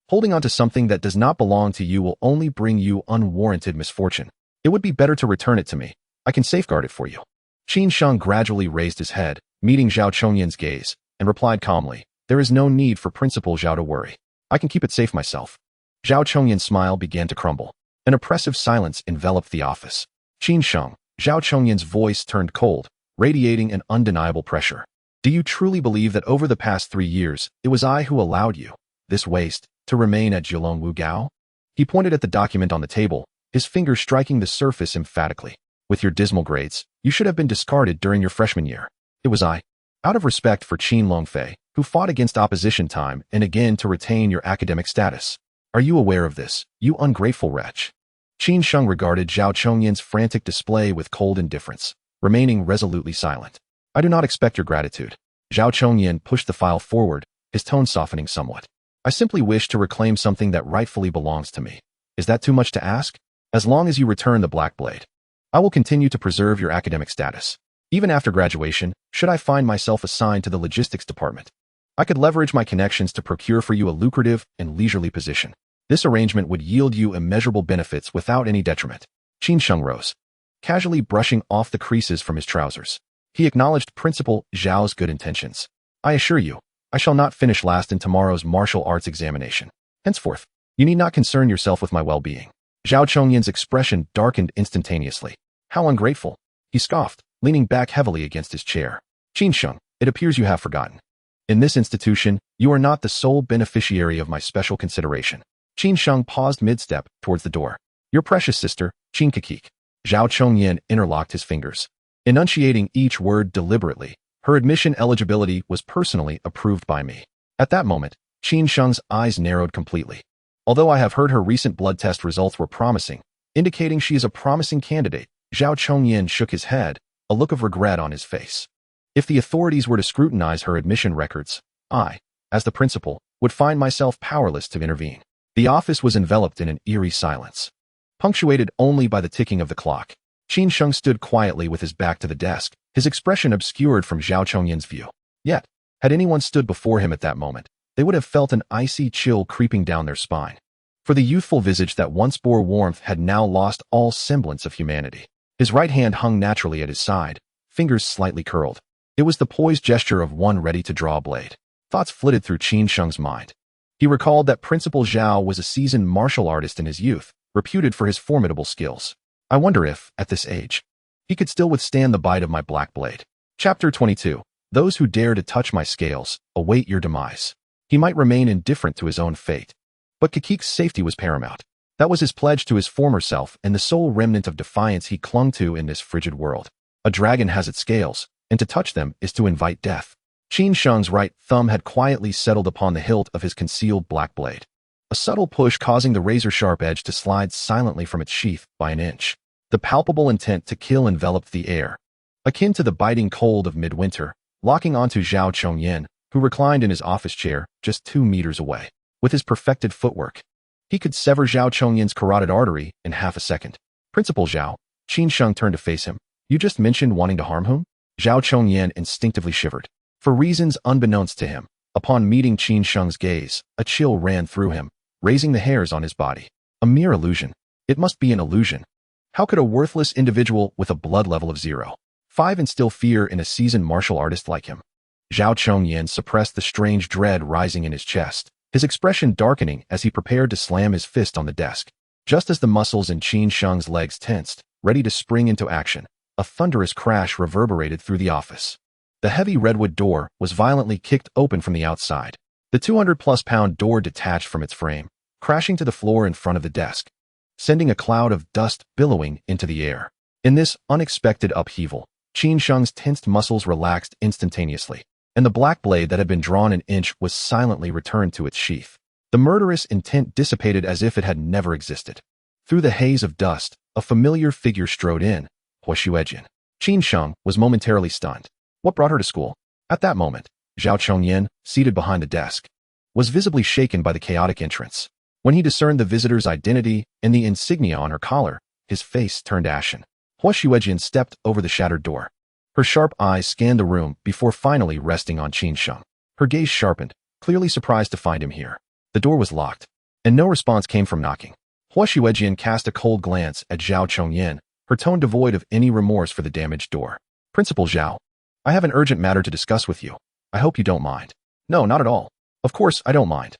A: Holding on to something that does not belong to you will only bring you unwarranted misfortune. It would be better to return it to me. I can safeguard it for you." Qin Sheng gradually raised his head, meeting Zhao Chongyan's gaze, and replied calmly, "There is no need for Principal Zhao to worry. I can keep it safe myself." Zhao Chongyan's smile began to crumble. An oppressive silence enveloped the office. "Qin Sheng," Zhao Chongyan's voice turned cold, radiating an undeniable pressure. "Do you truly believe that over the past 3 years, it was I who allowed you, this waste, to remain at Zhilong Wugao?" He pointed at the document on the table, his finger striking the surface emphatically. "With your dismal grades, you should have been discarded during your freshman year. It was I. Out of respect for Qin Longfei, who fought against opposition time and again to retain your academic status. Are you aware of this, you ungrateful wretch?" Qin Sheng regarded Zhao Chongyan's frantic display with cold indifference, remaining resolutely silent. "I do not expect your gratitude." Zhao Chongyan pushed the file forward, his tone softening somewhat. "I simply wish to reclaim something that rightfully belongs to me. Is that too much to ask? As long as you return the black blade, I will continue to preserve your academic status. Even after graduation, should I find myself assigned to the logistics department, I could leverage my connections to procure for you a lucrative and leisurely position. This arrangement would yield you immeasurable benefits without any detriment." Qin Sheng rose, casually brushing off the creases from his trousers. He acknowledged Principal Zhao's good intentions. "I assure you, I shall not finish last in tomorrow's martial arts examination. Henceforth, you need not concern yourself with my well-being." Zhao Chongyan's expression darkened instantaneously. "How ungrateful," he scoffed, leaning back heavily against his chair. "Qin Sheng, it appears you have forgotten. In this institution, you are not the sole beneficiary of my special consideration." Qin Sheng paused mid-step towards the door. "Your precious sister, Qin Kikik." Zhao Chongyan interlocked his fingers. enunciating each word deliberately. Her admission eligibility was personally approved by me. At that moment, Qin Sheng's eyes narrowed completely. Although I have heard her recent blood test results were promising, indicating she is a promising candidate, Zhao Chongyin shook his head, a look of regret on his face. If the authorities were to scrutinize her admission records, I, as the principal, would find myself powerless to intervene. The office was enveloped in an eerie silence, punctuated only by the ticking of the clock. Qin Sheng stood quietly with his back to the desk, his expression obscured from Zhao Chongyin's view. Yet, had anyone stood before him at that moment, they would have felt an icy chill creeping down their spine. For the youthful visage that once bore warmth had now lost all semblance of humanity. His right hand hung naturally at his side, fingers slightly curled. It was the poised gesture of one ready to draw a blade. Thoughts flitted through Qin Sheng's mind. He recalled that Principal Zhao was a seasoned martial artist in his youth, reputed for his formidable skills. I wonder if, at this age, he could still withstand the bite of my black blade. Chapter 22. Those who dare to touch my scales, await your demise. He might remain indifferent to his own fate, but Kikik's safety was paramount. That was his pledge to his former self and the sole remnant of defiance he clung to in this frigid world. A dragon has its scales, and to touch them is to invite death. Qin Sheng's right thumb had quietly settled upon the hilt of his concealed black blade, a subtle push causing the razor-sharp edge to slide silently from its sheath by an inch. The palpable intent to kill enveloped the air, akin to the biting cold of midwinter, locking onto Zhao Chongyin, who reclined in his office chair just 2 meters away. With his perfected footwork, he could sever Zhao Chongyin's carotid artery in half a second. Principal Zhao, Qin Sheng turned to face him. You just mentioned wanting to harm whom? Zhao Chongyin instinctively shivered. For reasons unbeknownst to him, upon meeting Qin Sheng's gaze, a chill ran through him, raising the hairs on his body. A mere illusion. It must be an illusion. How could a worthless individual with a blood level of 0.5 instill fear in a seasoned martial artist like him? Zhao Chongyin suppressed the strange dread rising in his chest, his expression darkening as he prepared to slam his fist on the desk. Just as the muscles in Qin Sheng's legs tensed, ready to spring into action, a thunderous crash reverberated through the office. The heavy redwood door was violently kicked open from the outside. The 200-plus-pound door detached from its frame, crashing to the floor in front of the desk, sending a cloud of dust billowing into the air. In this unexpected upheaval, Qin Sheng's tensed muscles relaxed instantaneously, and the black blade that had been drawn an inch was silently returned to its sheath. The murderous intent dissipated as if it had never existed. Through the haze of dust, a familiar figure strode in, Hua Xuejin. Qin Sheng was momentarily stunned. What brought her to school? At that moment, Zhao Chongyin, seated behind the desk, was visibly shaken by the chaotic entrance. When he discerned the visitor's identity and the insignia on her collar, his face turned ashen. Hua Xuejin stepped over the shattered door. Her sharp eyes scanned the room before finally resting on Qin Sheng. Her gaze sharpened, clearly surprised to find him here. The door was locked, and no response came from knocking. Hua Xuejin cast a cold glance at Zhao Chongyin, her tone devoid of any remorse for the damaged door. Principal Zhao, I have an urgent matter to discuss with you. I hope you don't mind. No, not at all. Of course, I don't mind.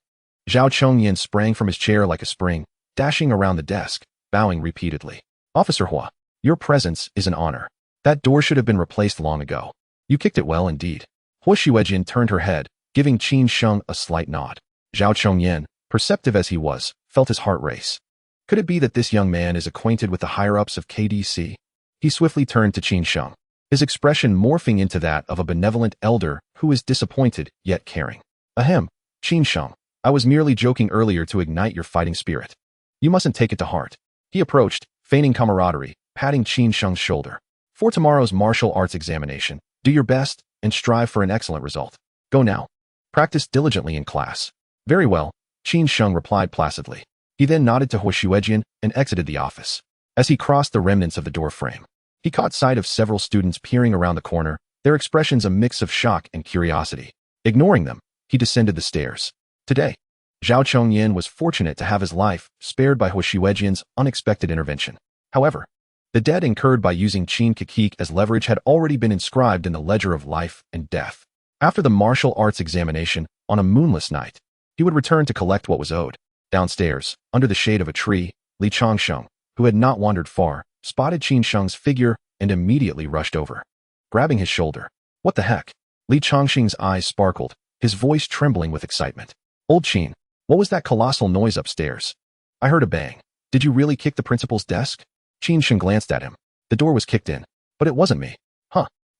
A: Zhao Chongyin sprang from his chair like a spring, dashing around the desk, bowing repeatedly. Officer Hua, your presence is an honor. That door should have been replaced long ago. You kicked it well indeed. Hua Xuejin turned her head, giving Qin Sheng a slight nod. Zhao Chongyin, perceptive as he was, felt his heart race. Could it be that this young man is acquainted with the higher-ups of KDC? He swiftly turned to Qin Sheng, his expression morphing into that of a benevolent elder who is disappointed yet caring. Ahem, Qin Sheng, I was merely joking earlier to ignite your fighting spirit. You mustn't take it to heart. He approached, feigning camaraderie, patting Qin Sheng's shoulder. For tomorrow's martial arts examination, do your best and strive for an excellent result. Go now. Practice diligently in class. Very well, Qin Sheng replied placidly. He then nodded to Hua Xuejin and exited the office. As he crossed the remnants of the door frame, he caught sight of several students peering around the corner, their expressions a mix of shock and curiosity. Ignoring them, he descended the stairs. Today, Zhao Chongyin was fortunate to have his life spared by Hua Xuejin's unexpected intervention. However, the debt incurred by using Qin Kikik as leverage had already been inscribed in the ledger of life and death. After the martial arts examination, on a moonless night, he would return to collect what was owed. Downstairs, under the shade of a tree, Li Changsheng, who had not wandered far, spotted Qin Sheng's figure and immediately rushed over, grabbing his shoulder. What the heck? Li Changsheng's eyes sparkled, his voice trembling with excitement. Old Qin, what was that colossal noise upstairs? I heard a bang. Did you really kick the principal's desk? Qin Sheng glanced at him. The door was kicked in, but it wasn't me.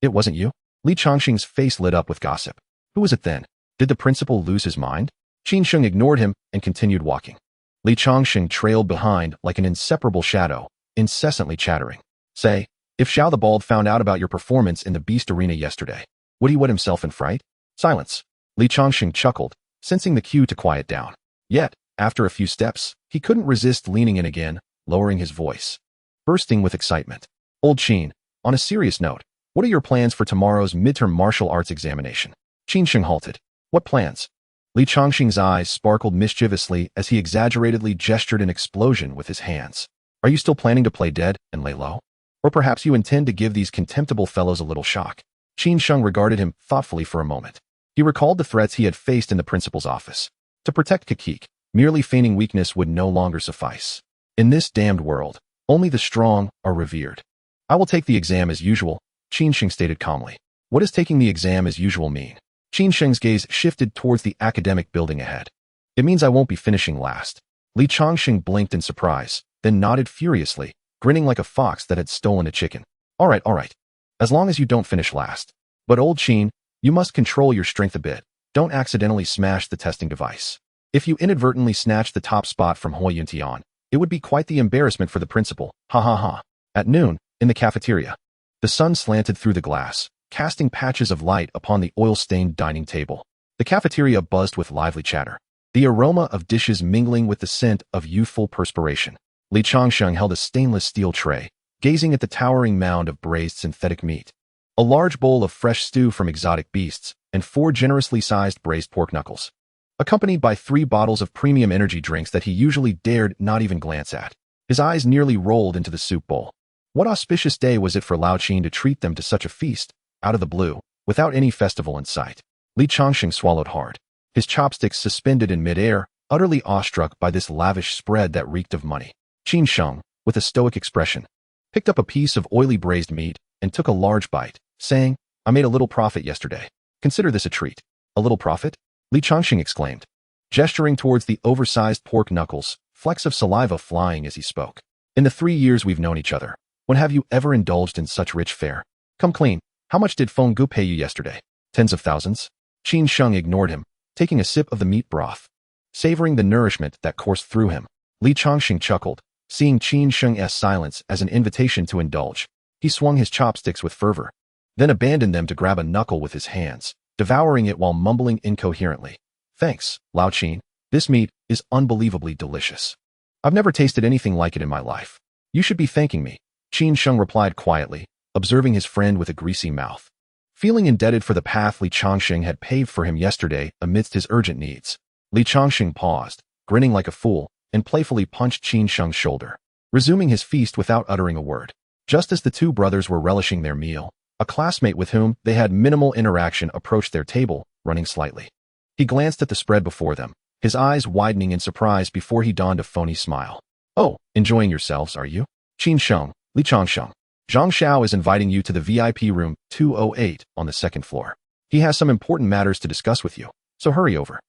A: It wasn't you? Li Changxing's face lit up with gossip. Who was it then? Did the principal lose his mind? Qin Sheng ignored him and continued walking. Li Changxing trailed behind like an inseparable shadow, incessantly chattering. Say, if Xiao the Bald found out about your performance in the Beast Arena yesterday, would he wet himself in fright? Silence. Li Changxing chuckled, sensing the cue to quiet down. Yet, after a few steps, he couldn't resist leaning in again, lowering his voice. Bursting with excitement. Old Qin, on a serious note, what are your plans for tomorrow's midterm martial arts examination? Qin Sheng halted. What plans? Li Changxing's eyes sparkled mischievously as he exaggeratedly gestured an explosion with his hands. Are you still planning to play dead and lay low? Or perhaps you intend to give these contemptible fellows a little shock? Qin Sheng regarded him thoughtfully for a moment. He recalled the threats he had faced in the principal's office. To protect Kakik, merely feigning weakness would no longer suffice. In this damned world, only the strong are revered. I will take the exam as usual, Qin Sheng stated calmly. What does taking the exam as usual mean? Qin Sheng's gaze shifted towards the academic building ahead. It means I won't be finishing last. Li Changxing blinked in surprise, then nodded furiously, grinning like a fox that had stolen a chicken. All right. As long as you don't finish last. But old Qin, you must control your strength a bit. Don't accidentally smash the testing device. If you inadvertently snatch the top spot from Hou Yuntian, it would be quite the embarrassment for the principal. Ha ha ha. At noon, in the cafeteria, the sun slanted through the glass, casting patches of light upon the oil-stained dining table. The cafeteria buzzed with lively chatter, the aroma of dishes mingling with the scent of youthful perspiration. Li Changxing held a stainless steel tray, gazing at the towering mound of braised synthetic meat. A large bowl of fresh stew from exotic beasts, and 4 generously sized braised pork knuckles, accompanied by 3 bottles of premium energy drinks that he usually dared not even glance at. His eyes nearly rolled into the soup bowl. What auspicious day was it for Lao Qin to treat them to such a feast, out of the blue, without any festival in sight? Li Changxing swallowed hard, his chopsticks suspended in midair, utterly awestruck by this lavish spread that reeked of money. Qin Sheng, with a stoic expression, picked up a piece of oily braised meat and took a large bite, saying, I made a little profit yesterday. Consider this a treat. A little profit? Li Changxing exclaimed, gesturing towards the oversized pork knuckles, flecks of saliva flying as he spoke. In the 3 years we've known each other, when have you ever indulged in such rich fare? Come clean. How much did Feng Gu pay you yesterday? Tens of thousands? Qin Sheng ignored him, taking a sip of the meat broth. Savoring the nourishment that coursed through him, Li Changxing chuckled, seeing Qin Sheng's silence as an invitation to indulge. He swung his chopsticks with fervor, then abandoned them to grab a knuckle with his hands, devouring it while mumbling incoherently. Thanks, Lao Qin. This meat is unbelievably delicious. I've never tasted anything like it in my life. You should be thanking me, Qin Sheng replied quietly, observing his friend with a greasy mouth. Feeling indebted for the path Li Changxing had paved for him yesterday amidst his urgent needs, Li Changxing paused, grinning like a fool, and playfully punched Qin Sheng's shoulder, resuming his feast without uttering a word. Just as the 2 brothers were relishing their meal, a classmate with whom they had minimal interaction approached their table, running slightly. He glanced at the spread before them, his eyes widening in surprise before he donned a phony smile. Oh, enjoying yourselves, are you? Qin Sheng, Li Changxing. Zhang Xiao is inviting you to the VIP room 208 on the 2nd floor. He has some important matters to discuss with you, so hurry over.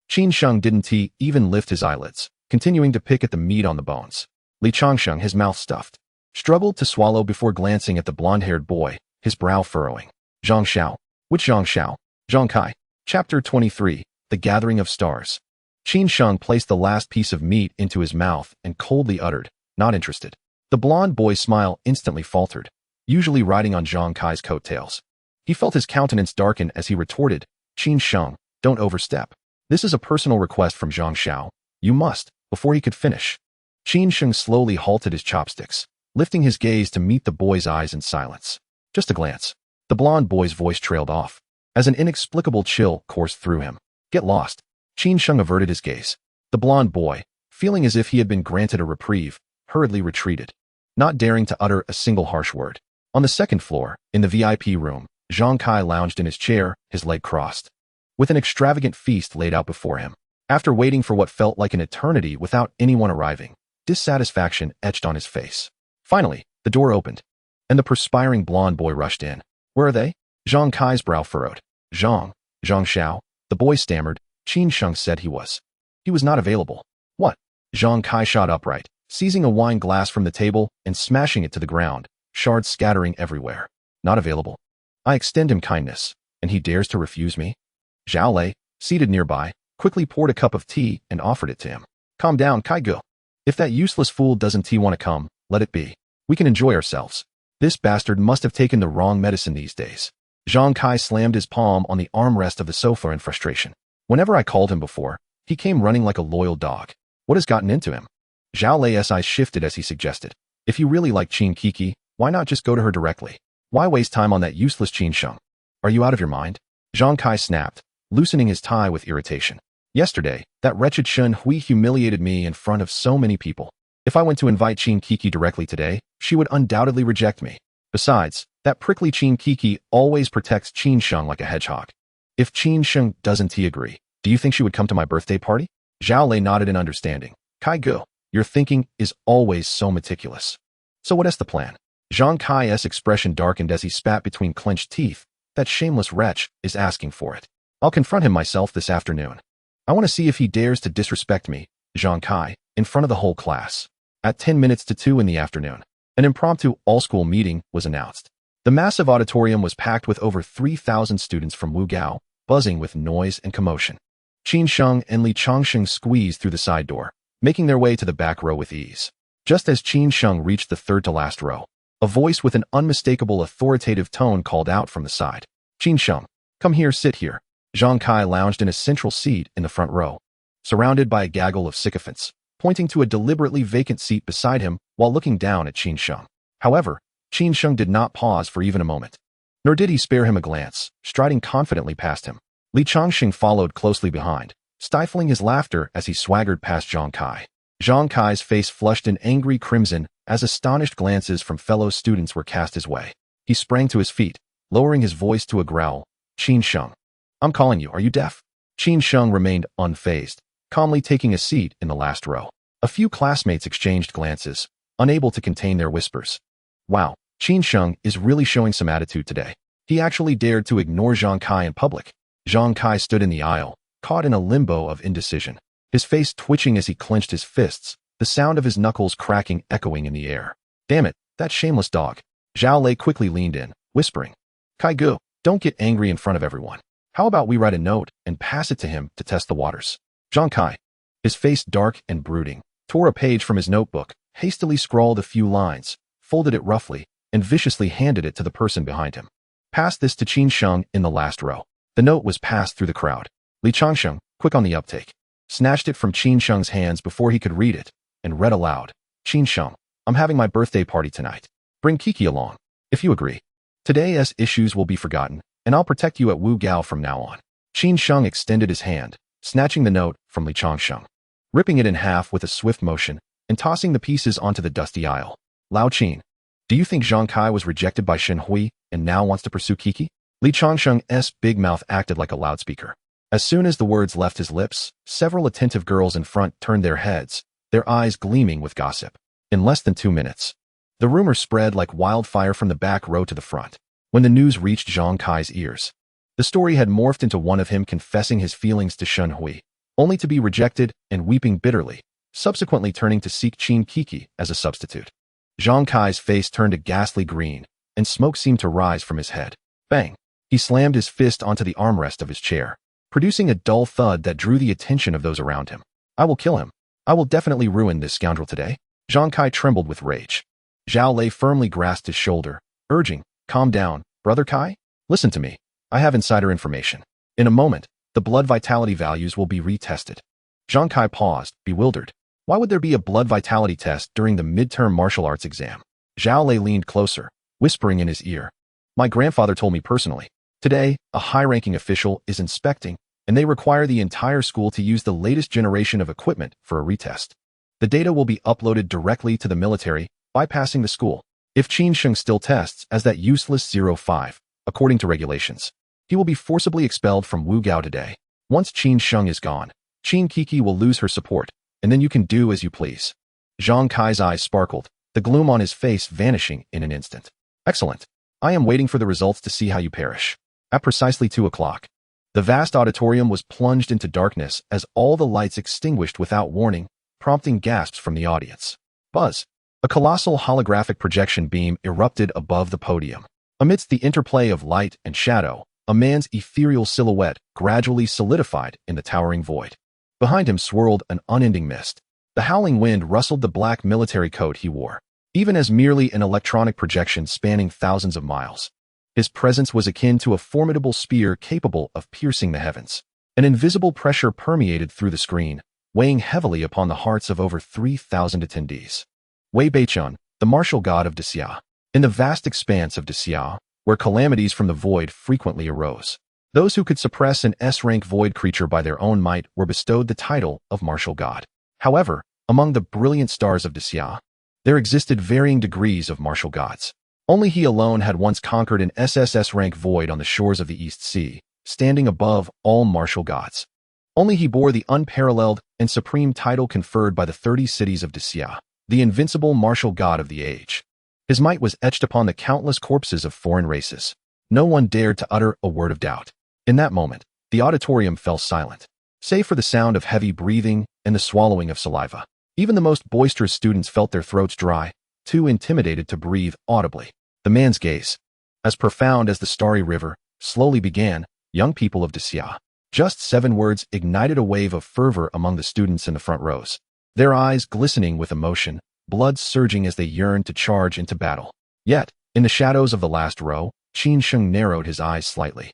A: Qin Sheng didn't even lift his eyelids, continuing to pick at the meat on the bones. Li Changxing, his mouth stuffed, struggled to swallow before glancing at the blonde-haired boy, his brow furrowing. Zhang Xiao. Which Zhang Xiao? Zhang Kai. Chapter 23, The Gathering of Stars. Qin Sheng placed the last piece of meat into his mouth and coldly uttered, not interested. The blonde boy's smile instantly faltered, usually riding on Zhang Kai's coattails. He felt his countenance darken as he retorted, Qin Sheng, don't overstep. This is a personal request from Zhang Xiao. You must, before he could finish. Qin Sheng slowly halted his chopsticks, lifting his gaze to meet the boy's eyes in silence. Just a glance. The blonde boy's voice trailed off, as an inexplicable chill coursed through him. Get lost. Qin Sheng averted his gaze. The blonde boy, feeling as if he had been granted a reprieve, hurriedly retreated, not daring to utter a single harsh word. On the 2nd floor, in the VIP room, Zhang Kai lounged in his chair, his leg crossed, with an extravagant feast laid out before him. After waiting for what felt like an eternity without anyone arriving, dissatisfaction etched on his face. Finally, the door opened, and the perspiring blonde boy rushed in. Where are they? Zhang Kai's brow furrowed. Zhang Xiao, the boy stammered. Qin Sheng said he was not available. What? Zhang Kai shot upright, seizing a wine glass from the table and smashing it to the ground, shards scattering everywhere. Not available. I extend him kindness, and he dares to refuse me? Zhao Lei, seated nearby, quickly poured a cup of tea and offered it to him. Calm down, Kai Gu. If that useless fool doesn't want to come, let it be. We can enjoy ourselves. This bastard must have taken the wrong medicine these days. Zhang Kai slammed his palm on the armrest of the sofa in frustration. Whenever I called him before, he came running like a loyal dog. What has gotten into him? Zhao Lei's eyes shifted as he suggested. If you really like Qin Kiki, why not just go to her directly? Why waste time on that useless Qin Sheng? Are you out of your mind? Zhang Kai snapped, loosening his tie with irritation. Yesterday, that wretched Shen Hui humiliated me in front of so many people. If I went to invite Qin Kiki directly today, she would undoubtedly reject me. Besides, that prickly Qin Kiki always protects Qin Sheng like a hedgehog. If Qin Sheng doesn't agree, do you think she would come to my birthday party? Zhao Lei nodded in understanding. Kai Gu, your thinking is always so meticulous. So what is the plan? Zhang Kai's expression darkened as he spat between clenched teeth. That shameless wretch is asking for it. I'll confront him myself this afternoon. I want to see if he dares to disrespect me, Zhang Kai, in front of the whole class. At 10 minutes to 2 in the afternoon, an impromptu all-school meeting was announced. The massive auditorium was packed with over 3,000 students from Wugao, buzzing with noise and commotion. Qin Sheng and Li Changsheng squeezed through the side door, making their way to the back row with ease. Just as Qin Sheng reached the third-to-last row, a voice with an unmistakable authoritative tone called out from the side. Qin Sheng, come here, sit here. Zhang Kai lounged in a central seat in the front row, surrounded by a gaggle of sycophants, pointing to a deliberately vacant seat beside him while looking down at Qin Sheng. However, Qin Sheng did not pause for even a moment. Nor did he spare him a glance, striding confidently past him. Li Changsheng followed closely behind, stifling his laughter as he swaggered past Zhang Kai. Zhang Kai's face flushed in angry crimson as astonished glances from fellow students were cast his way. He sprang to his feet, lowering his voice to a growl. Qin Sheng, I'm calling you, are you deaf? Qin Sheng remained unfazed, calmly taking a seat in the last row. A few classmates exchanged glances, unable to contain their whispers. Wow, Qin Sheng is really showing some attitude today. He actually dared to ignore Zhang Kai in public. Zhang Kai stood in the aisle, caught in a limbo of indecision, his face twitching as he clenched his fists, the sound of his knuckles cracking echoing in the air. Damn it, that shameless dog. Zhao Lei quickly leaned in, whispering. Kai Gu, don't get angry in front of everyone. How about we write a note and pass it to him to test the waters? Zhang Kai, his face dark and brooding, tore a page from his notebook, hastily scrawled a few lines, folded it roughly, and viciously handed it to the person behind him. Pass this to Qin Sheng in the last row. The note was passed through the crowd. Li Changsheng, quick on the uptake, snatched it from Qin Sheng's hands before he could read it, and read aloud. Qin Sheng, I'm having my birthday party tonight. Bring Kiki along, if you agree. Today's issues will be forgotten, and I'll protect you at Wugao from now on. Qin Sheng extended his hand, snatching the note from Li Changsheng, ripping it in half with a swift motion, and tossing the pieces onto the dusty aisle. Lao Qin, do you think Zhang Kai was rejected by Shen Hui and now wants to pursue Kiki? Li Changsheng's big mouth acted like a loudspeaker. As soon as the words left his lips, several attentive girls in front turned their heads, their eyes gleaming with gossip. In less than 2 minutes, the rumor spread like wildfire from the back row to the front. When the news reached Zhang Kai's ears, the story had morphed into one of him confessing his feelings to Shen Hui, only to be rejected and weeping bitterly, subsequently turning to seek Qin Kiki as a substitute. Zhang Kai's face turned a ghastly green, and smoke seemed to rise from his head. Bang! He slammed his fist onto the armrest of his chair, producing a dull thud that drew the attention of those around him. I will kill him. I will definitely ruin this scoundrel today. Zhang Kai trembled with rage. Zhao Lei firmly grasped his shoulder, urging, calm down, brother Kai. Listen to me. I have insider information. In a moment, the blood vitality values will be retested. Zhang Kai paused, bewildered. Why would there be a blood vitality test during the midterm martial arts exam? Zhao Lei leaned closer, whispering in his ear. My grandfather told me personally. Today, a high-ranking official is inspecting, and they require the entire school to use the latest generation of equipment for a retest. The data will be uploaded directly to the military, bypassing the school. If Qin Sheng still tests as that useless 05, according to regulations, he will be forcibly expelled from Wugao today. Once Qin Sheng is gone, Qin Kiki will lose her support, and then you can do as you please. Zhang Kai's eyes sparkled, the gloom on his face vanishing in an instant. Excellent. I am waiting for the results to see how you perish. At precisely 2 o'clock, the vast auditorium was plunged into darkness as all the lights extinguished without warning, prompting gasps from the audience. Buzz! A colossal holographic projection beam erupted above the podium. Amidst the interplay of light and shadow, a man's ethereal silhouette gradually solidified in the towering void. Behind him swirled an unending mist. The howling wind rustled the black military coat he wore, even as merely an electronic projection spanning thousands of miles. His presence was akin to a formidable spear capable of piercing the heavens. An invisible pressure permeated through the screen, weighing heavily upon the hearts of over 3,000 attendees. Wei Beichun, the martial god of Dixia. In the vast expanse of Dixia, where calamities from the void frequently arose, those who could suppress an S-rank void creature by their own might were bestowed the title of martial god. However, among the brilliant stars of Dixia, there existed varying degrees of martial gods. Only he alone had once conquered an SSS-rank void on the shores of the East Sea, standing above all martial gods. Only he bore the unparalleled and supreme title conferred by the 30 cities of Dixia, the invincible martial god of the age. His might was etched upon the countless corpses of foreign races. No one dared to utter a word of doubt. In that moment, the auditorium fell silent, save for the sound of heavy breathing and the swallowing of saliva. Even the most boisterous students felt their throats dry, too intimidated to breathe audibly. The man's gaze, as profound as the starry river, slowly began, young people of Dixia. Just 7 words ignited a wave of fervor among the students in the front rows, their eyes glistening with emotion, blood surging as they yearned to charge into battle. Yet, in the shadows of the last row, Qin Sheng narrowed his eyes slightly,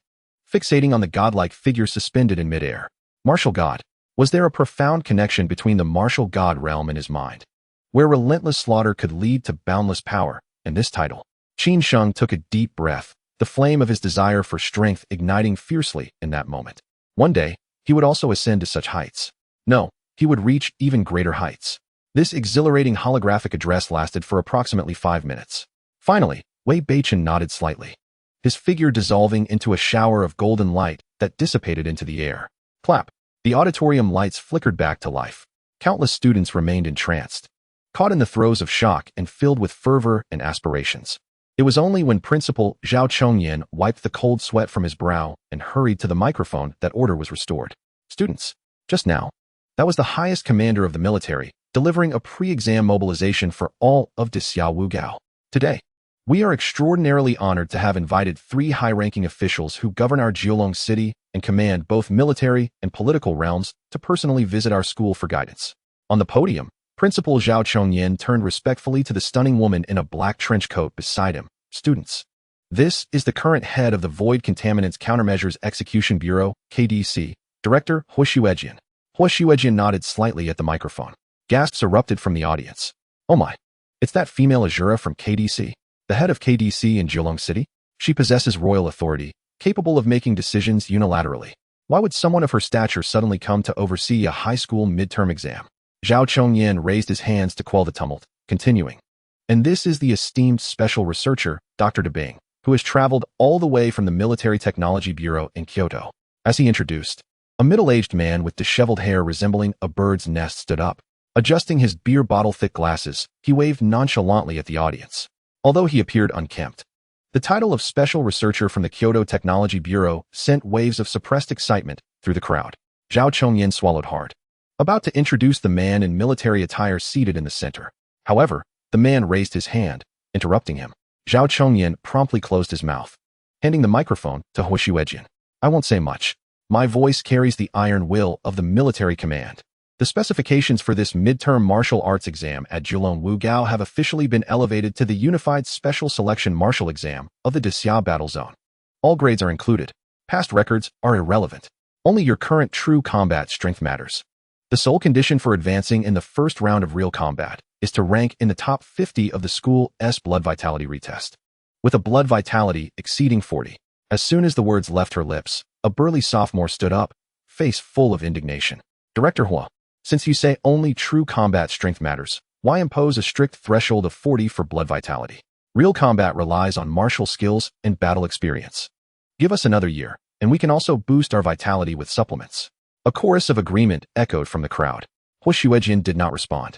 A: fixating on the godlike figure suspended in midair. Martial god. Was there a profound connection between the martial god realm and his mind, where relentless slaughter could lead to boundless power, and this title? Qin Sheng took a deep breath, the flame of his desire for strength igniting fiercely in that moment. One day, he would also ascend to such heights. No, he would reach even greater heights. This exhilarating holographic address lasted for approximately 5 minutes. Finally, Wei Beichun nodded slightly, his figure dissolving into a shower of golden light that dissipated into the air. Clap. The auditorium lights flickered back to life. Countless students remained entranced, caught in the throes of shock and filled with fervor and aspirations. It was only when Principal Zhao Chongyan wiped the cold sweat from his brow and hurried to the microphone that order was restored. Students, just now, that was the highest commander of the military, delivering a pre-exam mobilization for all of Dixia Wugao. Today, we are extraordinarily honored to have invited 3 high-ranking officials who govern our Jiulong city and command both military and political realms to personally visit our school for guidance. On the podium, Principal Zhao Chongyan turned respectfully to the stunning woman in a black trench coat beside him. Students, this is the current head of the Void Contaminants Countermeasures Execution Bureau, KDC, Director Hua Xuejian. Hua Xuejian nodded slightly at the microphone. Gasps erupted from the audience. Oh my, it's that female Azura from KDC, the head of KDC in Jiulong City? She possesses royal authority, capable of making decisions unilaterally. Why would someone of her stature suddenly come to oversee a high school midterm exam? Zhao Chongyan raised his hands to quell the tumult, continuing. And this is the esteemed special researcher, Dr. Debing, who has traveled all the way from the Military Technology Bureau in Kyoto. As he introduced, a middle-aged man with disheveled hair resembling a bird's nest stood up. Adjusting his beer bottle-thick glasses, he waved nonchalantly at the audience. Although he appeared unkempt, the title of Special Researcher from the Kyoto Technology Bureau sent waves of suppressed excitement through the crowd. Zhao Chongyan swallowed hard, about to introduce the man in military attire seated in the center. However, the man raised his hand, interrupting him. Zhao Chongyan promptly closed his mouth, handing the microphone to Hua Xuejian. I won't say much. My voice carries the iron will of the military command. The specifications for this midterm martial arts exam at Jiulong Wugao have officially been elevated to the Unified Special Selection Martial Exam of the Dixia Battle Zone. All grades are included. Past records are irrelevant. Only your current true combat strength matters. The sole condition for advancing in the first round of real combat is to rank in the top 50 of the school's blood vitality retest, with a blood vitality exceeding 40. As soon as the words left her lips, a burly sophomore stood up, face full of indignation. Director Hua, since you say only true combat strength matters, why impose a strict threshold of 40 for blood vitality? Real combat relies on martial skills and battle experience. Give us another year, and we can also boost our vitality with supplements. A chorus of agreement echoed from the crowd. Hua Xuejian did not respond,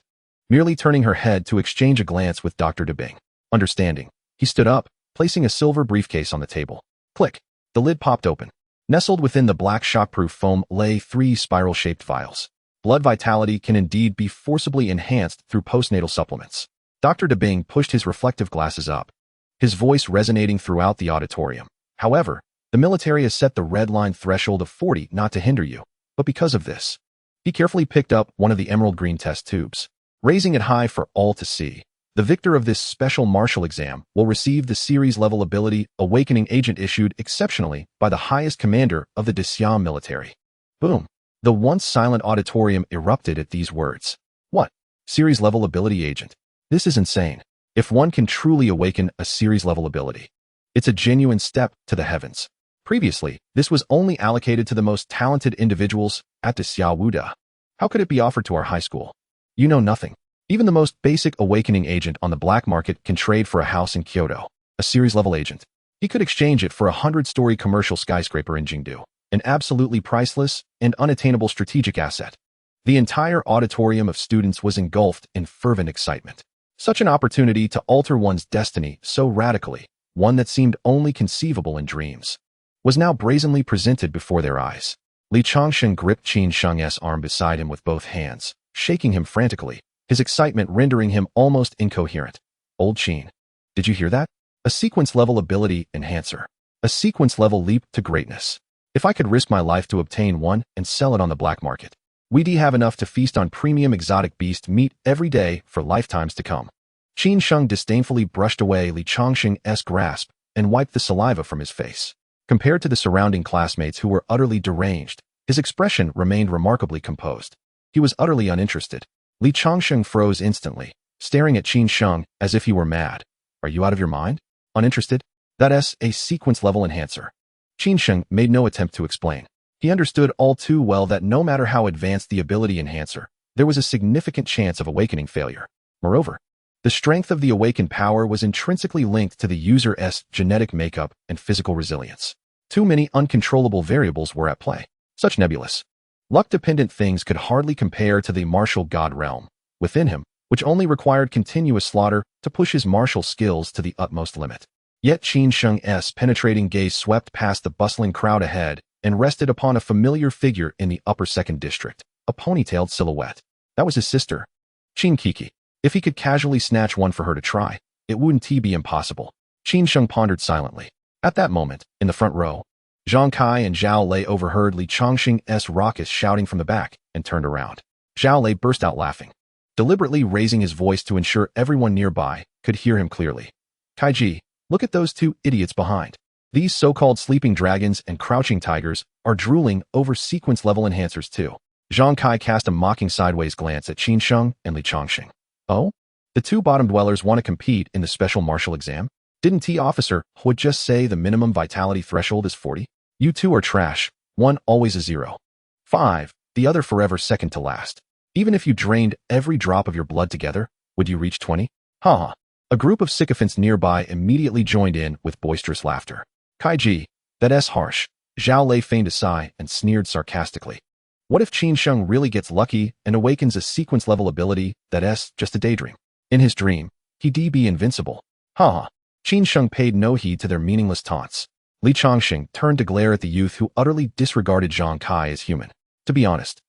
A: merely turning her head to exchange a glance with Dr. Debing. Understanding, he stood up, placing a silver briefcase on the table. Click. The lid popped open. Nestled within the black shockproof foam lay 3 spiral-shaped vials. Blood vitality can indeed be forcibly enhanced through postnatal supplements. Dr. Debing pushed his reflective glasses up, his voice resonating throughout the auditorium. However, the military has set the red line threshold of 40 not to hinder you, but because of this. He carefully picked up one of the emerald green test tubes, raising it high for all to see. The victor of this special martial exam will receive the series-level ability Awakening Agent issued exceptionally by the highest commander of the Dasiam military. Boom. The once silent auditorium erupted at these words. What? Series-level ability agent? This is insane. If one can truly awaken a series-level ability, it's a genuine step to the heavens. Previously, this was only allocated to the most talented individuals at the Xiaowuda. How could it be offered to our high school? You know nothing. Even the most basic awakening agent on the black market can trade for a house in Kyoto, a series-level agent. He could exchange it for a 100-story commercial skyscraper in Jingdu, an absolutely priceless and unattainable strategic asset. The entire auditorium of students was engulfed in fervent excitement. Such an opportunity to alter one's destiny so radically, one that seemed only conceivable in dreams, was now brazenly presented before their eyes. Li Changsheng gripped Qin Sheng's arm beside him with both hands, shaking him frantically, his excitement rendering him almost incoherent. Old Qin, did you hear that? A sequence-level ability enhancer. A sequence-level leap to greatness. If I could risk my life to obtain one and sell it on the black market, we'd have enough to feast on premium exotic beast meat every day for lifetimes to come. Qin Sheng disdainfully brushed away Li Changsheng's grasp and wiped the saliva from his face. Compared to the surrounding classmates who were utterly deranged, his expression remained remarkably composed. He was utterly uninterested. Li Changsheng froze instantly, staring at Qin Sheng as if he were mad. Are you out of your mind? Uninterested? That's a sequence-level enhancer. Qin Sheng made no attempt to explain. He understood all too well that no matter how advanced the ability enhancer, there was a significant chance of awakening failure. Moreover, the strength of the awakened power was intrinsically linked to the user's genetic makeup and physical resilience. Too many uncontrollable variables were at play. Such nebulous, luck-dependent things could hardly compare to the martial god realm within him, which only required continuous slaughter to push his martial skills to the utmost limit. Yet Qin Sheng's penetrating gaze swept past the bustling crowd ahead and rested upon a familiar figure in the upper second district, a ponytailed silhouette. That was his sister, Qin Kiki. If he could casually snatch one for her to try, it wouldn't be impossible. Qin Sheng pondered silently. At that moment, in the front row, Zhang Kai and Zhao Lei overheard Li Changsheng's raucous shouting from the back and turned around. Zhao Lei burst out laughing, deliberately raising his voice to ensure everyone nearby could hear him clearly. Kaiji, look at those two idiots behind. These so-called sleeping dragons and crouching tigers are drooling over sequence-level enhancers too. Zhang Kai cast a mocking sideways glance at Qin Sheng and Li Changsheng. Oh? The two bottom dwellers want to compete in the special martial exam? Didn't Officer Hu just say the minimum vitality threshold is 40? You two are trash. One always a 0. 5. The other forever second to last. Even if you drained every drop of your blood together, would you reach 20? Ha. A group of sycophants nearby immediately joined in with boisterous laughter. Kaiji, that's harsh. Zhao Lei feigned a sigh and sneered sarcastically. What if Qin Sheng really gets lucky and awakens a sequence-level ability that's just a daydream? In his dream, he'd be invincible. Ha. Qin Sheng paid no heed to their meaningless taunts. Li Changsheng turned to glare at the youth who utterly disregarded Zhang Kai as human. To be honest,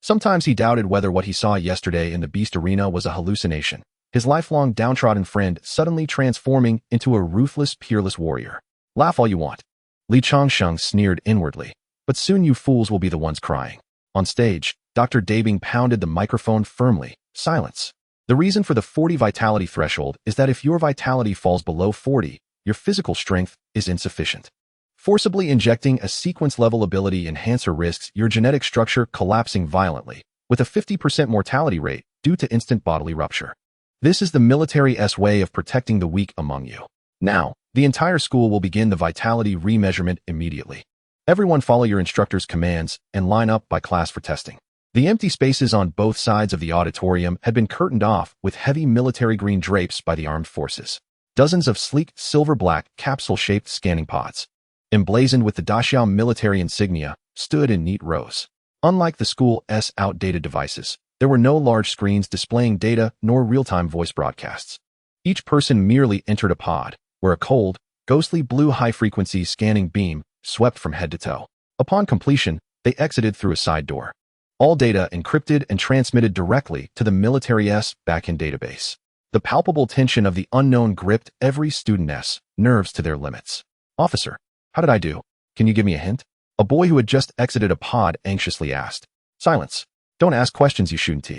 A: sometimes he doubted whether what he saw yesterday in the beast arena was a hallucination, his lifelong downtrodden friend suddenly transforming into a ruthless, peerless warrior. Laugh all you want. Li Changsheng sneered inwardly, but soon you fools will be the ones crying. On stage, Dr. Dabing pounded the microphone firmly. Silence. The reason for the 40 vitality threshold is that if your vitality falls below 40, your physical strength is insufficient. Forcibly injecting a sequence-level ability enhancer risks your genetic structure collapsing violently, with a 50% mortality rate due to instant bodily rupture. This is the military's way of protecting the weak among you. Now, the entire school will begin the vitality remeasurement immediately. Everyone follow your instructor's commands and line up by class for testing. The empty spaces on both sides of the auditorium had been curtained off with heavy military green drapes by the armed forces. Dozens of sleek, silver-black, capsule-shaped scanning pods, emblazoned with the Daxiao military insignia, stood in neat rows. Unlike the school's outdated devices, there were no large screens displaying data nor real-time voice broadcasts. Each person merely entered a pod, where a cold, ghostly blue high-frequency scanning beam swept from head to toe. Upon completion, they exited through a side door. All data encrypted and transmitted directly to the military's backend database. The palpable tension of the unknown gripped every student's nerves to their limits. Officer, how did I do? Can you give me a hint? A boy who had just exited a pod anxiously asked. Silence. Don't ask questions, you shouldn't.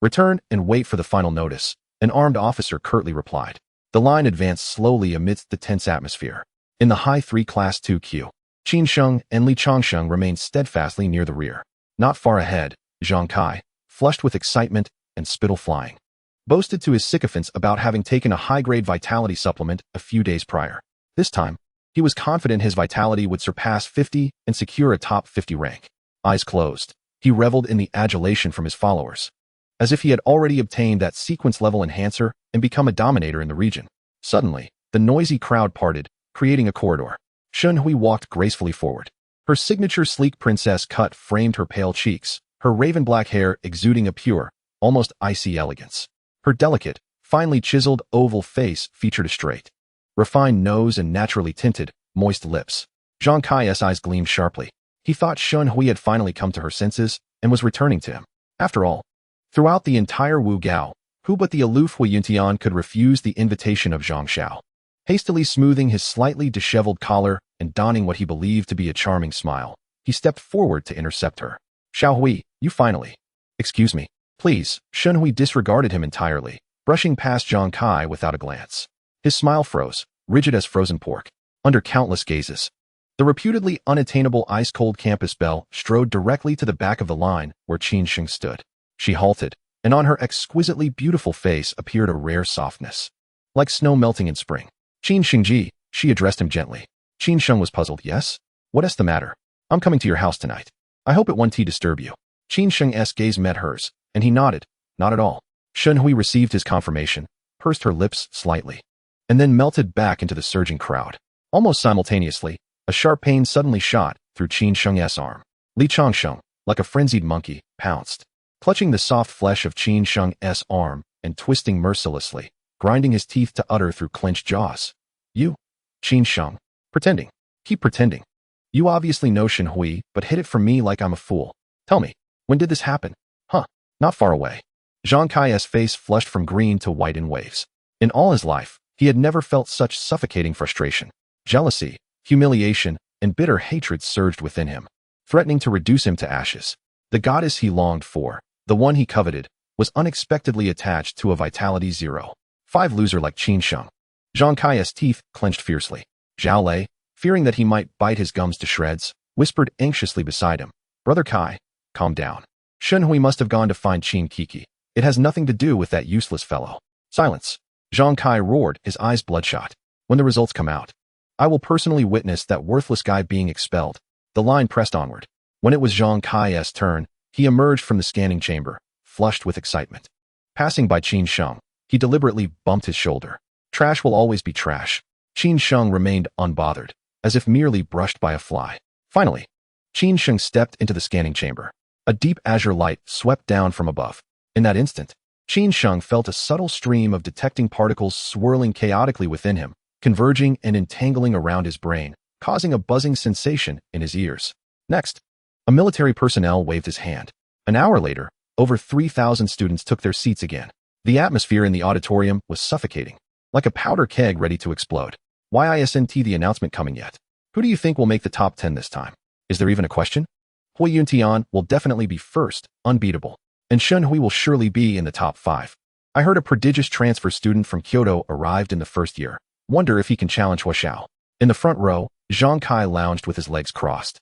A: Return and wait for the final notice, an armed officer curtly replied. The line advanced slowly amidst the tense atmosphere. In the high 3 Class 2 queue, Qin Sheng and Li Changsheng remained steadfastly near the rear. Not far ahead, Zhang Kai, flushed with excitement and spittle flying, boasted to his sycophants about having taken a high-grade vitality supplement a few days prior. This time, he was confident his vitality would surpass 50 and secure a top 50 rank. Eyes closed, he reveled in the adulation from his followers, as if he had already obtained that sequence-level enhancer and become a dominator in the region. Suddenly, the noisy crowd parted, creating a corridor. Shen Hui walked gracefully forward. Her signature sleek princess cut framed her pale cheeks, her raven-black hair exuding a pure, almost icy elegance. Her delicate, finely chiseled oval face featured a straight, refined nose and naturally tinted, moist lips. Zhang Kai's eyes gleamed sharply. He thought Shen Hui had finally come to her senses and was returning to him. After all, throughout the entire Wu Gao, who but the aloof Hui Yuntian could refuse the invitation of Zhang Xiao? Hastily smoothing his slightly disheveled collar and donning what he believed to be a charming smile, he stepped forward to intercept her. Xiao Hui, you finally. Excuse me. Please. Shen Hui disregarded him entirely, brushing past Zhang Kai without a glance. His smile froze, rigid as frozen pork, under countless gazes. The reputedly unattainable ice-cold campus belle strode directly to the back of the line where Qin Sheng stood. She halted, and on her exquisitely beautiful face appeared a rare softness, like snow melting in spring. Qin Shengji, she addressed him gently. Qin Sheng was puzzled. Yes? What's the matter? I'm coming to your house tonight. I hope it won't disturb you. Qin Sheng's gaze met hers, and he nodded. Not at all. Shen Hui received his confirmation, pursed her lips slightly, and then melted back into the surging crowd. Almost simultaneously, a sharp pain suddenly shot through Qin Sheng's arm. Li Changsheng, like a frenzied monkey, pounced, clutching the soft flesh of Qin Sheng's arm and twisting mercilessly, grinding his teeth to utter through clenched jaws. You? Qin Sheng. Pretending. Keep pretending. You obviously know Shen Hui, but hid it from me like I'm a fool. Tell me, when did this happen? Huh, not far away. Zhang Kai's face flushed from green to white in waves. In all his life, he had never felt such suffocating frustration. Jealousy, humiliation, and bitter hatred surged within him, threatening to reduce him to ashes. The goddess he longed for, the one he coveted, was unexpectedly attached to a vitality 0. 5 loser like Qin Sheng. Zhang Kai's teeth clenched fiercely. Zhao Lei, fearing that he might bite his gums to shreds, whispered anxiously beside him. Brother Kai, calm down. Shen Hui must have gone to find Qin Kiki. It has nothing to do with that useless fellow. Silence. Zhang Kai roared, his eyes bloodshot. When the results come out, I will personally witness that worthless guy being expelled. The line pressed onward. When it was Zhang Kai's turn, he emerged from the scanning chamber, flushed with excitement. Passing by Qin Sheng, he deliberately bumped his shoulder. Trash will always be trash. Qin Sheng remained unbothered, as if merely brushed by a fly. Finally, Qin Sheng stepped into the scanning chamber. A deep azure light swept down from above. In that instant, Qin Sheng felt a subtle stream of detecting particles swirling chaotically within him, converging and entangling around his brain, causing a buzzing sensation in his ears. Next, a military personnel waved his hand. An hour later, over 3,000 students took their seats again. The atmosphere in the auditorium was suffocating, like a powder keg ready to explode. Why isn't the announcement coming yet? Who do you think will make the top 10 this time? Is there even a question? Hui Yuntian will definitely be first, unbeatable, and Shen Hui will surely be in the top 5. I heard a prodigious transfer student from Kyoto arrived in the first year. Wonder if he can challenge Hua Xiao. In the front row, Zhang Kai lounged with his legs crossed,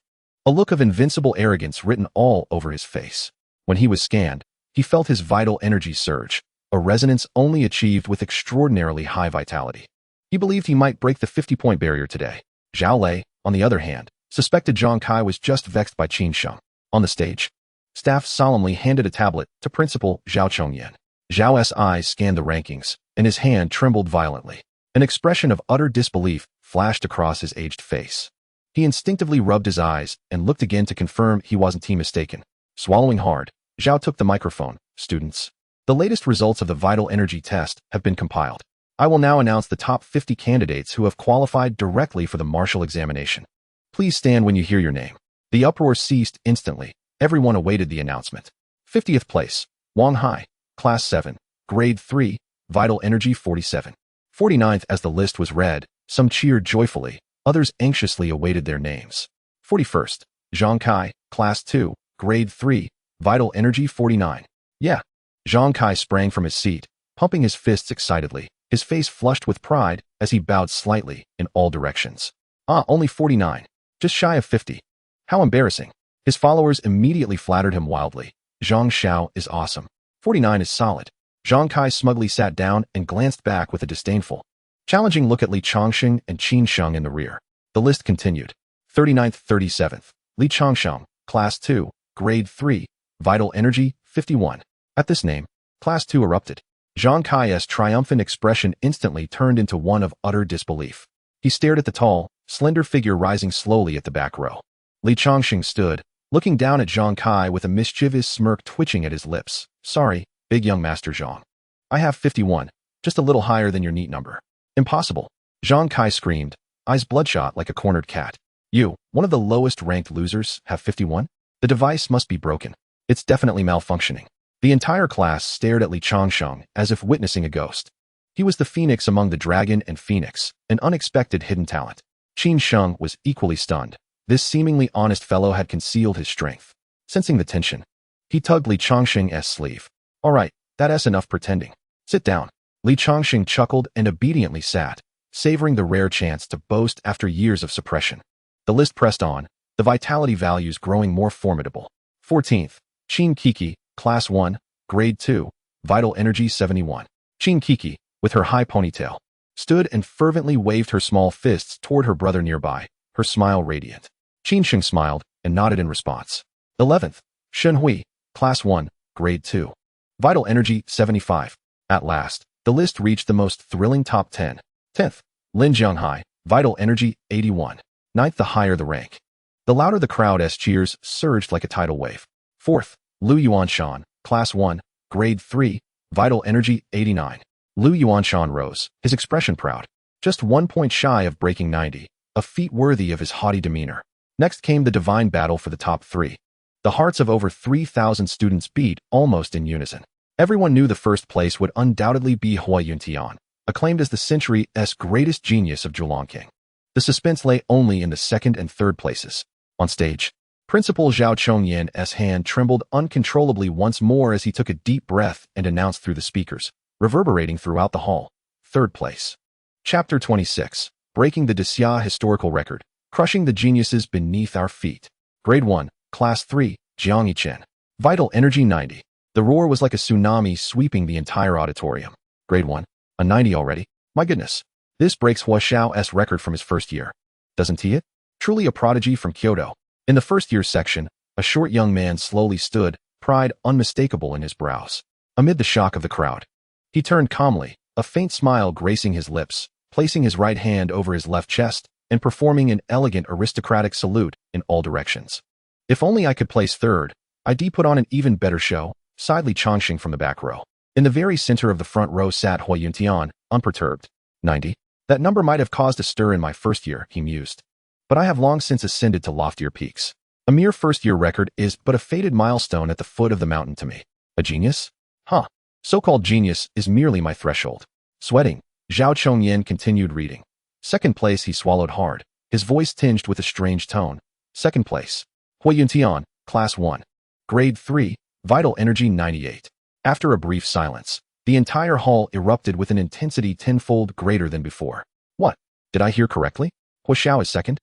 A: a look of invincible arrogance written all over his face. When he was scanned, he felt his vital energy surge, a resonance only achieved with extraordinarily high vitality. He believed he might break the 50-point barrier today. Zhao Lei, on the other hand, suspected Zhang Kai was just vexed by Qin Sheng. On the stage, staff solemnly handed a tablet to Principal Zhao Chongyan. Zhao's eyes scanned the rankings, and his hand trembled violently. An expression of utter disbelief flashed across his aged face. He instinctively rubbed his eyes and looked again to confirm he wasn't mistaken. Swallowing hard, Zhao took the microphone. Students, the latest results of the vital energy test have been compiled. I will now announce the top 50 candidates who have qualified directly for the martial examination. Please stand when you hear your name. The uproar ceased instantly. Everyone awaited the announcement. 50th place, Wang Hai, Class 7, Grade 3, Vital Energy 47. 49th. As the list was read, some cheered joyfully, others anxiously awaited their names. 41st. Zhang Kai, Class 2, Grade 3, Vital Energy 49. Yeah. Zhang Kai sprang from his seat, pumping his fists excitedly, his face flushed with pride as he bowed slightly in all directions. Only 49. Just shy of 50. How embarrassing. His followers immediately flattered him wildly. Zhang Xiao is awesome. 49 is solid. Zhang Kai smugly sat down and glanced back with a disdainful, challenging look at Li Chongsheng and Qin Sheng in the rear. The list continued. 39th, 37th. Li Chongsheng, Class 2, Grade 3, Vital Energy 51. At this name, Class 2 erupted. Zhang Kai's triumphant expression instantly turned into one of utter disbelief. He stared at the tall, slender figure rising slowly at the back row. Li Chongsheng stood, looking down at Zhang Kai with a mischievous smirk twitching at his lips. Sorry, big young Master Zhang. I have 51, just a little higher than your neat number. Impossible. Zhang Kai screamed, eyes bloodshot like a cornered cat. You, one of the lowest ranked losers, have 51? The device must be broken. It's definitely malfunctioning. The entire class stared at Li Chongsheng as if witnessing a ghost. He was the phoenix among the dragon and phoenix, an unexpected hidden talent. Qin Sheng was equally stunned. This seemingly honest fellow had concealed his strength. Sensing the tension, he tugged Li Chongsheng's sleeve. All right, that's enough pretending. Sit down. Li Chongsheng chuckled and obediently sat, savoring the rare chance to boast after years of suppression. The list pressed on, the vitality values growing more formidable. 14th. Qin Kiki, Class 1, Grade 2, Vital Energy 71. Qin Kiki, with her high ponytail, stood and fervently waved her small fists toward her brother nearby, her smile radiant. Qin Sheng smiled and nodded in response. 11th. Shen Hui, Class 1, Grade 2, Vital Energy 75. At last, the list reached the most thrilling top 10. 10th. Lin Jianghai, Vital Energy 81. 9th. The higher the rank, the louder the crowd's cheers surged like a tidal wave. 4th. Lu Yuanshan, Class 1, Grade 3, Vital Energy 89. Lu Yuanshan rose, his expression proud. Just 1 point shy of breaking 90, a feat worthy of his haughty demeanor. Next came the divine battle for the top 3. The hearts of over 3,000 students beat almost in unison. Everyone knew the first place would undoubtedly be Hua Yuntian, acclaimed as the century's greatest genius of Zhuangking. The suspense lay only in the second and third places. On stage, Principal Zhao Chongyan's hand trembled uncontrollably once more as he took a deep breath and announced through the speakers, reverberating throughout the hall. Third place. Chapter 26. Breaking the Dixia historical record. Crushing the geniuses beneath our feet. Grade 1, Class 3, Jiang Yichen. Vital Energy 90. The roar was like a tsunami sweeping the entire auditorium. Grade 1, a 90 already? My goodness. This breaks Hua Xiao's record from his first year. Doesn't he it? Truly a prodigy from Kyoto. In the first year section, a short young man slowly stood, pride unmistakable in his brows. Amid the shock of the crowd, he turned calmly, a faint smile gracing his lips, placing his right hand over his left chest, and performing an elegant aristocratic salute in all directions. If only I could place third, I'd put on an even better show, sighed Li Chongsheng from the back row. In the very center of the front row sat Hua Yuntian, unperturbed. 90. That number might have caused a stir in my first year, he mused. But I have long since ascended to loftier peaks. A mere first-year record is but a faded milestone at the foot of the mountain to me. A genius? Huh. So-called genius is merely my threshold. Sweating, Zhao Chongyan continued reading. Second place. He swallowed hard, his voice tinged with a strange tone. Second place. Hua Yuntian, Class 1. Grade 3, Vital Energy 98. After a brief silence, the entire hall erupted with an intensity tenfold greater than before. What? Did I hear correctly? Hua Xiao is second?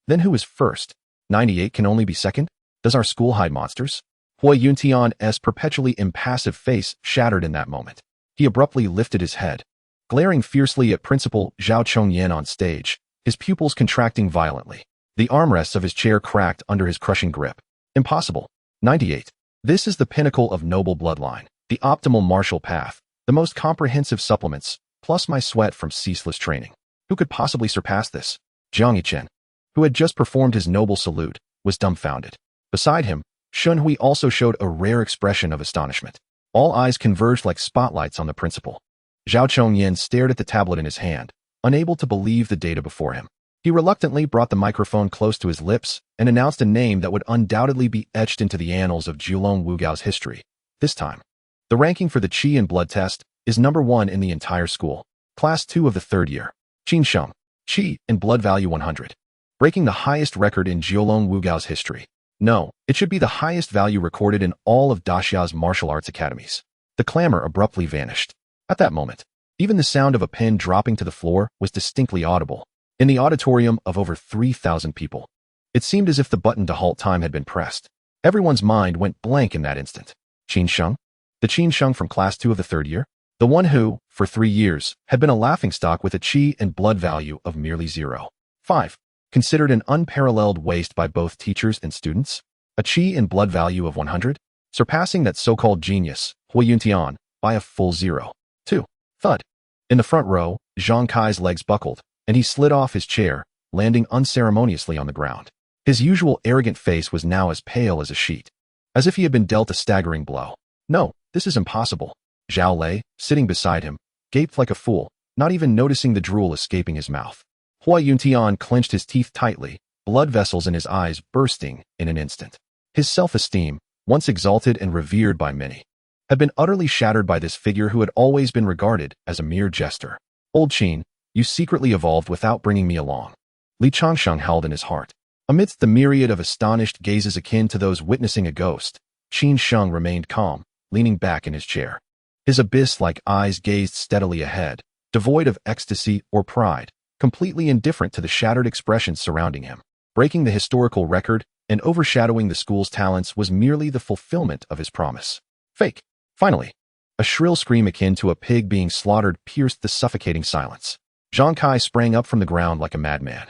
A: Then who is first? 98 can only be second? Does our school hide monsters? Hua Yuntian's perpetually impassive face shattered in that moment. He abruptly lifted his head, glaring fiercely at Principal Zhao Chongyan on stage, his pupils contracting violently. The armrests of his chair cracked under his crushing grip. Impossible. 98. This is the pinnacle of noble bloodline, the optimal martial path, the most comprehensive supplements, plus my sweat from ceaseless training. Who could possibly surpass this? Jiang Yichen, who had just performed his noble salute, was dumbfounded. Beside him, Shen Hui also showed a rare expression of astonishment. All eyes converged like spotlights on the principal. Zhao Chongyan stared at the tablet in his hand, unable to believe the data before him. He reluctantly brought the microphone close to his lips and announced a name that would undoubtedly be etched into the annals of Julong Wugao's history. This time, the ranking for the Qi and blood test is #1 in the entire school. Class 2 of the 3rd year. Qin Sheng. Qi and blood value 100. Breaking the highest record in Jiulong Wugao's history. No, it should be the highest value recorded in all of Daxia's martial arts academies. The clamor abruptly vanished. At that moment, even the sound of a pin dropping to the floor was distinctly audible. In the auditorium of over 3,000 people, it seemed as if the button to halt time had been pressed. Everyone's mind went blank in that instant. Qin Sheng? The Qin Sheng from Class 2 of the 3rd year? The one who, for 3 years, had been a laughingstock with a qi and blood value of merely 0.5. Considered an unparalleled waste by both teachers and students? A qi and blood value of 100? Surpassing that so-called genius, Huo Yuntian, by a full 0.2. Thud. In the front row, Zhang Kai's legs buckled, and he slid off his chair, landing unceremoniously on the ground. His usual arrogant face was now as pale as a sheet, as if he had been dealt a staggering blow. No, this is impossible. Zhao Lei, sitting beside him, gaped like a fool, not even noticing the drool escaping his mouth. Huo Yuntian clenched his teeth tightly, blood vessels in his eyes bursting in an instant. His self-esteem, once exalted and revered by many, had been utterly shattered by this figure who had always been regarded as a mere jester. Old Qin, you secretly evolved without bringing me along. Li Changsheng howled in his heart. Amidst the myriad of astonished gazes akin to those witnessing a ghost, Qin Sheng remained calm, leaning back in his chair. His abyss-like eyes gazed steadily ahead, devoid of ecstasy or pride, completely indifferent to the shattered expressions surrounding him. Breaking the historical record and overshadowing the school's talents was merely the fulfillment of his promise. Fake. Finally, a shrill scream akin to a pig being slaughtered pierced the suffocating silence. Zhang Kai sprang up from the ground like a madman,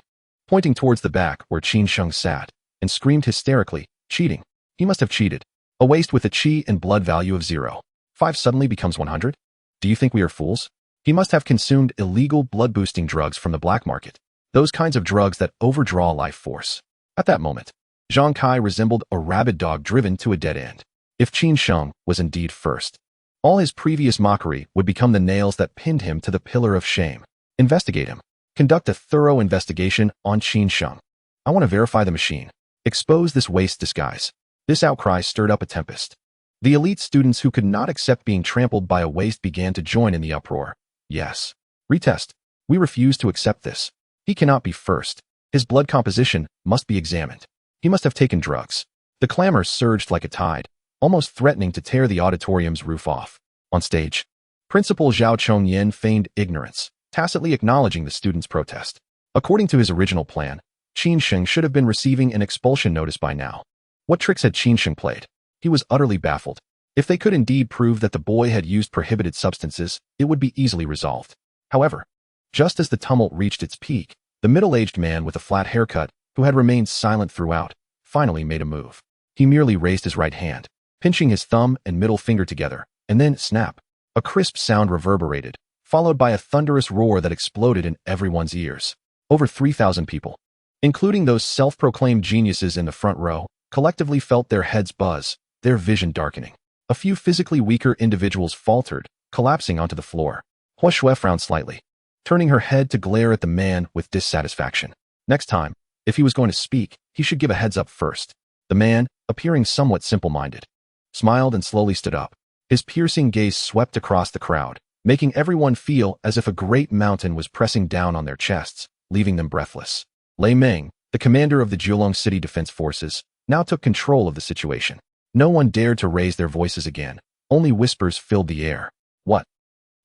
A: pointing towards the back where Qin Sheng sat, and screamed hysterically, cheating. He must have cheated. A waste with a qi and blood value of 0.5 suddenly becomes 100? Do you think we are fools? He must have consumed illegal blood-boosting drugs from the black market. Those kinds of drugs that overdraw life force. At that moment, Zhang Kai resembled a rabid dog driven to a dead end. If Qin Sheng was indeed first, all his previous mockery would become the nails that pinned him to the pillar of shame. Investigate him. Conduct a thorough investigation on Qin Sheng. I want to verify the machine. Expose this waste disguise. This outcry stirred up a tempest. The elite students who could not accept being trampled by a waste began to join in the uproar. Yes. Retest. We refuse to accept this. He cannot be first. His blood composition must be examined. He must have taken drugs. The clamor surged like a tide, almost threatening to tear the auditorium's roof off. On stage, Principal Zhao Chongyan feigned ignorance, tacitly acknowledging the students' protest. According to his original plan, Qin Sheng should have been receiving an expulsion notice by now. What tricks had Qin Sheng played? He was utterly baffled. If they could indeed prove that the boy had used prohibited substances, it would be easily resolved. However, just as the tumult reached its peak, the middle-aged man with a flat haircut, who had remained silent throughout, finally made a move. He merely raised his right hand, pinching his thumb and middle finger together, and then, snap, a crisp sound reverberated, followed by a thunderous roar that exploded in everyone's ears. Over 3,000 people, including those self-proclaimed geniuses in the front row, collectively felt their heads buzz, their vision darkening. A few physically weaker individuals faltered, collapsing onto the floor. Hua Shui frowned slightly, turning her head to glare at the man with dissatisfaction. Next time, if he was going to speak, he should give a heads up first. The man, appearing somewhat simple-minded, smiled and slowly stood up. His piercing gaze swept across the crowd, making everyone feel as if a great mountain was pressing down on their chests, leaving them breathless. Lei Meng, the commander of the Jiulong City Defense Forces, now took control of the situation. No one dared to raise their voices again. Only whispers filled the air. What?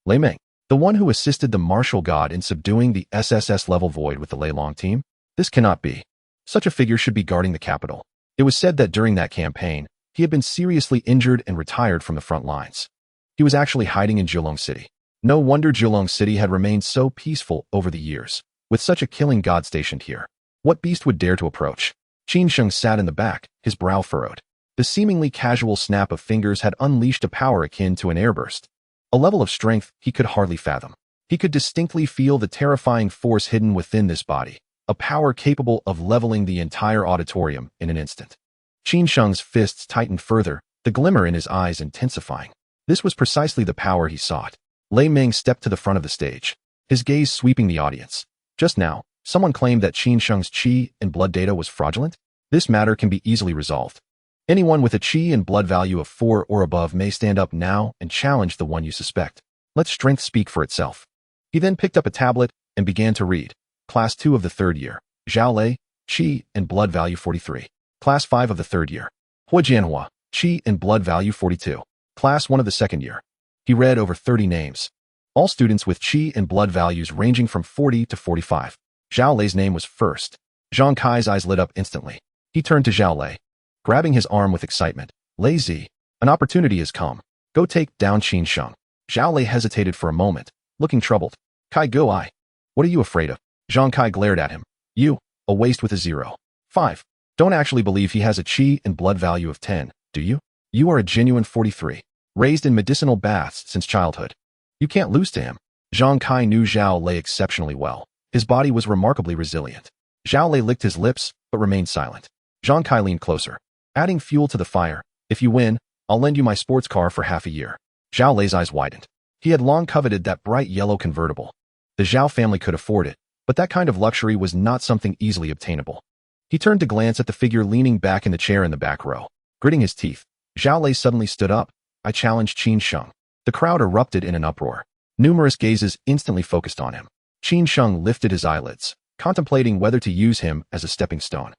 A: Lei Meng, the one who assisted the martial god in subduing the SSS-level void with the Lei Long team? This cannot be. Such a figure should be guarding the capital. It was said that during that campaign, he had been seriously injured and retired from the front lines. He was actually hiding in Jiulong City. No wonder Jiulong City had remained so peaceful over the years, with such a killing god stationed here. What beast would dare to approach? Qin Sheng sat in the back, his brow furrowed. The seemingly casual snap of fingers had unleashed a power akin to an airburst, a level of strength he could hardly fathom. He could distinctly feel the terrifying force hidden within this body, a power capable of leveling the entire auditorium in an instant. Qin Sheng's fists tightened further, the glimmer in his eyes intensifying. This was precisely the power he sought. Lei Meng stepped to the front of the stage, his gaze sweeping the audience. Just now, someone claimed that Qin Sheng's qi and blood data was fraudulent. This matter can be easily resolved. Anyone with a qi and blood value of 4 or above may stand up now and challenge the one you suspect. Let strength speak for itself. He then picked up a tablet and began to read. Class 2 of the 3rd year. Zhao Lei, Qi and blood value 43. Class 5 of the 3rd year. Hua Jianhua, Qi and blood value 42. Class 1 of the 2nd year. He read over 30 names. All students with Qi and blood values ranging from 40 to 45. Zhao Lei's name was first. Zhang Kai's eyes lit up instantly. He turned to Zhao Lei, grabbing his arm with excitement. Lei Zi, an opportunity has come. Go take down Qin Sheng. Zhao Lei hesitated for a moment, looking troubled. Kai Guai, what are you afraid of? Zhang Kai glared at him. You, a waste with a 0. 5. Don't actually believe he has a Qi and blood value of 10, do you? You are a genuine 43, raised in medicinal baths since childhood. You can't lose to him. Zhang Kai knew Zhao Lei exceptionally well. His body was remarkably resilient. Zhao Lei licked his lips, but remained silent. Zhang Kai leaned closer, adding fuel to the fire. If you win, I'll lend you my sports car for half a year. Zhao Lei's eyes widened. He had long coveted that bright yellow convertible. The Zhao family could afford it, but that kind of luxury was not something easily obtainable. He turned to glance at the figure leaning back in the chair in the back row. Gritting his teeth, Zhao Lei suddenly stood up. I challenged Qin Sheng. The crowd erupted in an uproar. Numerous gazes instantly focused on him. Qin Sheng lifted his eyelids, contemplating whether to use him as a stepping stone,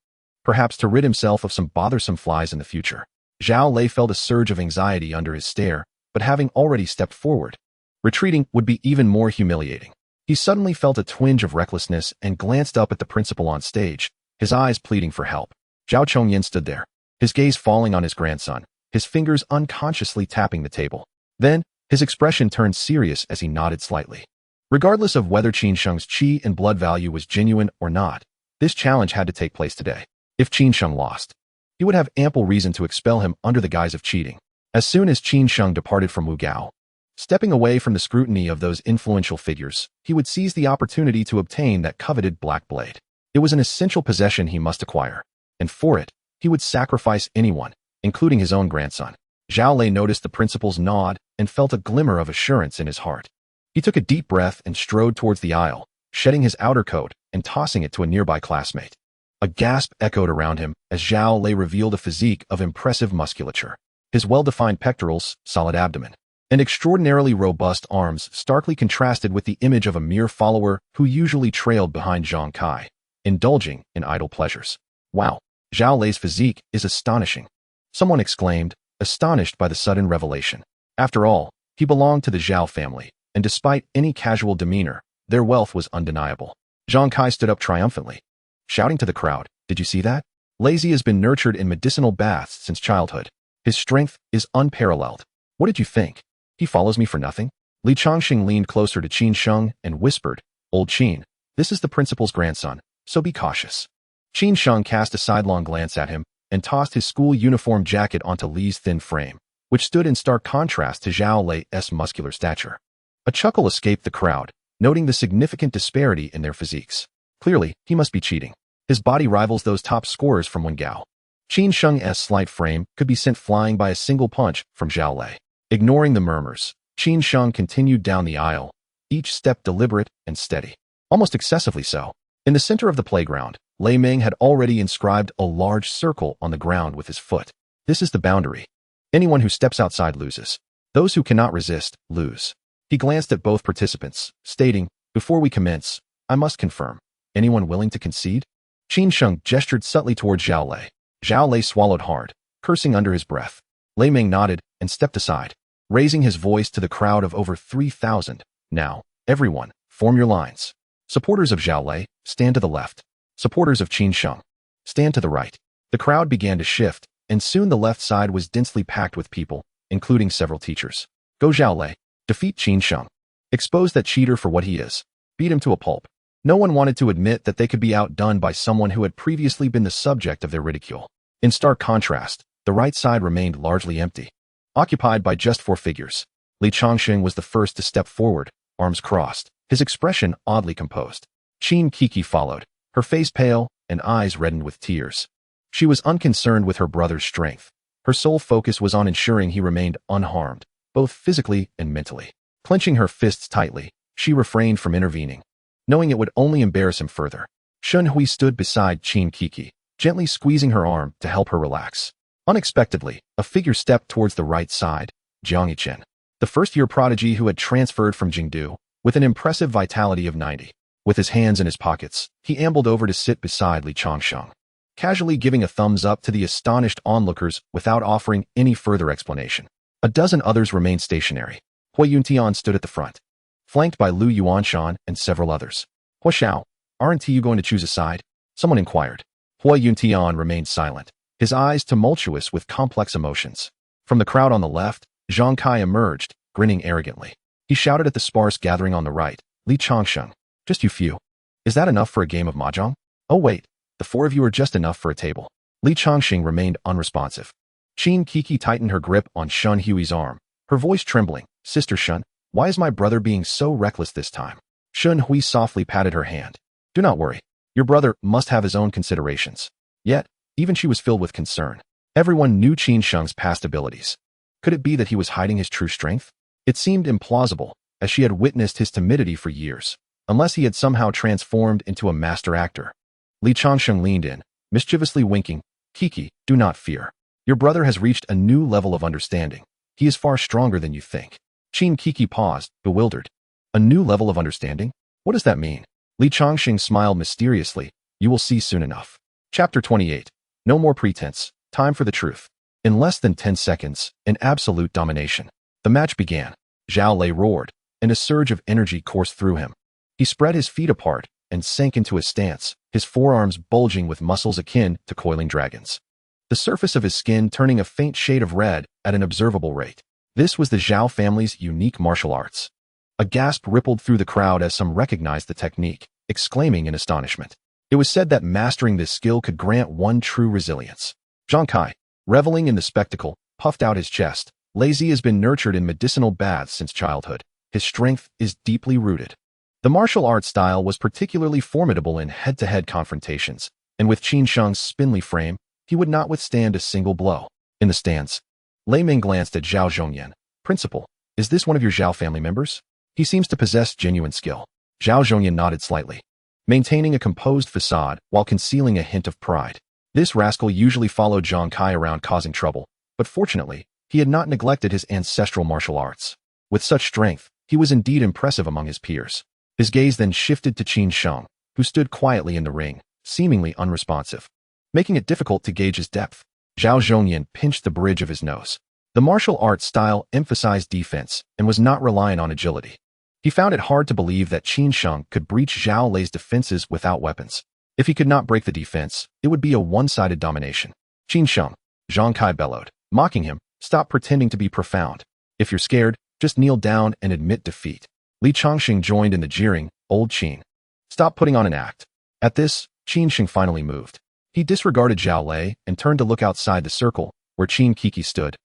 A: perhaps to rid himself of some bothersome flies in the future. Zhao Lei felt a surge of anxiety under his stare, but having already stepped forward, retreating would be even more humiliating. He suddenly felt a twinge of recklessness and glanced up at the principal on stage, his eyes pleading for help. Zhao Chongyan stood there, his gaze falling on his grandson, his fingers unconsciously tapping the table. Then, his expression turned serious as he nodded slightly. Regardless of whether Qin Sheng's Qi and blood value was genuine or not, this challenge had to take place today. If Qin Sheng lost, he would have ample reason to expel him under the guise of cheating. As soon as Qin Sheng departed from Wu Gao, stepping away from the scrutiny of those influential figures, he would seize the opportunity to obtain that coveted black blade. It was an essential possession he must acquire, and for it, he would sacrifice anyone, including his own grandson. Zhao Lei noticed the principal's nod and felt a glimmer of assurance in his heart. He took a deep breath and strode towards the aisle, shedding his outer coat and tossing it to a nearby classmate. A gasp echoed around him as Zhao Lei revealed a physique of impressive musculature. His well-defined pectorals, solid abdomen, and extraordinarily robust arms starkly contrasted with the image of a mere follower who usually trailed behind Zhang Kai, indulging in idle pleasures. Wow, Zhao Lei's physique is astonishing, someone exclaimed, astonished by the sudden revelation. After all, he belonged to the Zhao family, and despite any casual demeanor, their wealth was undeniable. Zhang Kai stood up triumphantly, shouting to the crowd, did you see that? Lei Zi has been nurtured in medicinal baths since childhood. His strength is unparalleled. What did you think? He follows me for nothing? Li Changxing leaned closer to Qin Sheng and whispered, Old Qin, this is the principal's grandson, so be cautious. Qin Sheng cast a sidelong glance at him and tossed his school uniform jacket onto Li's thin frame, which stood in stark contrast to Zhao Lei's muscular stature. A chuckle escaped the crowd, noting the significant disparity in their physiques. Clearly, he must be cheating. His body rivals those top scorers from Wengao. Qin Sheng's slight frame could be sent flying by a single punch from Zhao Lei. Ignoring the murmurs, Qin Sheng continued down the aisle, each step deliberate and steady, almost excessively so. In the center of the playground, Lei Ming had already inscribed a large circle on the ground with his foot. This is the boundary. Anyone who steps outside loses. Those who cannot resist, lose. He glanced at both participants, stating, before we commence, I must confirm. Anyone willing to concede? Qin Sheng gestured subtly towards Zhao Lei. Zhao Lei swallowed hard, cursing under his breath. Lei Ming nodded and stepped aside, raising his voice to the crowd of over 3,000. Now, everyone, form your lines. Supporters of Zhao Lei, stand to the left. Supporters of Qin Sheng, stand to the right. The crowd began to shift, and soon the left side was densely packed with people, including several teachers. Go Zhao Lei, defeat Qin Sheng. Expose that cheater for what he is. Beat him to a pulp. No one wanted to admit that they could be outdone by someone who had previously been the subject of their ridicule. In stark contrast, the right side remained largely empty, occupied by just 4 figures. Li Changxing was the first to step forward, arms crossed, his expression oddly composed. Qin Kiki followed, her face pale and eyes reddened with tears. She was unconcerned with her brother's strength. Her sole focus was on ensuring he remained unharmed, both physically and mentally. Clenching her fists tightly, she refrained from intervening, knowing it would only embarrass him further. Shun Hui stood beside Qin Kiki, gently squeezing her arm to help her relax. Unexpectedly, a figure stepped towards the right side, Jiang Yichen. the first-year prodigy who had transferred from Jingdu, with an impressive vitality of 90. With his hands in his pockets, he ambled over to sit beside Li Changsheng, casually giving a thumbs up to the astonished onlookers without offering any further explanation. A dozen others remained stationary. Hui Yuntian stood at the front, flanked by Lu Yuanshan and several others. Hui Xiao, aren't you going to choose a side? Someone inquired. Hui Yuntian remained silent, his eyes tumultuous with complex emotions. From the crowd on the left, Zhang Kai emerged, grinning arrogantly. He shouted at the sparse gathering on the right, Li Changsheng, just you few. Is that enough for a game of mahjong? Oh wait, the four of you are just enough for a table. Li Changxing remained unresponsive. Qin Kiki tightened her grip on Shun Hui's arm, her voice trembling. Sister Shun, why is my brother being so reckless this time? Shun Hui softly patted her hand. Do not worry. Your brother must have his own considerations. Yet, even she was filled with concern. Everyone knew Qin Sheng's past abilities. Could it be that he was hiding his true strength? It seemed implausible, as she had witnessed his timidity for years, unless he had somehow transformed into a master actor. Li Changsheng leaned in, mischievously winking. Kiki, do not fear. Your brother has reached a new level of understanding. He is far stronger than you think. Qin Kiki paused, bewildered. A new level of understanding? What does that mean? Li Changxing smiled mysteriously. You will see soon enough. Chapter 28. No more pretense. Time for the truth. In less than 10 seconds, in absolute domination, the match began. Zhao Lei roared, and a surge of energy coursed through him. He spread his feet apart and sank into a stance, his forearms bulging with muscles akin to coiling dragons. The surface of his skin turning a faint shade of red at an observable rate. This was the Zhao family's unique martial arts. A gasp rippled through the crowd as some recognized the technique, exclaiming in astonishment. It was said that mastering this skill could grant one true resilience. Zhang Kai, reveling in the spectacle, puffed out his chest. Lazy has been nurtured in medicinal baths since childhood. His strength is deeply rooted. The martial arts style was particularly formidable in head-to-head confrontations, and with Qin Sheng's spindly frame, he would not withstand a single blow. In the stands, Lei Ming glanced at Zhao Zhongyan. Principal, is this one of your Zhao family members? He seems to possess genuine skill. Zhao Zhongyan nodded slightly, maintaining a composed facade while concealing a hint of pride. This rascal usually followed Zhang Kai around causing trouble, but fortunately, he had not neglected his ancestral martial arts. With such strength, he was indeed impressive among his peers. His gaze then shifted to Qin Sheng, who stood quietly in the ring, seemingly unresponsive, making it difficult to gauge his depth. Zhao Zhongyan pinched the bridge of his nose. The martial arts style emphasized defense and was not reliant on agility. He found it hard to believe that Qin Sheng could breach Zhao Lei's defenses without weapons. If he could not break the defense, it would be a one-sided domination. Qin Sheng, Zhang Kai bellowed, mocking him, stop pretending to be profound. If you're scared, just kneel down and admit defeat. Li Changxing joined in the jeering, old Qin. Stop putting on an act. At this, Qin Sheng finally moved. He disregarded Zhao Lei and turned to look outside the circle, where Qin Kiki stood,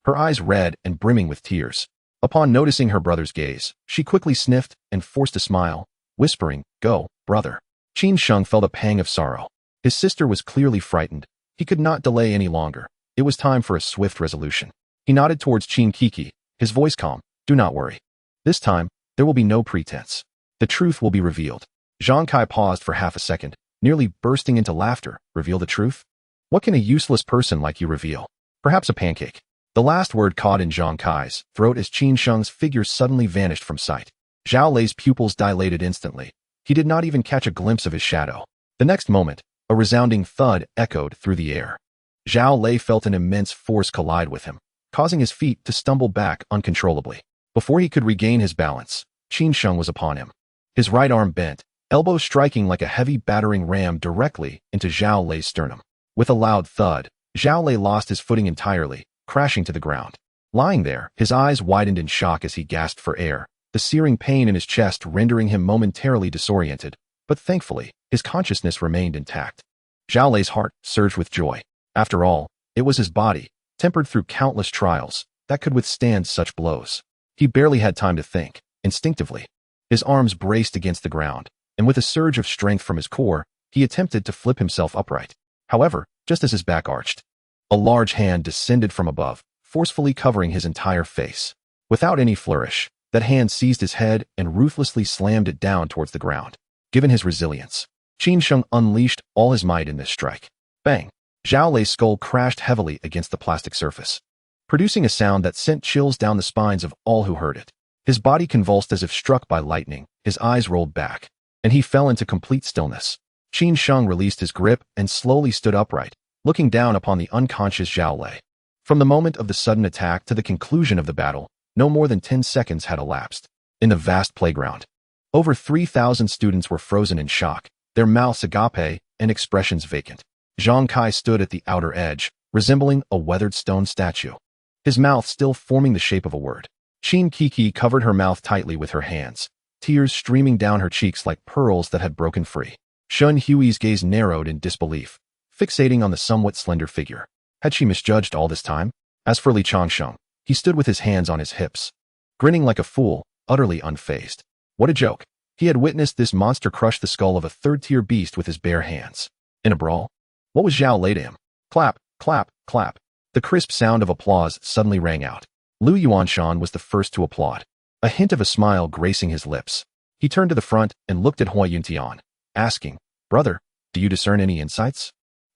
A: her eyes red and brimming with tears. Upon noticing her brother's gaze, she quickly sniffed and forced a smile, whispering, go, brother. Qin Sheng felt a pang of sorrow. His sister was clearly frightened. He could not delay any longer. It was time for a swift resolution. He nodded towards Qin Kiki, his voice calm. Do not worry. This time, there will be no pretense. The truth will be revealed. Zhang Kai paused for half a second, nearly bursting into laughter. Reveal the truth? What can a useless person like you reveal? Perhaps a pancake. The last word caught in Zhang Kai's throat as Qin Sheng's figure suddenly vanished from sight. Zhao Lei's pupils dilated instantly. He did not even catch a glimpse of his shadow. The next moment, a resounding thud echoed through the air. Zhao Lei felt an immense force collide with him, causing his feet to stumble back uncontrollably. Before he could regain his balance, Qin Sheng was upon him. His right arm bent, elbow striking like a heavy battering ram directly into Zhao Lei's sternum. With a loud thud, Zhao Lei lost his footing entirely, crashing to the ground. Lying there, his eyes widened in shock as he gasped for air, the searing pain in his chest rendering him momentarily disoriented, but thankfully, his consciousness remained intact. Zhao Lei's heart surged with joy. After all, it was his body, tempered through countless trials, that could withstand such blows. He barely had time to think. Instinctively, his arms braced against the ground, and with a surge of strength from his core, he attempted to flip himself upright. However, just as his back arched, a large hand descended from above, forcefully covering his entire face. Without any flourish, that hand seized his head and ruthlessly slammed it down towards the ground. Given his resilience, Qin Sheng unleashed all his might in this strike. Bang! Zhao Lei's skull crashed heavily against the plastic surface. producing a sound that sent chills down the spines of all who heard it. His body convulsed as if struck by lightning, his eyes rolled back, and he fell into complete stillness. Qin Sheng released his grip and slowly stood upright, looking down upon the unconscious Zhao Lei. From the moment of the sudden attack to the conclusion of the battle, no more than 10 seconds had elapsed. In the vast playground, over 3,000 students were frozen in shock, their mouths agape and expressions vacant. Zhang Kai stood at the outer edge, resembling a weathered stone statue, his mouth still forming the shape of a word. Qin Kiki covered her mouth tightly with her hands, tears streaming down her cheeks like pearls that had broken free. Shun Hui's gaze narrowed in disbelief, fixating on the somewhat slender figure. Had she misjudged all this time? As for Li Changsheng, he stood with his hands on his hips, grinning like a fool, utterly unfazed. What a joke. He had witnessed this monster crush the skull of a third-tier beast with his bare hands. In a brawl? What was Zhao Lei to him? Clap, clap, clap. The crisp sound of applause suddenly rang out. Lu Yuanshan was the first to applaud, a hint of a smile gracing his lips. He turned to the front and looked at Hua Yuntian, asking, "Brother, do you discern any insights?"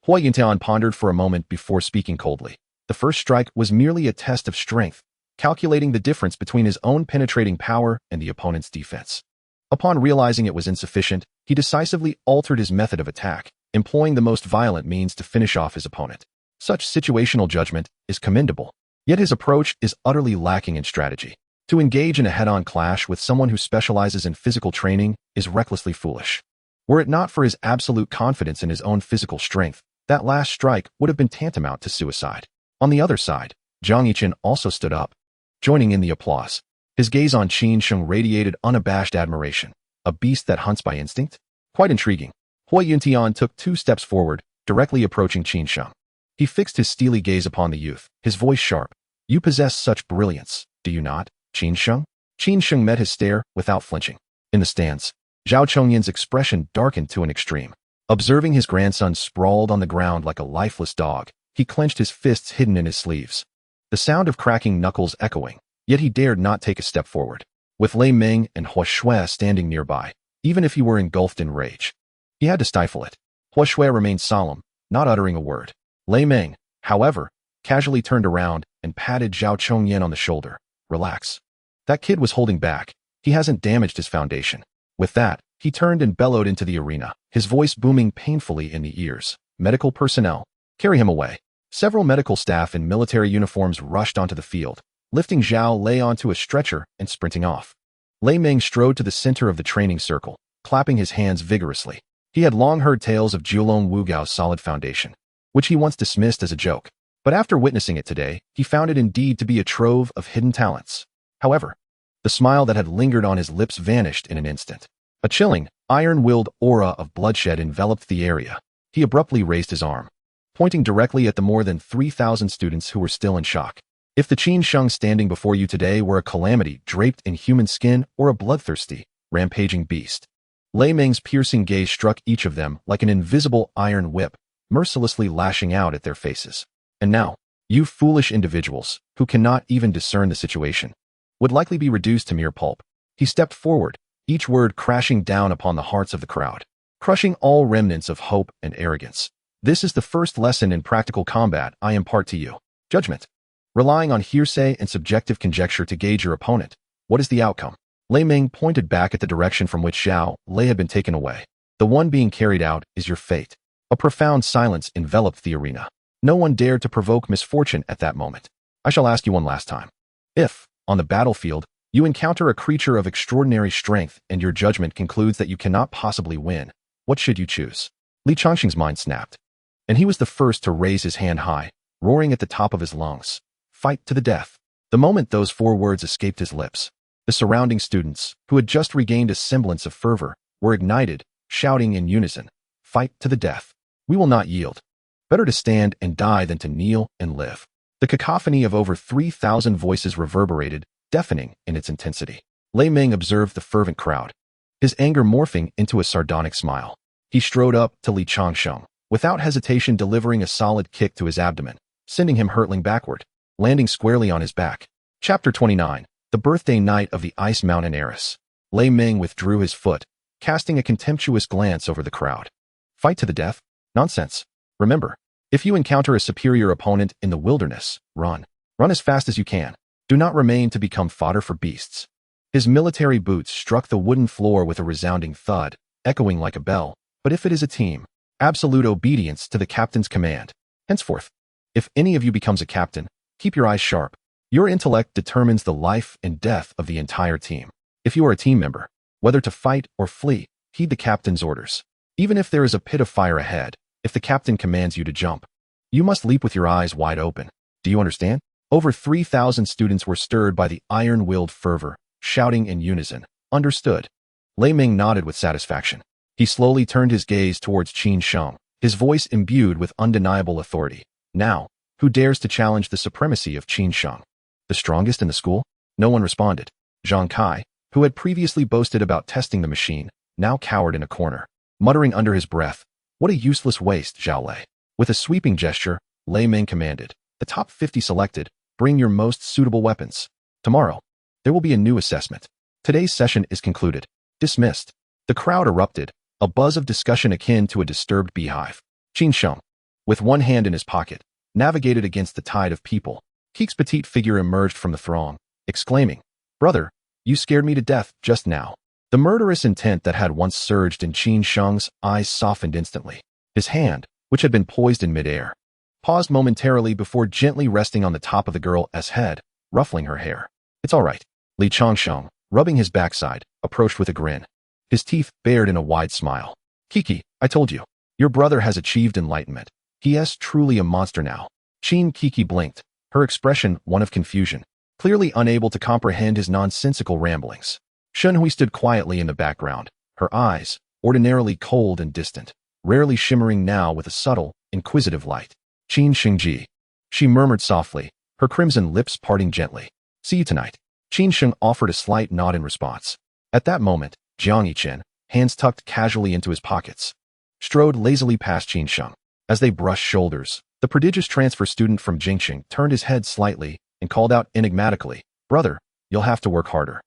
A: Hua Yuntian pondered for a moment before speaking coldly. The first strike was merely a test of strength, calculating the difference between his own penetrating power and the opponent's defense. Upon realizing it was insufficient, he decisively altered his method of attack, employing the most violent means to finish off his opponent. Such situational judgment is commendable, yet his approach is utterly lacking in strategy. To engage in a head-on clash with someone who specializes in physical training is recklessly foolish. Were it not for his absolute confidence in his own physical strength, that last strike would have been tantamount to suicide. On the other side, Zhang Yichen also stood up, joining in the applause. His gaze on Qin Sheng radiated unabashed admiration. A beast that hunts by instinct? Quite intriguing. Hua Yuntian took 2 steps forward, directly approaching Qin Sheng. He fixed his steely gaze upon the youth, his voice sharp. "You possess such brilliance, do you not, Qin Sheng?" Qin Sheng met his stare without flinching. In the stands, Zhao Chongyan's expression darkened to an extreme. Observing his grandson sprawled on the ground like a lifeless dog, he clenched his fists hidden in his sleeves, the sound of cracking knuckles echoing, yet he dared not take a step forward. With Lei Ming and Hua Shui standing nearby, even if he were engulfed in rage, he had to stifle it. Hua Shui remained solemn, not uttering a word. Lei Ming, however, casually turned around and patted Zhao Chongyan on the shoulder. "Relax. That kid was holding back. He hasn't damaged his foundation." With that, he turned and bellowed into the arena, his voice booming painfully in the ears. "Medical personnel, carry him away." Several medical staff in military uniforms rushed onto the field, lifting Zhao Lei onto a stretcher and sprinting off. Lei Ming strode to the center of the training circle, clapping his hands vigorously. He had long heard tales of Jiulong Wugao's solid foundation, which he once dismissed as a joke. But after witnessing it today, he found it indeed to be a trove of hidden talents. However, the smile that had lingered on his lips vanished in an instant. A chilling, iron-willed aura of bloodshed enveloped the area. He abruptly raised his arm, pointing directly at the more than 3,000 students who were still in shock. "If the Qin Sheng standing before you today were a calamity draped in human skin or a bloodthirsty, rampaging beast." Lei Ming's piercing gaze struck each of them like an invisible iron whip, mercilessly lashing out at their faces. "And now, you foolish individuals, who cannot even discern the situation, would likely be reduced to mere pulp." He stepped forward, each word crashing down upon the hearts of the crowd, crushing all remnants of hope and arrogance. "This is the first lesson in practical combat I impart to you. Judgment. Relying on hearsay and subjective conjecture to gauge your opponent. What is the outcome?" Lei Ming pointed back at the direction from which Zhao Lei had been taken away. "The one being carried out is your fate." A profound silence enveloped the arena. No one dared to provoke misfortune at that moment. "I shall ask you one last time. If, on the battlefield, you encounter a creature of extraordinary strength and your judgment concludes that you cannot possibly win, what should you choose?" Li Changxing's mind snapped, and he was the first to raise his hand high, roaring at the top of his lungs. "Fight to the death." The moment those 4 words escaped his lips, the surrounding students, who had just regained a semblance of fervor, were ignited, shouting in unison, "Fight to the death. We will not yield. Better to stand and die than to kneel and live." The cacophony of over 3,000 voices reverberated, deafening in its intensity. Lei Ming observed the fervent crowd, his anger morphing into a sardonic smile. He strode up to Li Changsheng, without hesitation delivering a solid kick to his abdomen, sending him hurtling backward, landing squarely on his back. Chapter 29. The Birthday Night of the Ice Mountain Heiress. Lei Ming withdrew his foot, casting a contemptuous glance over the crowd. "Fight to the death? Nonsense. Remember, if you encounter a superior opponent in the wilderness, run. Run as fast as you can. Do not remain to become fodder for beasts. His military boots struck the wooden floor with a resounding thud, echoing like a bell. But if it is a team, absolute obedience to the captain's command. Henceforth, if any of you becomes a captain, keep your eyes sharp. Your intellect determines the life and death of the entire team. If you are a team member, whether to fight or flee, heed the captain's orders. Even if there is a pit of fire ahead, if the captain commands you to jump, you must leap with your eyes wide open. Do you understand? Over 3,000 students were stirred by the iron-willed fervor, shouting in unison. Understood. Lei Ming nodded with satisfaction. He slowly turned his gaze towards Qin Sheng, his voice imbued with undeniable authority. Now, who dares to challenge the supremacy of Qin Sheng? The strongest in the school? No one responded. Zhang Kai, who had previously boasted about testing the machine, now cowered in a corner, muttering under his breath, "What a useless waste, Zhao Lei." With a sweeping gesture, Lei Ming commanded, "The top 50 selected, bring your most suitable weapons. Tomorrow, there will be a new assessment. Today's session is concluded. Dismissed." The crowd erupted, a buzz of discussion akin to a disturbed beehive. Qin Sheng, with one hand in his pocket, navigated against the tide of people. Keek's petite figure emerged from the throng, exclaiming, "Brother, you scared me to death just now." The murderous intent that had once surged in Qin Sheng's eyes softened instantly. His hand, which had been poised in midair, paused momentarily before gently resting on the top of the girl's head, ruffling her hair. "It's all right." Li Changsheng, rubbing his backside, approached with a grin, his teeth bared in a wide smile. "Kiki, I told you. Your brother has achieved enlightenment. He is truly a monster now." Qin Kiki blinked, her expression one of confusion, clearly unable to comprehend his nonsensical ramblings. Shenhui stood quietly in the background, her eyes, ordinarily cold and distant, rarely shimmering now with a subtle, inquisitive light. "Qin Shengji," she murmured softly, her crimson lips parting gently. "See you tonight." Qin Sheng offered a slight nod in response. At that moment, Jiang Yichen, hands tucked casually into his pockets, strode lazily past Qin Sheng. As they brushed shoulders, the prodigious transfer student from Jingxing turned his head slightly and called out enigmatically, "Brother, you'll have to work harder."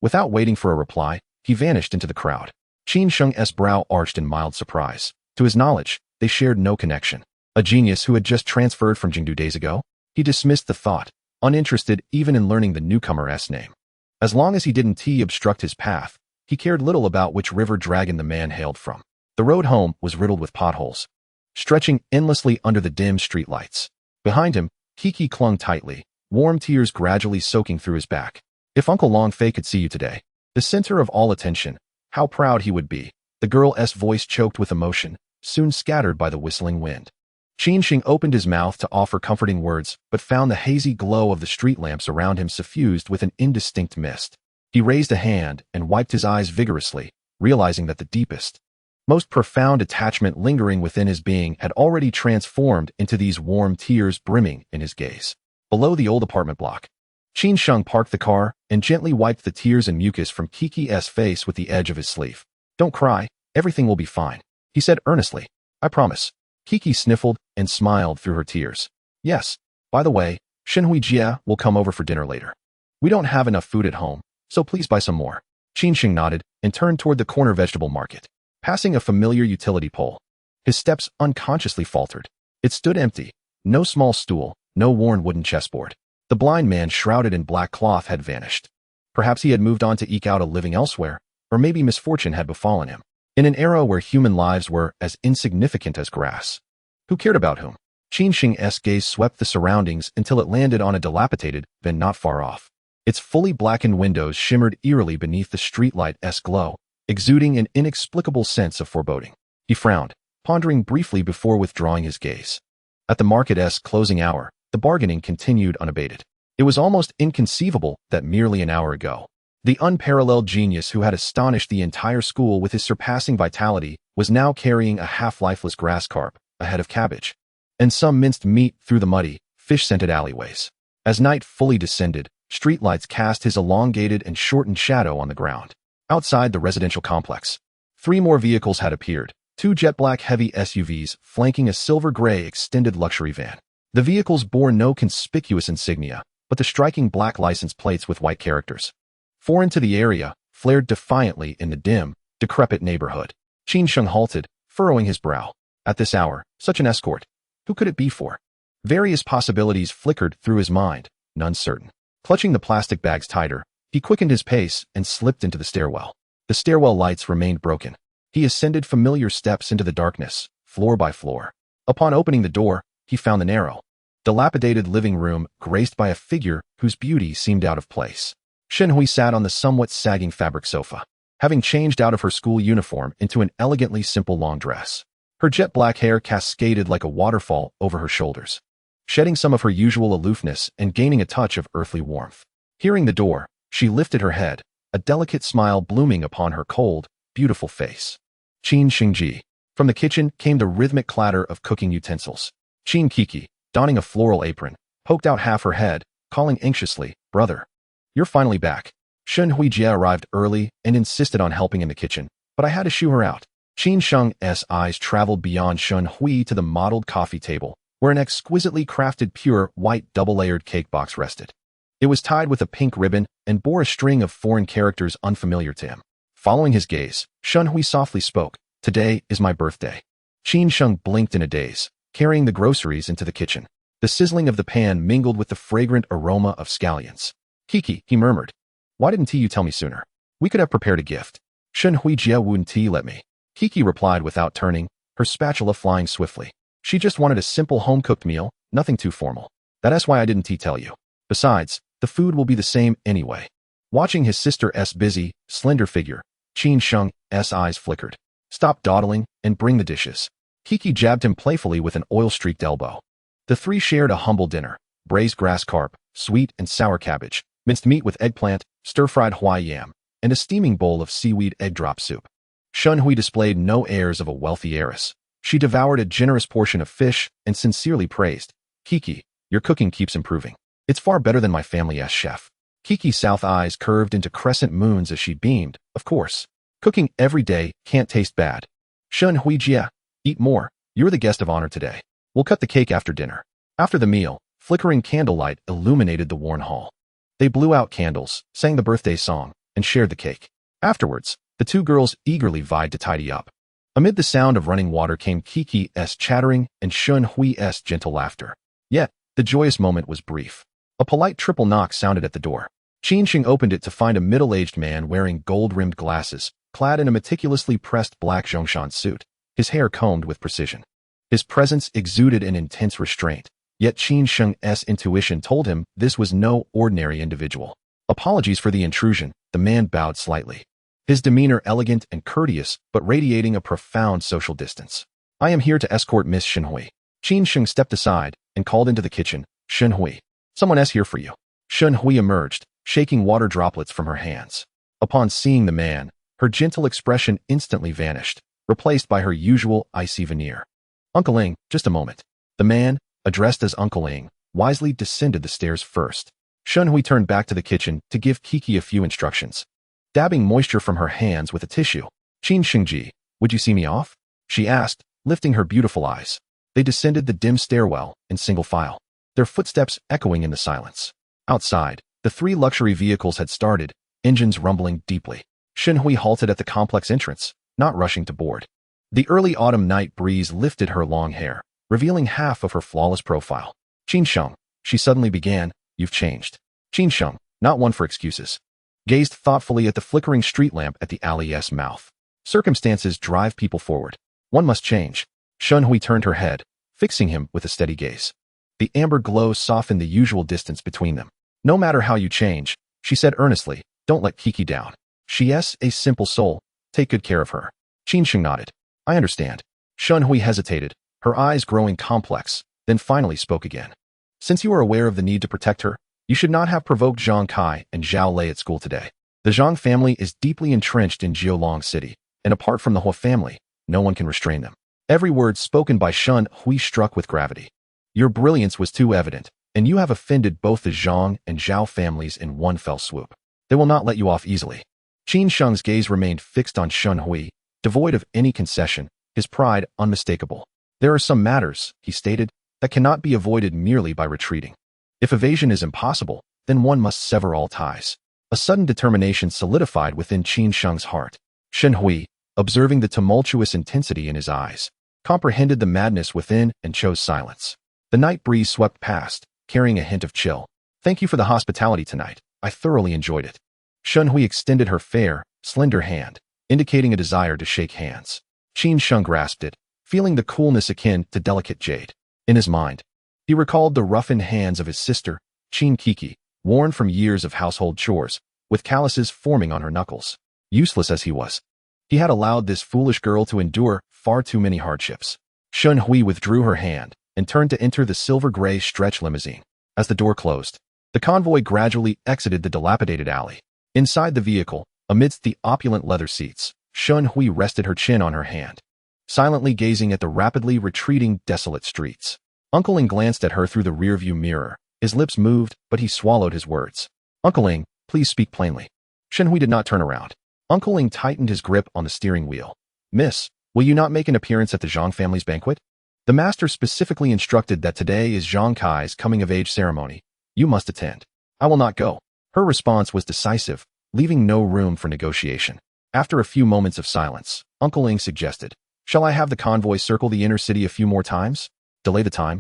A: Without waiting for a reply, he vanished into the crowd. Qin Sheng's brow arched in mild surprise. To his knowledge, they shared no connection. A genius who had just transferred from Jingdu days ago? He dismissed the thought, uninterested even in learning the newcomer's name. As long as he didn't obstruct his path, he cared little about which river dragon the man hailed from. The road home was riddled with potholes, stretching endlessly under the dim streetlights. Behind him, Kiki clung tightly, warm tears gradually soaking through his back. If Uncle Longfei could see you today, the center of all attention, how proud he would be. The girl's voice choked with emotion, soon scattered by the whistling wind. Qin Sheng opened his mouth to offer comforting words, but found the hazy glow of the street lamps around him suffused with an indistinct mist. He raised a hand and wiped his eyes vigorously, realizing that the deepest, most profound attachment lingering within his being had already transformed into these warm tears brimming in his gaze. Below the old apartment block, Qin Sheng parked the car and gently wiped the tears and mucus from Kiki's face with the edge of his sleeve. "Don't cry, everything will be fine," he said earnestly. "I promise." Kiki sniffled and smiled through her tears. "Yes, by the way, Shenhui Jia will come over for dinner later. We don't have enough food at home, so please buy some more." Qin Sheng nodded and turned toward the corner vegetable market, passing a familiar utility pole. His steps unconsciously faltered. It stood empty, no small stool, no worn wooden chessboard. The blind man shrouded in black cloth had vanished. Perhaps he had moved on to eke out a living elsewhere, or maybe misfortune had befallen him. In an era where human lives were as insignificant as grass, who cared about whom? Qin Sheng's gaze swept the surroundings until it landed on a dilapidated bin not far off. Its fully blackened windows shimmered eerily beneath the streetlight's glow, exuding an inexplicable sense of foreboding. He frowned, pondering briefly before withdrawing his gaze. At the market's closing hour, the bargaining continued unabated. It was almost inconceivable that merely an hour ago, the unparalleled genius who had astonished the entire school with his surpassing vitality was now carrying a half-lifeless grass carp, a head of cabbage, and some minced meat through the muddy, fish-scented alleyways. As night fully descended, streetlights cast his elongated and shortened shadow on the ground. Outside the residential complex, 3 more vehicles had appeared, 2 jet-black heavy SUVs flanking a silver-gray extended luxury van. The vehicles bore no conspicuous insignia, but the striking black license plates with white characters. Foreign to the area, flared defiantly in the dim, decrepit neighborhood. Qin Sheng halted, furrowing his brow. At this hour, such an escort. Who could it be for? Various possibilities flickered through his mind, none certain. Clutching the plastic bags tighter, he quickened his pace and slipped into the stairwell. The stairwell lights remained broken. He ascended familiar steps into the darkness, floor by floor. Upon opening the door, he found the narrow, dilapidated living room graced by a figure whose beauty seemed out of place. Shenhui sat on the somewhat sagging fabric sofa, having changed out of her school uniform into an elegantly simple long dress. Her jet black hair cascaded like a waterfall over her shoulders, shedding some of her usual aloofness and gaining a touch of earthly warmth. Hearing the door, she lifted her head, a delicate smile blooming upon her cold, beautiful face. Qin Xingji. From the kitchen came the rhythmic clatter of cooking utensils. Qin Kiki, donning a floral apron, poked out half her head, calling anxiously, "Brother, you're finally back." Shen Huijie arrived early and insisted on helping in the kitchen, but I had to shoo her out. Qin Sheng's eyes traveled beyond Shen Hui to the mottled coffee table, where an exquisitely crafted pure white double-layered cake box rested. It was tied with a pink ribbon and bore a string of foreign characters unfamiliar to him. Following his gaze, Shen Hui softly spoke, "Today is my birthday." Qin Sheng blinked in a daze, carrying the groceries into the kitchen. The sizzling of the pan mingled with the fragrant aroma of scallions. "Kiki," he murmured, "why didn't you tell me sooner? We could have prepared a gift." "Shen Hui Jie wouldn't let me," Kiki replied without turning, her spatula flying swiftly. "She just wanted a simple home-cooked meal, nothing too formal. That's why I didn't tell you. Besides, the food will be the same anyway." Watching his sister's busy, slender figure, Qin Sheng's eyes flickered. "Stop dawdling and bring the dishes." Kiki jabbed him playfully with an oil-streaked elbow. The three shared a humble dinner: braised grass carp, sweet and sour cabbage, minced meat with eggplant, stir-fried Huai yam, and a steaming bowl of seaweed egg drop soup. Shen Hui displayed no airs of a wealthy heiress. She devoured a generous portion of fish and sincerely praised, "Kiki, your cooking keeps improving. It's far better than my family's chef." Kiki's south eyes curved into crescent moons as she beamed. "Of course. Cooking every day can't taste bad." "Shen Huijie, eat more. You're the guest of honor today. We'll cut the cake after dinner." After the meal, flickering candlelight illuminated the worn hall. They blew out candles, sang the birthday song, and shared the cake. Afterwards, the two girls eagerly vied to tidy up. Amid the sound of running water came Kiki's chattering and Shen Hui's gentle laughter. Yet, the joyous moment was brief. A polite triple knock sounded at the door. Qin Sheng opened it to find a middle-aged man wearing gold-rimmed glasses, clad in a meticulously pressed black Zhongshan suit, his hair combed with precision. His presence exuded an intense restraint, yet Qin Sheng's intuition told him this was no ordinary individual. "Apologies for the intrusion," the man bowed slightly, his demeanor elegant and courteous but radiating a profound social distance. "I am here to escort Miss Shenhui." Qin Sheng stepped aside and called into the kitchen, "Shenhui, someone's here for you." Shenhui emerged, shaking water droplets from her hands. Upon seeing the man, her gentle expression instantly vanished, replaced by her usual icy veneer. "Uncle Ing, just a moment." The man, addressed as Uncle Ing, wisely descended the stairs first. Shenhui turned back to the kitchen to give Kiki a few instructions. Dabbing moisture from her hands with a tissue, "Qin Xingji, would you see me off?" she asked, lifting her beautiful eyes. They descended the dim stairwell in single file, their footsteps echoing in the silence. Outside, the three luxury vehicles had started, engines rumbling deeply. Shenhui halted at the complex entrance, not rushing to board. The early autumn night breeze lifted her long hair, revealing half of her flawless profile. "Qin Sheng," she suddenly began, "you've changed." Qin Sheng, not one for excuses, gazed thoughtfully at the flickering street lamp at the alley's mouth. "Circumstances drive people forward. One must change." Shenhui turned her head, fixing him with a steady gaze. The amber glow softened the usual distance between them. "No matter how you change," she said earnestly, "don't let Kiki down. She's a simple soul. Take good care of her." Qin Sheng nodded. "I understand." Shenhui hesitated, her eyes growing complex, then finally spoke again. "Since you are aware of the need to protect her, you should not have provoked Zhang Kai and Zhao Lei at school today. The Zhang family is deeply entrenched in Jiulong City, and apart from the Hua family, no one can restrain them." Every word spoken by Shen Hui struck with gravity. "Your brilliance was too evident, and you have offended both the Zhang and Zhao families in one fell swoop. They will not let you off easily." Qin Sheng's gaze remained fixed on Shen Hui, devoid of any concession, his pride unmistakable. "There are some matters," he stated, "that cannot be avoided merely by retreating. If evasion is impossible, then one must sever all ties." A sudden determination solidified within Qin Sheng's heart. Shen Hui, observing the tumultuous intensity in his eyes, comprehended the madness within and chose silence. The night breeze swept past, carrying a hint of chill. Thank you for the hospitality tonight. I thoroughly enjoyed it. Shunhui extended her fair, slender hand, indicating a desire to shake hands. Qin Sheng grasped it, feeling the coolness akin to delicate jade. In his mind, he recalled the roughened hands of his sister, Qin Kiki, worn from years of household chores, with calluses forming on her knuckles. Useless as he was, he had allowed this foolish girl to endure far too many hardships. Shunhui withdrew her hand and turned to enter the silver-gray stretch limousine. As the door closed, the convoy gradually exited the dilapidated alley. Inside the vehicle, amidst the opulent leather seats, Shunhui rested her chin on her hand, silently gazing at the rapidly retreating, desolate streets. Uncle Ling glanced at her through the rearview mirror. His lips moved, but he swallowed his words. Uncle Ling, please speak plainly. Shunhui did not turn around. Uncle Ling tightened his grip on the steering wheel. Miss, will you not make an appearance at the Zhang family's banquet? The master specifically instructed that today is Zhang Kai's coming-of-age ceremony. You must attend. I will not go. Her response was decisive, leaving no room for negotiation. After a few moments of silence, Uncle Ling suggested, shall I have the convoy circle the inner city a few more times? Delay the time?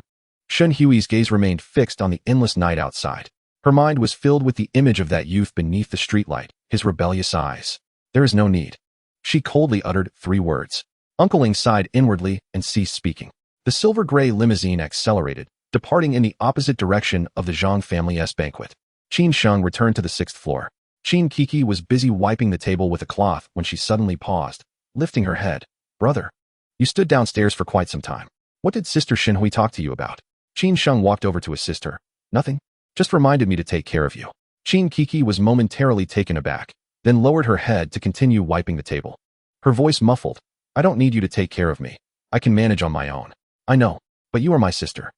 A: Shunhui's gaze remained fixed on the endless night outside. Her mind was filled with the image of that youth beneath the streetlight, his rebellious eyes. There is no need. She coldly uttered 3 words. Uncle Ling sighed inwardly and ceased speaking. The silver-gray limousine accelerated, departing in the opposite direction of the Zhang family's banquet. Qin Sheng returned to the 6th floor. Qin Kiki was busy wiping the table with a cloth when she suddenly paused, lifting her head. Brother, you stood downstairs for quite some time. What did Sister Shunhui talk to you about? Qin Sheng walked over to his sister. Nothing. Just reminded me to take care of you. Qin Kiki was momentarily taken aback, then lowered her head to continue wiping the table. Her voice muffled. I don't need you to take care of me. I can manage on my own. I know, but you are my sister.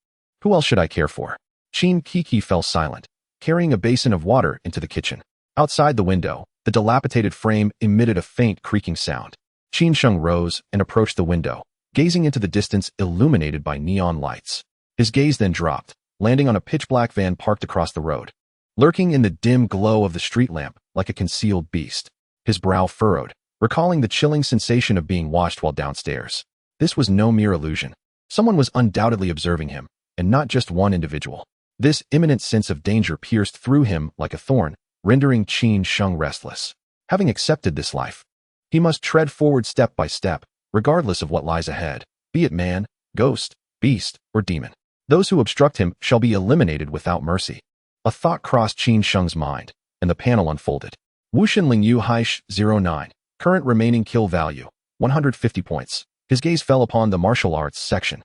A: Who else should I care for? Qin Kiki fell silent, carrying a basin of water into the kitchen. Outside the window, the dilapidated frame emitted a faint creaking sound. Qin Sheng rose and approached the window, gazing into the distance illuminated by neon lights. His gaze then dropped, landing on a pitch-black van parked across the road. Lurking in the dim glow of the street lamp like a concealed beast, his brow furrowed, recalling the chilling sensation of being watched while downstairs. This was no mere illusion. Someone was undoubtedly observing him, and not just one individual. This imminent sense of danger pierced through him like a thorn, rendering Qin Sheng restless. Having accepted this life, he must tread forward step by step, regardless of what lies ahead, be it man, ghost, beast, or demon. Those who obstruct him shall be eliminated without mercy. A thought crossed Qin Sheng's mind, and the panel unfolded. Wushin Lingyu Haish 09. Current remaining kill value, 150 points. His gaze fell upon the martial arts section.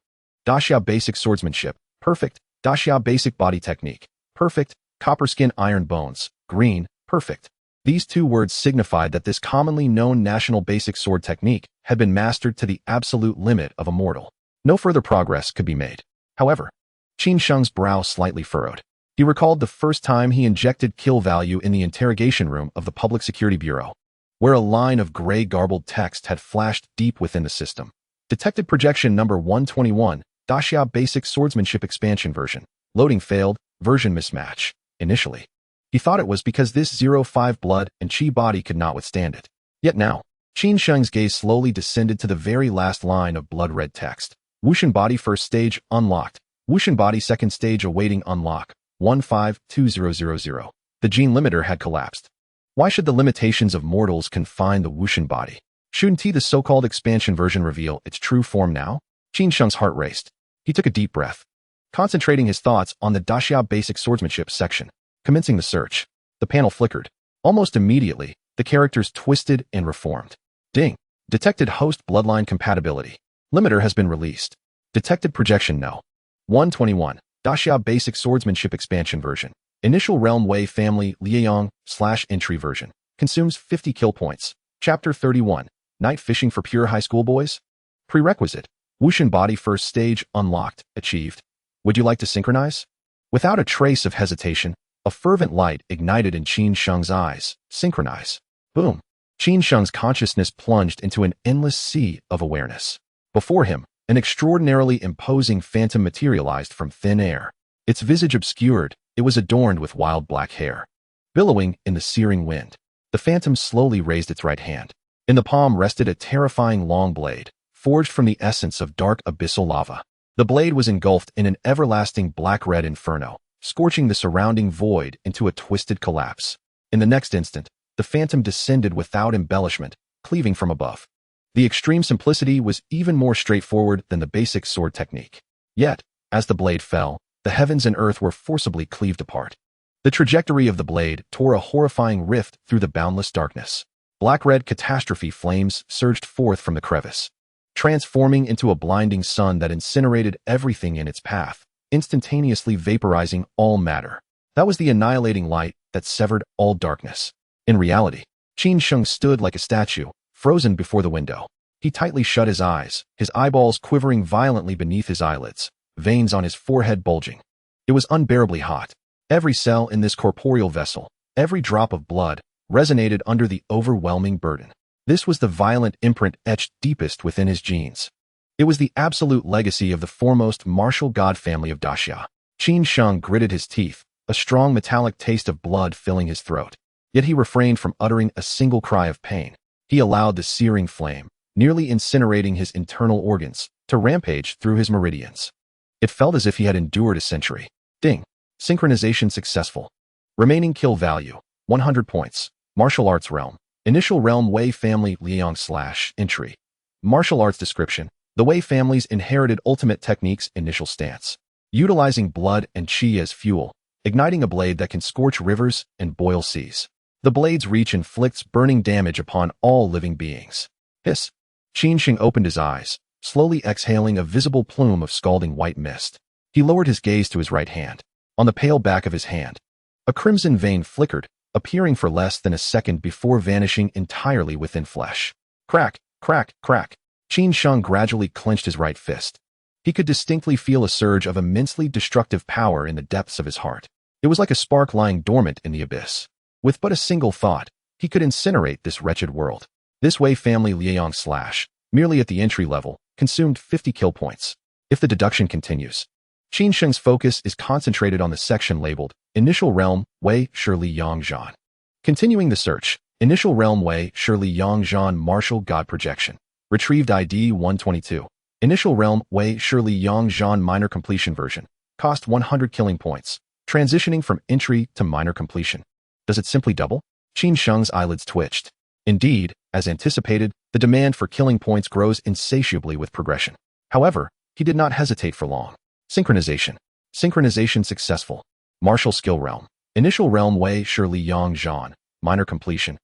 A: Daxia Basic Swordsmanship, perfect. Daxia Basic Body Technique, perfect. Copper Skin Iron Bones, green, perfect. These 2 words signified that this commonly known national basic sword technique had been mastered to the absolute limit of a mortal. No further progress could be made. However, Qin Sheng's brow slightly furrowed. He recalled the first time he injected kill value in the interrogation room of the Public Security Bureau, where a line of gray garbled text had flashed deep within the system. Detected projection number 121, Daxia Basic Swordsmanship Expansion version. Loading failed, version mismatch. Initially, he thought it was because this 05 blood and chi body could not withstand it. Yet now, Qin Sheng's gaze slowly descended to the very last line of blood-red text. Wushin Body First Stage unlocked. Wushin Body Second Stage awaiting unlock. 152000. The gene limiter had collapsed. Why should the limitations of mortals confine the Wushin body? Shouldn't the so-called expansion version reveal its true form now? Qin Sheng's heart raced. He took a deep breath, concentrating his thoughts on the Daxia Basic Swordsmanship section. Commencing the search, the panel flickered. Almost immediately, the characters twisted and reformed. Ding. Detected host bloodline compatibility. Limiter has been released. Detected projection no. 121. Daxia Basic Swordsmanship Expansion version. Initial Realm Wei Family Liaoyang/entry version. Consumes 50 kill points. Chapter 31. Night Fishing for Pure High School Boys? Prerequisite. Wushin Body First Stage unlocked. Achieved. Would you like to synchronize? Without a trace of hesitation, a fervent light ignited in Qin Sheng's eyes. Synchronize. Boom. Qin Sheng's consciousness plunged into an endless sea of awareness. Before him, an extraordinarily imposing phantom materialized from thin air. Its visage obscured, it was adorned with wild black hair. Billowing in the searing wind, the phantom slowly raised its right hand. In the palm rested a terrifying long blade, forged from the essence of dark abyssal lava. The blade was engulfed in an everlasting black-red inferno, scorching the surrounding void into a twisted collapse. In the next instant, the phantom descended without embellishment, cleaving from above. The extreme simplicity was even more straightforward than the basic sword technique. Yet, as the blade fell, the heavens and earth were forcibly cleaved apart. The trajectory of the blade tore a horrifying rift through the boundless darkness. Black-red catastrophe flames surged forth from the crevice, transforming into a blinding sun that incinerated everything in its path, instantaneously vaporizing all matter. That was the annihilating light that severed all darkness. In reality, Qin Sheng stood like a statue, frozen before the window. He tightly shut his eyes, his eyeballs quivering violently beneath his eyelids, veins on his forehead bulging. It was unbearably hot. Every cell in this corporeal vessel, every drop of blood, resonated under the overwhelming burden. This was the violent imprint etched deepest within his genes. It was the absolute legacy of the foremost martial god family of Daxia. Qin Sheng gritted his teeth, a strong metallic taste of blood filling his throat. Yet he refrained from uttering a single cry of pain. He allowed the searing flame, nearly incinerating his internal organs, to rampage through his meridians. It felt as if he had endured a century. Ding. Synchronization successful. Remaining kill value, 100 points. Martial Arts Realm. Initial Realm Wei Family Liang/Entry. Martial Arts Description. The Wei family's inherited ultimate techniques initial stance. Utilizing blood and qi as fuel, igniting a blade that can scorch rivers and boil seas. The blade's reach inflicts burning damage upon all living beings. Hiss. Qin Sheng opened his eyes, slowly exhaling a visible plume of scalding white mist. He lowered his gaze to his right hand. On the pale back of his hand, a crimson vein flickered, appearing for less than a second before vanishing entirely within flesh. Crack, crack, crack. Qin Sheng gradually clenched his right fist. He could distinctly feel a surge of immensely destructive power in the depths of his heart. It was like a spark lying dormant in the abyss. With but a single thought, he could incinerate this wretched world. This Wei family Liang/, merely at the entry level, consumed 50 kill points. If the deduction continues, Qin Sheng's focus is concentrated on the section labeled Initial Realm Wei Shili Yangzhan. Continuing the search, Initial Realm Wei Shili Yangzhan Martial God Projection. Retrieved ID 122. Initial Realm Wei Shili Yangzhan Minor Completion Version. Cost 100 killing points. Transitioning from entry to minor completion. Does it simply double? Qin Sheng's eyelids twitched. Indeed, as anticipated, the demand for killing points grows insatiably with progression. However, he did not hesitate for long. Synchronization. Synchronization successful. Martial Skill Realm. Initial Realm Wei Shili Yangzhan. Minor completion.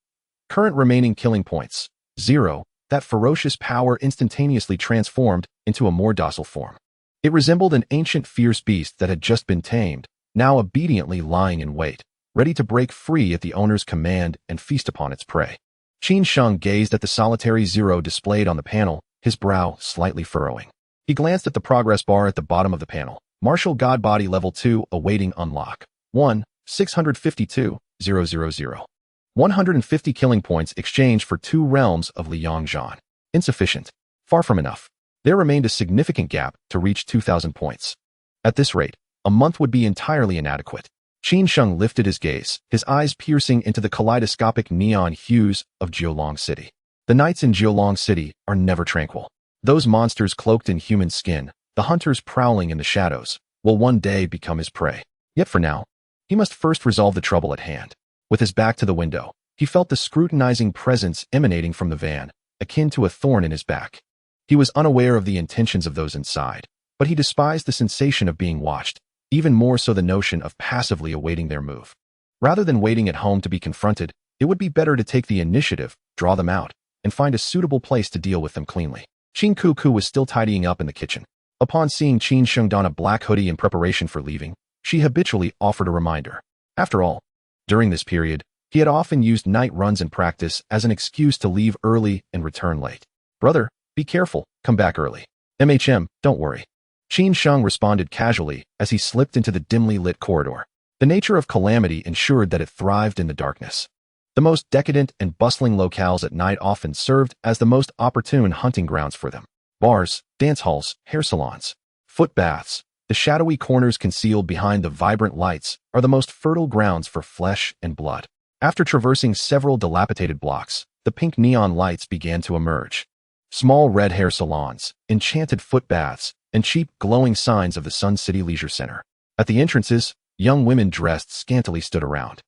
A: Current remaining killing points. 0. That ferocious power instantaneously transformed into a more docile form. It resembled an ancient fierce beast that had just been tamed, now obediently lying in wait, ready to break free at the owner's command and feast upon its prey. Qin Sheng gazed at the solitary 0 displayed on the panel, his brow slightly furrowing. He glanced at the progress bar at the bottom of the panel. Martial God Body Level 2 awaiting unlock. 1. 652, 000. 150 killing points exchanged for 2 realms of Liangzhan. Insufficient. Far from enough. There remained a significant gap to reach 2,000 points. At this rate, a month would be entirely inadequate. Qin Sheng lifted his gaze, his eyes piercing into the kaleidoscopic neon hues of Jiulong City. The nights in Jiulong City are never tranquil. Those monsters cloaked in human skin, the hunters prowling in the shadows, will one day become his prey. Yet for now, he must first resolve the trouble at hand. With his back to the window, he felt the scrutinizing presence emanating from the van, akin to a thorn in his back. He was unaware of the intentions of those inside, but he despised the sensation of being watched, even more so the notion of passively awaiting their move. Rather than waiting at home to be confronted, it would be better to take the initiative, draw them out, and find a suitable place to deal with them cleanly. Qin Kuku was still tidying up in the kitchen. Upon seeing Qin Sheng don a black hoodie in preparation for leaving, she habitually offered a reminder. After all, during this period, he had often used night runs in practice as an excuse to leave early and return late. Brother, be careful, come back early. Don't worry. Qin Sheng responded casually as he slipped into the dimly lit corridor. The nature of calamity ensured that it thrived in the darkness. The most decadent and bustling locales at night often served as the most opportune hunting grounds for them. Bars, dance halls, hair salons, foot baths, the shadowy corners concealed behind the vibrant lights are the most fertile grounds for flesh and blood. After traversing several dilapidated blocks, the pink neon lights began to emerge. Small red hair salons, enchanted foot baths, and cheap glowing signs of the Sun City Leisure Center. At the entrances, Young women dressed scantily stood around.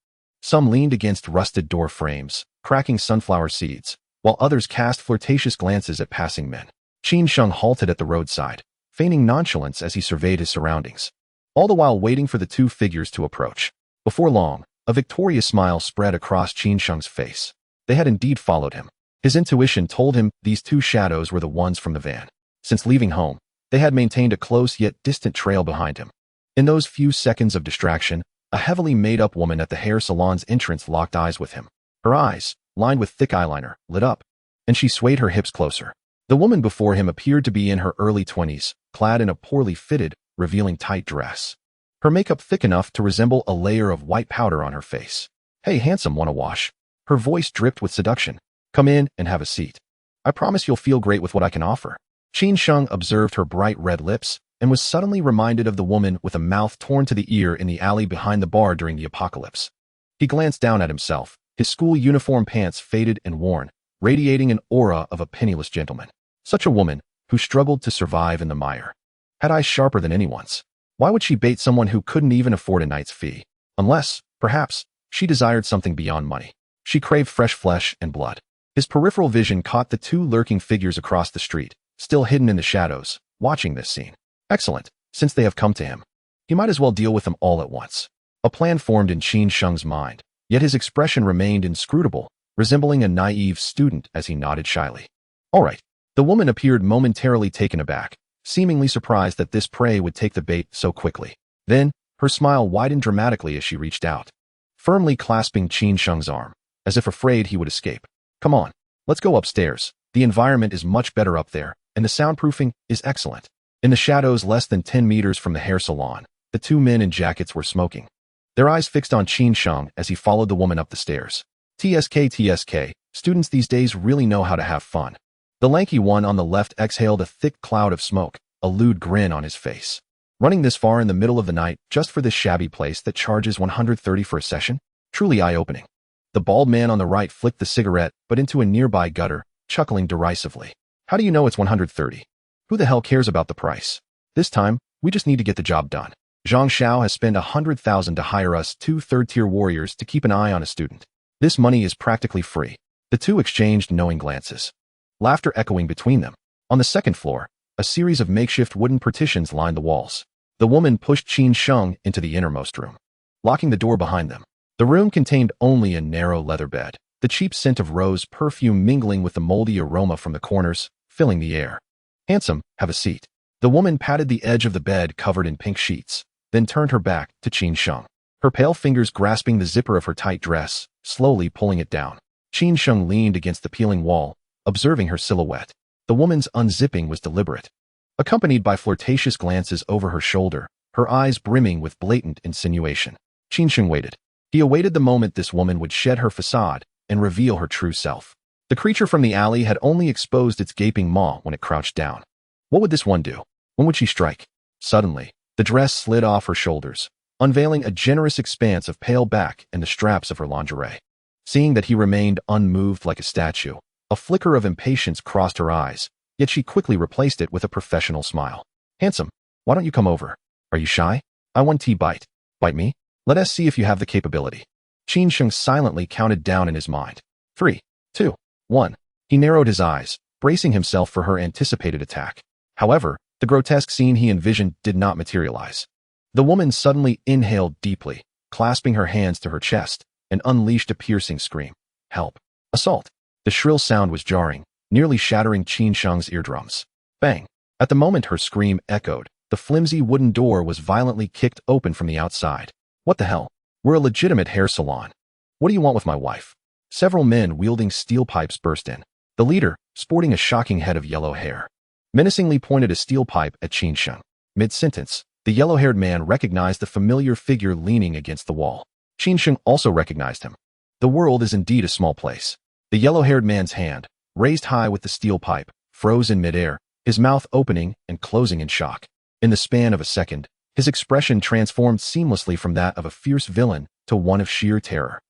A: Some leaned against rusted door frames, cracking sunflower seeds, while others cast flirtatious glances at passing men. Qin Sheng halted at the roadside, feigning nonchalance as he surveyed his surroundings, all the while waiting for the two figures to approach. Before long, a victorious smile spread across Qin Sheng's face. They had indeed followed him. His intuition told him these two shadows were the ones from the van. Since leaving home, they had maintained a close yet distant trail behind him. In those few seconds of distraction, a heavily made-up woman at the hair salon's entrance locked eyes with him. Her eyes, lined with thick eyeliner, lit up, and she swayed her hips closer. The woman before him appeared to be in her early 20s, clad in a poorly fitted, revealing tight dress. Her makeup thick enough to resemble a layer of white powder on her face. "Hey, handsome, wanna wash?" Her voice dripped with seduction. "Come in and have a seat. I promise you'll feel great with what I can offer." Qin Sheng observed her bright red lips and was suddenly reminded of the woman with a mouth torn to the ear in the alley behind the bar during the apocalypse. He glanced down at himself, his school uniform pants faded and worn, radiating an aura of a penniless gentleman. Such a woman, who struggled to survive in the mire. Had eyes sharper than anyone's. Why would she bait someone who couldn't even afford a night's fee? Unless, perhaps, she desired something beyond money. She craved fresh flesh and blood. His peripheral vision caught the two lurking figures across the street, still hidden in the shadows, watching this scene. Excellent, since they have come to him. He might as well deal with them all at once. A plan formed in Qin Sheng's mind, yet his expression remained inscrutable, resembling a naive student as he nodded shyly. All right. The woman appeared momentarily taken aback, seemingly surprised that this prey would take the bait so quickly. Then, her smile widened dramatically as she reached out, firmly clasping Qin Sheng's arm, as if afraid he would escape. "Come on, let's go upstairs. The environment is much better up there, and the soundproofing is excellent." In the shadows less than 10 meters from the hair salon, the two men in jackets were smoking, their eyes fixed on Qin Sheng as he followed the woman up the stairs. TSK, students these days really know how to have fun. The lanky one on the left exhaled a thick cloud of smoke, a lewd grin on his face. Running this far in the middle of the night just for this shabby place that charges 130 for a session? Truly eye-opening. The bald man on the right flicked the cigarette, but into a nearby gutter, chuckling derisively. "How do you know it's 130? Who the hell cares about the price? This time, we just need to get the job done. Zhang Xiao has spent 100,000 to hire us two third-tier warriors to keep an eye on a student. This money is practically free." The two exchanged knowing glances, laughter echoing between them. On the second floor, a series of makeshift wooden partitions lined the walls. The woman pushed Qin Sheng into the innermost room, locking the door behind them. The room contained only a narrow leather bed, the cheap scent of rose perfume mingling with the moldy aroma from the corners, filling the air. "Handsome, have a seat." The woman patted the edge of the bed covered in pink sheets, then turned her back to Qin Sheng, her pale fingers grasping the zipper of her tight dress, slowly pulling it down. Qin Sheng leaned against the peeling wall, observing her silhouette. The woman's unzipping was deliberate, accompanied by flirtatious glances over her shoulder, her eyes brimming with blatant insinuation. Qin Sheng waited. He awaited the moment this woman would shed her facade and reveal her true self. The creature from the alley had only exposed its gaping maw when it crouched down. What would this one do? When would she strike? Suddenly, the dress slid off her shoulders, unveiling a generous expanse of pale back and the straps of her lingerie. Seeing that he remained unmoved like a statue, a flicker of impatience crossed her eyes, yet she quickly replaced it with a professional smile. "Handsome, why don't you come over? Are you shy? I want tea bite. Bite me? Let us see if you have the capability." Qin Sheng silently counted down in his mind. 3, 2, 1. He narrowed his eyes, bracing himself for her anticipated attack. However, the grotesque scene he envisioned did not materialize. The woman suddenly inhaled deeply, clasping her hands to her chest, and unleashed a piercing scream. "Help! Assault!" The shrill sound was jarring, nearly shattering Qin Sheng's eardrums. Bang! At the moment her scream echoed, the flimsy wooden door was violently kicked open from the outside. "What the hell? We're a legitimate hair salon. What do you want with my wife?" Several men wielding steel pipes burst in. The leader, sporting a shocking head of yellow hair, menacingly pointed a steel pipe at Qin Sheng. Mid-sentence, the yellow-haired man recognized the familiar figure leaning against the wall. Qin Sheng also recognized him. The world is indeed a small place. The yellow-haired man's hand, raised high with the steel pipe, froze in midair, his mouth opening and closing in shock. In the span of a second, his expression transformed seamlessly from that of a fierce villain to one of sheer terror.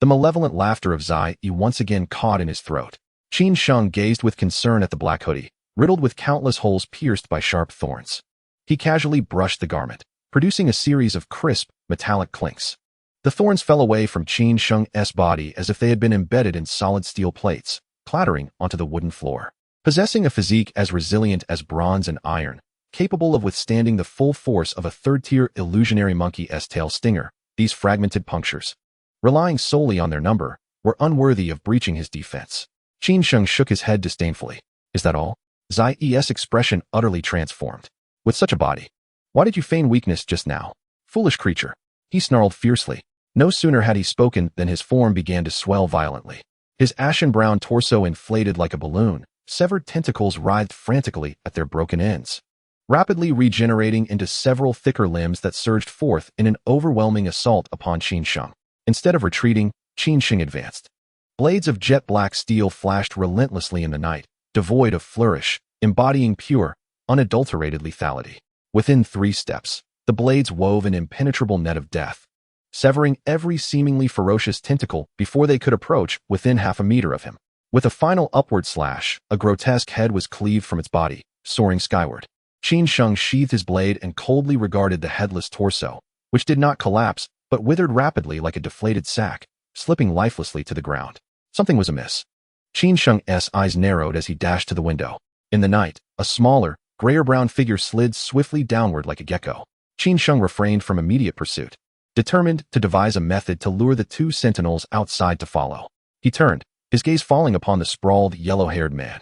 A: The malevolent laughter of Zai Yi once again caught in his throat. Qin Sheng gazed with concern at the black hoodie, riddled with countless holes pierced by sharp thorns. He casually brushed the garment, producing a series of crisp, metallic clinks. The thorns fell away from Qin Sheng's body as if they had been embedded in solid steel plates, clattering onto the wooden floor. Possessing a physique as resilient as bronze and iron, capable of withstanding the full force of a third-tier illusionary monkey's tail stinger, these fragmented punctures, relying solely on their number, were unworthy of breaching his defense. Qin Sheng shook his head disdainfully. Is that all? Zai's expression utterly transformed. With such a body, why did you feign weakness just now? Foolish creature. He snarled fiercely. No sooner had he spoken than his form began to swell violently. His ashen-brown torso inflated like a balloon, severed tentacles writhed frantically at their broken ends, rapidly regenerating into several thicker limbs that surged forth in an overwhelming assault upon Qin Sheng. Instead of retreating, Qin Sheng advanced. Blades of jet-black steel flashed relentlessly in the night, devoid of flourish, embodying pure, unadulterated lethality. Within 3 steps, the blades wove an impenetrable net of death, severing every seemingly ferocious tentacle before they could approach within half a meter of him. With a final upward slash, a grotesque head was cleaved from its body, soaring skyward. Qin Sheng sheathed his blade and coldly regarded the headless torso, which did not collapse but withered rapidly like a deflated sack, slipping lifelessly to the ground. Something was amiss. Qin Sheng's eyes narrowed as he dashed to the window. In the night, a smaller, grayer-brown figure slid swiftly downward like a gecko. Qin Sheng refrained from immediate pursuit, determined to devise a method to lure the 2 sentinels outside to follow. He turned, his gaze falling upon the sprawled, yellow-haired man.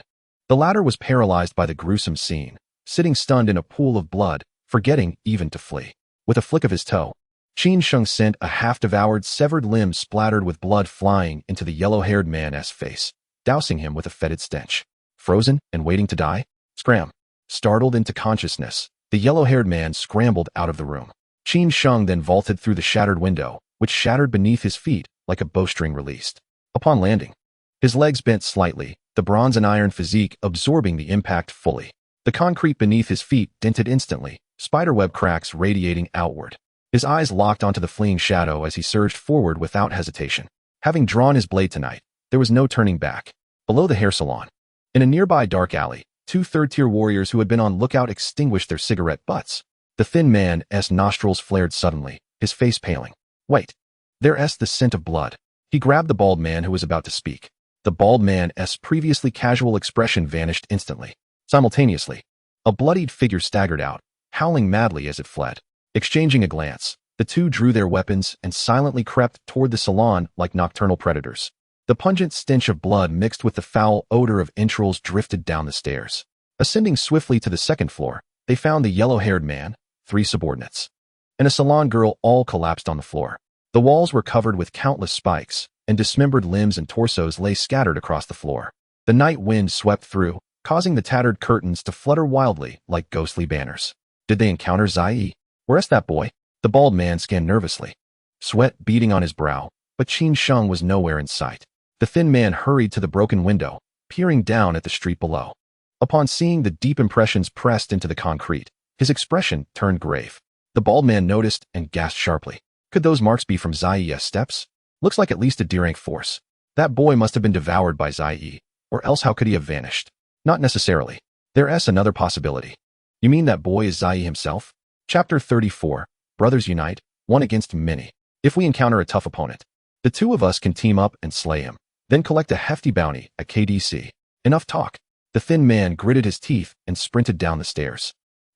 A: The latter was paralyzed by the gruesome scene, sitting stunned in a pool of blood, forgetting even to flee. With a flick of his toe, Qin Sheng sent a half-devoured, severed limb splattered with blood flying into the yellow-haired man's face, dousing him with a fetid stench. Frozen and waiting to die? Scram! Startled into consciousness, the yellow-haired man scrambled out of the room. Qin Sheng then vaulted through the shattered window, which shattered beneath his feet like a bowstring released. Upon landing, his legs bent slightly, the bronze and iron physique absorbing the impact fully. The concrete beneath his feet dented instantly, spiderweb cracks radiating outward. His eyes locked onto the fleeing shadow as he surged forward without hesitation. Having drawn his blade tonight, there was no turning back. Below the hair salon, in a nearby dark alley, 2 third-tier warriors who had been on lookout extinguished their cigarette butts. The thin man's nostrils flared suddenly, his face paling. Wait. There's the scent of blood. He grabbed the bald man who was about to speak. The bald man's previously casual expression vanished instantly. Simultaneously, a bloodied figure staggered out, howling madly as it fled. Exchanging a glance, the 2 drew their weapons and silently crept toward the salon like nocturnal predators. The pungent stench of blood mixed with the foul odor of entrails drifted down the stairs. Ascending swiftly to the 2nd floor, they found the yellow-haired man, 3 subordinates, and a salon girl all collapsed on the floor. The walls were covered with countless spikes, and dismembered limbs and torsos lay scattered across the floor. The night wind swept through, causing the tattered curtains to flutter wildly like ghostly banners. Did they encounter Zai? Where's that boy? The bald man scanned nervously, sweat beading on his brow, but Qin Sheng was nowhere in sight. The thin man hurried to the broken window, peering down at the street below. Upon seeing the deep impressions pressed into the concrete, his expression turned grave. The bald man noticed and gasped sharply. Could those marks be from Zai's steps? Looks like at least a D-rank force. That boy must have been devoured by Zai, or else how could he have vanished? Not necessarily. There's another possibility. You mean that boy is Zai himself? Chapter 34, Brothers Unite, one against many. If we encounter a tough opponent, the 2 of us can team up and slay him, then collect a hefty bounty at KDC. Enough talk. The thin man gritted his teeth and sprinted down the stairs.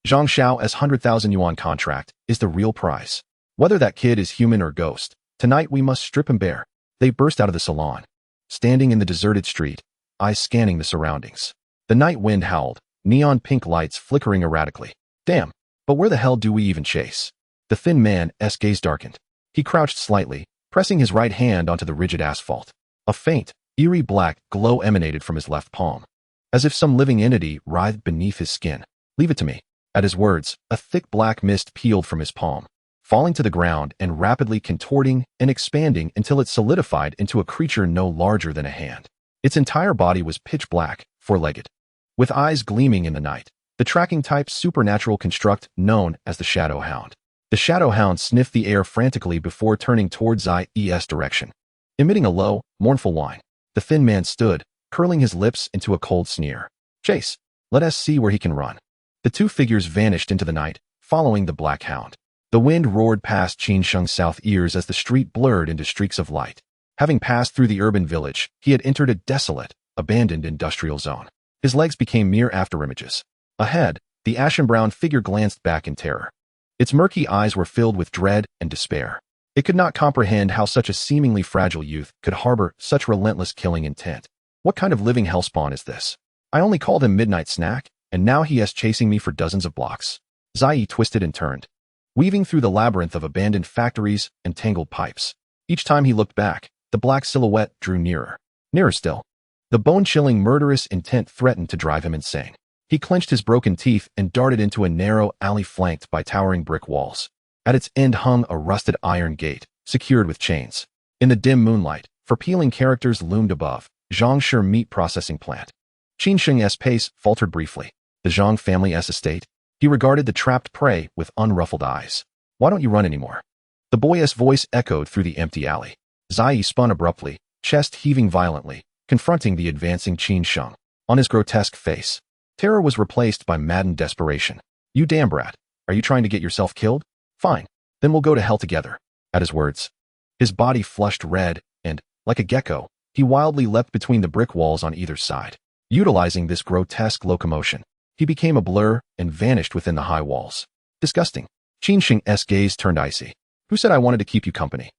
A: Zhang Xiao's 100,000 yuan contract is the real prize. Whether that kid is human or ghost, tonight we must strip him bare. They burst out of the salon, standing in the deserted street, eyes scanning the surroundings. The night wind howled, neon pink lights flickering erratically. Damn, but where the hell do we even chase? The thin man's gaze darkened. He crouched slightly, pressing his right hand onto the rigid asphalt. A faint, eerie black glow emanated from his left palm, as if some living entity writhed beneath his skin. Leave it to me. At his words, a thick black mist peeled from his palm, falling to the ground and rapidly contorting and expanding until it solidified into a creature no larger than a hand. Its entire body was pitch black, four-legged, with eyes gleaming in the night. The tracking-type supernatural construct known as the Shadow Hound. The Shadow Hound sniffed the air frantically before turning towards Zai's direction. Emitting a low, mournful whine, the thin man stood, curling his lips into a cold sneer. Chase, let us see where he can run. The 2 figures vanished into the night, following the Black Hound. The wind roared past Qin Sheng's south ears as the street blurred into streaks of light. Having passed through the urban village, he had entered a desolate, abandoned industrial zone. His legs became mere afterimages. Ahead, the ashen-brown figure glanced back in terror. Its murky eyes were filled with dread and despair. It could not comprehend how such a seemingly fragile youth could harbor such relentless killing intent. What kind of living hellspawn is this? I only called him Midnight Snack, and now he is chasing me for dozens of blocks. Zai twisted and turned, weaving through the labyrinth of abandoned factories and tangled pipes. Each time he looked back, the black silhouette drew nearer. Nearer still. The bone-chilling, murderous intent threatened to drive him insane. He clenched his broken teeth and darted into a narrow alley flanked by towering brick walls. At its end hung a rusted iron gate, secured with chains. In the dim moonlight, four-peeling characters loomed above. Zhangshi Meat Processing Plant. Qin Sheng's pace faltered briefly. The Zhang family's estate. He regarded the trapped prey with unruffled eyes. Why don't you run anymore? The boy's voice echoed through the empty alley. Zai spun abruptly, chest heaving violently, confronting the advancing Qin Sheng. On his grotesque face, terror was replaced by maddened desperation. You damn brat, are you trying to get yourself killed? Fine, then we'll go to hell together. At his words, his body flushed red, and, like a gecko, he wildly leapt between the brick walls on either side. Utilizing this grotesque locomotion, he became a blur and vanished within the high walls. Disgusting. Qin Sheng's gaze turned icy. Who said I wanted to keep you company?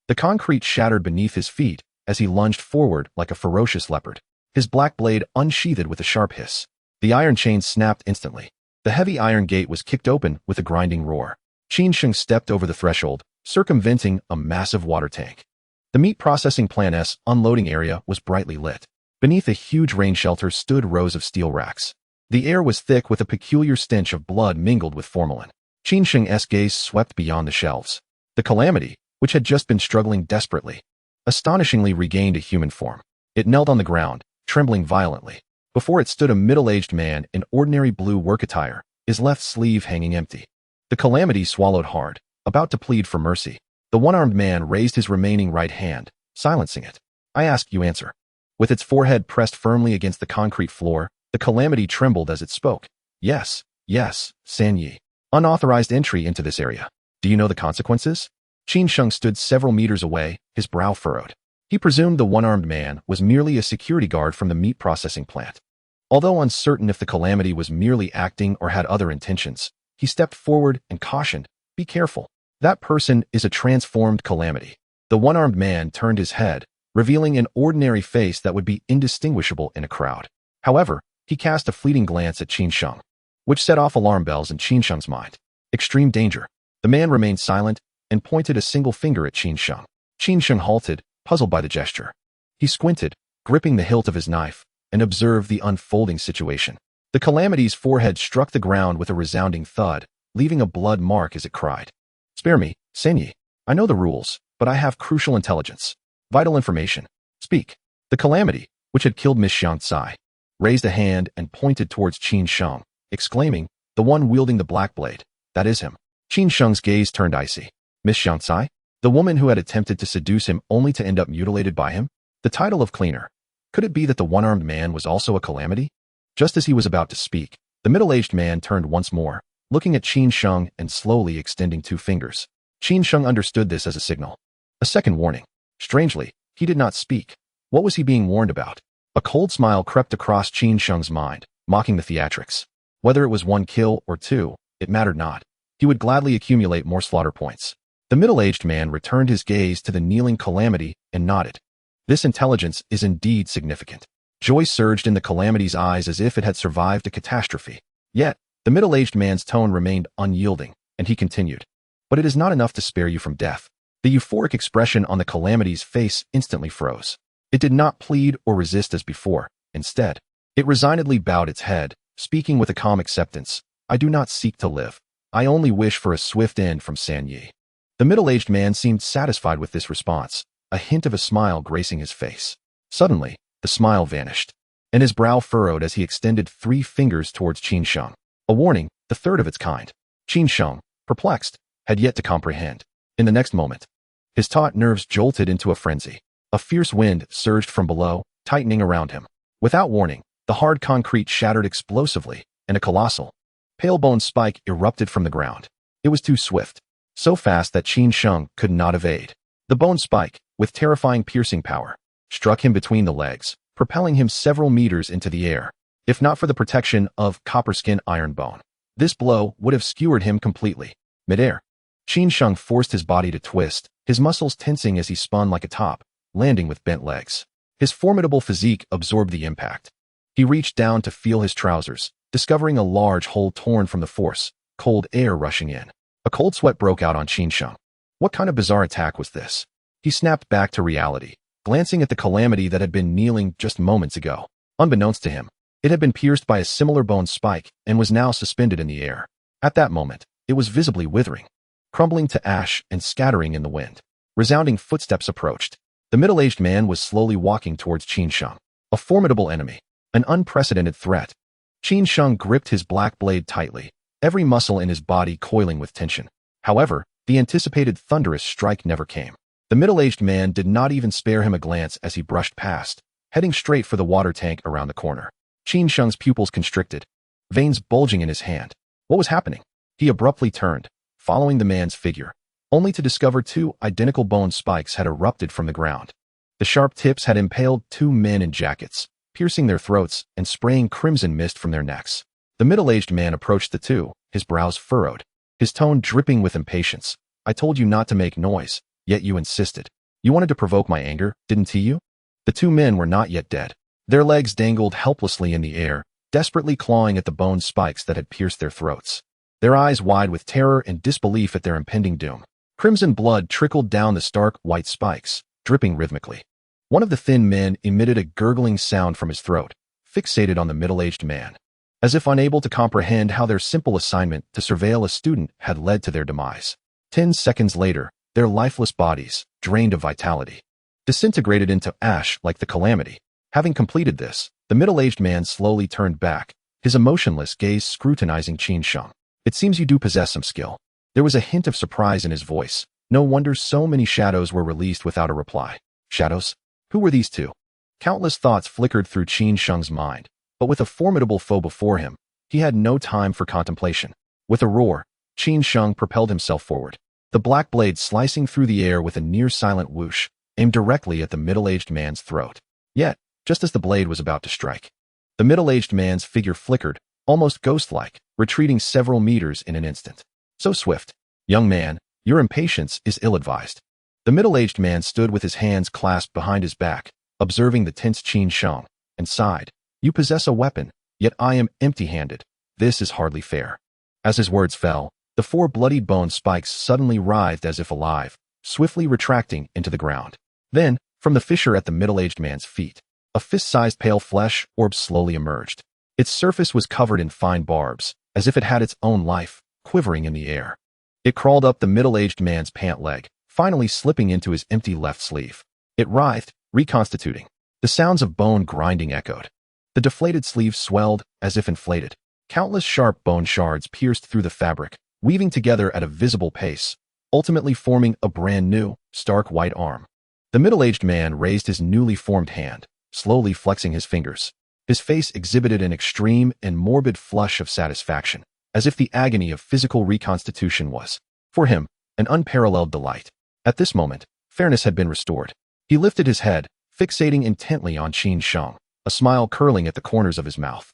A: The concrete shattered beneath his feet as he lunged forward like a ferocious leopard, his black blade unsheathed with a sharp hiss. The iron chain snapped instantly. The heavy iron gate was kicked open with a grinding roar. Qin Sheng stepped over the threshold, circumventing a massive water tank. The meat processing plant's unloading area was brightly lit. Beneath a huge rain shelter stood rows of steel racks. The air was thick with a peculiar stench of blood mingled with formalin. Qin Sheng's gaze swept beyond the shelves. The Calamity, which had just been struggling desperately, astonishingly regained a human form. It knelt on the ground, trembling violently. Before it stood a middle-aged man in ordinary blue work attire, his left sleeve hanging empty. The Calamity swallowed hard, about to plead for mercy. The one-armed man raised his remaining right hand, silencing it. I ask, you answer. With its forehead pressed firmly against the concrete floor, the Calamity trembled as it spoke. Yes, yes, San Yi. Unauthorized entry into this area. Do you know the consequences? Qin Sheng stood several meters away, his brow furrowed. He presumed the one-armed man was merely a security guard from the meat processing plant. Although uncertain if the Calamity was merely acting or had other intentions, he stepped forward and cautioned, be careful. That person is a transformed Calamity. The one-armed man turned his head, revealing an ordinary face that would be indistinguishable in a crowd. However, he cast a fleeting glance at Qin Sheng, which set off alarm bells in Qin Sheng's mind. Extreme danger. The man remained silent and pointed a single finger at Qin Sheng. Qin Sheng halted, puzzled by the gesture. He squinted, gripping the hilt of his knife, and observed the unfolding situation. The Calamity's forehead struck the ground with a resounding thud, leaving a blood mark as it cried. Spare me, San Yi. I know the rules, but I have crucial intelligence. Vital information. Speak. The Calamity, which had killed Miss Xiang Tsai, raised a hand and pointed towards Qin Sheng, exclaiming, the one wielding the black blade. That is him. Qin Sheng's gaze turned icy. Miss Xiang Tsai? The woman who had attempted to seduce him only to end up mutilated by him? The title of cleaner. Could it be that the one-armed man was also a Calamity? Just as he was about to speak, the middle-aged man turned once more, looking at Qin Sheng and slowly extending two fingers. Qin Sheng understood this as a signal. A second warning. Strangely, he did not speak. What was he being warned about? A cold smile crept across Qin Sheng's mind, mocking the theatrics. Whether it was one kill or two, it mattered not. He would gladly accumulate more slaughter points. The middle-aged man returned his gaze to the kneeling Calamity and nodded. This intelligence is indeed significant. Joy surged in the Calamity's eyes as if it had survived a catastrophe. Yet, the middle-aged man's tone remained unyielding, and he continued. But it is not enough to spare you from death. The euphoric expression on the Calamity's face instantly froze. It did not plead or resist as before. Instead, it resignedly bowed its head, speaking with a calm acceptance. I do not seek to live. I only wish for a swift end from San Yi. The middle-aged man seemed satisfied with this response, a hint of a smile gracing his face. Suddenly, the smile vanished, and his brow furrowed as he extended 3 fingers towards Qin Sheng. A warning, the third of its kind. Qin Sheng, perplexed, had yet to comprehend. In the next moment, his taut nerves jolted into a frenzy. A fierce wind surged from below, tightening around him. Without warning, the hard concrete shattered explosively, and a colossal, pale bone spike erupted from the ground. It was too swift. so fast that Qin Sheng could not evade. The bone spike, with terrifying piercing power, struck him between the legs, propelling him several meters into the air. If not for the protection of Copperskin Iron Bone, this blow would have skewered him completely. Midair, Qin Sheng forced his body to twist, his muscles tensing as he spun like a top, landing with bent legs. His formidable physique absorbed the impact. He reached down to feel his trousers, discovering a large hole torn from the force, cold air rushing in. A cold sweat broke out on Qin Sheng. What kind of bizarre attack was this? He snapped back to reality, glancing at the calamity that had been kneeling just moments ago. Unbeknownst to him, it had been pierced by a similar bone spike and was now suspended in the air. At that moment, it was visibly withering, crumbling to ash and scattering in the wind. Resounding footsteps approached. The middle-aged man was slowly walking towards Qin Sheng, a formidable enemy, an unprecedented threat. Qin Sheng gripped his black blade tightly, every muscle in his body coiling with tension. However, the anticipated thunderous strike never came. The middle-aged man did not even spare him a glance as he brushed past, heading straight for the water tank around the corner. Qin Sheng's pupils constricted, veins bulging in his hand. What was happening? He abruptly turned, following the man's figure, only to discover two identical bone spikes had erupted from the ground. The sharp tips had impaled two men in jackets, piercing their throats and spraying crimson mist from their necks. The middle-aged man approached the two, his brows furrowed, his tone dripping with impatience. I told you not to make noise, yet you insisted. You wanted to provoke my anger, didn't you? The two men were not yet dead. Their legs dangled helplessly in the air, desperately clawing at the bone spikes that had pierced their throats. Their eyes wide with terror and disbelief at their impending doom. Crimson blood trickled down the stark white spikes, dripping rhythmically. One of the thin men emitted a gurgling sound from his throat, fixated on the middle-aged man, as if unable to comprehend how their simple assignment to surveil a student had led to their demise. 10 seconds later, their lifeless bodies, drained of vitality, disintegrated into ash like the calamity. Having completed this, the middle-aged man slowly turned back, his emotionless gaze scrutinizing Qin Sheng. It seems you do possess some skill. There was a hint of surprise in his voice. No wonder so many shadows were released without a reply. Shadows? Who were these two? Countless thoughts flickered through Qin Sheng's mind, but with a formidable foe before him, he had no time for contemplation. With a roar, Qin Sheng propelled himself forward, the black blade slicing through the air with a near-silent whoosh, aimed directly at the middle-aged man's throat. Yet, just as the blade was about to strike, the middle-aged man's figure flickered, almost ghost-like, retreating several meters in an instant. So swift. Young man, your impatience is ill-advised. The middle-aged man stood with his hands clasped behind his back, observing the tense Qin Sheng, and sighed. You possess a weapon, yet I am empty-handed. This is hardly fair. As his words fell, the 4 bloodied bone spikes suddenly writhed as if alive, swiftly retracting into the ground. Then, from the fissure at the middle-aged man's feet, a fist-sized pale flesh orb slowly emerged. Its surface was covered in fine barbs, as if it had its own life, quivering in the air. It crawled up the middle-aged man's pant leg, finally slipping into his empty left sleeve. It writhed, reconstituting. The sounds of bone grinding echoed. The deflated sleeve swelled, as if inflated. Countless sharp bone shards pierced through the fabric, weaving together at a visible pace, ultimately forming a brand new, stark white arm. The middle-aged man raised his newly formed hand, slowly flexing his fingers. His face exhibited an extreme and morbid flush of satisfaction, as if the agony of physical reconstitution was, for him, an unparalleled delight. At this moment, fairness had been restored. He lifted his head, fixating intently on Qin Sheng, a smile curling at the corners of his mouth.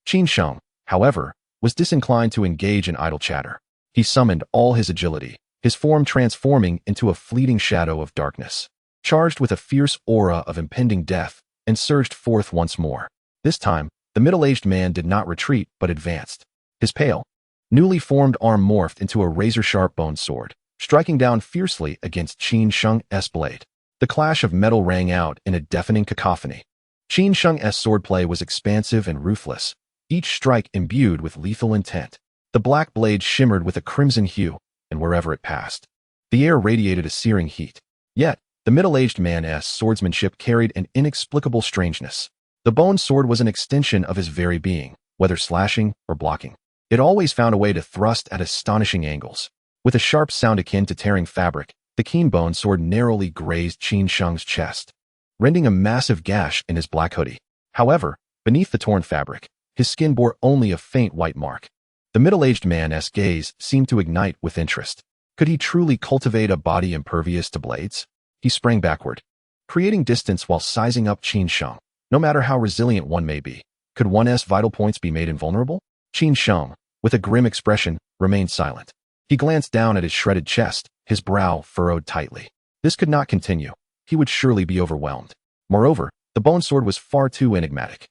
A: Qin Sheng, however, was disinclined to engage in idle chatter. He summoned all his agility, his form transforming into a fleeting shadow of darkness, charged with a fierce aura of impending death, and surged forth once more. This time, the middle-aged man did not retreat but advanced. His pale, newly formed arm morphed into a razor-sharp bone sword, striking down fiercely against Qin Sheng's blade. The clash of metal rang out in a deafening cacophony. Qin Sheng's swordplay was expansive and ruthless, each strike imbued with lethal intent. The black blade shimmered with a crimson hue, and wherever it passed, the air radiated a searing heat. Yet, the middle-aged man's swordsmanship carried an inexplicable strangeness. The bone sword was an extension of his very being, whether slashing or blocking. It always found a way to thrust at astonishing angles. With a sharp sound akin to tearing fabric, the keen bone sword narrowly grazed Qin Sheng's chest, rending a massive gash in his black hoodie. However, beneath the torn fabric, his skin bore only a faint white mark. The middle-aged man's gaze seemed to ignite with interest. Could he truly cultivate a body impervious to blades? He sprang backward, creating distance while sizing up Qin Sheng. No matter how resilient one may be, could one's vital points be made invulnerable? Qin Sheng, with a grim expression, remained silent. He glanced down at his shredded chest, his brow furrowed tightly. This could not continue. He would surely be overwhelmed. Moreover, the bone sword was far too enigmatic.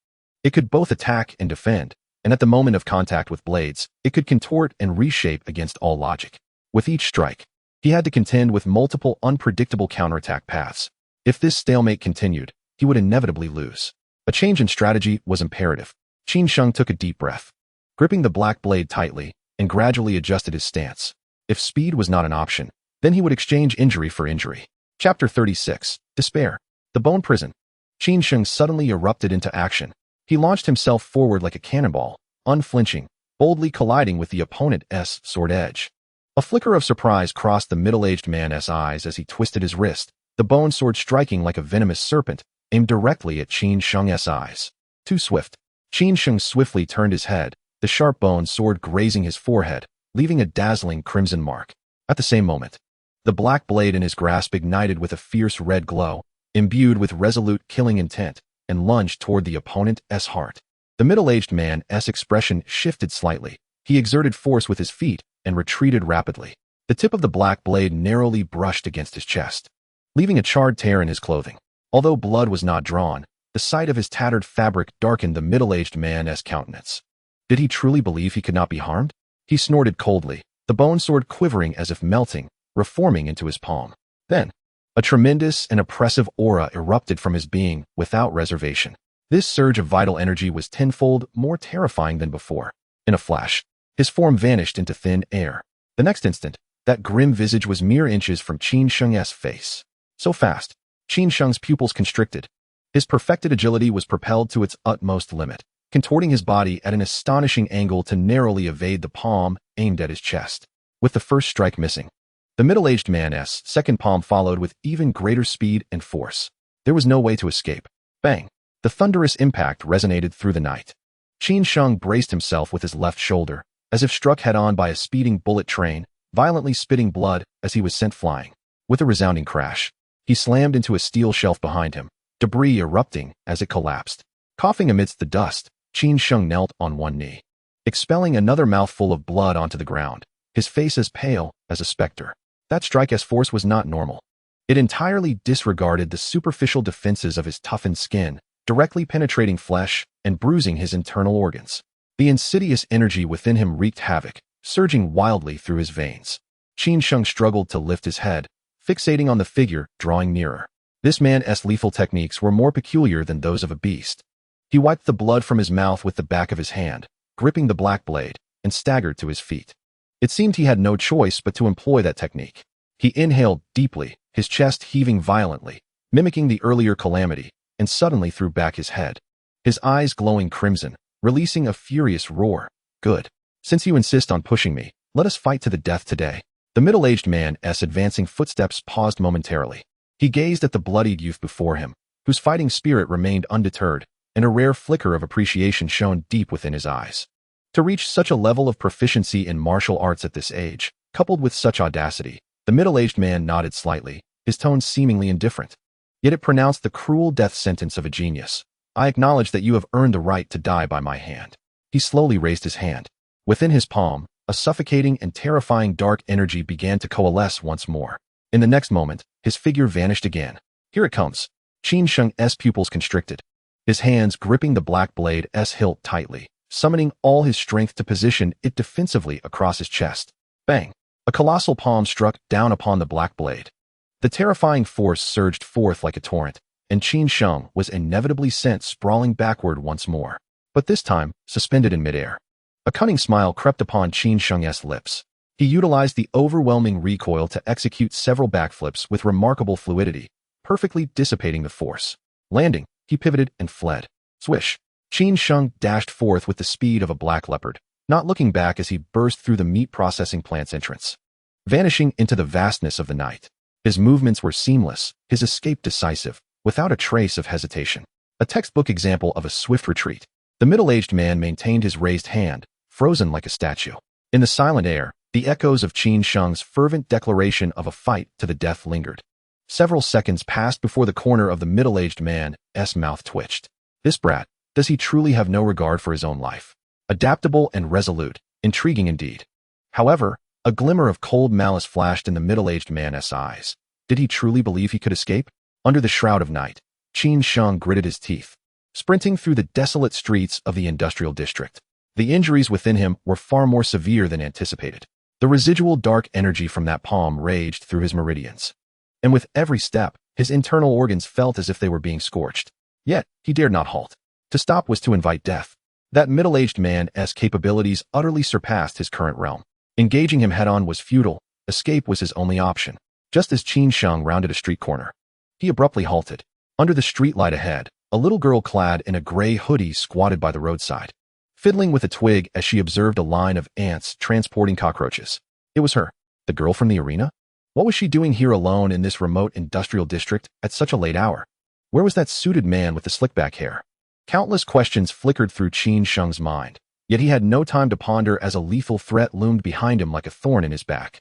A: It could both attack and defend, and at the moment of contact with blades, it could contort and reshape against all logic. With each strike, he had to contend with multiple unpredictable counterattack paths. If this stalemate continued, he would inevitably lose. A change in strategy was imperative. Qin Sheng took a deep breath, gripping the black blade tightly, and gradually adjusted his stance. If speed was not an option, then he would exchange injury for injury. Chapter 36. Despair. The Bone Prison. Qin Sheng suddenly erupted into action. He launched himself forward like a cannonball, unflinching, boldly colliding with the opponent's sword edge. A flicker of surprise crossed the middle-aged man's eyes as he twisted his wrist, the bone sword striking like a venomous serpent, aimed directly at Qin Sheng's eyes. Too swift. Qin Sheng swiftly turned his head, the sharp bone sword grazing his forehead, leaving a dazzling crimson mark. At the same moment, the black blade in his grasp ignited with a fierce red glow, imbued with resolute killing intent, and lunged toward the opponent's heart. The middle-aged man's expression shifted slightly. He exerted force with his feet and retreated rapidly. The tip of the black blade narrowly brushed against his chest, leaving a charred tear in his clothing. Although blood was not drawn, the sight of his tattered fabric darkened the middle-aged man's countenance. Did he truly believe he could not be harmed? He snorted coldly, the bone sword quivering as if melting, reforming into his palm. Then, a tremendous and oppressive aura erupted from his being without reservation. This surge of vital energy was tenfold more terrifying than before. In a flash, his form vanished into thin air. The next instant, that grim visage was mere inches from Qin Sheng's face. So fast, Qin Sheng's pupils constricted. His perfected agility was propelled to its utmost limit, contorting his body at an astonishing angle to narrowly evade the palm aimed at his chest. With the first strike missing, the middle-aged man's second palm followed with even greater speed and force. There was no way to escape. Bang! The thunderous impact resonated through the night. Qin Sheng braced himself with his left shoulder, as if struck head-on by a speeding bullet train, violently spitting blood as he was sent flying. With a resounding crash, he slammed into a steel shelf behind him, debris erupting as it collapsed. Coughing amidst the dust, Qin Sheng knelt on one knee, expelling another mouthful of blood onto the ground, his face as pale as a specter. That strike's force was not normal. It entirely disregarded the superficial defenses of his toughened skin, directly penetrating flesh and bruising his internal organs. The insidious energy within him wreaked havoc, surging wildly through his veins. Qin Sheng struggled to lift his head, fixating on the figure drawing nearer. This man's lethal techniques were more peculiar than those of a beast. He wiped the blood from his mouth with the back of his hand, gripping the black blade, and staggered to his feet. It seemed he had no choice but to employ that technique. He inhaled deeply, his chest heaving violently, mimicking the earlier calamity, and suddenly threw back his head, his eyes glowing crimson, releasing a furious roar. Good. Since you insist on pushing me, let us fight to the death today. The middle-aged man's advancing footsteps paused momentarily. He gazed at the bloodied youth before him, whose fighting spirit remained undeterred, and a rare flicker of appreciation shone deep within his eyes. To reach such a level of proficiency in martial arts at this age, coupled with such audacity, the middle-aged man nodded slightly, his tone seemingly indifferent. Yet it pronounced the cruel death sentence of a genius. I acknowledge that you have earned the right to die by my hand. He slowly raised his hand. Within his palm, a suffocating and terrifying dark energy began to coalesce once more. In the next moment, his figure vanished again. Here it comes. Qin Sheng's pupils constricted, his hands gripping the black blade's hilt tightly, summoning all his strength to position it defensively across his chest. Bang! A colossal palm struck down upon the black blade. The terrifying force surged forth like a torrent, and Qin Sheng was inevitably sent sprawling backward once more, but this time suspended in midair. A cunning smile crept upon Qin Sheng's lips. He utilized the overwhelming recoil to execute several backflips with remarkable fluidity, perfectly dissipating the force. Landing, he pivoted and fled. Swish! Qin Sheng dashed forth with the speed of a black leopard, not looking back as he burst through the meat processing plant's entrance, vanishing into the vastness of the night. His movements were seamless, his escape decisive, without a trace of hesitation. A textbook example of a swift retreat. The middle-aged man maintained his raised hand, frozen like a statue. In the silent air, the The echoes of Qin Sheng's fervent declaration of a fight to the death lingered. Several seconds passed before the corner of the middle-aged man's mouth twitched. This brat, does he truly have no regard for his own life? Adaptable and resolute, intriguing indeed. However, a glimmer of cold malice flashed in the middle-aged man's eyes. Did he truly believe he could escape? Under the shroud of night, Qin Sheng gritted his teeth, sprinting through the desolate streets of the industrial district. The injuries within him were far more severe than anticipated. The residual dark energy from that palm raged through his meridians. And with every step, his internal organs felt as if they were being scorched. Yet, he dared not halt. To stop was to invite death. That middle-aged man's capabilities utterly surpassed his current realm. Engaging him head-on was futile. Escape was his only option. Just as Qin Sheng rounded a street corner, he abruptly halted. Under the streetlight ahead, a little girl clad in a gray hoodie squatted by the roadside, fiddling with a twig as she observed a line of ants transporting cockroaches. It was her, the girl from the arena? What was she doing here alone in this remote industrial district at such a late hour? Where was that suited man with the slick-back hair? Countless questions flickered through Qin Sheng's mind, yet he had no time to ponder as a lethal threat loomed behind him like a thorn in his back.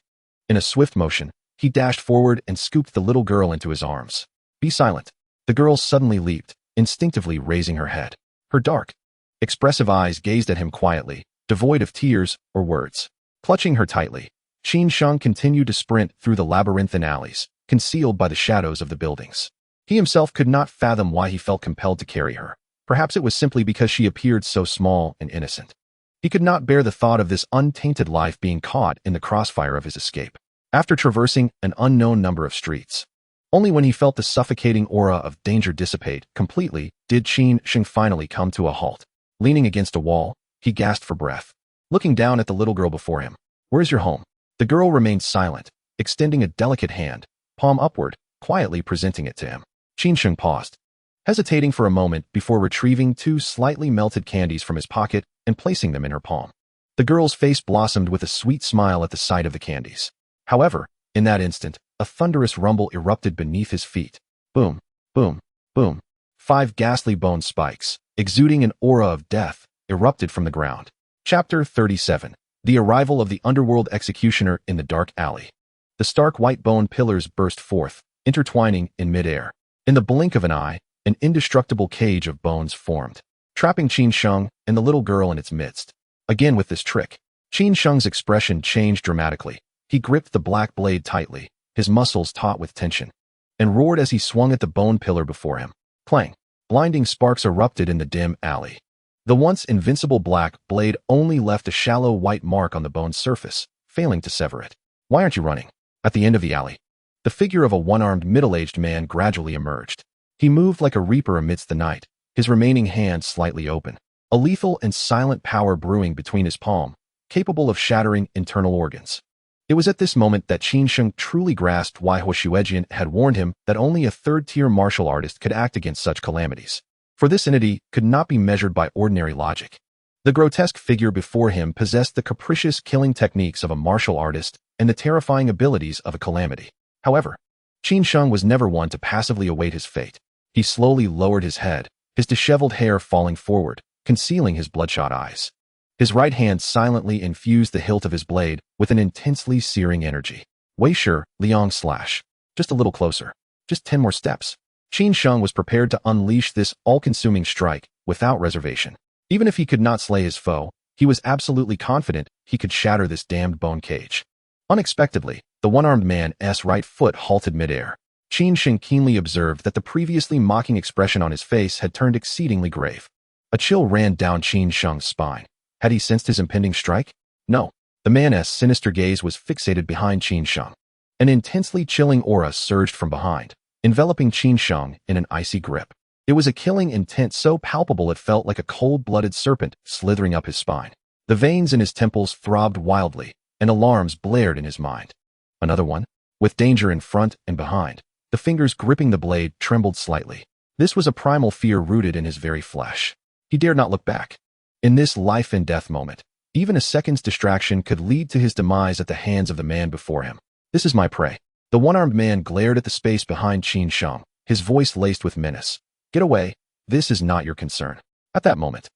A: In a swift motion, he dashed forward and scooped the little girl into his arms. Be silent. The girl suddenly leaped, instinctively raising her head. Her dark, expressive eyes gazed at him quietly, devoid of tears or words. Clutching her tightly, Qin Sheng continued to sprint through the labyrinthine alleys, concealed by the shadows of the buildings. He himself could not fathom why he felt compelled to carry her. Perhaps it was simply because she appeared so small and innocent. He could not bear the thought of this untainted life being caught in the crossfire of his escape. After traversing an unknown number of streets, only when he felt the suffocating aura of danger dissipate completely did Qin Sheng finally come to a halt. Leaning against a wall, he gasped for breath, looking down at the little girl before him. Where's your home? The girl remained silent, extending a delicate hand, palm upward, quietly presenting it to him. Qin Sheng paused, hesitating for a moment before retrieving two slightly melted candies from his pocket and placing them in her palm. The girl's face blossomed with a sweet smile at the sight of the candies. However, in that instant, a thunderous rumble erupted beneath his feet. Boom, boom, boom. 5 ghastly bone spikes, exuding an aura of death, erupted from the ground. Chapter 37. The arrival of the underworld executioner in the dark alley. The stark white bone pillars burst forth, intertwining in midair. In the blink of an eye, an indestructible cage of bones formed, trapping Qin Sheng and the little girl in its midst. Again with this trick, Qin Sheng's expression changed dramatically. He gripped the black blade tightly, his muscles taut with tension, and roared as he swung at the bone pillar before him. Clang! Blinding sparks erupted in the dim alley. The once invincible black blade only left a shallow white mark on the bone's surface, failing to sever it. Why aren't you running? At the end of the alley, the figure of a one-armed middle-aged man gradually emerged. He moved like a reaper amidst the night, his remaining hand slightly open, a lethal and silent power brewing between his palm, capable of shattering internal organs. It was at this moment that Qin Sheng truly grasped why Hou Xuejian had warned him that only a third-tier martial artist could act against such calamities. For this entity could not be measured by ordinary logic. The grotesque figure before him possessed the capricious killing techniques of a martial artist and the terrifying abilities of a calamity. However, Qin Sheng was never one to passively await his fate. He slowly lowered his head, his disheveled hair falling forward, concealing his bloodshot eyes. His right hand silently infused the hilt of his blade with an intensely searing energy. Wei Shi, Liang slash. Just a little closer. Just 10 more steps. Qin Sheng was prepared to unleash this all-consuming strike without reservation. Even if he could not slay his foe, he was absolutely confident he could shatter this damned bone cage. Unexpectedly, the one-armed man's right foot halted midair. Qin Sheng keenly observed that the previously mocking expression on his face had turned exceedingly grave. A chill ran down Qin Sheng's spine. Had he sensed his impending strike? No. The man's sinister gaze was fixated behind Qin Sheng. An intensely chilling aura surged from behind, enveloping Qin Sheng in an icy grip. It was a killing intent so palpable it felt like a cold-blooded serpent slithering up his spine. The veins in his temples throbbed wildly, and alarms blared in his mind. Another one? With danger in front and behind, the fingers gripping the blade trembled slightly. This was a primal fear rooted in his very flesh. He dared not look back. In this life-and-death moment, even a second's distraction could lead to his demise at the hands of the man before him. This is my prey. The one-armed man glared at the space behind Qin Sheng, his voice laced with menace. Get away. This is not your concern. At that moment,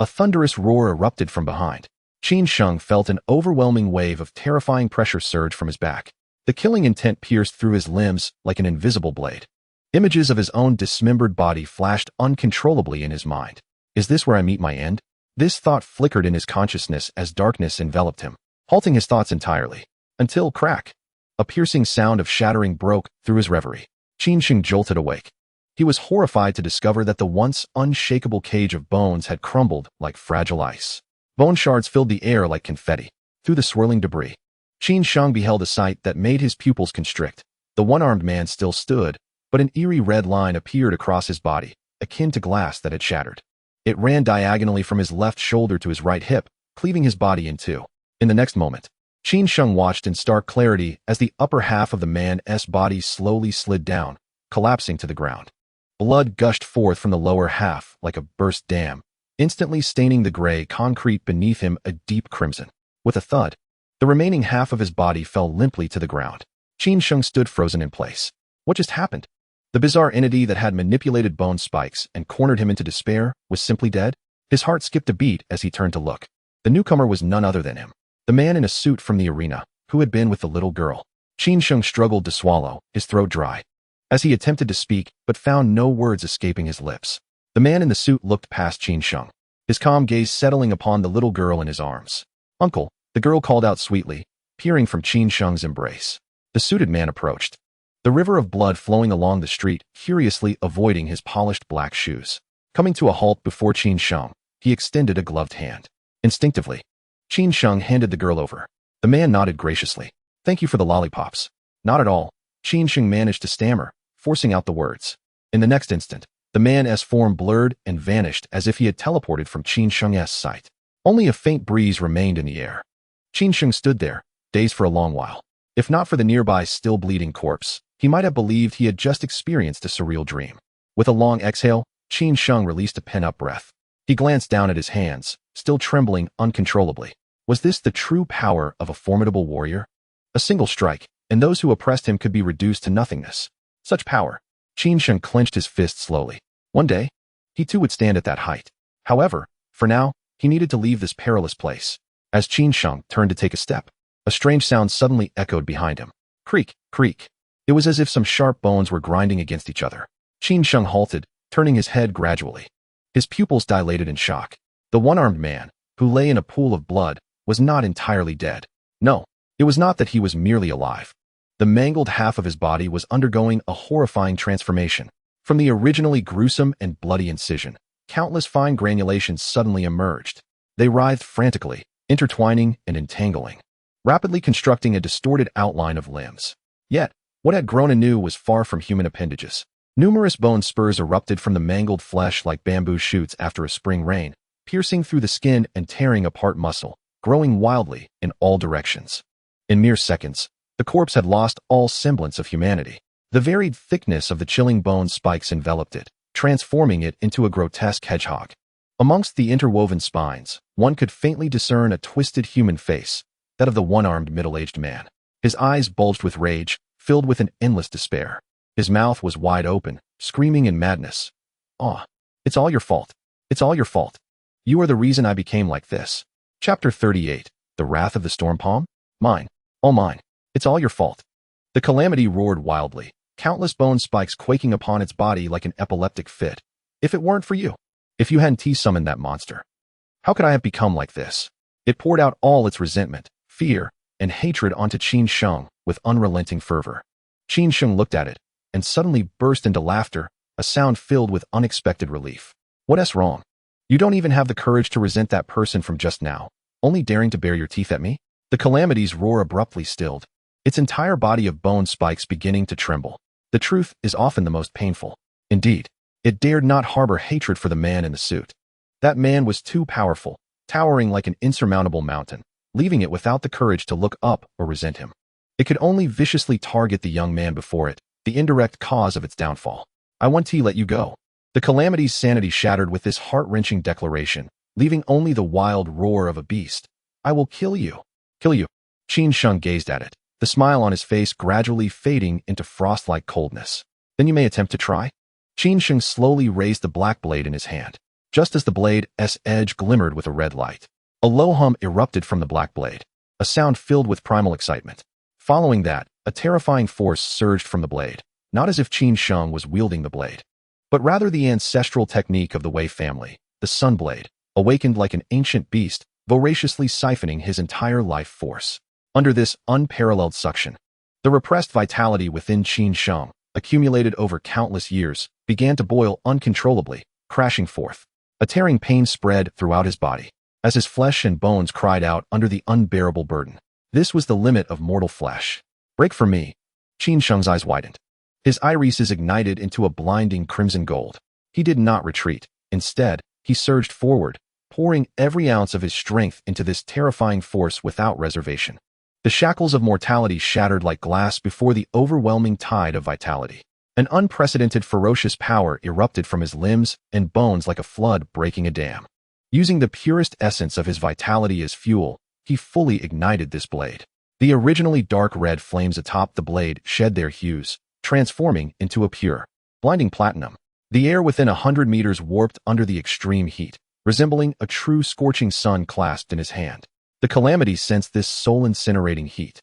A: a thunderous roar erupted from behind. Qin Sheng felt an overwhelming wave of terrifying pressure surge from his back. The killing intent pierced through his limbs like an invisible blade. Images of his own dismembered body flashed uncontrollably in his mind. Is this where I meet my end? This thought flickered in his consciousness as darkness enveloped him, halting his thoughts entirely. Until crack. A piercing sound of shattering broke through his reverie. Qin Sheng jolted awake. He was horrified to discover that the once unshakable cage of bones had crumbled like fragile ice. Bone shards filled the air like confetti. Through the swirling debris, Qin Sheng beheld a sight that made his pupils constrict. The one-armed man still stood, but an eerie red line appeared across his body, akin to glass that had shattered. It ran diagonally from his left shoulder to his right hip, cleaving his body in two. In the next moment, Qin Sheng watched in stark clarity as the upper half of the man's body slowly slid down, collapsing to the ground. Blood gushed forth from the lower half like a burst dam, instantly staining the gray concrete beneath him a deep crimson. With a thud, the remaining half of his body fell limply to the ground. Qin Sheng stood frozen in place. What just happened? The bizarre entity that had manipulated bone spikes and cornered him into despair was simply dead? His heart skipped a beat as he turned to look. The newcomer was none other than him, the man in a suit from the arena, who had been with the little girl. Qin Sheng struggled to swallow, his throat dry, as he attempted to speak but found no words escaping his lips. The man in the suit looked past Qin Sheng, his calm gaze settling upon the little girl in his arms. "Uncle," the girl called out sweetly, peering from Qin Sheng's embrace. The suited man approached, the river of blood flowing along the street, curiously avoiding his polished black shoes. Coming to a halt before Qin Sheng, he extended a gloved hand. Instinctively, Qin Sheng handed the girl over. The man nodded graciously. "Thank you for the lollipops." "Not at all," Qin Sheng managed to stammer, forcing out the words. In the next instant, the man's form blurred and vanished as if he had teleported from Qin Sheng's sight. Only a faint breeze remained in the air. Qin Sheng stood there, dazed for a long while. If not for the nearby still bleeding corpse, he might have believed he had just experienced a surreal dream. With a long exhale, Qin Sheng released a pent-up breath. He glanced down at his hands, still trembling uncontrollably. Was this the true power of a formidable warrior? A single strike, and those who oppressed him could be reduced to nothingness. Such power. Qin Sheng clenched his fist slowly. One day, he too would stand at that height. However, for now, he needed to leave this perilous place. As Qin Sheng turned to take a step, a strange sound suddenly echoed behind him. Creak, creak. It was as if some sharp bones were grinding against each other. Qin Sheng halted, turning his head gradually. His pupils dilated in shock. The one-armed man, who lay in a pool of blood, was not entirely dead. No, it was not that he was merely alive. The mangled half of his body was undergoing a horrifying transformation. From the originally gruesome and bloody incision, countless fine granulations suddenly emerged. They writhed frantically, intertwining and entangling, rapidly constructing a distorted outline of limbs. Yet, what had grown anew was far from human appendages. Numerous bone spurs erupted from the mangled flesh like bamboo shoots after a spring rain, piercing through the skin and tearing apart muscle, growing wildly in all directions. In mere seconds, the corpse had lost all semblance of humanity. The varied thickness of the chilling bone spikes enveloped it, transforming it into a grotesque hedgehog. Amongst the interwoven spines, one could faintly discern a twisted human face, that of the one-armed middle-aged man. His eyes bulged with rage, filled with an endless despair. His mouth was wide open, screaming in madness. "Ah, it's all your fault. It's all your fault. You are the reason I became like this." Chapter 38, The Wrath of the Storm Palm? Mine. All mine. It's all your fault. The calamity roared wildly, countless bone spikes quaking upon its body like an epileptic fit. If it weren't for you, if you hadn't summoned that monster, how could I have become like this? It poured out all its resentment, fear, and hatred onto Qin Sheng with unrelenting fervor. Qin Sheng looked at it, and suddenly burst into laughter, a sound filled with unexpected relief. "What's wrong? You don't even have the courage to resent that person from just now, only daring to bare your teeth at me?" The calamity's roar abruptly stilled, its entire body of bone spikes beginning to tremble. The truth is often the most painful. Indeed, it dared not harbor hatred for the man in the suit. That man was too powerful, towering like an insurmountable mountain, leaving it without the courage to look up or resent him. It could only viciously target the young man before it, the indirect cause of its downfall. "I want to let you go." The calamity's sanity shattered with this heart-wrenching declaration, leaving only the wild roar of a beast. "I will kill you." "Kill you?" Qin Sheng gazed at it, the smile on his face gradually fading into frost-like coldness. "Then you may attempt to try." Qin Sheng slowly raised the black blade in his hand. Just as the blade's edge glimmered with a red light, A low hum erupted from the black blade, a sound filled with primal excitement. Following that, a terrifying force surged from the blade, not as if Qin Sheng was wielding the blade, but rather the ancestral technique of the Wei family, the Sun Blade, awakened like an ancient beast, voraciously siphoning his entire life force. Under this unparalleled suction, the repressed vitality within Qin Sheng, accumulated over countless years, began to boil uncontrollably, crashing forth. A tearing pain spread throughout his body, as his flesh and bones cried out under the unbearable burden. This was the limit of mortal flesh. Break for me. Qin Sheng's eyes widened. His irises ignited into a blinding crimson gold. He did not retreat. Instead, he surged forward, pouring every ounce of his strength into this terrifying force without reservation. The shackles of mortality shattered like glass before the overwhelming tide of vitality. An unprecedented ferocious power erupted from his limbs and bones like a flood breaking a dam. Using the purest essence of his vitality as fuel, he fully ignited this blade. The originally dark red flames atop the blade shed their hues, transforming into a pure, blinding platinum. The air within 100 meters warped under the extreme heat, resembling a true scorching sun clasped in his hand. The Calamity sensed this soul-incinerating heat,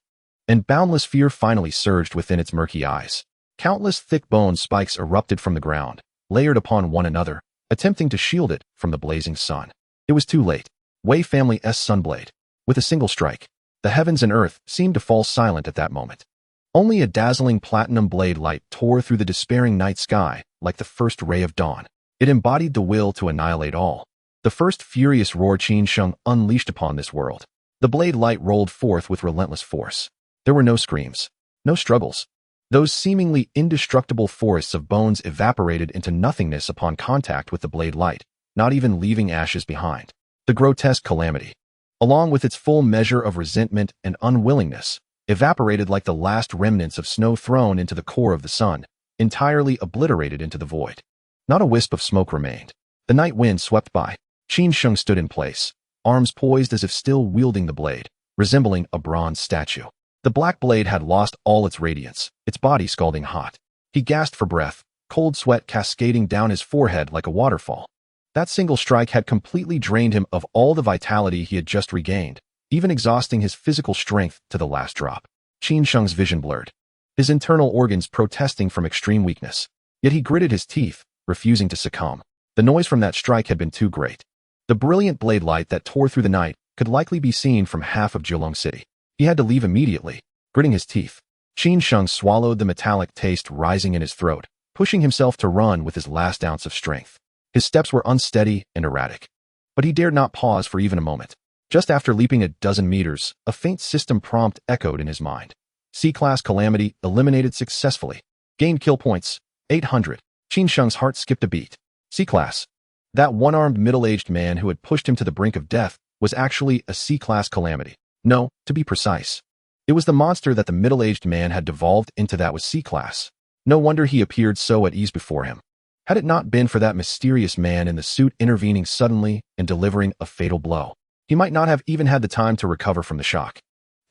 A: and boundless fear finally surged within its murky eyes. Countless thick bone spikes erupted from the ground, layered upon one another, attempting to shield it from the blazing sun. It was too late. Wei family's Sunblade. With a single strike, the heavens and earth seemed to fall silent at that moment. Only a dazzling platinum blade light tore through the despairing night sky like the first ray of dawn. It embodied the will to annihilate all. The first furious roar Qin Sheng unleashed upon this world. The blade light rolled forth with relentless force. There were no screams, no struggles. Those seemingly indestructible forests of bones evaporated into nothingness upon contact with the blade light, not even leaving ashes behind. The grotesque calamity, along with its full measure of resentment and unwillingness, evaporated like the last remnants of snow thrown into the core of the sun, entirely obliterated into the void. Not a wisp of smoke remained. The night wind swept by. Qin Sheng stood in place, arms poised as if still wielding the blade, resembling a bronze statue. The black blade had lost all its radiance, its body scalding hot. He gasped for breath, cold sweat cascading down his forehead like a waterfall. That single strike had completely drained him of all the vitality he had just regained, even exhausting his physical strength to the last drop. Qin Sheng's vision blurred, his internal organs protesting from extreme weakness. Yet he gritted his teeth, refusing to succumb. The noise from that strike had been too great. The brilliant blade light that tore through the night could likely be seen from half of Jilong City. He had to leave immediately. Gritting his teeth, Qin Sheng swallowed the metallic taste rising in his throat, pushing himself to run with his last ounce of strength. His steps were unsteady and erratic, but he dared not pause for even a moment. Just after leaping a dozen meters, a faint system prompt echoed in his mind. C-Class Calamity eliminated successfully. Gained kill points, 800. Qin Sheng's heart skipped a beat. C-Class. That one-armed middle-aged man who had pushed him to the brink of death was actually a C-Class Calamity. No, to be precise. It was the monster that the middle-aged man had devolved into that was C-Class. No wonder he appeared so at ease before him. Had it not been for that mysterious man in the suit intervening suddenly and delivering a fatal blow, he might not have even had the time to recover from the shock.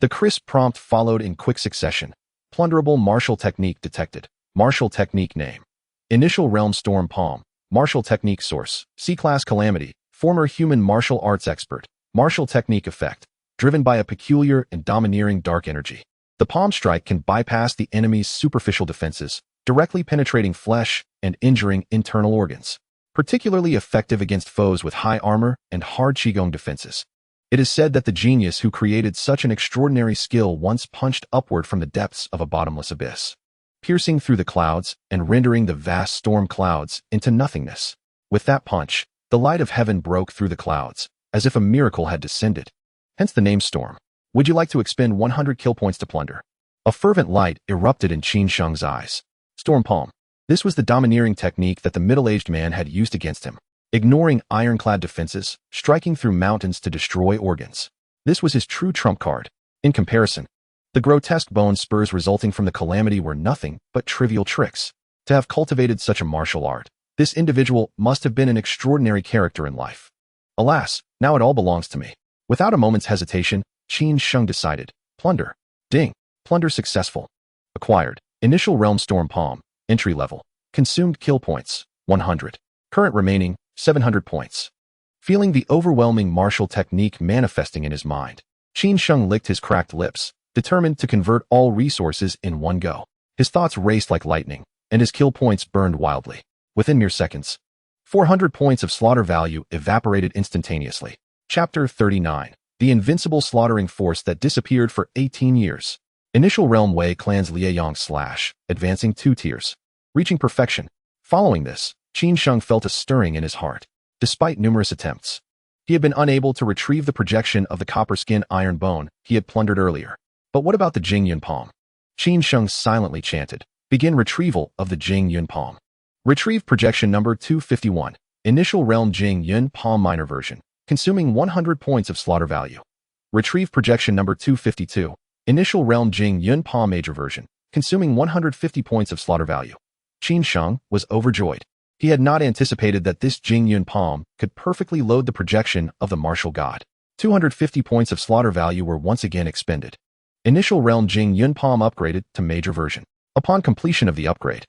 A: The crisp prompt followed in quick succession. Plunderable martial technique detected. Martial technique name. Initial realm Storm Palm. Martial technique source. C-Class Calamity. Former human martial arts expert. Martial technique effect. Driven by a peculiar and domineering dark energy. The palm strike can bypass the enemy's superficial defenses, directly penetrating flesh and injuring internal organs. Particularly effective against foes with high armor and hard Qigong defenses. It is said that the genius who created such an extraordinary skill once punched upward from the depths of a bottomless abyss, piercing through the clouds and rendering the vast storm clouds into nothingness. With that punch, the light of heaven broke through the clouds, as if a miracle had descended. Hence the name Storm. Would you like to expend 100 kill points to plunder? A fervent light erupted in Qin Sheng's eyes. Storm Palm. This was the domineering technique that the middle-aged man had used against him, ignoring ironclad defenses, striking through mountains to destroy organs. This was his true trump card. In comparison, the grotesque bone spurs resulting from the calamity were nothing but trivial tricks. To have cultivated such a martial art, this individual must have been an extraordinary character in life. Alas, now it all belongs to me. Without a moment's hesitation, Qin Sheng decided. Plunder. Ding. Plunder successful. Acquired. Initial realm Storm Palm. Entry level. Consumed kill points, 100. Current remaining, 700 points. Feeling the overwhelming martial technique manifesting in his mind, Qin Sheng licked his cracked lips, determined to convert all resources in one go. His thoughts raced like lightning, and his kill points burned wildly. Within mere seconds, 400 points of slaughter value evaporated instantaneously. Chapter 39. The Invincible Slaughtering Force That Disappeared for 18 Years. Initial Realm Wei Clan's Liaoyang Slash, advancing 2 tiers. Reaching perfection. Following this, Qin Sheng felt a stirring in his heart. Despite numerous attempts, he had been unable to retrieve the projection of the copper skin iron bone he had plundered earlier. But what about the Jing Yun Palm? Qin Sheng silently chanted. Begin retrieval of the Jing Yun Palm. Retrieve projection number 251. Initial Realm Jing Yun Palm Minor version, consuming 100 points of slaughter value. Retrieve projection number 252. Initial Realm Jing Yun Palm Major version, consuming 150 points of slaughter value. Qin Sheng was overjoyed. He had not anticipated that this Jing Yun Palm could perfectly load the projection of the martial god. 250 points of slaughter value were once again expended. Initial Realm Jing Yun Palm upgraded to Major version. Upon completion of the upgrade,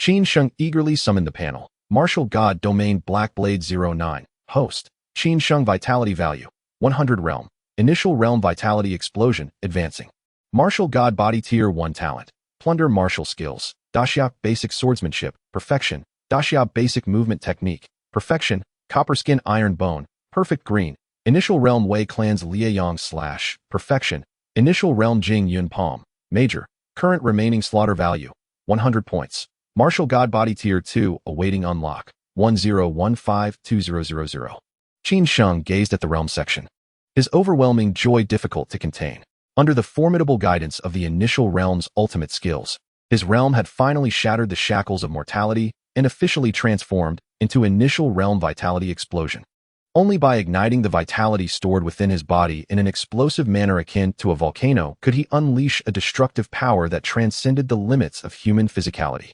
A: Qin Sheng eagerly summoned the panel. Martial God Domain Black Blade 09. Host. Qin Sheng Vitality Value. 100 Realm. Initial Realm Vitality Explosion. Advancing. Martial God Body Tier 1 Talent. Plunder Martial Skills. Daxia Basic Swordsmanship. Perfection. Daxia Basic Movement Technique. Perfection. Copper Skin Iron Bone. Perfect Green. Initial Realm Wei Clan's Liaoyang Slash. Perfection. Initial Realm Jing Yun Palm. Major. Current remaining slaughter value. 100 points. Martial God Body Tier 2 awaiting unlock. 10152000. Qin Sheng gazed at the realm section. His overwhelming joy difficult to contain. Under the formidable guidance of the initial realm's ultimate skills, his realm had finally shattered the shackles of mortality and officially transformed into initial realm vitality explosion. Only by igniting the vitality stored within his body in an explosive manner akin to a volcano could he unleash a destructive power that transcended the limits of human physicality.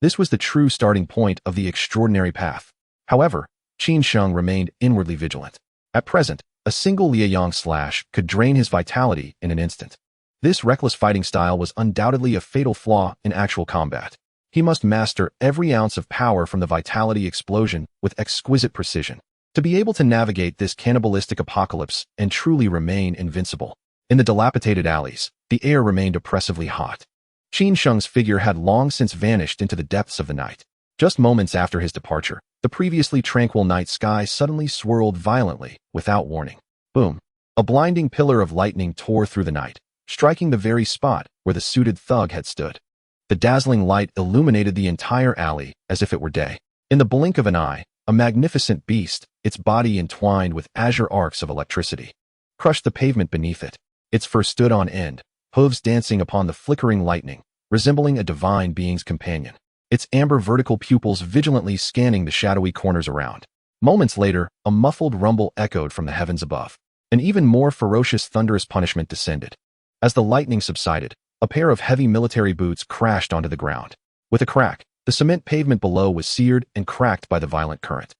A: This was the true starting point of the extraordinary path. However, Qin Sheng remained inwardly vigilant. At present, a single Liaoyang Slash could drain his vitality in an instant. This reckless fighting style was undoubtedly a fatal flaw in actual combat. He must master every ounce of power from the vitality explosion with exquisite precision to be able to navigate this cannibalistic apocalypse and truly remain invincible. In the dilapidated alleys, the air remained oppressively hot. Qin Sheng's figure had long since vanished into the depths of the night. Just moments after his departure, the previously tranquil night sky suddenly swirled violently, without warning. Boom! A blinding pillar of lightning tore through the night, striking the very spot where the suited thug had stood. The dazzling light illuminated the entire alley as if it were day. In the blink of an eye, a magnificent beast, its body entwined with azure arcs of electricity, crushed the pavement beneath it. Its fur stood on end, hooves dancing upon the flickering lightning, resembling a divine being's companion, its amber vertical pupils vigilantly scanning the shadowy corners around. Moments later, a muffled rumble echoed from the heavens above. An even more ferocious thunderous punishment descended. As the lightning subsided, a pair of heavy military boots crashed onto the ground. With a crack, the cement pavement below was seared and cracked by the violent current.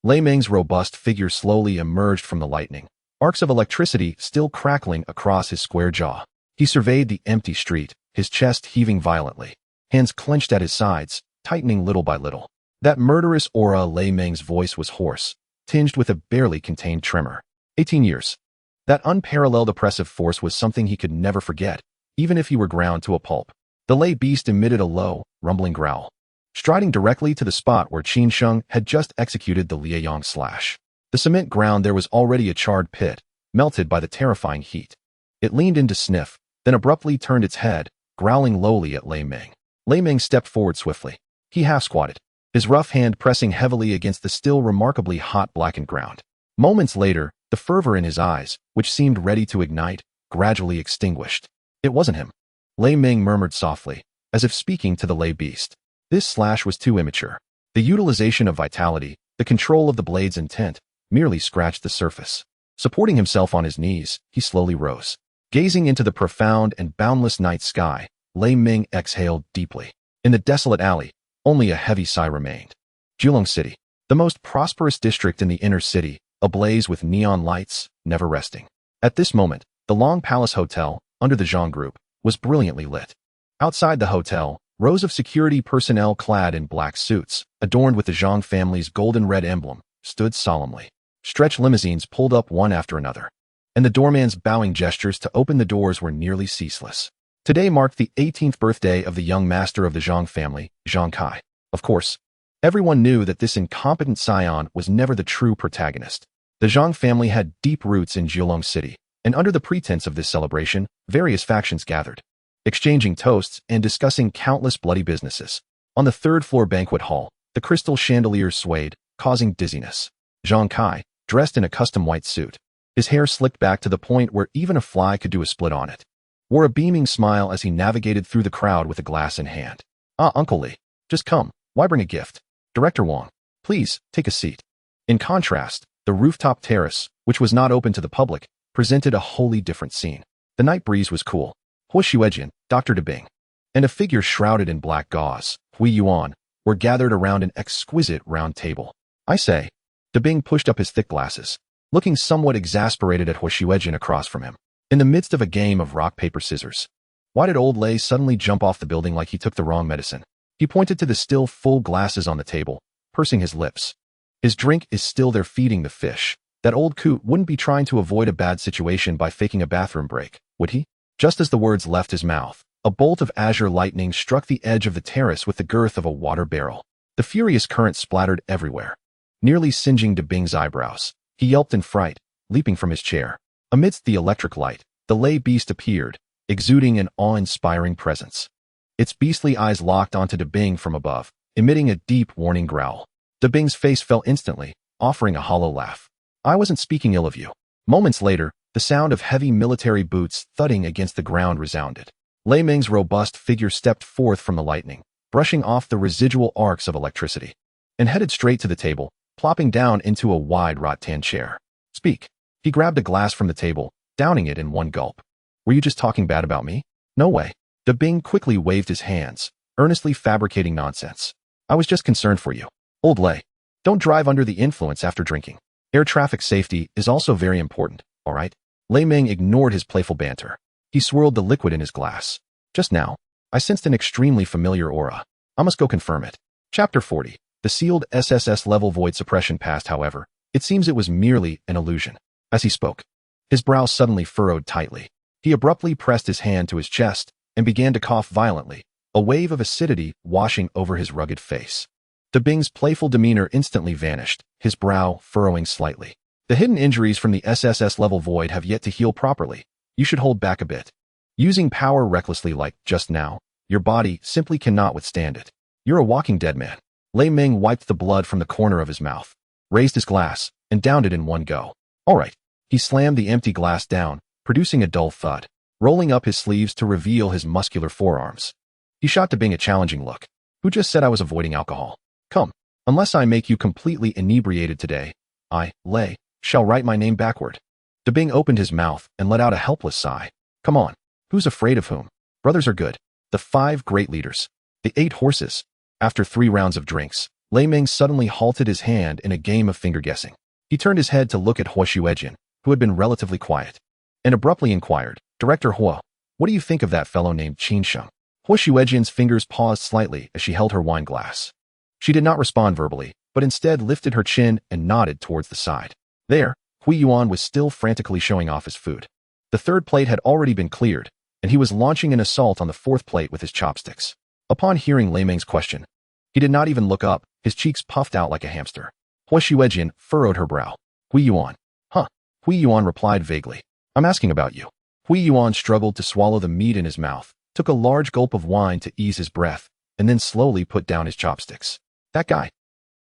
A: Lei Ming's robust figure slowly emerged from the lightning, arcs of electricity still crackling across his square jaw. He surveyed the empty street, his chest heaving violently, hands clenched at his sides, tightening little by little. That murderous aura. Lei Ming's voice was hoarse, tinged with a barely contained tremor. 18 years. That unparalleled oppressive force was something he could never forget, even if he were ground to a pulp. The Lei beast emitted a low, rumbling growl, striding directly to the spot where Qin Sheng had just executed the Liaoyang Slash. The cement ground there was already a charred pit, melted by the terrifying heat. It leaned in to sniff, then abruptly turned its head, growling lowly at Lei Ming. Lei Ming stepped forward swiftly. He half-squatted, his rough hand pressing heavily against the still remarkably hot blackened ground. Moments later, the fervor in his eyes, which seemed ready to ignite, gradually extinguished. It wasn't him. Lei Ming murmured softly, as if speaking to the Lei beast. This slash was too immature. The utilization of vitality, the control of the blade's intent, merely scratched the surface. Supporting himself on his knees, he slowly rose. Gazing into the profound and boundless night sky, Lei Ming exhaled deeply. In the desolate alley, only a heavy sigh remained. Julong City, the most prosperous district in the inner city, ablaze with neon lights, never resting. At this moment, the Long Palace Hotel, under the Zhang Group, was brilliantly lit. Outside the hotel, rows of security personnel clad in black suits, adorned with the Zhang family's golden red emblem, stood solemnly. Stretch limousines pulled up one after another, and the doorman's bowing gestures to open the doors were nearly ceaseless. Today marked the 18th birthday of the young master of the Zhang family, Zhang Kai. Of course, everyone knew that this incompetent scion was never the true protagonist. The Zhang family had deep roots in Jiulong City, and under the pretense of this celebration, various factions gathered, exchanging toasts and discussing countless bloody businesses. On the third-floor banquet hall, the crystal chandeliers swayed, causing dizziness. Zhang Kai, dressed in a custom white suit, his hair slicked back to the point where even a fly could do a split on it, wore a beaming smile as he navigated through the crowd with a glass in hand. "Ah, Uncle Li, just come. Why bring a gift? Director Wang, please, take a seat." In contrast, the rooftop terrace, which was not open to the public, presented a wholly different scene. The night breeze was cool. Huo Xuejian, Dr. De Bing, and a figure shrouded in black gauze, Hui Yuan, were gathered around an exquisite round table. "I say." De Bing pushed up his thick glasses, looking somewhat exasperated at Huo Xuejian across from him. In the midst of a game of rock, paper, scissors, why did old Lei suddenly jump off the building like he took the wrong medicine? He pointed to the still full glasses on the table, pursing his lips. His drink is still there feeding the fish. That old coot wouldn't be trying to avoid a bad situation by faking a bathroom break, would he? Just as the words left his mouth, a bolt of azure lightning struck the edge of the terrace with the girth of a water barrel. The furious current splattered everywhere, nearly singeing De Bing's eyebrows. He yelped in fright, leaping from his chair. Amidst the electric light, the lay beast appeared, exuding an awe-inspiring presence. Its beastly eyes locked onto De Bing from above, emitting a deep warning growl. De Bing's face fell instantly, offering a hollow laugh. "I wasn't speaking ill of you." Moments later, the sound of heavy military boots thudding against the ground resounded. Lei Ming's robust figure stepped forth from the lightning, brushing off the residual arcs of electricity, and headed straight to the table, plopping down into a wide rattan chair. "Speak." He grabbed a glass from the table, downing it in one gulp. "Were you just talking bad about me?" "No way." De Bing quickly waved his hands, earnestly fabricating nonsense. "I was just concerned for you. Old Lei, don't drive under the influence after drinking. Air traffic safety is also very important, all right?" Lei Ming ignored his playful banter. He swirled the liquid in his glass. "Just now, I sensed an extremely familiar aura. I must go confirm it." Chapter 40. The sealed SSS level void suppression passed, however. It seems it was merely an illusion. As he spoke, his brow suddenly furrowed tightly. He abruptly pressed his hand to his chest and began to cough violently, a wave of acidity washing over his rugged face. De Bing's playful demeanor instantly vanished, his brow furrowing slightly. "The hidden injuries from the SSS level void have yet to heal properly. You should hold back a bit. Using power recklessly like just now, your body simply cannot withstand it. You're a walking dead man." Lei Ming wiped the blood from the corner of his mouth, raised his glass, and downed it in one go. "All right." He slammed the empty glass down, producing a dull thud, rolling up his sleeves to reveal his muscular forearms. He shot De Bing a challenging look. "Who just said I was avoiding alcohol? Come, unless I make you completely inebriated today, I, Lei, shall write my name backward." De Bing opened his mouth and let out a helpless sigh. "Come on, who's afraid of whom? Brothers are good. The 5 great leaders. The 8 horses." After 3 rounds of drinks, Lei Ming suddenly halted his hand in a game of finger-guessing. He turned his head to look at Huo Xuejian, who had been relatively quiet, and abruptly inquired, "Director Huo, what do you think of that fellow named Qin Sheng?" Huo Xuejian's fingers paused slightly as she held her wine glass. She did not respond verbally, but instead lifted her chin and nodded towards the side. There, Hui Yuan was still frantically showing off his food. The 3rd plate had already been cleared, and he was launching an assault on the 4th plate with his chopsticks. Upon hearing Lei Ming's question, he did not even look up, his cheeks puffed out like a hamster. Huo Xuejian furrowed her brow. "Hui Yuan." "Huh?" Hui Yuan replied vaguely. "I'm asking about you." Hui Yuan struggled to swallow the meat in his mouth, took a large gulp of wine to ease his breath, and then slowly put down his chopsticks. "That guy."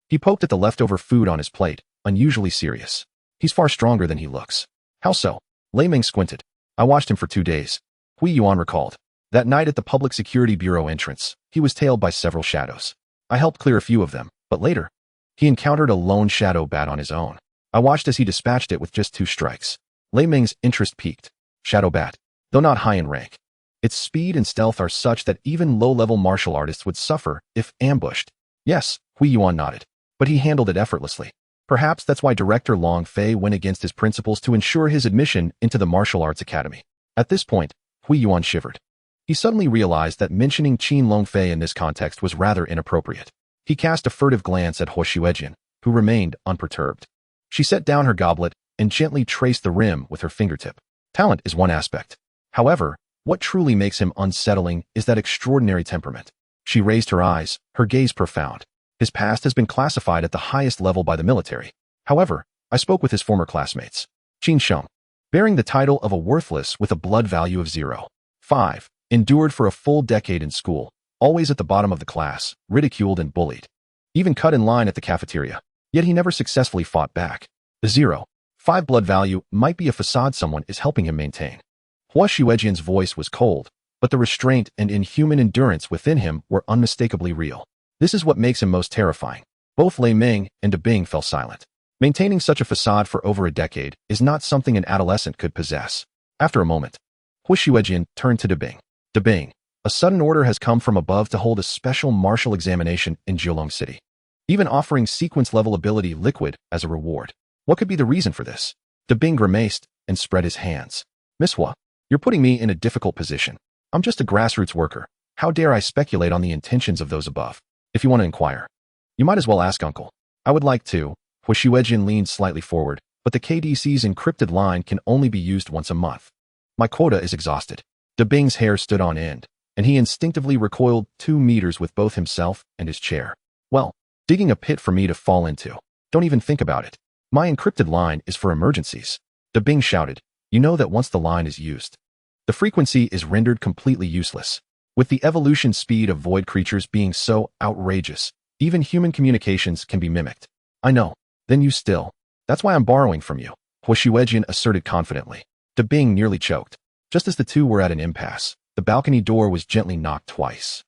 A: He poked at the leftover food on his plate, unusually serious. "He's far stronger than he looks." "How so?" Lei Ming squinted. "I watched him for 2 days. Hui Yuan recalled. "That night at the Public Security Bureau entrance, he was tailed by several shadows. I helped clear a few of them, but later, he encountered a lone shadow bat on his own. I watched as he dispatched it with just 2 strikes. Lei Ming's interest peaked. Shadow bat, though not high in rank, its speed and stealth are such that even low-level martial artists would suffer if ambushed. Yes, Hui Yuan nodded, but he handled it effortlessly. Perhaps that's why Director Long Fei went against his principles to ensure his admission into the martial arts academy. At this point, Hui Yuan shivered. He suddenly realized that mentioning Qin Longfei in this context was rather inappropriate. He cast a furtive glance at Huo Xuejian, who remained unperturbed. She set down her goblet and gently traced the rim with her fingertip. Talent is one aspect. However, what truly makes him unsettling is that extraordinary temperament. She raised her eyes, her gaze profound. His past has been classified at the highest level by the military. However, I spoke with his former classmates. Qin Sheng, bearing the title of a worthless with a blood value of 0.5, endured for a full decade in school, always at the bottom of the class, ridiculed and bullied. Even cut in line at the cafeteria. Yet he never successfully fought back. The 0.5 blood value might be a facade someone is helping him maintain. Hua Xuejian's voice was cold, but the restraint and inhuman endurance within him were unmistakably real. This is what makes him most terrifying. Both Lei Ming and De Bing fell silent. Maintaining such a facade for over a decade is not something an adolescent could possess. After a moment, Hua Xuejian turned to De Bing. De Bing, a sudden order has come from above to hold a special martial examination in Jiulong City, even offering sequence-level ability liquid as a reward. What could be the reason for this? De Bing grimaced and spread his hands. Miss Hua, you're putting me in a difficult position. I'm just a grassroots worker. How dare I speculate on the intentions of those above? If you want to inquire, you might as well ask Uncle. I would like to. Hua Xuejian leaned slightly forward, but the KDC's encrypted line can only be used once a month. My quota is exhausted. De Bing's hair stood on end, and he instinctively recoiled 2 meters with both himself and his chair. Well, digging a pit for me to fall into. Don't even think about it. My encrypted line is for emergencies. De Bing shouted. You know that once the line is used, the frequency is rendered completely useless. With the evolution speed of void creatures being so outrageous, even human communications can be mimicked. I know. Then you still. That's why I'm borrowing from you, Hua Xuejian asserted confidently. De Bing nearly choked. Just as the two were at an impasse, the balcony door was gently knocked twice.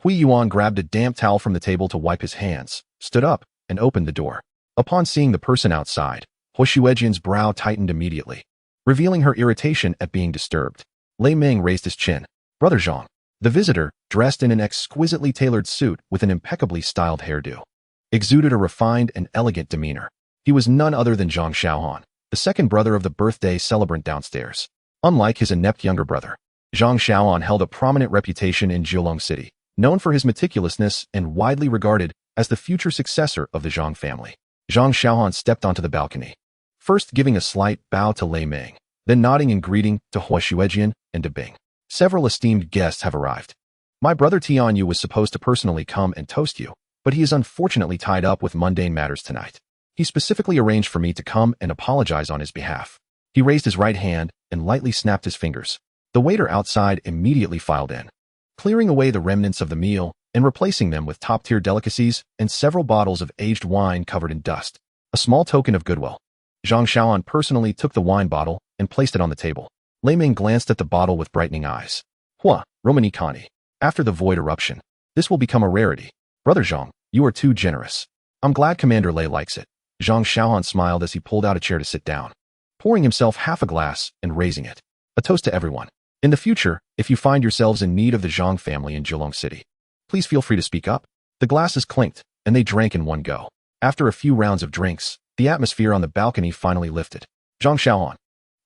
A: Hui Yuan grabbed a damp towel from the table to wipe his hands, stood up, and opened the door. Upon seeing the person outside, Hua Xuejian's brow tightened immediately, revealing her irritation at being disturbed. Lei Ming raised his chin. Brother Zhang. The visitor, dressed in an exquisitely tailored suit with an impeccably styled hairdo, exuded a refined and elegant demeanor. He was none other than Zhang Xiaohan, the second brother of the birthday celebrant downstairs. Unlike his inept younger brother, Zhang Xiaohan held a prominent reputation in Jiulong City, known for his meticulousness and widely regarded as the future successor of the Zhang family. Zhang Xiaohan stepped onto the balcony, first giving a slight bow to Lei Ming, then nodding in greeting to Hua Xuejian and De Bing. Several esteemed guests have arrived. My brother Tianyu was supposed to personally come and toast you, but he is unfortunately tied up with mundane matters tonight. He specifically arranged for me to come and apologize on his behalf. He raised his right hand and lightly snapped his fingers. The waiter outside immediately filed in, clearing away the remnants of the meal and replacing them with top-tier delicacies and several bottles of aged wine covered in dust. A small token of goodwill. Zhang Xiaohan personally took the wine bottle and placed it on the table. Lei Ming glanced at the bottle with brightening eyes. Hua, Romani Conti. After the void eruption, this will become a rarity. Brother Zhang, you are too generous. I'm glad Commander Lei likes it. Zhang Xiaohan smiled as he pulled out a chair to sit down, pouring himself half a glass and raising it. A toast to everyone. In the future, if you find yourselves in need of the Zhang family in Jiulong City, please feel free to speak up. The glasses clinked, and they drank in one go. After a few rounds of drinks, the atmosphere on the balcony finally lifted. Zhang Xiaohan,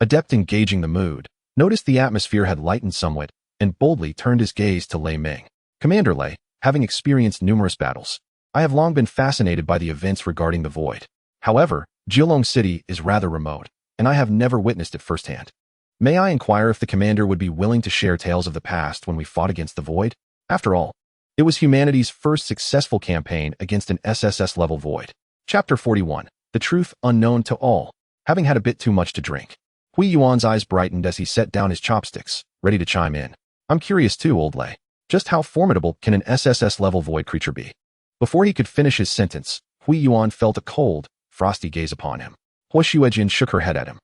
A: adept in gauging the mood, noticed the atmosphere had lightened somewhat and boldly turned his gaze to Lei Ming. Commander Lei, having experienced numerous battles, I have long been fascinated by the events regarding the void. However, Jiulong City is rather remote, and I have never witnessed it firsthand. May I inquire if the commander would be willing to share tales of the past when we fought against the void? After all, it was humanity's first successful campaign against an SSS-level void. Chapter 41. The Truth Unknown to All. Having had a bit too much to drink, Hui Yuan's eyes brightened as he set down his chopsticks, ready to chime in. I'm curious too, old Lei. Just how formidable can an SSS-level void creature be? Before he could finish his sentence, Hui Yuan felt a cold, frosty gaze upon him. Hua Xuejian shook her head at him.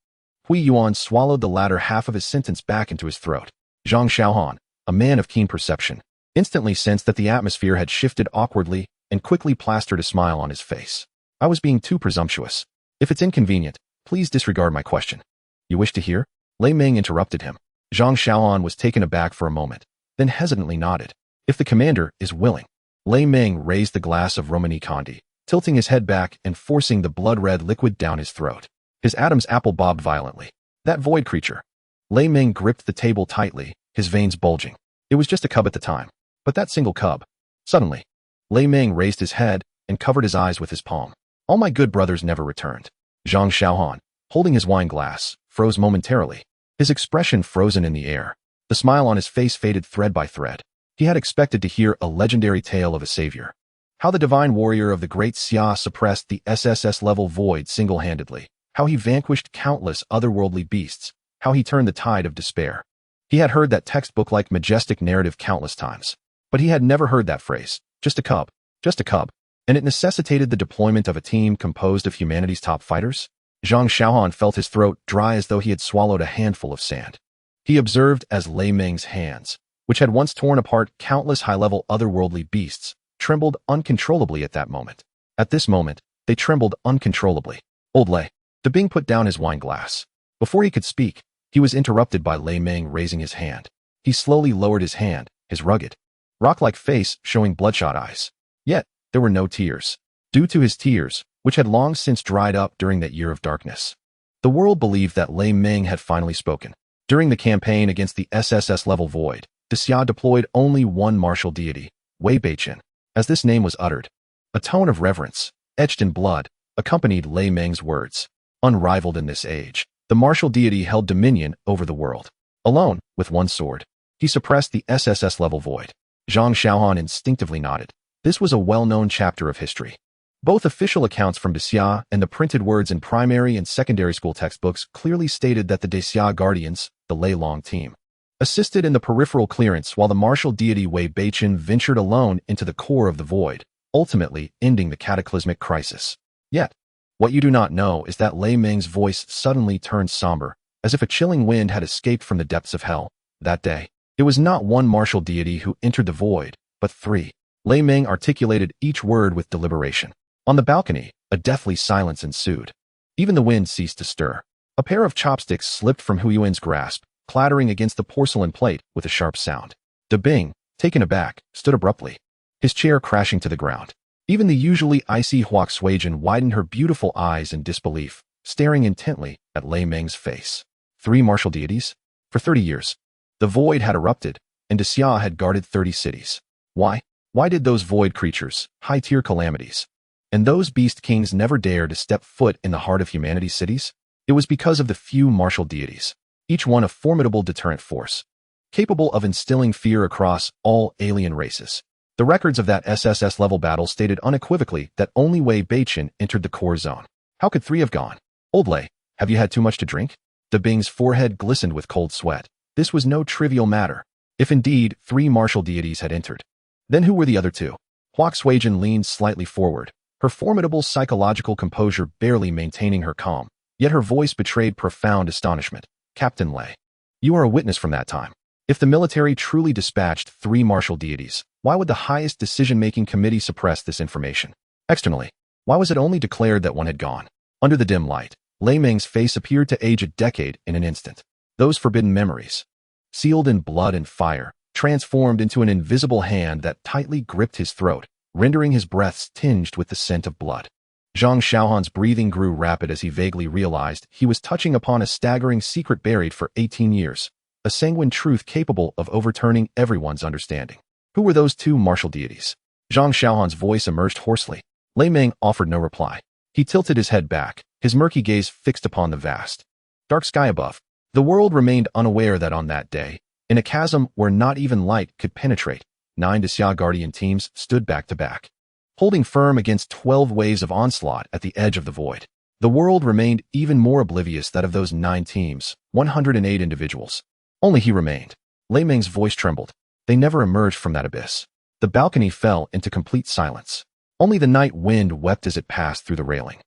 A: Hui Yuan swallowed the latter half of his sentence back into his throat. Zhang Xiaohan, a man of keen perception, instantly sensed that the atmosphere had shifted awkwardly and quickly plastered a smile on his face. I was being too presumptuous. If it's inconvenient, please disregard my question. You wish to hear? Lei Ming interrupted him. Zhang Xiaohan was taken aback for a moment, then hesitantly nodded. If the commander is willing. Lei Ming raised the glass of Romani Conti, tilting his head back and forcing the blood-red liquid down his throat. His Adam's apple bobbed violently. That void creature. Lei Ming gripped the table tightly, his veins bulging. It was just a cub at the time. But that single cub. Suddenly, Lei Ming raised his head and covered his eyes with his palm. All my good brothers never returned. Zhang Xiaohan, holding his wine glass, froze momentarily, his expression frozen in the air. The smile on his face faded thread by thread. He had expected to hear a legendary tale of a savior. How the divine warrior of the great Xia suppressed the SSS-level void single-handedly. How he vanquished countless otherworldly beasts. How he turned the tide of despair. He had heard that textbook-like majestic narrative countless times. But he had never heard that phrase. Just a cub. Just a cub. And it necessitated the deployment of a team composed of humanity's top fighters? Zhang Xiaohan felt his throat dry as though he had swallowed a handful of sand. He observed as Lei Meng's hands, which had once torn apart countless high-level otherworldly beasts, trembled uncontrollably at that moment. At this moment, they trembled uncontrollably. Old Lei. Dabing put down his wine glass. Before he could speak, he was interrupted by Lei Meng raising his hand. He slowly lowered his hand, his rugged, rock-like face showing bloodshot eyes. Yet, there were no tears. Due to his tears, which had long since dried up during that year of darkness. The world believed that Lei Meng had finally spoken. During the campaign against the SSS-level void, the Xia deployed only one martial deity, Wei Beiqin. As this name was uttered, a tone of reverence, etched in blood, accompanied Lei Meng's words. Unrivaled in this age, the martial deity held dominion over the world. Alone, with one sword, he suppressed the SSS-level void. Zhang Xiaohan instinctively nodded. This was a well-known chapter of history. Both official accounts from Dexia and the printed words in primary and secondary school textbooks clearly stated that the Dexia Guardians, the Lei Long team, assisted in the peripheral clearance while the martial deity Wei Beiqin ventured alone into the core of the void, ultimately ending the cataclysmic crisis. Yet, what you do not know is that Lei Meng's voice suddenly turned somber, as if a chilling wind had escaped from the depths of hell. That day, it was not one martial deity who entered the void, but three. Lei Meng articulated each word with deliberation. On the balcony, a deathly silence ensued. Even the wind ceased to stir. A pair of chopsticks slipped from Hu Yuan's grasp, clattering against the porcelain plate with a sharp sound. Dabing, taken aback, stood abruptly, his chair crashing to the ground. Even the usually icy Huang Suijin widened her beautiful eyes in disbelief, staring intently at Lei Meng's face. Three martial deities? For 30 years, the void had erupted, and Dexia had guarded 30 cities. Why? Why did those void creatures, high-tier calamities, and those beast kings never dare to step foot in the heart of humanity's cities? It was because of the few martial deities, each one a formidable deterrent force, capable of instilling fear across all alien races. The records of that SSS-level battle stated unequivocally that only Wei Beiqin entered the core zone. How could three have gone? Old Lei, have you had too much to drink? Dabing's forehead glistened with cold sweat. This was no trivial matter. If indeed 3 martial deities had entered, then who were the other 2? Huang Suijin leaned slightly forward, her formidable psychological composure barely maintaining her calm, yet her voice betrayed profound astonishment. Captain Lei, you are a witness from that time. If the military truly dispatched 3 martial deities, why would the highest decision-making committee suppress this information? Externally, why was it only declared that one had gone? Under the dim light, Lei Meng's face appeared to age a decade in an instant. Those forbidden memories, sealed in blood and fire, transformed into an invisible hand that tightly gripped his throat, rendering his breaths tinged with the scent of blood. Zhang Xiaohan's breathing grew rapid as he vaguely realized he was touching upon a staggering secret buried for 18 years, a sanguine truth capable of overturning everyone's understanding. Who were those 2 martial deities? Zhang Xiaohan's voice emerged hoarsely. Lei Meng offered no reply. He tilted his head back, his murky gaze fixed upon the vast, dark sky above. The world remained unaware that on that day, in a chasm where not even light could penetrate, 9 Dexia Guardian teams stood back to back, holding firm against 12 waves of onslaught at the edge of the void. The world remained even more oblivious that of those 9 teams, 108 individuals. Only he remained. Lei Meng's voice trembled. They never emerged from that abyss. The balcony fell into complete silence. Only the night wind wept as it passed through the railing,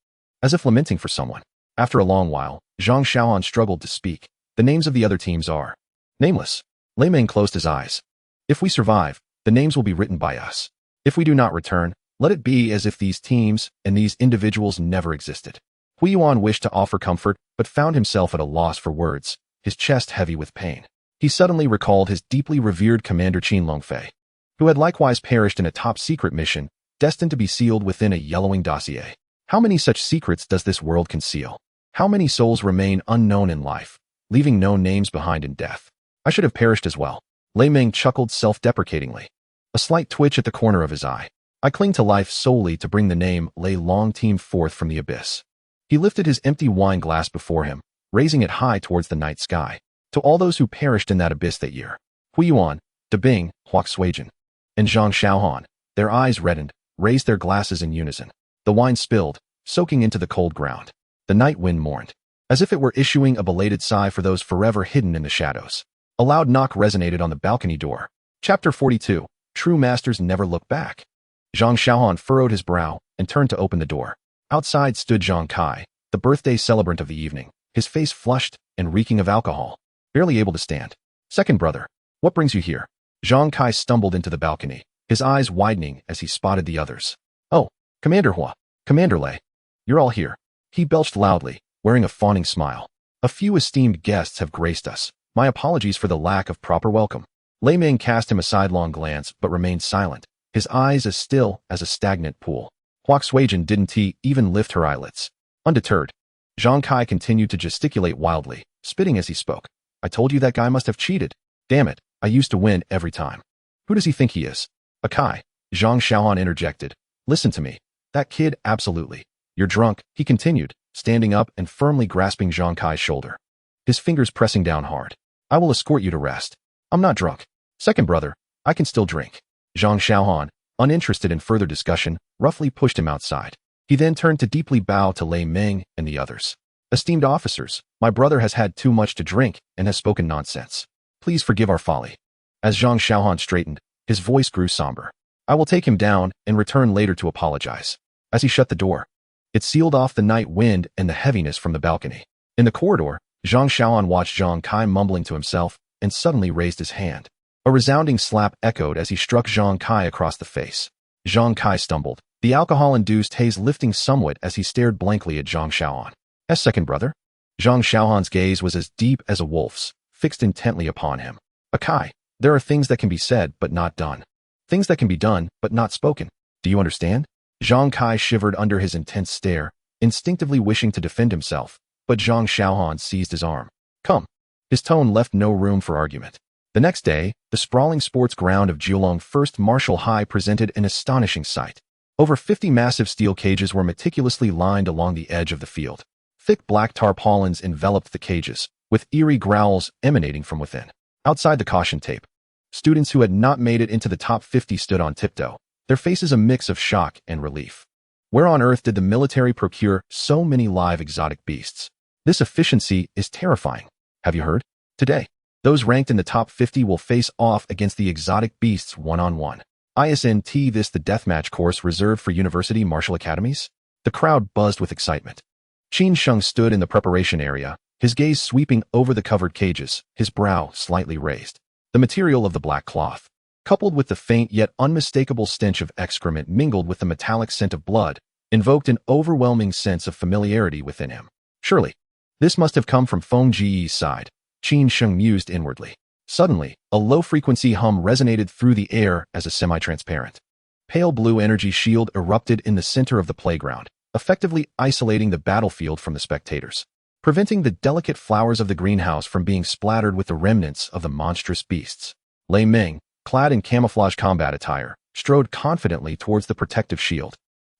A: as if lamenting for someone. After a long while, Zhang Xiaohan struggled to speak. The names of the other teams are nameless. Lei Meng closed his eyes. If we survive, the names will be written by us. If we do not return, let it be as if these teams and these individuals never existed. Hu Yuan wished to offer comfort, but found himself at a loss for words, his chest heavy with pain. He suddenly recalled his deeply revered commander Qin Longfei, who had likewise perished in a top-secret mission, destined to be sealed within a yellowing dossier. How many such secrets does this world conceal? How many souls remain unknown in life, leaving no names behind in death? I should have perished as well. Lei Meng chuckled self-deprecatingly, a slight twitch at the corner of his eye. I cling to life solely to bring the name Lei Long team forth from the abyss. He lifted his empty wine glass before him, raising it high towards the night sky. To all those who perished in that abyss that year. Hu Yuan, De Bing, Huang Suijin, and Zhang Xiaohan, their eyes reddened, raised their glasses in unison. The wine spilled, soaking into the cold ground. The night wind mourned, as if it were issuing a belated sigh for those forever hidden in the shadows. A loud knock resonated on the balcony door. Chapter 42. True masters never look back. Zhang Xiaohan furrowed his brow and turned to open the door. Outside stood Zhang Kai, the birthday celebrant of the evening, his face flushed and reeking of alcohol, barely able to stand. Second brother, what brings you here? Zhang Kai stumbled into the balcony, his eyes widening as he spotted the others. Oh, Commander Hua, Commander Lei, you're all here. He belched loudly, wearing a fawning smile. A few esteemed guests have graced us. My apologies for the lack of proper welcome. Lei Ming cast him a sidelong glance but remained silent, his eyes as still as a stagnant pool. Huang Suijin didn't even lift her eyelids. Undeterred, Zhang Kai continued to gesticulate wildly, spitting as he spoke. I told you that guy must have cheated. Damn it, I used to win every time. Who does he think he is? A Kai? Zhang Xiaohan interjected. Listen to me. That kid, absolutely. You're drunk, he continued, standing up and firmly grasping Zhang Kai's shoulder, his fingers pressing down hard. I will escort you to rest. I'm not drunk. Second brother, I can still drink. Zhang Xiaohan, uninterested in further discussion, roughly pushed him outside. He then turned to deeply bow to Lei Ming and the others. Esteemed officers, my brother has had too much to drink and has spoken nonsense. Please forgive our folly. As Zhang Xiaohan straightened, his voice grew somber. I will take him down and return later to apologize. As he shut the door, it sealed off the night wind and the heaviness from the balcony. In the corridor, Zhang Xiaohan watched Zhang Kai mumbling to himself and suddenly raised his hand. A resounding slap echoed as he struck Zhang Kai across the face. Zhang Kai stumbled, the alcohol-induced haze lifting somewhat as he stared blankly at Zhang Xiaohan. As second brother? Zhang Xiaohan's gaze was as deep as a wolf's, fixed intently upon him. A Kai, there are things that can be said but not done. Things that can be done but not spoken. Do you understand? Zhang Kai shivered under his intense stare, instinctively wishing to defend himself, but Zhang Xiaohan seized his arm. Come. His tone left no room for argument. The next day, the sprawling sports ground of Jiulong First Martial High presented an astonishing sight. Over 50 massive steel cages were meticulously lined along the edge of the field. Thick black tarpaulins enveloped the cages, with eerie growls emanating from within. Outside the caution tape, students who had not made it into the top 50 stood on tiptoe, their faces a mix of shock and relief. Where on earth did the military procure so many live exotic beasts? This efficiency is terrifying. Have you heard? Today, those ranked in the top 50 will face off against the exotic beasts one-on-one. Isn't this the deathmatch course reserved for university martial academies? The crowd buzzed with excitement. Qin Sheng stood in the preparation area, his gaze sweeping over the covered cages, his brow slightly raised. The material of the black cloth, coupled with the faint yet unmistakable stench of excrement mingled with the metallic scent of blood, invoked an overwhelming sense of familiarity within him. Surely, this must have come from Feng Ji's side, Qin Sheng mused inwardly. Suddenly, a low-frequency hum resonated through the air as a semi-transparent, pale blue energy shield erupted in the center of the playground, effectively isolating the battlefield from the spectators, preventing the delicate flowers of the greenhouse from being splattered with the remnants of the monstrous beasts. Lei Ming, clad in camouflage combat attire, strode confidently towards the protective shield.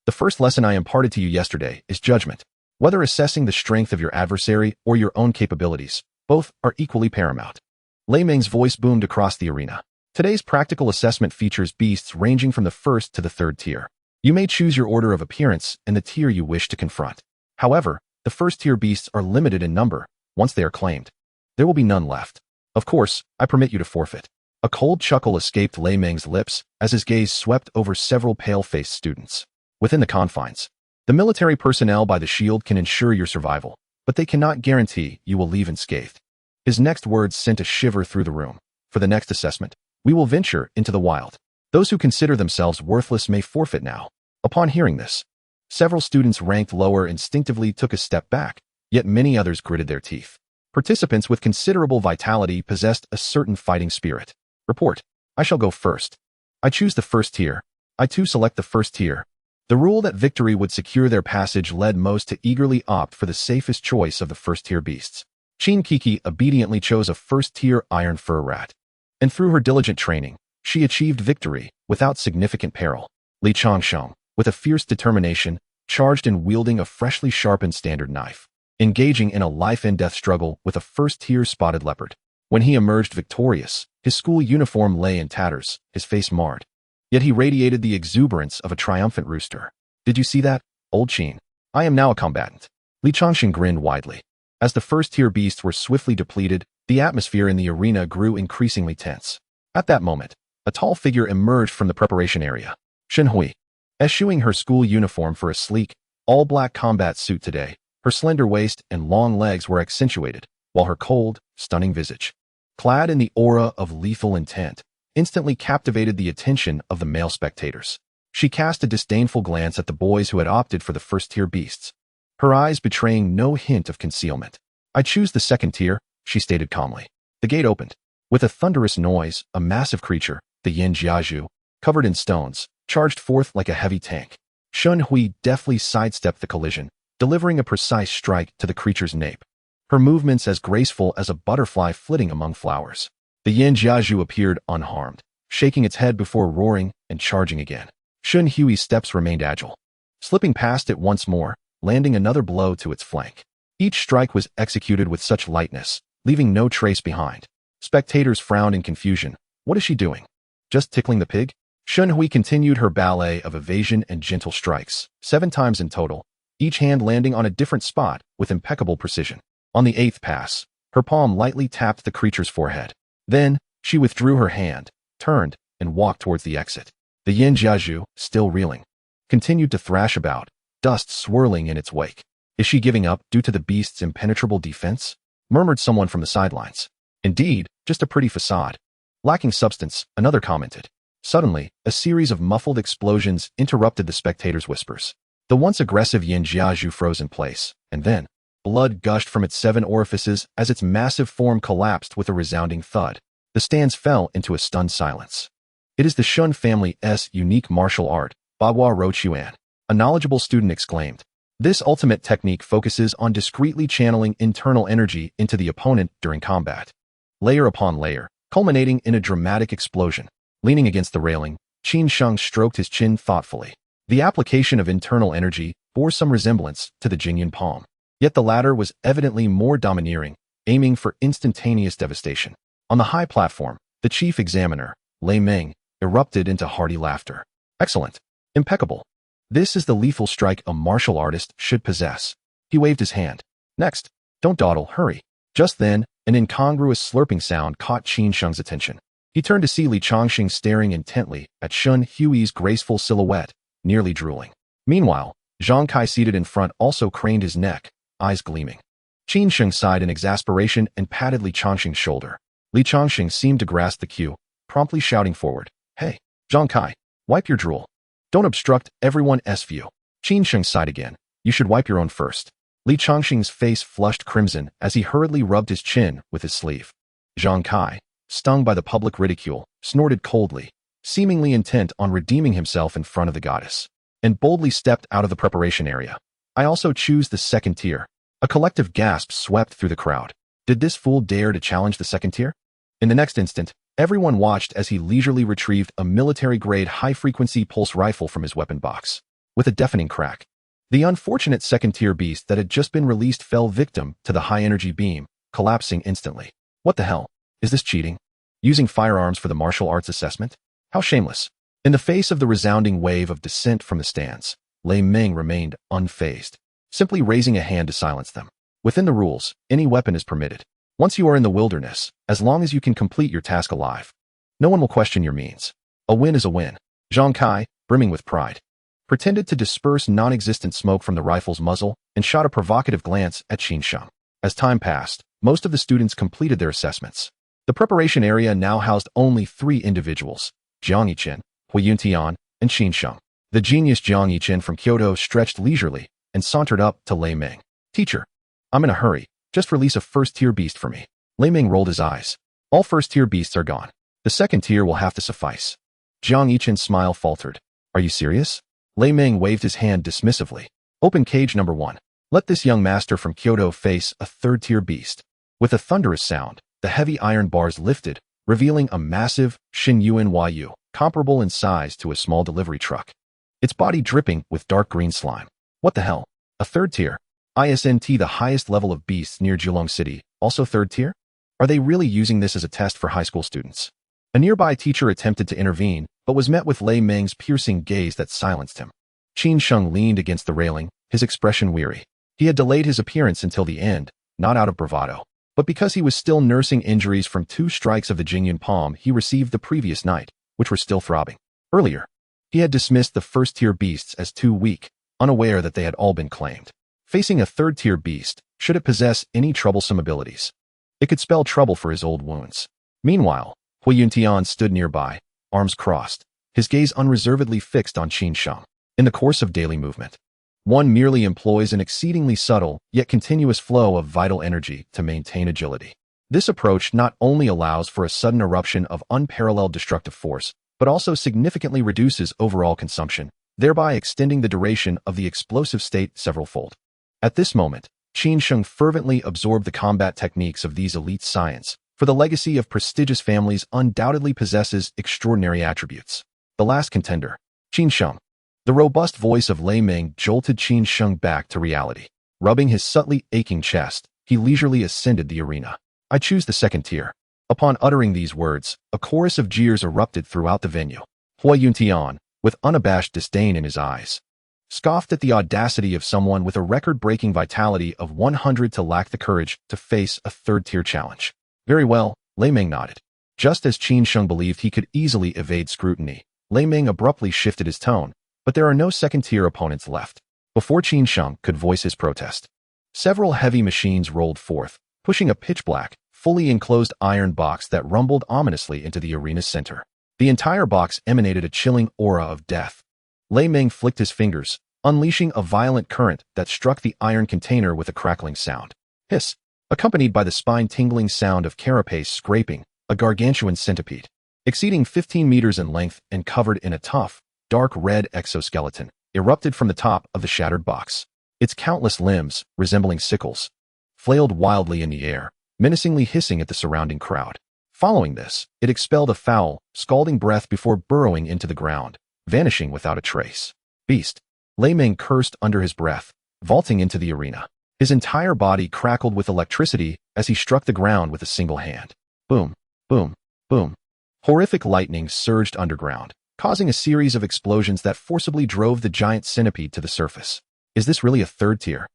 A: The first lesson I imparted to you yesterday is judgment. Whether assessing the strength of your adversary or your own capabilities, both are equally paramount. Lei Ming's voice boomed across the arena. Today's practical assessment features beasts ranging from the first to the third tier. You may choose your order of appearance and the tier you wish to confront. However, the first-tier beasts are limited in number. Once they are claimed, there will be none left. Of course, I permit you to forfeit. A cold chuckle escaped Lei Ming's lips as his gaze swept over several pale-faced students. Within the confines, the military personnel by the shield can ensure your survival, but they cannot guarantee you will leave unscathed. His next words sent a shiver through the room. For the next assessment, we will venture into the wild. Those who consider themselves worthless may forfeit now. Upon hearing this, several students ranked lower instinctively took a step back, yet many others gritted their teeth. Participants with considerable vitality possessed a certain fighting spirit. Report. I shall go first. I choose the first tier. I too select the first tier. The rule that victory would secure their passage led most to eagerly opt for the safest choice of the first-tier beasts. Qin Kiki obediently chose a first-tier iron fur rat. And through her diligent training, she achieved victory without significant peril. Li Changsheng, with a fierce determination, charged and wielding a freshly sharpened standard knife, engaging in a life-and-death struggle with a first-tier spotted leopard. When he emerged victorious, his school uniform lay in tatters, his face marred. Yet he radiated the exuberance of a triumphant rooster. "Did you see that, old Qin? I am now a combatant." Li Changxing grinned widely. As the first-tier beasts were swiftly depleted, the atmosphere in the arena grew increasingly tense. At that moment, a tall figure emerged from the preparation area. Shen Hui. Eschewing her school uniform for a sleek, all-black combat suit today, her slender waist and long legs were accentuated, while her cold, stunning visage, clad in the aura of lethal intent, instantly captivated the attention of the male spectators. She cast a disdainful glance at the boys who had opted for the first-tier beasts, her eyes betraying no hint of concealment. "I choose the second tier," she stated calmly. The gate opened. With a thunderous noise, a massive creature, the Yin Jiazhu, covered in stones, charged forth like a heavy tank. Shen Hui deftly sidestepped the collision, delivering a precise strike to the creature's nape, her movements as graceful as a butterfly flitting among flowers. The Yin Jiazhu appeared unharmed, shaking its head before roaring and charging again. Shen Hui's steps remained agile, slipping past it once more, landing another blow to its flank. Each strike was executed with such lightness, leaving no trace behind. Spectators frowned in confusion. What is she doing? Just tickling the pig? Shen Hui continued her ballet of evasion and gentle strikes, 7 times in total, each hand landing on a different spot with impeccable precision. On the 8th pass, her palm lightly tapped the creature's forehead. Then, she withdrew her hand, turned, and walked towards the exit. The Yin Jiazhu, still reeling, continued to thrash about, dust swirling in its wake. "Is she giving up due to the beast's impenetrable defense?" murmured someone from the sidelines. "Indeed, just a pretty facade. Lacking substance," another commented. Suddenly, a series of muffled explosions interrupted the spectators' whispers. The once aggressive Yin Jiazhu froze in place, and then, blood gushed from its 7 orifices as its massive form collapsed with a resounding thud. The stands fell into a stunned silence. "It is the Shun family's unique martial art," Bagua Rochuan, a knowledgeable student, exclaimed. "This ultimate technique focuses on discreetly channeling internal energy into the opponent during combat, layer upon layer, culminating in a dramatic explosion." Leaning against the railing, Qin Sheng stroked his chin thoughtfully. The application of internal energy bore some resemblance to the Jingyan palm, yet the latter was evidently more domineering, aiming for instantaneous devastation. On the high platform, the chief examiner, Lei Meng, erupted into hearty laughter. "Excellent. Impeccable. This is the lethal strike a martial artist should possess." He waved his hand. "Next. Don't dawdle, hurry." Just then, an incongruous slurping sound caught Qin Sheng's attention. He turned to see Li Changxing staring intently at Shen Hui's graceful silhouette, nearly drooling. Meanwhile, Zhang Kai, seated in front, also craned his neck, eyes gleaming. Qin Sheng sighed in exasperation and patted Li Changxing's shoulder. Li Changxing seemed to grasp the cue, promptly shouting forward, "Hey, Zhang Kai, wipe your drool. Don't obstruct everyone's view." Qin Sheng sighed again. "You should wipe your own first." Li Changxing's face flushed crimson as he hurriedly rubbed his chin with his sleeve. Zhang Kai, stung by the public ridicule, snorted coldly, seemingly intent on redeeming himself in front of the goddess, and boldly stepped out of the preparation area. "I also choose the second tier." A collective gasp swept through the crowd. Did this fool dare to challenge the second tier? In the next instant, everyone watched as he leisurely retrieved a military-grade high-frequency pulse rifle from his weapon box. With a deafening crack, the unfortunate second-tier beast that had just been released fell victim to the high-energy beam, collapsing instantly. What the hell? Is this cheating? Using firearms for the martial arts assessment? How shameless. In the face of the resounding wave of dissent from the stands, Lei Meng remained unfazed, simply raising a hand to silence them. Within the rules, any weapon is permitted. Once you are in the wilderness, as long as you can complete your task alive, no one will question your means. A win is a win. Zhang Kai, brimming with pride, pretended to disperse non-existent smoke from the rifle's muzzle and shot a provocative glance at Qin Sheng. As time passed, most of the students completed their assessments. The preparation area now housed only 3 individuals, Jiang Yichen, Hui Yuntian, and Qin Sheng. The genius Jiang Yichen from Kyoto stretched leisurely and sauntered up to Lei Meng. "Teacher, I'm in a hurry. Just release a first-tier beast for me." Lei Meng rolled his eyes. "All first-tier beasts are gone. The second tier will have to suffice." Jiang Yichen's smile faltered. "Are you serious?" Lei Meng waved his hand dismissively. "Open cage number 1. Let this young master from Kyoto face a third-tier beast." With a thunderous sound, the heavy iron bars lifted, revealing a massive Xinyuan Yu, comparable in size to a small delivery truck, its body dripping with dark green slime. What the hell? A third tier? ISNT, the highest level of beasts near Julong City, also third tier? Are they really using this as a test for high school students? A nearby teacher attempted to intervene, but was met with Lei Meng's piercing gaze that silenced him. Qin Sheng leaned against the railing, his expression weary. He had delayed his appearance until the end, not out of bravado, but because he was still nursing injuries from 2 strikes of the Jingyun palm he received the previous night, which were still throbbing. Earlier, he had dismissed the first-tier beasts as too weak, unaware that they had all been claimed. Facing a third-tier beast, should it possess any troublesome abilities, it could spell trouble for his old wounds. Meanwhile, Hui Yuntian stood nearby, arms crossed, his gaze unreservedly fixed on Qin Sheng. In the course of daily movement, one merely employs an exceedingly subtle yet continuous flow of vital energy to maintain agility. This approach not only allows for a sudden eruption of unparalleled destructive force, but also significantly reduces overall consumption, thereby extending the duration of the explosive state several-fold. At this moment, Qin Sheng fervently absorbed the combat techniques of these elite science, for the legacy of prestigious families undoubtedly possesses extraordinary attributes. The last contender, Qin Sheng. The robust voice of Lei Meng jolted Qin Sheng back to reality. Rubbing his subtly aching chest, he leisurely ascended the arena. I choose the second tier. Upon uttering these words, a chorus of jeers erupted throughout the venue. Hui Yuntian, with unabashed disdain in his eyes, scoffed at the audacity of someone with a record-breaking vitality of 100 to lack the courage to face a third-tier challenge. Very well, Lei Meng nodded. Just as Qin Sheng believed he could easily evade scrutiny, Lei Meng abruptly shifted his tone, but there are no second-tier opponents left. Before Qin Sheng could voice his protest, several heavy machines rolled forth, pushing a pitch-black, fully enclosed iron box that rumbled ominously into the arena's center. The entire box emanated a chilling aura of death. Lei Meng flicked his fingers, unleashing a violent current that struck the iron container with a crackling sound. Hiss, accompanied by the spine-tingling sound of carapace scraping, a gargantuan centipede, exceeding 15 meters in length and covered in a tough, dark red exoskeleton, erupted from the top of the shattered box. Its countless limbs, resembling sickles, flailed wildly in the air, menacingly hissing at the surrounding crowd. Following this, it expelled a foul, scalding breath before burrowing into the ground, vanishing without a trace. Beast! Lei Meng cursed under his breath, vaulting into the arena. His entire body crackled with electricity as he struck the ground with a single hand. Boom, boom, boom. Horrific lightning surged underground, causing a series of explosions that forcibly drove the giant centipede to the surface. Is this really a third tier?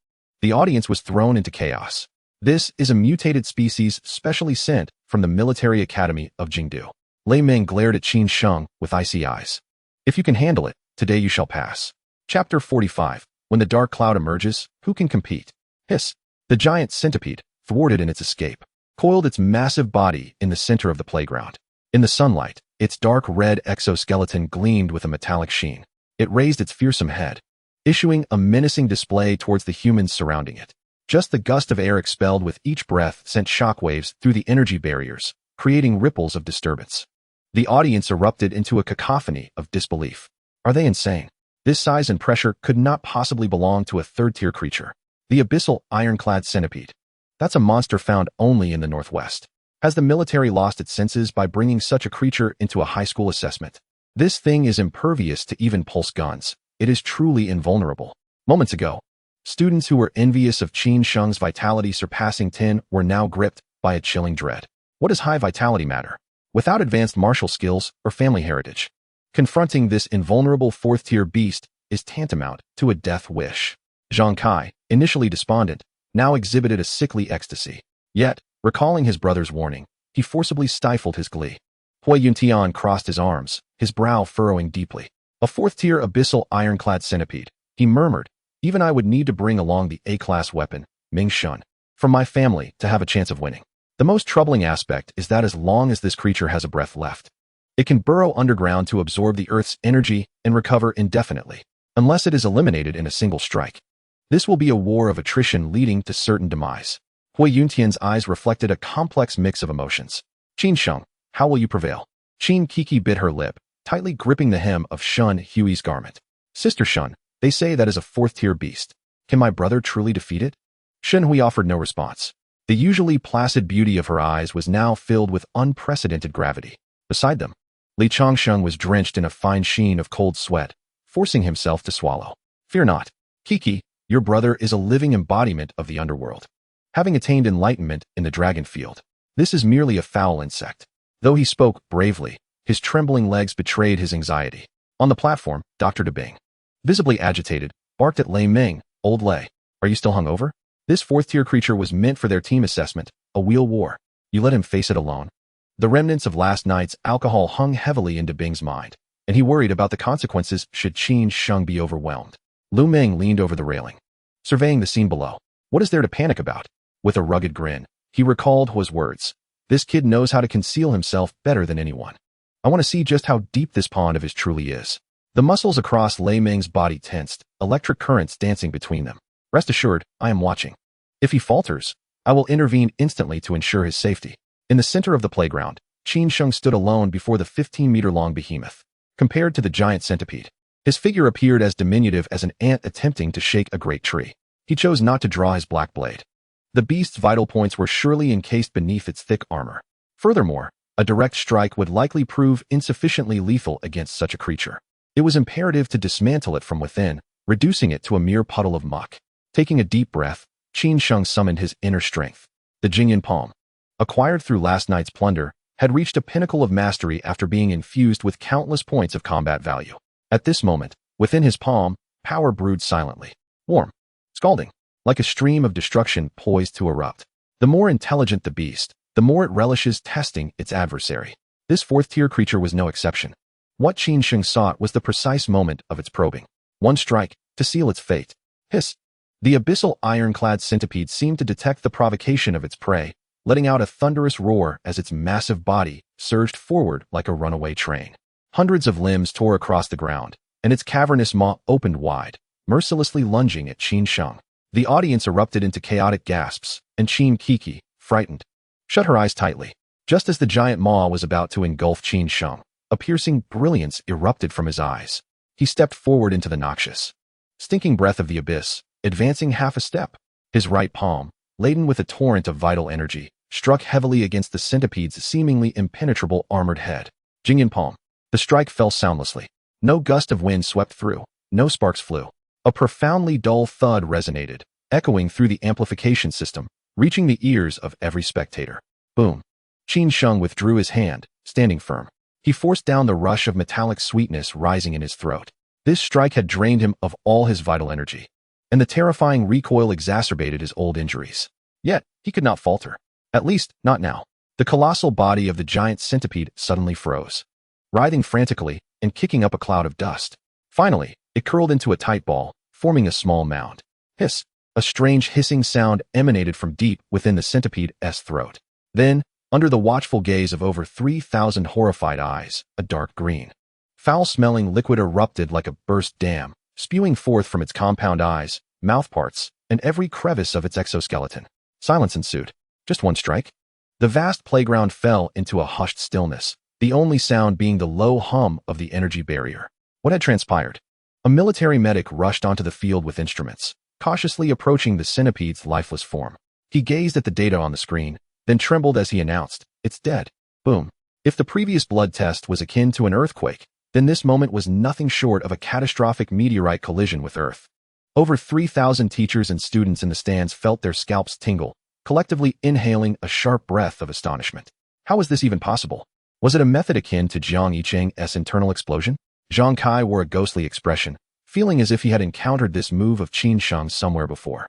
A: The audience was thrown into chaos. This is a mutated species specially sent from the military academy of Jingdu. Lei Meng glared at Qin Sheng with icy eyes. If you can handle it, today you shall pass. Chapter 45. When the dark cloud emerges, who can compete? Hiss. The giant centipede, thwarted in its escape, coiled its massive body in the center of the playground. In the sunlight, its dark red exoskeleton gleamed with a metallic sheen. It raised its fearsome head, issuing a menacing display towards the humans surrounding it. Just the gust of air expelled with each breath sent shockwaves through the energy barriers, creating ripples of disturbance. The audience erupted into a cacophony of disbelief. Are they insane? This size and pressure could not possibly belong to a third-tier creature. The abyssal, ironclad centipede. That's a monster found only in the Northwest. Has the military lost its senses by bringing such a creature into a high school assessment? This thing is impervious to even pulse guns. It is truly invulnerable. Moments ago, students who were envious of Qin Sheng's vitality surpassing 10 were now gripped by a chilling dread. What does high vitality matter? Without advanced martial skills or family heritage, confronting this invulnerable fourth-tier beast is tantamount to a death wish. Zhang Kai, initially despondent, now exhibited a sickly ecstasy. Yet, recalling his brother's warning, he forcibly stifled his glee. Hui Yuntian crossed his arms, his brow furrowing deeply. A fourth-tier abyssal ironclad centipede, he murmured. Even I would need to bring along the A-class weapon, Ming Shun, from my family to have a chance of winning. The most troubling aspect is that as long as this creature has a breath left, it can burrow underground to absorb the Earth's energy and recover indefinitely, unless it is eliminated in a single strike. This will be a war of attrition leading to certain demise. Hui Yuntian's eyes reflected a complex mix of emotions. Qin Sheng, how will you prevail? Qin Kiki bit her lip, tightly gripping the hem of Shun Hui's garment. Sister Shun, they say that is a fourth-tier beast. Can my brother truly defeat it? Shun Hui offered no response. The usually placid beauty of her eyes was now filled with unprecedented gravity. Beside them, Li Changsheng was drenched in a fine sheen of cold sweat, forcing himself to swallow. Fear not. Kiki, your brother is a living embodiment of the underworld. Having attained enlightenment in the dragon field, this is merely a foul insect. Though he spoke bravely, his trembling legs betrayed his anxiety. On the platform, Dr. Debing, visibly agitated, barked at Lei Ming. Old Lei, are you still hungover? This fourth-tier creature was meant for their team assessment, a wheel war. You let him face it alone. The remnants of last night's alcohol hung heavily in Debing's mind, and he worried about the consequences should Qin Sheng be overwhelmed. Lu Ming leaned over the railing, surveying the scene below. What is there to panic about? With a rugged grin, he recalled Hua's words. This kid knows how to conceal himself better than anyone. I want to see just how deep this pond of his truly is. The muscles across Lei Ming's body tensed, electric currents dancing between them. Rest assured, I am watching. If he falters, I will intervene instantly to ensure his safety. In the center of the playground, Qin Sheng stood alone before the 15-meter-long behemoth. Compared to the giant centipede, his figure appeared as diminutive as an ant attempting to shake a great tree. He chose not to draw his black blade. The beast's vital points were surely encased beneath its thick armor. Furthermore, a direct strike would likely prove insufficiently lethal against such a creature. It was imperative to dismantle it from within, reducing it to a mere puddle of muck. Taking a deep breath, Qin Sheng summoned his inner strength. The Jingyan Palm, acquired through last night's plunder, had reached a pinnacle of mastery after being infused with countless points of combat value. At this moment, within his palm, power brewed silently. Warm, scalding, like a stream of destruction poised to erupt. The more intelligent the beast, the more it relishes testing its adversary. This fourth-tier creature was no exception. What Qin Sheng sought was the precise moment of its probing. One strike, to seal its fate. Hiss! The abyssal ironclad centipede seemed to detect the provocation of its prey, letting out a thunderous roar as its massive body surged forward like a runaway train. Hundreds of limbs tore across the ground, and its cavernous maw opened wide, mercilessly lunging at Qin Sheng. The audience erupted into chaotic gasps, and Qin Kiki, frightened, shut her eyes tightly. Just as the giant maw was about to engulf Qin Sheng, a piercing brilliance erupted from his eyes. He stepped forward into the noxious, stinking breath of the abyss, advancing half a step. His right palm, laden with a torrent of vital energy, struck heavily against the centipede's seemingly impenetrable armored head. Jingyan Palm. The strike fell soundlessly. No gust of wind swept through, no sparks flew. A profoundly dull thud resonated, echoing through the amplification system, reaching the ears of every spectator. Boom. Qin Sheng withdrew his hand, standing firm. He forced down the rush of metallic sweetness rising in his throat. This strike had drained him of all his vital energy, and the terrifying recoil exacerbated his old injuries. Yet, he could not falter. At least, not now. The colossal body of the giant centipede suddenly froze, writhing frantically and kicking up a cloud of dust. Finally, it curled into a tight ball, forming a small mound. Hiss! A strange hissing sound emanated from deep within the centipede's throat. Then, under the watchful gaze of over 3,000 horrified eyes, a dark green, foul-smelling liquid erupted like a burst dam, spewing forth from its compound eyes, mouthparts, and every crevice of its exoskeleton. Silence ensued. Just one strike. The vast playground fell into a hushed stillness, the only sound being the low hum of the energy barrier. What had transpired? A military medic rushed onto the field with instruments, cautiously approaching the centipede's lifeless form. He gazed at the data on the screen, then trembled as he announced, "It's dead." Boom. If the previous blood test was akin to an earthquake, then this moment was nothing short of a catastrophic meteorite collision with Earth. Over 3,000 teachers and students in the stands felt their scalps tingle, collectively inhaling a sharp breath of astonishment. How was this even possible? Was it a method akin to Jiang Yicheng's internal explosion? Zhang Kai wore a ghostly expression, feeling as if he had encountered this move of Qin Sheng somewhere before.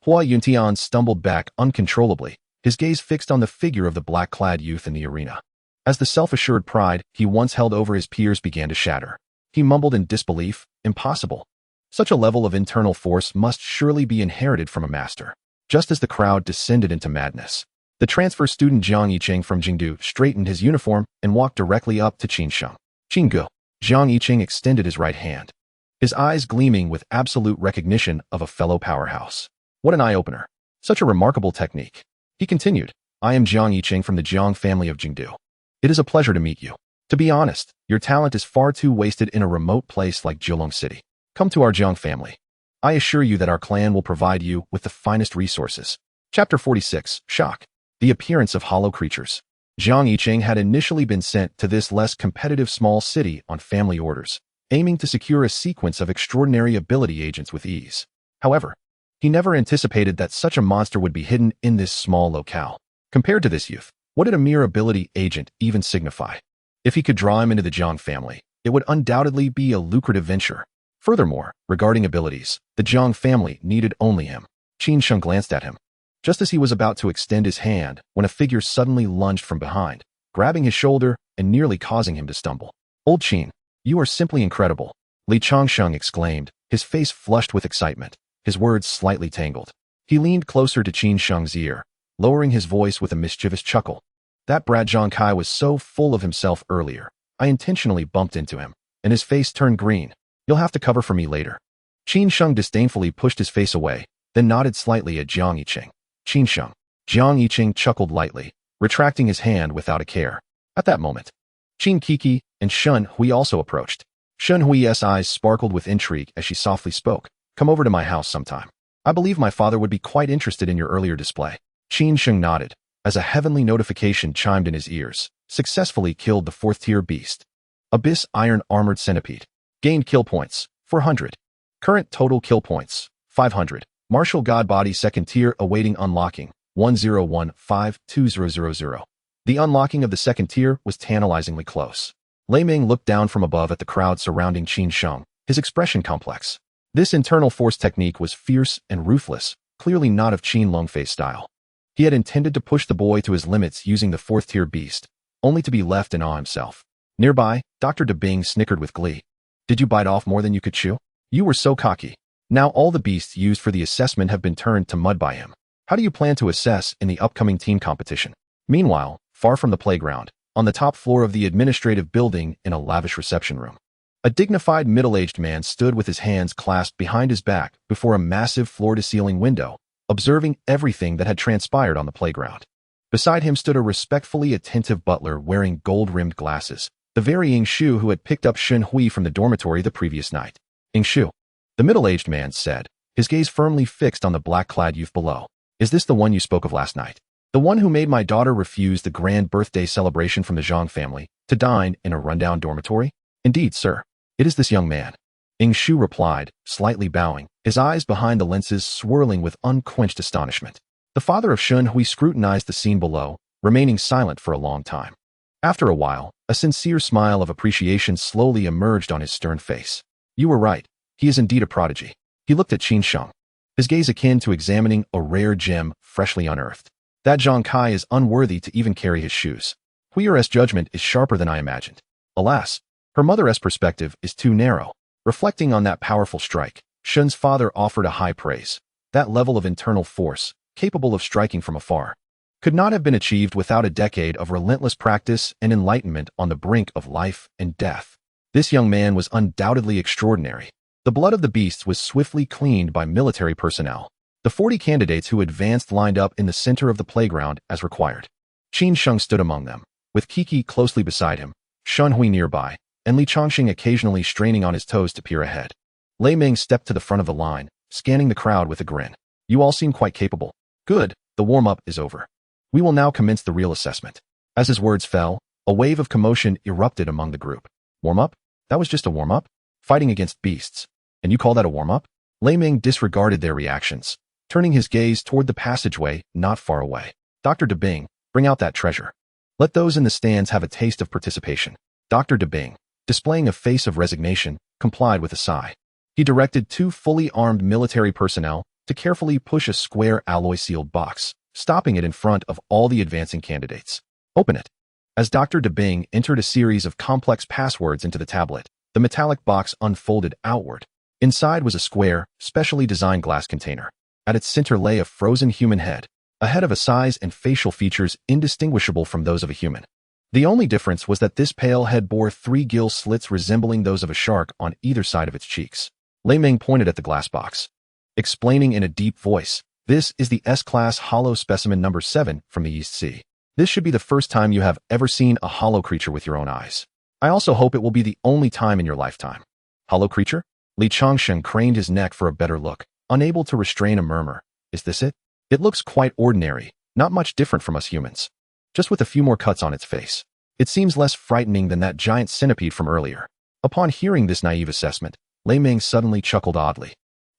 A: Hua Yuntian stumbled back uncontrollably, his gaze fixed on the figure of the black-clad youth in the arena. As the self-assured pride he once held over his peers began to shatter, he mumbled in disbelief, "Impossible. Such a level of internal force must surely be inherited from a master." Just as the crowd descended into madness, the transfer student Jiang Yicheng from Jingdu straightened his uniform and walked directly up to Qin Sheng. "Qinggu." Jiang Yicheng extended his right hand, his eyes gleaming with absolute recognition of a fellow powerhouse. What an eye-opener. Such a remarkable technique. He continued, "I am Jiang Yicheng from the Jiang family of Jingdu. It is a pleasure to meet you. To be honest, your talent is far too wasted in a remote place like Jilong City. Come to our Jiang family. I assure you that our clan will provide you with the finest resources." Chapter 46, Shock. The appearance of hollow creatures. Jiang Yicheng had initially been sent to this less competitive small city on family orders, aiming to secure a sequence of extraordinary ability agents with ease. However, he never anticipated that such a monster would be hidden in this small locale. Compared to this youth, what did a mere ability agent even signify? If he could draw him into the Jiang family, it would undoubtedly be a lucrative venture. Furthermore, regarding abilities, the Jiang family needed only him. Qin Sheng glanced at him, just as he was about to extend his hand when a figure suddenly lunged from behind, grabbing his shoulder and nearly causing him to stumble. "Old Qin, you are simply incredible," Li Changsheng exclaimed, his face flushed with excitement, his words slightly tangled. He leaned closer to Qin Sheng's ear, lowering his voice with a mischievous chuckle. "That brat Zhang Kai was so full of himself earlier. I intentionally bumped into him, and his face turned green. You'll have to cover for me later." Qin Sheng disdainfully pushed his face away, then nodded slightly at Jiang Yiqing. "Qin Sheng." Jiang Yiqing chuckled lightly, retracting his hand without a care. At that moment, Qin Kiki and Shun Hui also approached. Shun Hui's eyes sparkled with intrigue as she softly spoke. "Come over to my house sometime. I believe my father would be quite interested in your earlier display." Qin Sheng nodded, as a heavenly notification chimed in his ears. Successfully killed the 4th-tier beast. Abyss Iron Armored Centipede. Gained kill points, 400. Current total kill points, 500. Martial God Body 2nd tier awaiting unlocking, 10152000. The unlocking of the 2nd tier was tantalizingly close. Lei Ming looked down from above at the crowd surrounding Qin Sheng, his expression complex. This internal force technique was fierce and ruthless, clearly not of Qin Longfei's style. He had intended to push the boy to his limits using the 4th-tier beast, only to be left in awe himself. Nearby, Dr. De Bing snickered with glee. "Did you bite off more than you could chew? You were so cocky. Now all the beasts used for the assessment have been turned to mud by him. How do you plan to assess in the upcoming team competition?" Meanwhile, far from the playground, on the top floor of the administrative building in a lavish reception room, a dignified middle-aged man stood with his hands clasped behind his back before a massive floor-to-ceiling window, observing everything that had transpired on the playground. Beside him stood a respectfully attentive butler wearing gold-rimmed glasses, the very Ying Shu who had picked up Shun Hui from the dormitory the previous night. "Ying Shu," the middle-aged man said, his gaze firmly fixed on the black-clad youth below. "Is this the one you spoke of last night? The one who made my daughter refuse the grand birthday celebration from the Zhang family to dine in a rundown dormitory?" "Indeed, sir. It is this young man," Ying Shu replied, slightly bowing, his eyes behind the lenses swirling with unquenched astonishment. The father of Shun Hui scrutinized the scene below, remaining silent for a long time. After a while, a sincere smile of appreciation slowly emerged on his stern face. "You were right. He is indeed a prodigy." He looked at Qin Sheng, his gaze akin to examining a rare gem freshly unearthed. "That Zhang Kai is unworthy to even carry his shoes. Hui's judgment is sharper than I imagined. Alas, her mother's perspective is too narrow." Reflecting on that powerful strike, Shun's father offered a high praise. That level of internal force, capable of striking from afar, could not have been achieved without a decade of relentless practice and enlightenment on the brink of life and death. This young man was undoubtedly extraordinary. The blood of the beasts was swiftly cleaned by military personnel. The 40 candidates who advanced lined up in the center of the playground as required. Qin Sheng stood among them, with Kiki closely beside him, Shun Hui nearby, and Li Changxing occasionally straining on his toes to peer ahead. Lei Ming stepped to the front of the line, scanning the crowd with a grin. "You all seem quite capable. Good, the warm-up is over. We will now commence the real assessment." As his words fell, a wave of commotion erupted among the group. "Warm-up? That was just a warm-up? Fighting against beasts. And you call that a warm-up?" Lei Ming disregarded their reactions, turning his gaze toward the passageway not far away. "Dr. De Bing, bring out that treasure. Let those in the stands have a taste of participation." Dr. De Bing, displaying a face of resignation, complied with a sigh. He directed 2 fully armed military personnel to carefully push a square alloy-sealed box, stopping it in front of all the advancing candidates. "Open it." As Dr. De Bing entered a series of complex passwords into the tablet, the metallic box unfolded outward. Inside was a square, specially designed glass container. At its center lay a frozen human head, a head of a size and facial features indistinguishable from those of a human. The only difference was that this pale head bore 3 gill slits resembling those of a shark on either side of its cheeks. Lei Ming pointed at the glass box, explaining in a deep voice, "This is the S-Class hollow specimen number 7 from the East Sea. This should be the first time you have ever seen a hollow creature with your own eyes. I also hope it will be the only time in your lifetime." "Hollow creature?" Li Changsheng craned his neck for a better look, unable to restrain a murmur. "Is this it? It looks quite ordinary, not much different from us humans. Just with a few more cuts on its face. It seems less frightening than that giant centipede from earlier." Upon hearing this naive assessment, Lei Ming suddenly chuckled oddly.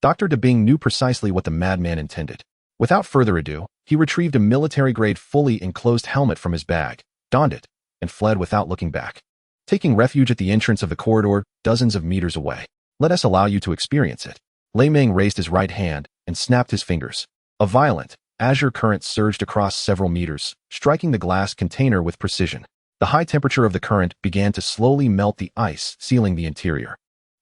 A: Dr. DeBing knew precisely what the madman intended. Without further ado, he retrieved a military-grade fully enclosed helmet from his bag, donned it, and fled without looking back. Taking refuge at the entrance of the corridor, dozens of meters away. Let us allow you to experience it. Lei Ming raised his right hand and snapped his fingers. A violent, azure current surged across several meters, striking the glass container with precision. The high temperature of the current began to slowly melt the ice, sealing the interior.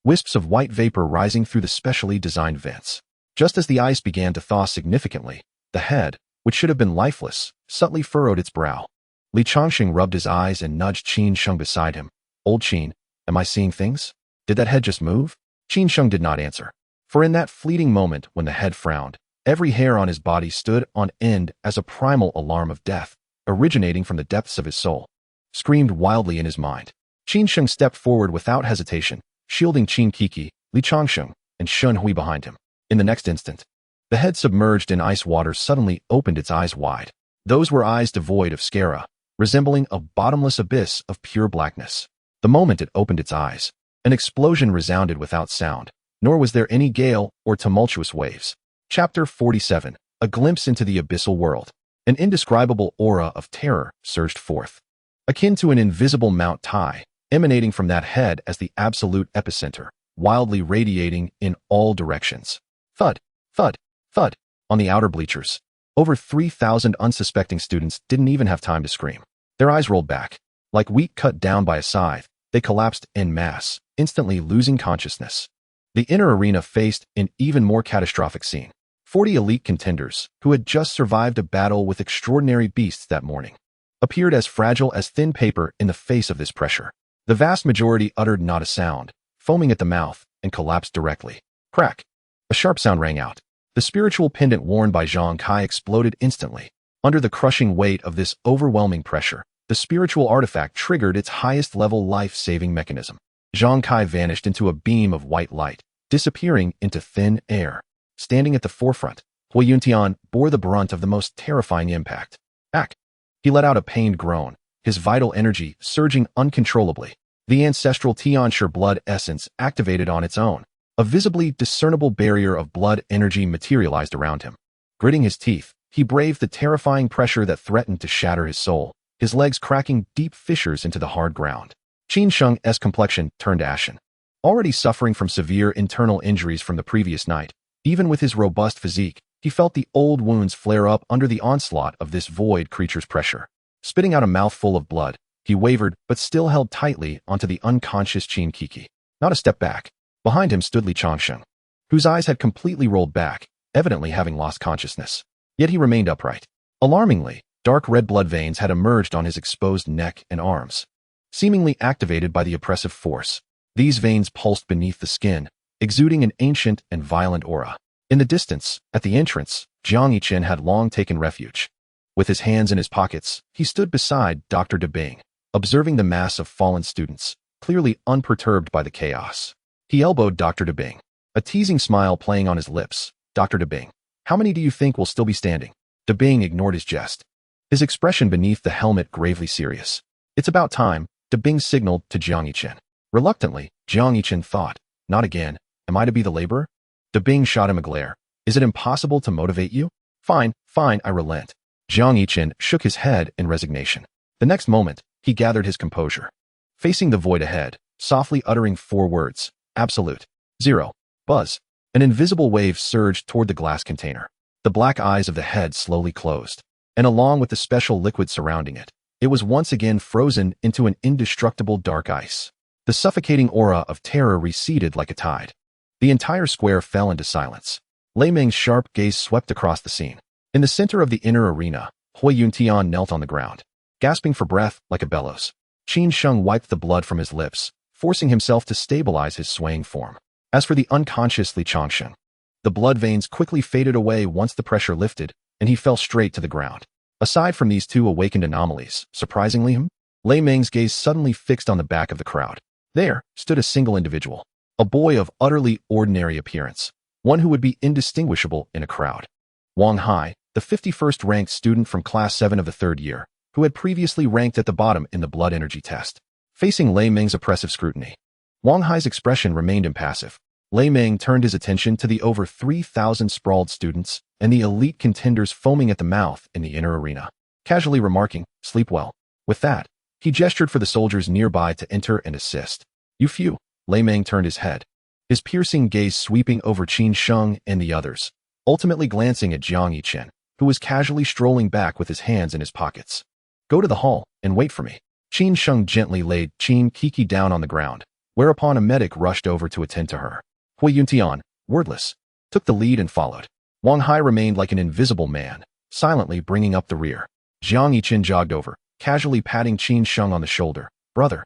A: Wisps of white vapor rising through the specially designed vents. Just as the ice began to thaw significantly, the head, which should have been lifeless, subtly furrowed its brow. Li Changxing rubbed his eyes and nudged Qin Sheng beside him. Old Qin, am I seeing things? Did that head just move? Qin Sheng did not answer. For in that fleeting moment when the head frowned, every hair on his body stood on end as a primal alarm of death, originating from the depths of his soul. Screamed wildly in his mind. Qin Sheng stepped forward without hesitation, shielding Qin Kiki, Li Changsheng, and Shun Hui behind him. In the next instant, the head submerged in ice water suddenly opened its eyes wide. Those were eyes devoid of sclera, resembling a bottomless abyss of pure blackness. The moment it opened its eyes, an explosion resounded without sound, nor was there any gale or tumultuous waves. Chapter 47. A glimpse into the abyssal world. An indescribable aura of terror surged forth, akin to an invisible Mount Tai, emanating from that head as the absolute epicenter, wildly radiating in all directions. Thud, thud, thud. On the outer bleachers, over 3,000 unsuspecting students didn't even have time to scream. Their eyes rolled back. Like wheat cut down by a scythe, they collapsed en masse, instantly losing consciousness. The inner arena faced an even more catastrophic scene. 40 elite contenders, who had just survived a battle with extraordinary beasts that morning, appeared as fragile as thin paper in the face of this pressure. The vast majority uttered not a sound, foaming at the mouth, and collapsed directly. Crack! A sharp sound rang out. The spiritual pendant worn by Zhang Kai exploded instantly. Under the crushing weight of this overwhelming pressure, the spiritual artifact triggered its highest-level life-saving mechanism. Zhang Kai vanished into a beam of white light, disappearing into thin air. Standing at the forefront, Hui Yuntian bore the brunt of the most terrifying impact. Ack! He let out a pained groan, his vital energy surging uncontrollably. The ancestral Tianshi blood essence activated on its own. A visibly discernible barrier of blood energy materialized around him. Gritting his teeth, he braved the terrifying pressure that threatened to shatter his soul, his legs cracking deep fissures into the hard ground. Qin Sheng's complexion turned ashen. Already suffering from severe internal injuries from the previous night, even with his robust physique, he felt the old wounds flare up under the onslaught of this void creature's pressure. Spitting out a mouthful of blood, he wavered but still held tightly onto the unconscious Qin Kiki. Not a step back. Behind him stood Li Changsheng, whose eyes had completely rolled back, evidently having lost consciousness. Yet he remained upright. Alarmingly, dark red blood veins had emerged on his exposed neck and arms, seemingly activated by the oppressive force. These veins pulsed beneath the skin, exuding an ancient and violent aura. In the distance, at the entrance, Jiang Yichen had long taken refuge. With his hands in his pockets, he stood beside Dr. DeBing, observing the mass of fallen students, clearly unperturbed by the chaos. He elbowed Dr. DeBing, a teasing smile playing on his lips. Dr. DeBing, how many do you think will still be standing? DeBing ignored his jest, his expression beneath the helmet gravely serious. It's about time, DeBing signaled to Jiang Yichen. Reluctantly, Jiang Yichen thought, not again, am I to be the laborer? DeBing shot him a glare. Is it impossible to motivate you? Fine, fine, I relent. Jiang Yichen shook his head in resignation. The next moment, he gathered his composure. Facing the void ahead, softly uttering 4 words. Absolute. 0. Buzz. An invisible wave surged toward the glass container. The black eyes of the head slowly closed, and along with the special liquid surrounding it, it was once again frozen into an indestructible dark ice. The suffocating aura of terror receded like a tide. The entire square fell into silence. Lei Ming's sharp gaze swept across the scene. In the center of the inner arena, Hui Yuntian knelt on the ground, gasping for breath like a bellows. Qin Sheng wiped the blood from his lips, forcing himself to stabilize his swaying form. As for the unconscious Li Changsheng, the blood veins quickly faded away once the pressure lifted, and he fell straight to the ground. Aside from these 2 awakened anomalies, surprisingly Lei Ming's gaze suddenly fixed on the back of the crowd. There stood a single individual, a boy of utterly ordinary appearance, one who would be indistinguishable in a crowd. Wang Hai, the 51st ranked student from Class 7 of the 3rd year, who had previously ranked at the bottom in the blood energy test. Facing Lei Ming's oppressive scrutiny, Wang Hai's expression remained impassive. Lei Meng turned his attention to the over 3,000 sprawled students and the elite contenders foaming at the mouth in the inner arena, casually remarking, "Sleep well." With that, he gestured for the soldiers nearby to enter and assist. "You few." Lei Meng turned his head, his piercing gaze sweeping over Qin Sheng and the others, ultimately glancing at Jiang Yichen, who was casually strolling back with his hands in his pockets. "Go to the hall and wait for me." Qin Sheng gently laid Qin Kiki down on the ground, whereupon a medic rushed over to attend to her. Hui Yuntian, wordless, took the lead and followed. Wang Hai remained like an invisible man, silently bringing up the rear. Jiang Yichen jogged over, casually patting Qin Sheng on the shoulder. "Brother,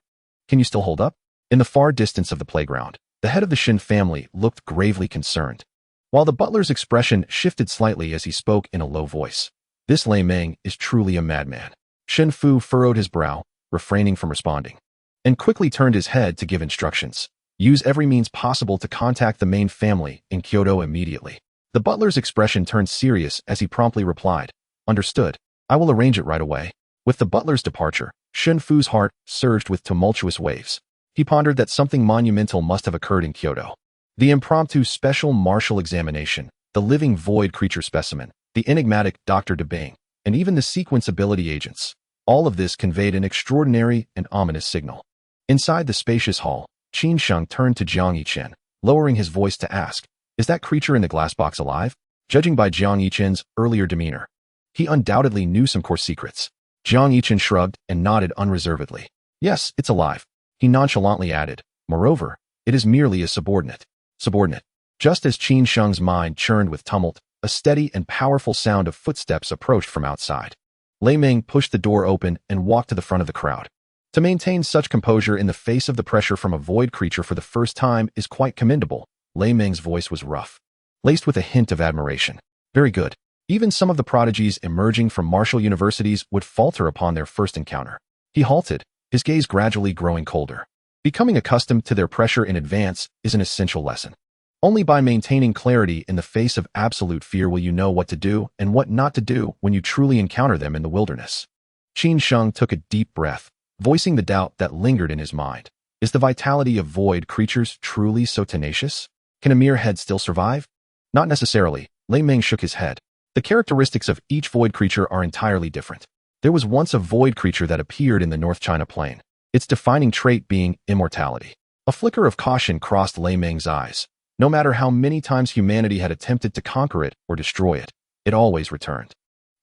A: can you still hold up?" In the far distance of the playground, the head of the Shin family looked gravely concerned, while the butler's expression shifted slightly as he spoke in a low voice. "This Lei Meng is truly a madman." Shin Fu furrowed his brow, refraining from responding, and quickly turned his head to give instructions. "Use every means possible to contact the main family in Kyoto immediately." The butler's expression turned serious as he promptly replied, "Understood. I will arrange it right away." With the butler's departure, Shin Fu's heart surged with tumultuous waves. He pondered that something monumental must have occurred in Kyoto. The impromptu special martial examination, the living void creature specimen, the enigmatic Dr. De Bing, and even the sequence ability agents. All of this conveyed an extraordinary and ominous signal. Inside the spacious hall, Qin Sheng turned to Jiang Yichen, lowering his voice to ask, "Is that creature in the glass box alive?" Judging by Jiang Yichen's earlier demeanor, he undoubtedly knew some core secrets. Jiang Yichen shrugged and nodded unreservedly. "Yes, it's alive." He nonchalantly added, "Moreover, it is merely a subordinate." Subordinate. Just as Qin Sheng's mind churned with tumult, a steady and powerful sound of footsteps approached from outside. Lei Meng pushed the door open and walked to the front of the crowd. To maintain such composure in the face of the pressure from a void creature for the first time is quite commendable. Lei Meng's voice was rough, laced with a hint of admiration. "Very good." Even some of the prodigies emerging from martial universities would falter upon their first encounter. He halted, his gaze gradually growing colder. Becoming accustomed to their pressure in advance is an essential lesson. Only by maintaining clarity in the face of absolute fear will you know what to do and what not to do when you truly encounter them in the wilderness. Qin Sheng took a deep breath, voicing the doubt that lingered in his mind. Is the vitality of void creatures truly so tenacious? Can a mere head still survive? Not necessarily. Lei Meng shook his head. The characteristics of each void creature are entirely different. There was once a void creature that appeared in the North China Plain, its defining trait being immortality. A flicker of caution crossed Lei Meng's eyes. No matter how many times humanity had attempted to conquer it or destroy it, it always returned.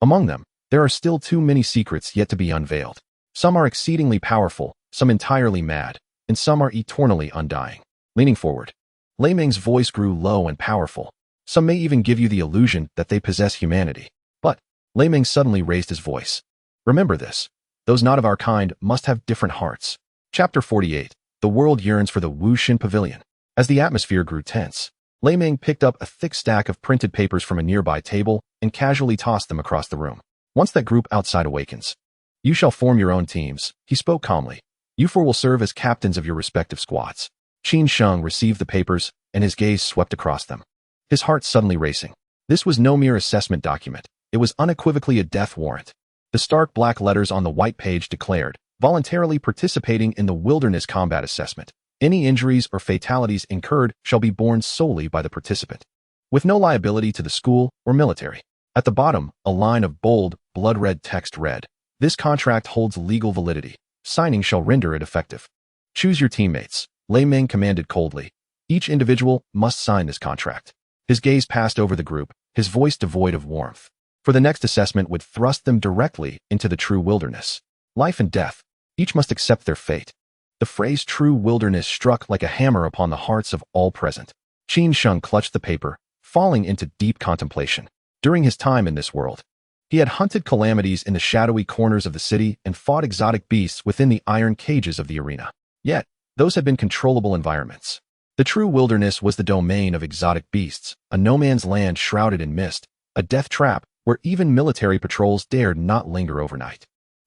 A: Among them, there are still too many secrets yet to be unveiled. Some are exceedingly powerful, some entirely mad, and some are eternally undying. Leaning forward, Lei Meng's voice grew low and powerful. Some may even give you the illusion that they possess humanity. But Lei Meng suddenly raised his voice. "Remember this. Those not of our kind must have different hearts." Chapter 48. The world yearns for the Wu Xin Pavilion. As the atmosphere grew tense, Lei Meng picked up a thick stack of printed papers from a nearby table and casually tossed them across the room. "Once that group outside awakens, you shall form your own teams," he spoke calmly. "You four will serve as captains of your respective squads." Qin Sheng received the papers, and his gaze swept across them, his heart suddenly racing. This was no mere assessment document. It was unequivocally a death warrant. The stark black letters on the white page declared, "Voluntarily participating in the wilderness combat assessment. Any injuries or fatalities incurred shall be borne solely by the participant, with no liability to the school or military." At the bottom, a line of bold, blood-red text read, "This contract holds legal validity. Signing shall render it effective." "Choose your teammates," Lei Meng commanded coldly. "Each individual must sign this contract." His gaze passed over the group, his voice devoid of warmth. For the next assessment would thrust them directly into the true wilderness. Life and death. Each must accept their fate. The phrase true wilderness struck like a hammer upon the hearts of all present. Qin Sheng clutched the paper, falling into deep contemplation. During his time in this world, he had hunted calamities in the shadowy corners of the city and fought exotic beasts within the iron cages of the arena. Yet, those had been controllable environments. The true wilderness was the domain of exotic beasts, a no-man's land shrouded in mist, a death trap where even military patrols dared not linger overnight.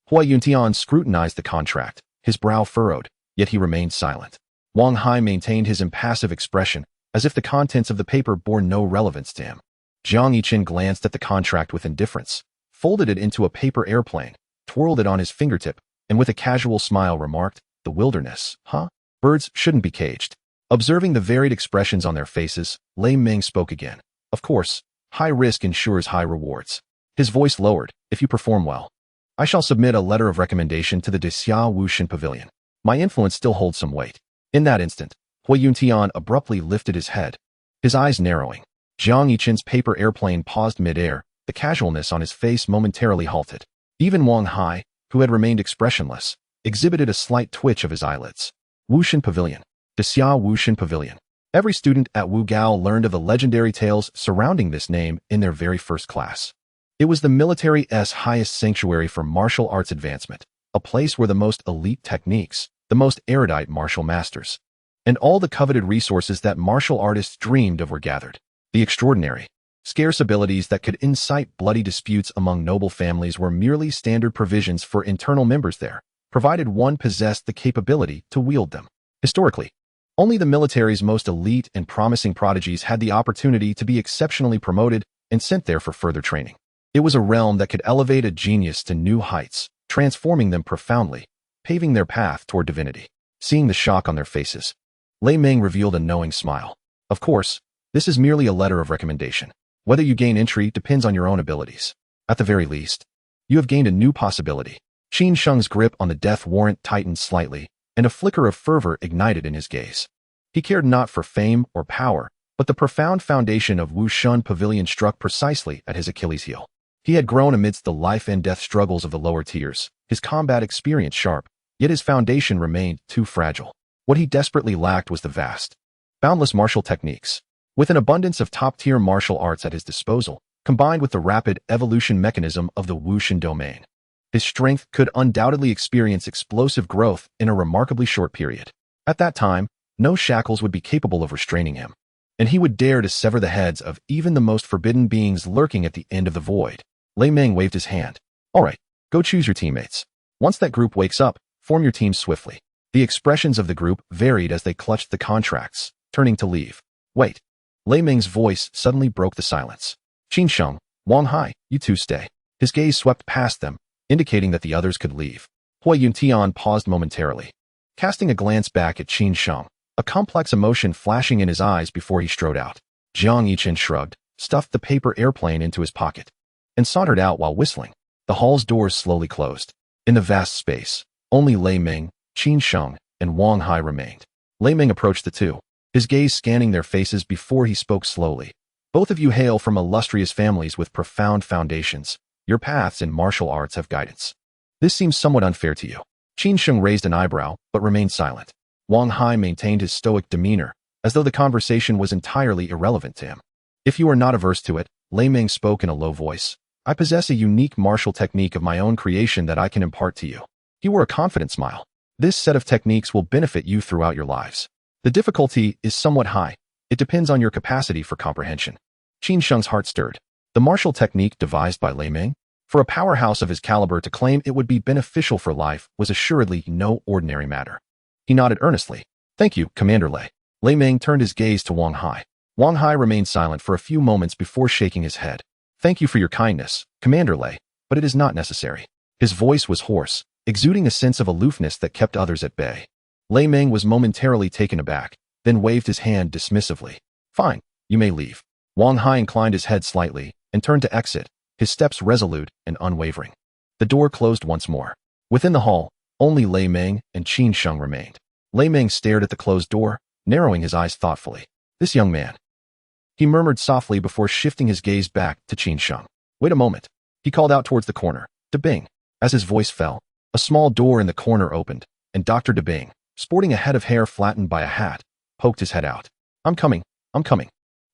A: Hui Yuntian scrutinized the contract, his brow furrowed, yet he remained silent. Wang Hai maintained his impassive expression, as if the contents of the paper bore no relevance to him. Jiang Yichen glanced at the contract with indifference, folded it into a paper airplane, twirled it on his fingertip, and with a casual smile remarked, "The wilderness, huh? Birds shouldn't be caged." Observing the varied expressions on their faces, Lei Ming spoke again. Of course, high risk ensures high rewards. His voice lowered. If you perform well, I shall submit a letter of recommendation to the Xia Wushan Pavilion. My influence still holds some weight. In that instant, Hui Yuntian abruptly lifted his head, his eyes narrowing. Jiang Yichen's paper airplane paused mid-air, the casualness on his face momentarily halted. Even Wang Hai, who had remained expressionless, exhibited a slight twitch of his eyelids. Wushan Pavilion. Xia Wushan Pavilion. Every student at Wu Gao learned of the legendary tales surrounding this name in their very first class. It was the military's highest sanctuary for martial arts advancement, a place where the most elite techniques, the most erudite martial masters, and all the coveted resources that martial artists dreamed of were gathered. The extraordinary, scarce abilities that could incite bloody disputes among noble families were merely standard provisions for internal members there, provided one possessed the capability to wield them. Historically, only the military's most elite and promising prodigies had the opportunity to be exceptionally promoted and sent there for further training. It was a realm that could elevate a genius to new heights, transforming them profoundly, paving their path toward divinity. Seeing the shock on their faces, Lei Ming revealed a knowing smile. Of course, this is merely a letter of recommendation. Whether you gain entry depends on your own abilities. At the very least, you have gained a new possibility. Qin Sheng's grip on the death warrant tightened slightly, and a flicker of fervor ignited in his gaze. He cared not for fame or power, but the profound foundation of Wushan Pavilion struck precisely at his Achilles heel. He had grown amidst the life and death struggles of the lower tiers, his combat experience sharp, yet his foundation remained too fragile. What he desperately lacked was the vast, boundless martial techniques. With an abundance of top-tier martial arts at his disposal, combined with the rapid evolution mechanism of the Wushan domain, his strength could undoubtedly experience explosive growth in a remarkably short period. At that time, no shackles would be capable of restraining him, and he would dare to sever the heads of even the most forbidden beings lurking at the end of the void. Lei Ming waved his hand. All right, go choose your teammates. Once that group wakes up, form your teams swiftly. The expressions of the group varied as they clutched the contracts, turning to leave. Wait. Lei Ming's voice suddenly broke the silence. Qin Sheng, Wang Hai, you two stay. His gaze swept past them, indicating that the others could leave. Hui Yuntian paused momentarily, casting a glance back at Qin Sheng, a complex emotion flashing in his eyes before he strode out. Jiang Yichen shrugged, stuffed the paper airplane into his pocket, and sauntered out while whistling. The hall's doors slowly closed. In the vast space, only Lei Ming, Qin Sheng, and Wang Hai remained. Lei Ming approached the two, his gaze scanning their faces before he spoke slowly. Both of you hail from illustrious families with profound foundations. Your paths in martial arts have guidance. This seems somewhat unfair to you. Qin Sheng raised an eyebrow, but remained silent. Wang Hai maintained his stoic demeanor, as though the conversation was entirely irrelevant to him. If you are not averse to it, Lei Ming spoke in a low voice, I possess a unique martial technique of my own creation that I can impart to you. He wore a confident smile. This set of techniques will benefit you throughout your lives. The difficulty is somewhat high. It depends on your capacity for comprehension. Qin Sheng's heart stirred. The martial technique devised by Lei Ming? For a powerhouse of his caliber to claim it would be beneficial for life was assuredly no ordinary matter. He nodded earnestly. Thank you, Commander Lei. Lei Ming turned his gaze to Wang Hai. Wang Hai remained silent for a few moments before shaking his head. Thank you for your kindness, Commander Lei, but it is not necessary. His voice was hoarse, exuding a sense of aloofness that kept others at bay. Lei Ming was momentarily taken aback, then waved his hand dismissively. Fine, you may leave. Wang Hai inclined his head slightly and turned to exit, his steps resolute and unwavering. The door closed once more. Within the hall, only Lei Ming and Qin Sheng remained. Lei Ming stared at the closed door, narrowing his eyes thoughtfully. This young man, he murmured softly before shifting his gaze back to Qin Sheng. Wait a moment. He called out towards the corner. De Bing. As his voice fell, a small door in the corner opened, and Dr. De Bing, sporting a head of hair flattened by a hat, poked his head out. I'm coming.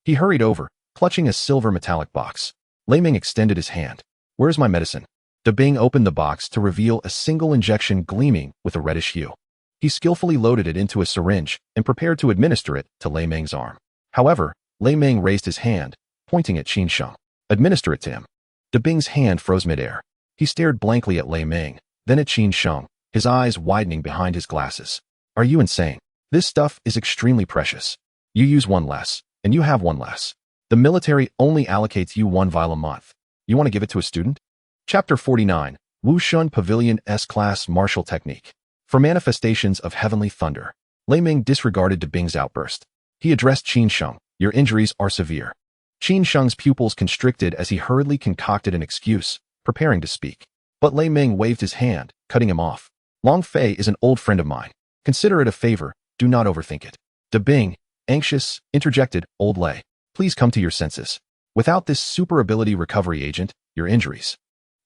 A: He hurried over, clutching a silver metallic box. Lei Ming extended his hand. Where's my medicine? De Bing opened the box to reveal a single injection gleaming with a reddish hue. He skillfully loaded it into a syringe and prepared to administer it to Lei Ming's arm. However, Lei Ming raised his hand, pointing at Qin Sheng. Administer it to him. De Bing's hand froze midair. He stared blankly at Lei Ming, then at Qin Sheng, his eyes widening behind his glasses. Are you insane? This stuff is extremely precious. You use one less, and you have one less. The military only allocates you 1 vial a month. You want to give it to a student? Chapter 49, Wushan Pavilion S-Class Martial Technique. For manifestations of heavenly thunder. Lei Ming disregarded De Bing's outburst. He addressed Qin Sheng. Your injuries are severe. Qin Sheng's pupils constricted as he hurriedly concocted an excuse, preparing to speak. But Lei Ming waved his hand, cutting him off. Long Fei is an old friend of mine. Consider it a favor, do not overthink it. De Bing, anxious, interjected, Old Lei, please come to your senses. Without this super ability recovery agent, your injuries.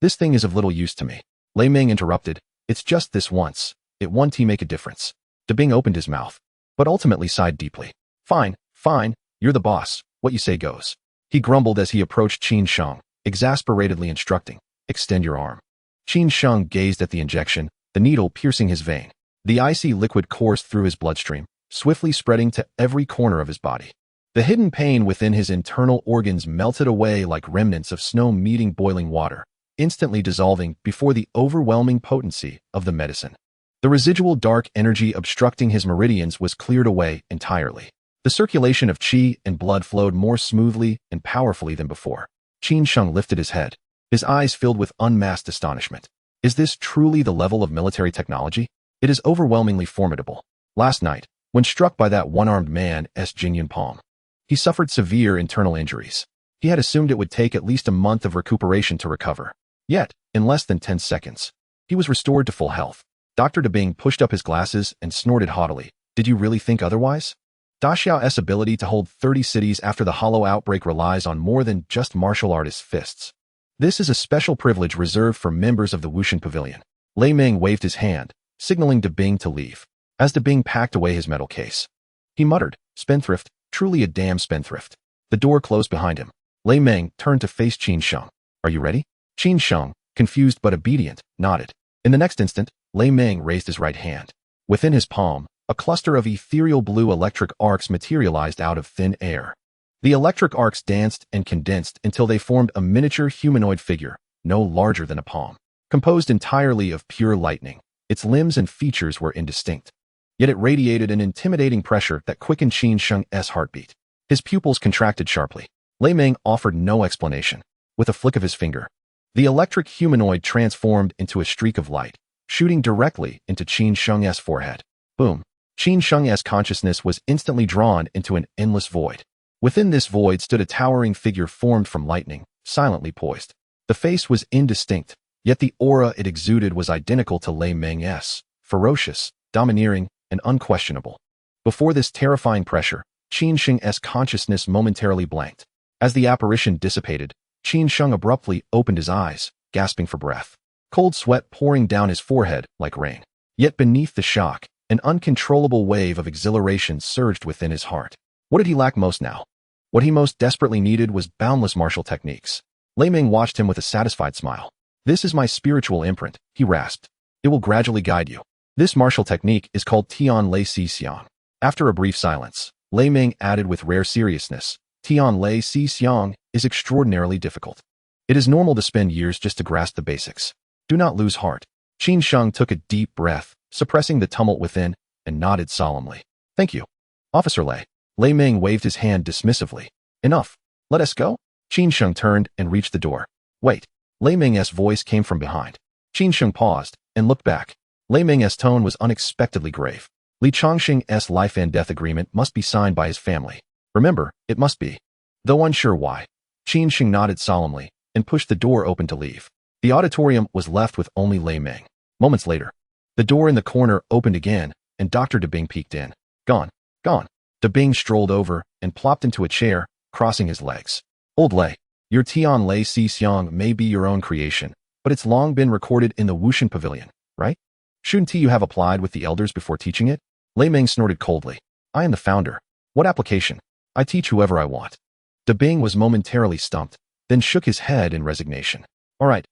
A: This thing is of little use to me. Lei Ming interrupted, it's just this once. It won't make a difference. De Bing opened his mouth, but ultimately sighed deeply. Fine, fine, you're the boss, what you say goes. He grumbled as he approached Qin Sheng, exasperatedly instructing, extend your arm. Qin Sheng gazed at the injection, the needle piercing his vein. The icy liquid coursed through his bloodstream, swiftly spreading to every corner of his body. The hidden pain within his internal organs melted away like remnants of snow meeting boiling water, instantly dissolving before the overwhelming potency of the medicine. The residual dark energy obstructing his meridians was cleared away entirely. The circulation of qi and blood flowed more smoothly and powerfully than before. Qin Sheng lifted his head, his eyes filled with unmasked astonishment. Is this truly the level of military technology? It is overwhelmingly formidable. Last night, when struck by that one-armed man, Jinyan Palm, he suffered severe internal injuries. He had assumed it would take at least a month of recuperation to recover. Yet, in less than 10 seconds, he was restored to full health. Dr. De Bing pushed up his glasses and snorted haughtily. Did you really think otherwise? Da Xiao's ability to hold 30 cities after the hollow outbreak relies on more than just martial artists' fists. This is a special privilege reserved for members of the Wushan Pavilion. Lei Ming waved his hand, signaling De Bing to leave. As De Bing packed away his metal case, he muttered, spendthrift, truly a damn spendthrift. The door closed behind him. Lei Ming turned to face Qin Sheng. Are you ready? Qin Sheng, confused but obedient, nodded. In the next instant, Lei Ming raised his right hand. Within his palm, a cluster of ethereal blue electric arcs materialized out of thin air. The electric arcs danced and condensed until they formed a miniature humanoid figure, no larger than a palm. Composed entirely of pure lightning, its limbs and features were indistinct. Yet it radiated an intimidating pressure that quickened Qin Sheng's heartbeat. His pupils contracted sharply. Lei Ming offered no explanation. With a flick of his finger, the electric humanoid transformed into a streak of light, shooting directly into Qin Sheng's forehead. Boom. Qin Sheng's consciousness was instantly drawn into an endless void. Within this void stood a towering figure formed from lightning, silently poised. The face was indistinct, yet the aura it exuded was identical to Lei Ming's, ferocious, domineering, and unquestionable. Before this terrifying pressure, Qin Sheng's consciousness momentarily blanked. As the apparition dissipated, Qin Sheng abruptly opened his eyes, gasping for breath. Cold sweat pouring down his forehead like rain. Yet beneath the shock, an uncontrollable wave of exhilaration surged within his heart. What did he lack most now? What he most desperately needed was boundless martial techniques. Lei Ming watched him with a satisfied smile. This is my spiritual imprint, he rasped. It will gradually guide you. This martial technique is called Tian Lei Si Xiang. After a brief silence, Lei Ming added with rare seriousness, Tian Lei Si Xiang is extraordinarily difficult. It is normal to spend years just to grasp the basics. Do not lose heart. Qin Sheng took a deep breath, suppressing the tumult within, and nodded solemnly. Thank you. Officer Lei. Lei Ming waved his hand dismissively. Enough. Let us go? Qin Sheng turned and reached the door. Wait. Lei Ming's voice came from behind. Qin Sheng paused and looked back. Lei Ming's tone was unexpectedly grave. Li Changxing's life and death agreement must be signed by his family. Remember, it must be. Though unsure why, Qin Sheng nodded solemnly and pushed the door open to leave. The auditorium was left with only Lei Ming. Moments later, the door in the corner opened again, and Dr. De Bing peeked in. Gone. Gone. De Bing strolled over and plopped into a chair, crossing his legs. Old Lei, your Tian Lei Si Xiang may be your own creation, but it's long been recorded in the Wushan Pavilion, right? Shouldn't you have applied with the elders before teaching it? Lei Ming snorted coldly. I am the founder. What application? I teach whoever I want. De Bing was momentarily stumped, then shook his head in resignation. All right,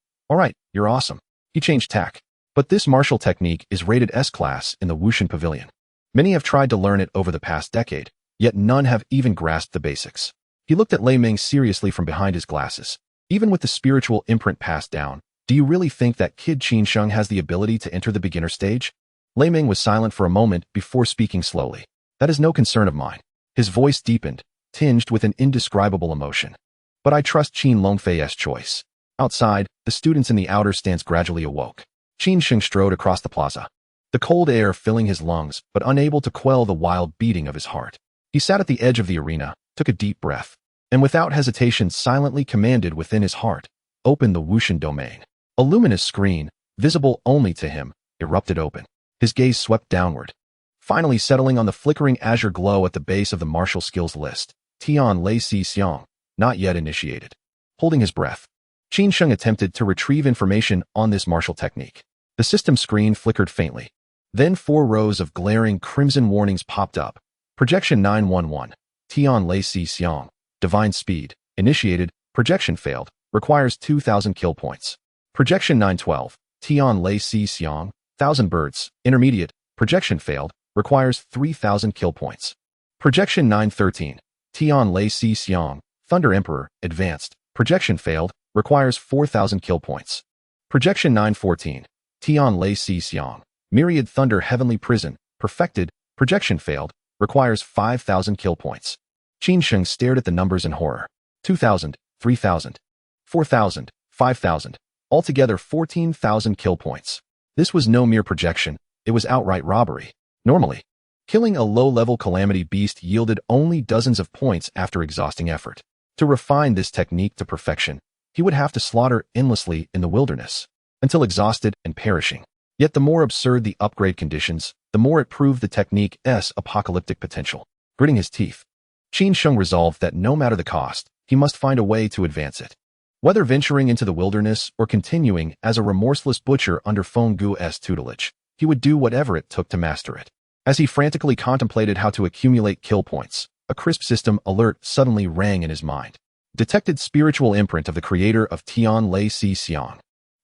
A: you're awesome. He changed tack. But this martial technique is rated S-class in the Wushan Pavilion. Many have tried to learn it over the past decade, yet none have even grasped the basics. He looked at Lei Ming seriously from behind his glasses. Even with the spiritual imprint passed down, do you really think that kid Qin Sheng has the ability to enter the beginner stage? Lei Ming was silent for a moment before speaking slowly. That is no concern of mine. His voice deepened, tinged with an indescribable emotion. But I trust Qin Longfei's choice. Outside, the students in the outer stands gradually awoke. Qin Sheng strode across the plaza. the cold air filling his lungs but unable to quell the wild beating of his heart. He sat at the edge of the arena, took a deep breath, and without hesitation silently commanded within his heart, "Open the Wushan domain." A luminous screen, visible only to him, erupted open. His gaze swept downward, finally settling on the flickering azure glow at the base of the martial skills list. Tian Lei Si Xiang, not yet initiated. Holding his breath, Qin Sheng attempted to retrieve information on this martial technique. The system screen flickered faintly. Then 4 rows of glaring crimson warnings popped up. Projection 911. Tian Lei Si Xiang. Divine Speed. Initiated. Projection failed. Requires 2,000 kill points. Projection 912. Tian Lei Si Xiang. Thousand Birds. Intermediate. Projection failed. Requires 3,000 kill points. Projection 913. Tian Lei Si Xiang. Thunder Emperor. Advanced. Projection failed. Requires 4,000 kill points. Projection 914. Tian Lei Si Xiang. Myriad Thunder Heavenly Prison. Perfected. Projection failed. Requires 5,000 kill points. Qin Sheng stared at the numbers in horror. 2,000, 3,000, 4,000, 5,000. Altogether 14,000 kill points. This was no mere projection. It was outright robbery. Normally, killing a low-level calamity beast yielded only dozens of points after exhausting effort. To refine this technique to perfection, he would have to slaughter endlessly in the wilderness, until exhausted and perishing. Yet the more absurd the upgrade conditions, the more it proved the technique's apocalyptic potential. Gritting his teeth, Qin Sheng resolved that no matter the cost, he must find a way to advance it. Whether venturing into the wilderness or continuing as a remorseless butcher under Feng Gu's tutelage, he would do whatever it took to master it. As he frantically contemplated how to accumulate kill points, a crisp system alert suddenly rang in his mind. Detected spiritual imprint of the creator of Tian Lei Si Xiang.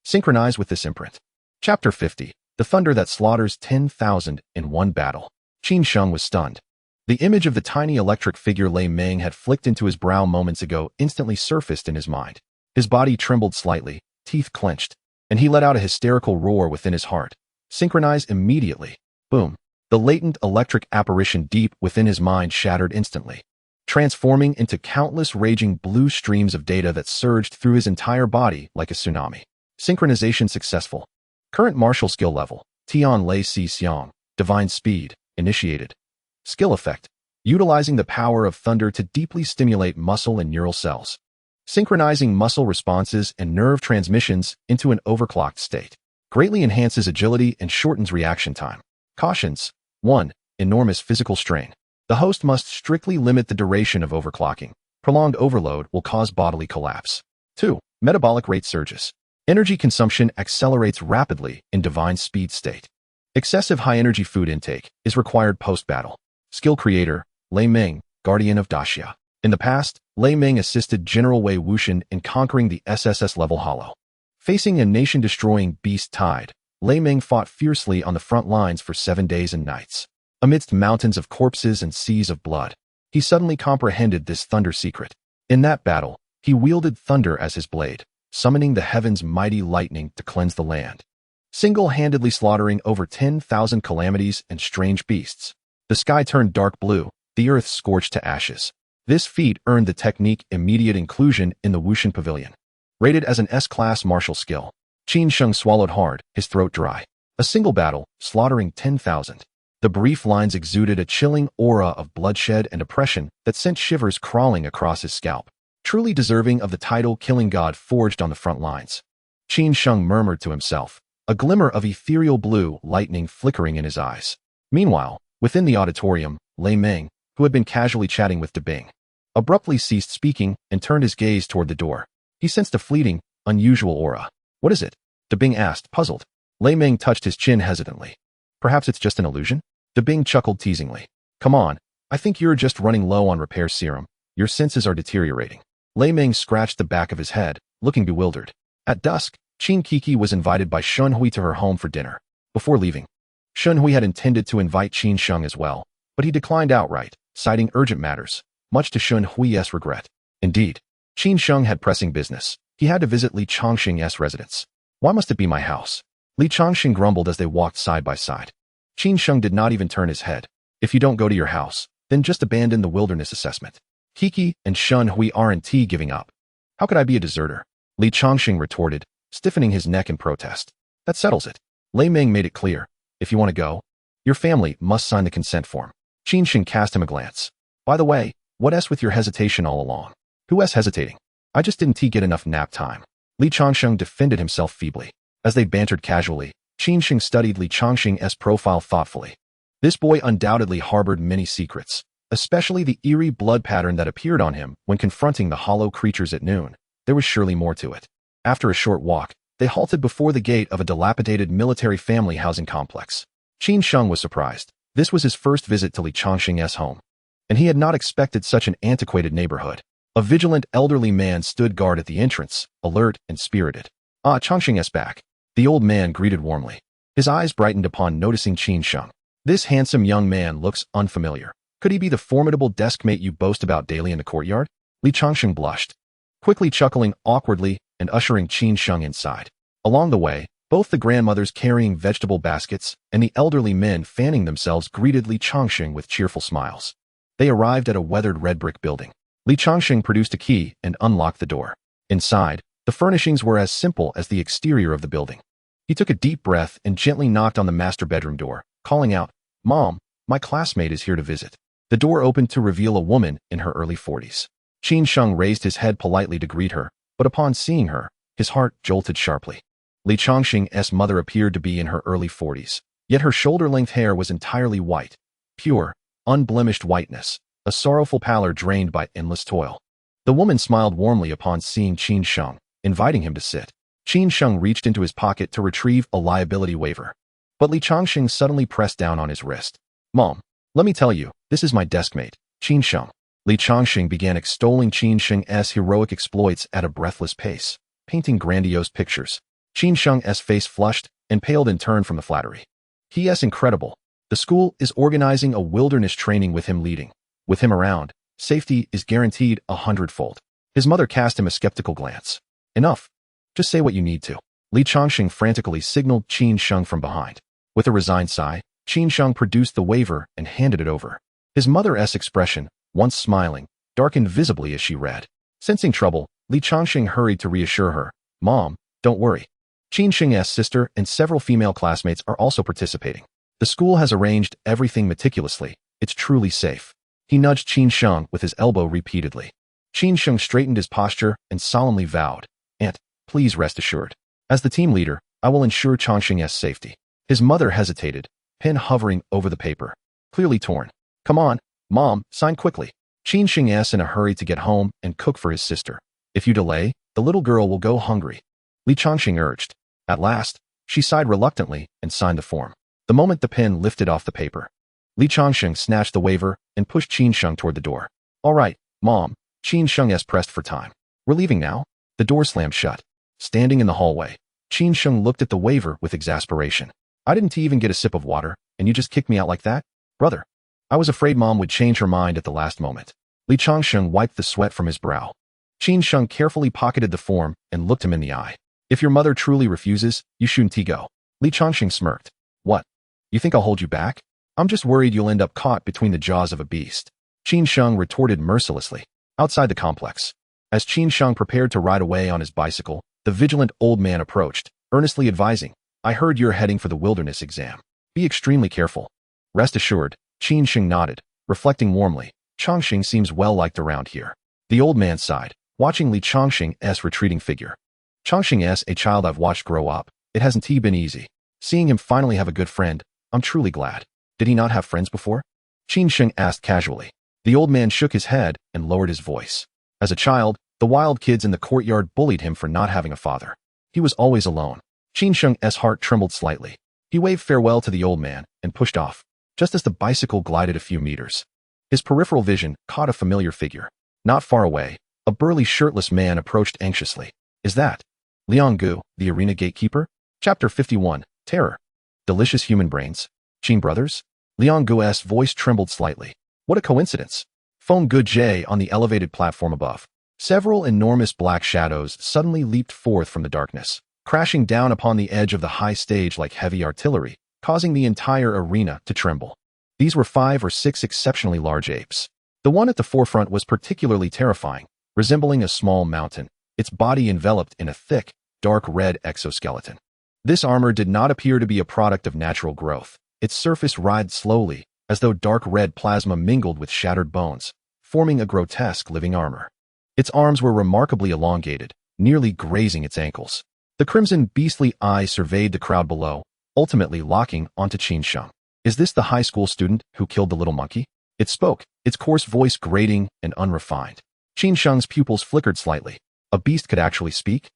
A: Synchronize with this imprint. Chapter 50. The Thunder That Slaughters 10,000 in One Battle. Qin Sheng was stunned. The image of the tiny electric figure Lei Meng had flicked into his brow moments ago instantly surfaced in his mind. His body trembled slightly, teeth clenched, and he let out a hysterical roar within his heart. Synchronize immediately. Boom. The latent electric apparition deep within his mind shattered instantly, transforming into countless raging blue streams of data that surged through his entire body like a tsunami. Synchronization successful. Current martial skill level. Tian Lei Si Xiang. Divine Speed. Initiated. Skill effect. Utilizing the power of thunder to deeply stimulate muscle and neural cells, synchronizing muscle responses and nerve transmissions into an overclocked state. Greatly enhances agility and shortens reaction time. Cautions. 1. Enormous physical strain. The host must strictly limit the duration of overclocking. Prolonged overload will cause bodily collapse. 2. Metabolic rate surges. Energy consumption accelerates rapidly in divine speed state. Excessive high-energy food intake is required post-battle. Skill creator, Lei Meng, Guardian of Daxia. In the past, Lei Meng assisted General Wei Wuxian in conquering the SSS-level Hollow. Facing a nation-destroying beast tide, Lei Meng fought fiercely on the front lines for 7 days and nights. Amidst mountains of corpses and seas of blood, he suddenly comprehended this thunder secret. In that battle, he wielded thunder as his blade, summoning the heavens' mighty lightning to cleanse the land, single-handedly slaughtering over 10,000 calamities and strange beasts. The sky turned dark blue, the earth scorched to ashes. This feat earned the technique immediate inclusion in the Wushan Pavilion. Rated as an S-class martial skill, Qin Sheng swallowed hard, his throat dry. A single battle, slaughtering 10,000. The brief lines exuded a chilling aura of bloodshed and oppression that sent shivers crawling across his scalp. Truly deserving of the title Killing God forged on the front lines. Qin Sheng murmured to himself, a glimmer of ethereal blue lightning flickering in his eyes. Meanwhile, within the auditorium, Lei Meng, who had been casually chatting with Debing, abruptly ceased speaking and turned his gaze toward the door. He sensed a fleeting, unusual aura. What is it? Debing asked, puzzled. Lei Meng touched his chin hesitantly. Perhaps it's just an illusion? Debing chuckled teasingly. Come on, I think you're just running low on repair serum. Your senses are deteriorating. Lei Meng scratched the back of his head, looking bewildered. At dusk, Qin Kiki was invited by Shun Hui to her home for dinner. Before leaving, Shun Hui had intended to invite Qin Sheng as well, but he declined outright, citing urgent matters, much to Shun Hui's regret. Indeed, Qin Sheng had pressing business. He had to visit Li Chongqing's residence. Why must it be my house? Li Chongqing grumbled as they walked side by side. Qin Sheng did not even turn his head. If you don't go to your house, then just abandon the wilderness assessment. Kiki and Shun Hui aren't giving up. How could I be a deserter? Li Chongqing retorted, stiffening his neck in protest. That settles it. Lei Meng made it clear. If you want to go, your family must sign the consent form. Qin Sheng cast him a glance. By the way, what s with your hesitation all along? Who s hesitating? I just didn't get enough nap time. Li Changsheng defended himself feebly. As they bantered casually, Qin Sheng studied Li Changsheng's profile thoughtfully. This boy undoubtedly harbored many secrets, especially the eerie blood pattern that appeared on him when confronting the hollow creatures at noon. There was surely more to it. After a short walk, they halted before the gate of a dilapidated military family housing complex. Qin Sheng was surprised. This was his first visit to Li Changsheng's home, and he had not expected such an antiquated neighborhood. A vigilant elderly man stood guard at the entrance, alert and spirited. Ah, Changsheng's back. The old man greeted warmly. His eyes brightened upon noticing Qin Sheng. This handsome young man looks unfamiliar. Could he be the formidable deskmate you boast about daily in the courtyard? Li Changsheng blushed, quickly chuckling awkwardly and ushering Qin Sheng inside. Along the way, both the grandmothers carrying vegetable baskets and the elderly men fanning themselves greeted Li Changsheng with cheerful smiles. They arrived at a weathered red brick building. Li Changsheng produced a key and unlocked the door. Inside, the furnishings were as simple as the exterior of the building. He took a deep breath and gently knocked on the master bedroom door, calling out, "Mom, my classmate is here to visit." The door opened to reveal a woman in her early 40s. Qin Sheng raised his head politely to greet her, but upon seeing her, his heart jolted sharply. Li Changsheng's mother appeared to be in her early 40s, yet her shoulder-length hair was entirely white, pure, unblemished whiteness, a sorrowful pallor drained by endless toil. The woman smiled warmly upon seeing Qin Sheng, inviting him to sit. Qin Sheng reached into his pocket to retrieve a liability waiver, but Li Changsheng suddenly pressed down on his wrist. "Mom, let me tell you, this is my deskmate, Qin Sheng." Li Changsheng began extolling Qin Sheng's heroic exploits at a breathless pace, painting grandiose pictures. Qin Sheng's face flushed and paled in turn from the flattery. "He's incredible. The school is organizing a wilderness training with him leading. With him around, safety is guaranteed 100-fold. His mother cast him a skeptical glance. "Enough. Just say what you need to." Li Changsheng frantically signaled Qin Sheng from behind. With a resigned sigh, Qin Sheng produced the waiver and handed it over. His mother's expression, once smiling, darkened visibly as she read. Sensing trouble, Li Changsheng hurried to reassure her. "Mom, don't worry. Qin Sheng's sister and several female classmates are also participating. The school has arranged everything meticulously. It's truly safe." He nudged Qin Sheng with his elbow repeatedly. Qin Sheng straightened his posture and solemnly vowed, "Aunt, please rest assured. As the team leader, I will ensure Changsheng's safety." His mother hesitated, pen hovering over the paper, clearly torn. "Come on, Mom, sign quickly." Qin Sheng's in a hurry to get home and cook for his sister. "If you delay, the little girl will go hungry," Li Changsheng urged. At last, she sighed reluctantly and signed the form. The moment the pen lifted off the paper, Li Changsheng snatched the waiver and pushed Qin Sheng toward the door. "All right, Mom." Qin Sheng pressed for time. "We're leaving now?" The door slammed shut. Standing in the hallway, Qin Sheng looked at the waiver with exasperation. "I didn't even get a sip of water, and you just kicked me out like that? Brother, I was afraid Mom would change her mind at the last moment." Li Changsheng wiped the sweat from his brow. Qin Sheng carefully pocketed the form and looked him in the eye. "If your mother truly refuses, you shouldn't go." Li Changsheng smirked. "What? You think I'll hold you back? I'm just worried you'll end up caught between the jaws of a beast." Qin Sheng retorted mercilessly. Outside the complex, as Qin Sheng prepared to ride away on his bicycle, the vigilant old man approached, earnestly advising, "I heard you're heading for the wilderness exam. Be extremely careful." Rest assured, Qin Sheng nodded, reflecting warmly, "Changsheng seems well liked around here." The old man sighed, watching Li Changsheng's retreating figure. "Changsheng's a child I've watched grow up. It hasn't been easy. Seeing him finally have a good friend, I'm truly glad." "Did he not have friends before?" Qin Sheng asked casually. The old man shook his head and lowered his voice. As a child, the wild kids in the courtyard bullied him for not having a father. He was always alone. Qin Sheng's heart trembled slightly. He waved farewell to the old man and pushed off. Just as the bicycle glided a few meters, his peripheral vision caught a familiar figure. Not far away, a burly shirtless man approached anxiously. "Is that Liang Gu, the arena gatekeeper?" Chapter 51, Terror. Delicious human brains. Qin brothers? Liang Gu's voice trembled slightly. What a coincidence. Feng Gu on the elevated platform above. Several enormous black shadows suddenly leaped forth from the darkness, crashing down upon the edge of the high stage like heavy artillery, causing the entire arena to tremble. These were 5 or 6 exceptionally large apes. The one at the forefront was particularly terrifying, resembling a small mountain, its body enveloped in a thick, dark red exoskeleton. This armor did not appear to be a product of natural growth. Its surface writhed slowly, as though dark red plasma mingled with shattered bones, forming a grotesque living armor. Its arms were remarkably elongated, nearly grazing its ankles. The crimson beastly eye surveyed the crowd below, ultimately locking onto Qin Sheng. Is this the high school student who killed the little monkey? It spoke, its coarse voice grating and unrefined. Qin Sheng's pupils flickered slightly. A beast could actually speak?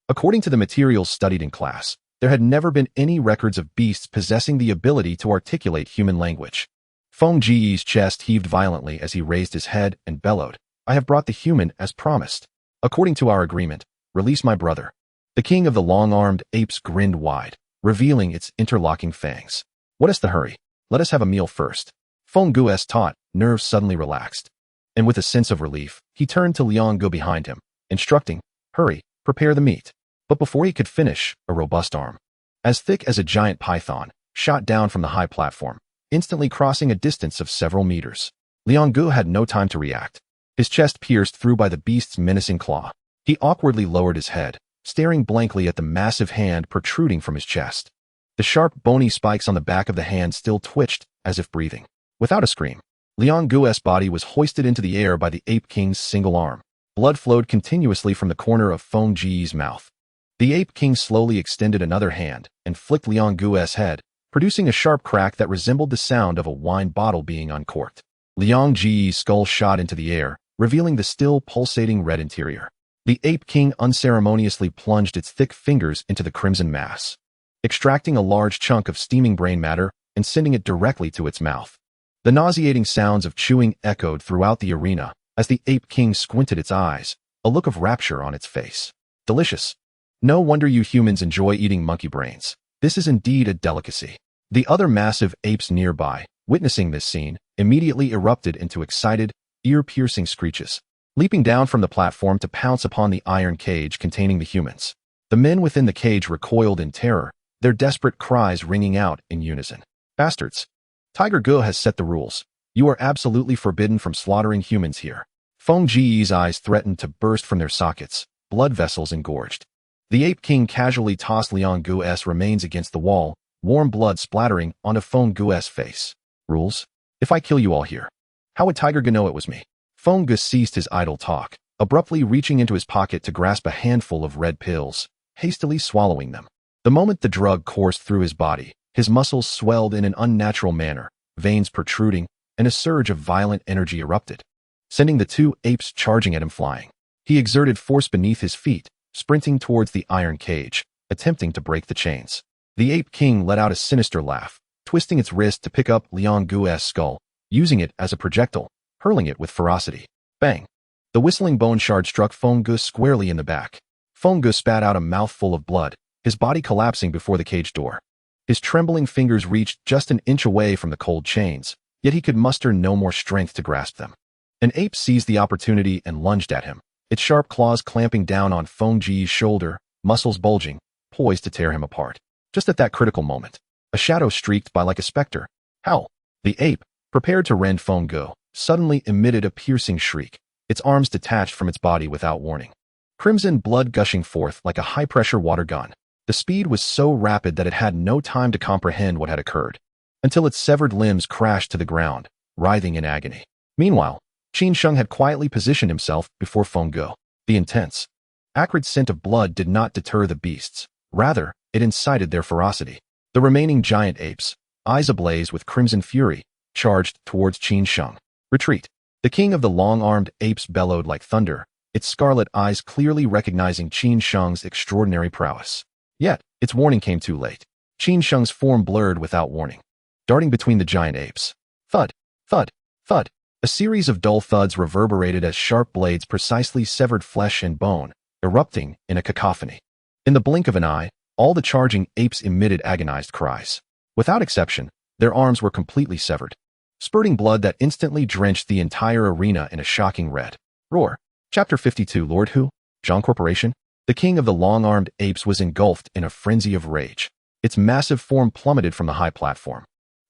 A: According to the materials studied in class, there had never been any records of beasts possessing the ability to articulate human language. Feng Ji's chest heaved violently as he raised his head and bellowed, I have brought the human as promised. According to our agreement, release my brother. The king of the long-armed apes grinned wide, revealing its interlocking fangs. What is the hurry? Let us have a meal first. Feng Gu's taut, nerves suddenly relaxed. And with a sense of relief, he turned to Liang Gu behind him, instructing, hurry, prepare the meat. But before he could finish, a robust arm, as thick as a giant python, shot down from the high platform, instantly crossing a distance of several meters. Liang Gu had no time to react. His chest pierced through by the beast's menacing claw. He awkwardly lowered his head, staring blankly at the massive hand protruding from his chest. The sharp, bony spikes on the back of the hand still twitched, as if breathing. Without a scream, Liang Gu's body was hoisted into the air by the Ape King's single arm. Blood flowed continuously from the corner of Feng Ji's mouth. The Ape King slowly extended another hand and flicked Liang Gu's head, producing a sharp crack that resembled the sound of a wine bottle being uncorked. Liang Ji's skull shot into the air, revealing the still pulsating red interior. The Ape King unceremoniously plunged its thick fingers into the crimson mass, extracting a large chunk of steaming brain matter and sending it directly to its mouth. The nauseating sounds of chewing echoed throughout the arena as the Ape King squinted its eyes, a look of rapture on its face. Delicious. No wonder you humans enjoy eating monkey brains. This is indeed a delicacy. The other massive apes nearby, witnessing this scene, immediately erupted into excited, ear-piercing screeches, leaping down from the platform to pounce upon the iron cage containing the humans. The men within the cage recoiled in terror, their desperate cries ringing out in unison. Bastards! Tiger Gu has set the rules. You are absolutely forbidden from slaughtering humans here. Feng Ji's eyes threatened to burst from their sockets, blood vessels engorged. The Ape King casually tossed Liang Gu's remains against the wall, warm blood splattering onto Feng Gu's face. Rules? If I kill you all here, how would Tiger Gu know it was me? Feng Gu ceased his idle talk, abruptly reaching into his pocket to grasp a handful of red pills, hastily swallowing them. The moment the drug coursed through his body, his muscles swelled in an unnatural manner, veins protruding, and a surge of violent energy erupted, sending the two apes charging at him flying. He exerted force beneath his feet, sprinting towards the iron cage, attempting to break the chains. The Ape King let out a sinister laugh, twisting its wrist to pick up Liang Gu's skull, using it as a projectile, hurling it with ferocity. Bang! The whistling bone shard struck Feng Gu squarely in the back. Feng Gu spat out a mouthful of blood, his body collapsing before the cage door. His trembling fingers reached just an inch away from the cold chains, yet he could muster no more strength to grasp them. An ape seized the opportunity and lunged at him, its sharp claws clamping down on Feng Ji's shoulder, muscles bulging, poised to tear him apart. Just at that critical moment, a shadow streaked by like a specter. Howl! The ape, prepared to rend Feng Gu, suddenly emitted a piercing shriek, its arms detached from its body without warning. Crimson blood gushing forth like a high-pressure water gun. The speed was so rapid that it had no time to comprehend what had occurred, until its severed limbs crashed to the ground, writhing in agony. Meanwhile, Qin Sheng had quietly positioned himself before Feng Gu. The intense, acrid scent of blood did not deter the beasts. Rather, it incited their ferocity. The remaining giant apes, eyes ablaze with crimson fury, charged towards Qin Sheng. Retreat! The king of the long-armed apes bellowed like thunder, its scarlet eyes clearly recognizing Qin Sheng's extraordinary prowess. Yet, its warning came too late. Qin Sheng's form blurred without warning, darting between the giant apes. Thud! Thud! Thud! A series of dull thuds reverberated as sharp blades precisely severed flesh and bone, erupting in a cacophony. In the blink of an eye, all the charging apes emitted agonized cries. Without exception, their arms were completely severed, spurting blood that instantly drenched the entire arena in a shocking red. Roar. Chapter 52 Lord Hu, Zhang Corporation. The king of the long-armed apes was engulfed in a frenzy of rage. Its massive form plummeted from the high platform,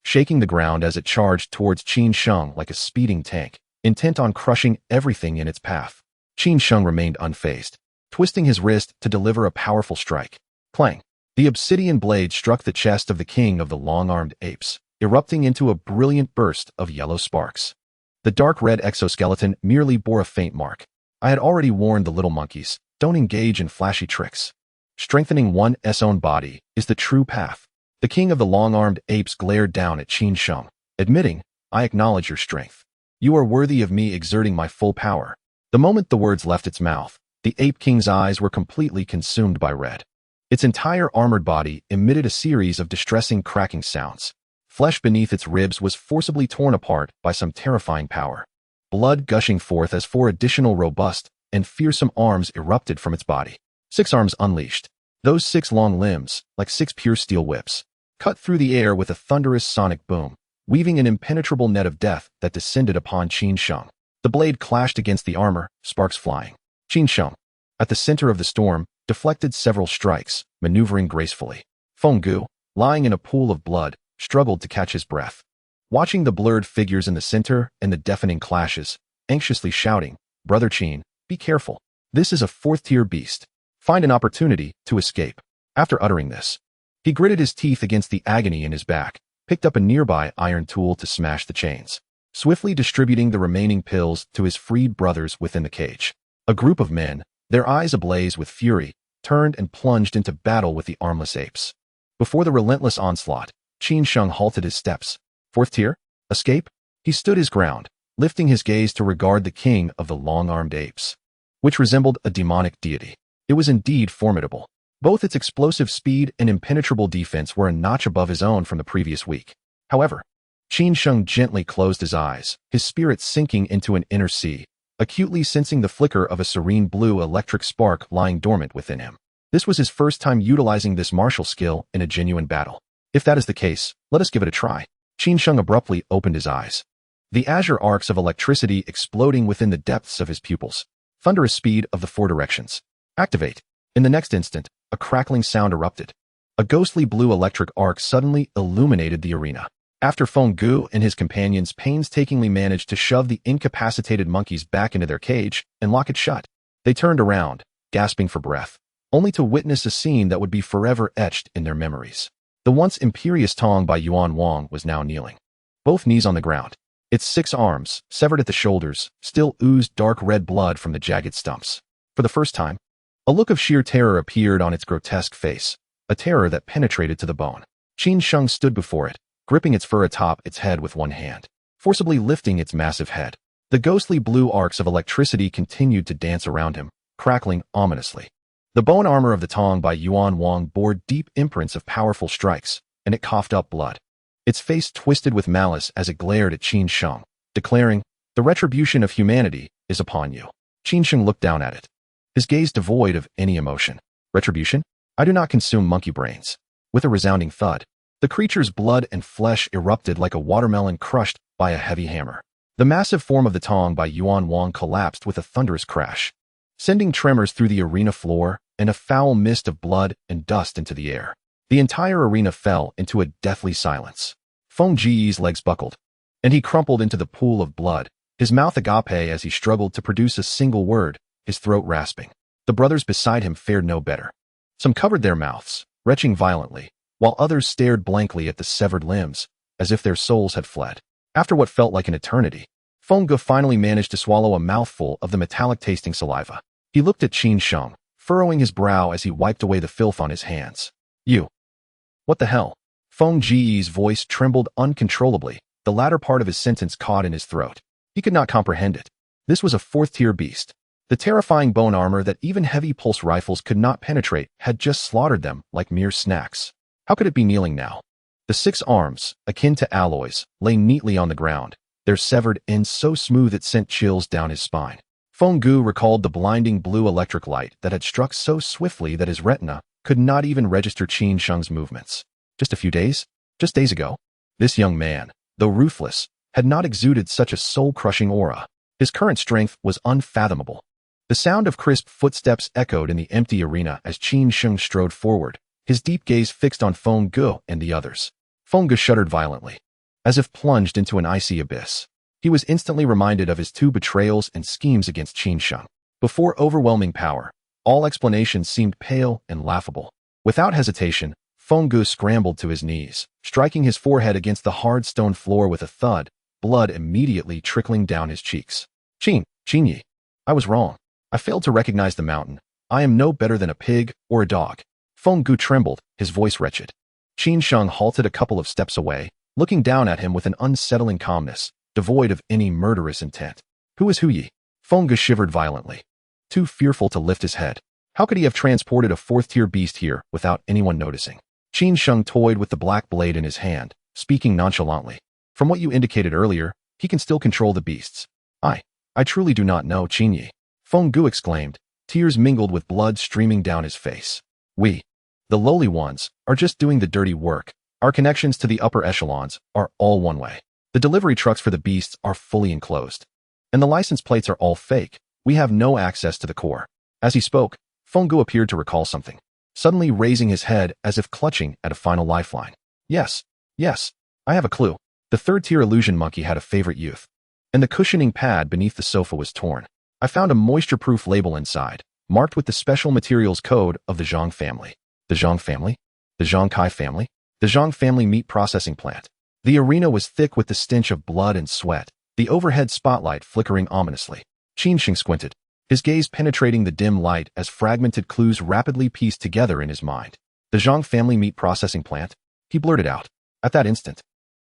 A: shaking the ground as it charged towards Qin Sheng like a speeding tank, intent on crushing everything in its path. Qin Sheng remained unfazed, twisting his wrist to deliver a powerful strike. Clang! The obsidian blade struck the chest of the king of the long-armed apes, erupting into a brilliant burst of yellow sparks. The dark red exoskeleton merely bore a faint mark. I had already warned the little monkeys, don't engage in flashy tricks. Strengthening one's own body is the true path. The king of the long-armed apes glared down at Qin Sheng, admitting, I acknowledge your strength. You are worthy of me exerting my full power. The moment the words left its mouth, the ape king's eyes were completely consumed by red. Its entire armored body emitted a series of distressing cracking sounds. Flesh beneath its ribs was forcibly torn apart by some terrifying power. Blood gushing forth as four additional robust and fearsome arms erupted from its body. 6 arms unleashed. Those 6 long limbs, like 6 pure steel whips, cut through the air with a thunderous sonic boom, weaving an impenetrable net of death that descended upon Qin Sheng. The blade clashed against the armor, sparks flying. Qin Sheng, at the center of the storm, deflected several strikes, maneuvering gracefully. Feng Gu, lying in a pool of blood, struggled to catch his breath. Watching the blurred figures in the center and the deafening clashes, anxiously shouting, Brother Qin, be careful. This is a 4th-tier beast. Find an opportunity to escape. After uttering this, he gritted his teeth against the agony in his back, picked up a nearby iron tool to smash the chains, swiftly distributing the remaining pills to his freed brothers within the cage. A group of men, their eyes ablaze with fury, turned and plunged into battle with the armless apes. Before the relentless onslaught, Qin Sheng halted his steps. 4th tier? Escape? He stood his ground, lifting his gaze to regard the king of the long-armed apes, which resembled a demonic deity. It was indeed formidable. Both its explosive speed and impenetrable defense were a notch above his own from the previous week. However, Qin Sheng gently closed his eyes, his spirit sinking into an inner sea, acutely sensing the flicker of a serene blue electric spark lying dormant within him. This was his first time utilizing this martial skill in a genuine battle. If that is the case, let us give it a try. Qin Sheng abruptly opened his eyes, the azure arcs of electricity exploding within the depths of his pupils. Thunderous speed of the 4 directions. Activate. In the next instant, a crackling sound erupted. A ghostly blue electric arc suddenly illuminated the arena. After Feng Gu and his companions painstakingly managed to shove the incapacitated monkeys back into their cage and lock it shut, they turned around, gasping for breath, only to witness a scene that would be forever etched in their memories. The once imperious Tong by Yuan Wang was now kneeling, both knees on the ground. Its 6 arms, severed at the shoulders, still oozed dark red blood from the jagged stumps. For the first time, a look of sheer terror appeared on its grotesque face, a terror that penetrated to the bone. Qin Sheng stood before it, gripping its fur atop its head with one hand, forcibly lifting its massive head. The ghostly blue arcs of electricity continued to dance around him, crackling ominously. The bone armor of the Tong by Yuan Wang bore deep imprints of powerful strikes, and it coughed up blood. Its face twisted with malice as it glared at Qin Sheng, declaring, the retribution of humanity is upon you. Qin Sheng looked down at it, his gaze devoid of any emotion. Retribution? I do not consume monkey brains. With a resounding thud, the creature's blood and flesh erupted like a watermelon crushed by a heavy hammer. The massive form of the Tong by Yuan Wang collapsed with a thunderous crash, sending tremors through the arena floor and a foul mist of blood and dust into the air. The entire arena fell into a deathly silence. Feng Ji's legs buckled, and he crumpled into the pool of blood, his mouth agape as he struggled to produce a single word, his throat rasping. The brothers beside him fared no better. Some covered their mouths, retching violently, while others stared blankly at the severed limbs, as if their souls had fled. After what felt like an eternity, Feng Gu finally managed to swallow a mouthful of the metallic-tasting saliva. He looked at Qin Sheng, furrowing his brow as he wiped away the filth on his hands. You. What the hell? Feng Ji's voice trembled uncontrollably, the latter part of his sentence caught in his throat. He could not comprehend it. This was a 4th-tier beast. The terrifying bone armor that even heavy pulse rifles could not penetrate had just slaughtered them like mere snacks. How could it be kneeling now? The 6 arms, akin to alloys, lay neatly on the ground, their severed ends so smooth it sent chills down his spine. Feng Gu recalled the blinding blue electric light that had struck so swiftly that his retina could not even register Qin Sheng's movements. Just days ago, this young man, though ruthless, had not exuded such a soul-crushing aura. His current strength was unfathomable. The sound of crisp footsteps echoed in the empty arena as Qin Sheng strode forward, his deep gaze fixed on Feng Gu and the others. Feng Gu shuddered violently, as if plunged into an icy abyss. He was instantly reminded of his 2 betrayals and schemes against Qin Sheng. Before overwhelming power, all explanations seemed pale and laughable. Without hesitation, Fenggu scrambled to his knees, striking his forehead against the hard stone floor with a thud, blood immediately trickling down his cheeks. Qin Yi. I was wrong. I failed to recognize the mountain. I am no better than a pig or a dog. Fenggu trembled, his voice wretched. Qin Sheng halted a couple of steps away, looking down at him with an unsettling calmness, devoid of any murderous intent. Who is Hu Yi? Fenggu shivered violently. Too fearful to lift his head. How could he have transported a fourth-tier beast here without anyone noticing? Qin Sheng toyed with the black blade in his hand, speaking nonchalantly. From what you indicated earlier, he can still control the beasts. I truly do not know, Qin Yi. Fenggu exclaimed, tears mingled with blood streaming down his face. We, the lowly ones, are just doing the dirty work. Our connections to the upper echelons are all one way. The delivery trucks for the beasts are fully enclosed. And the license plates are all fake. We have no access to the core. As he spoke, Fenggu appeared to recall something, suddenly raising his head as if clutching at a final lifeline. Yes, I have a clue. The third-tier illusion monkey had a favorite youth. And the cushioning pad beneath the sofa was torn. I found a moisture-proof label inside, marked with the special materials code of the Zhang family. The Zhang family? The Zhang Kai family? The Zhang family meat processing plant. The arena was thick with the stench of blood and sweat, the overhead spotlight flickering ominously. Qin Sheng squinted, his gaze penetrating the dim light as fragmented clues rapidly pieced together in his mind. The Zhang family meat processing plant? He blurted out. At that instant,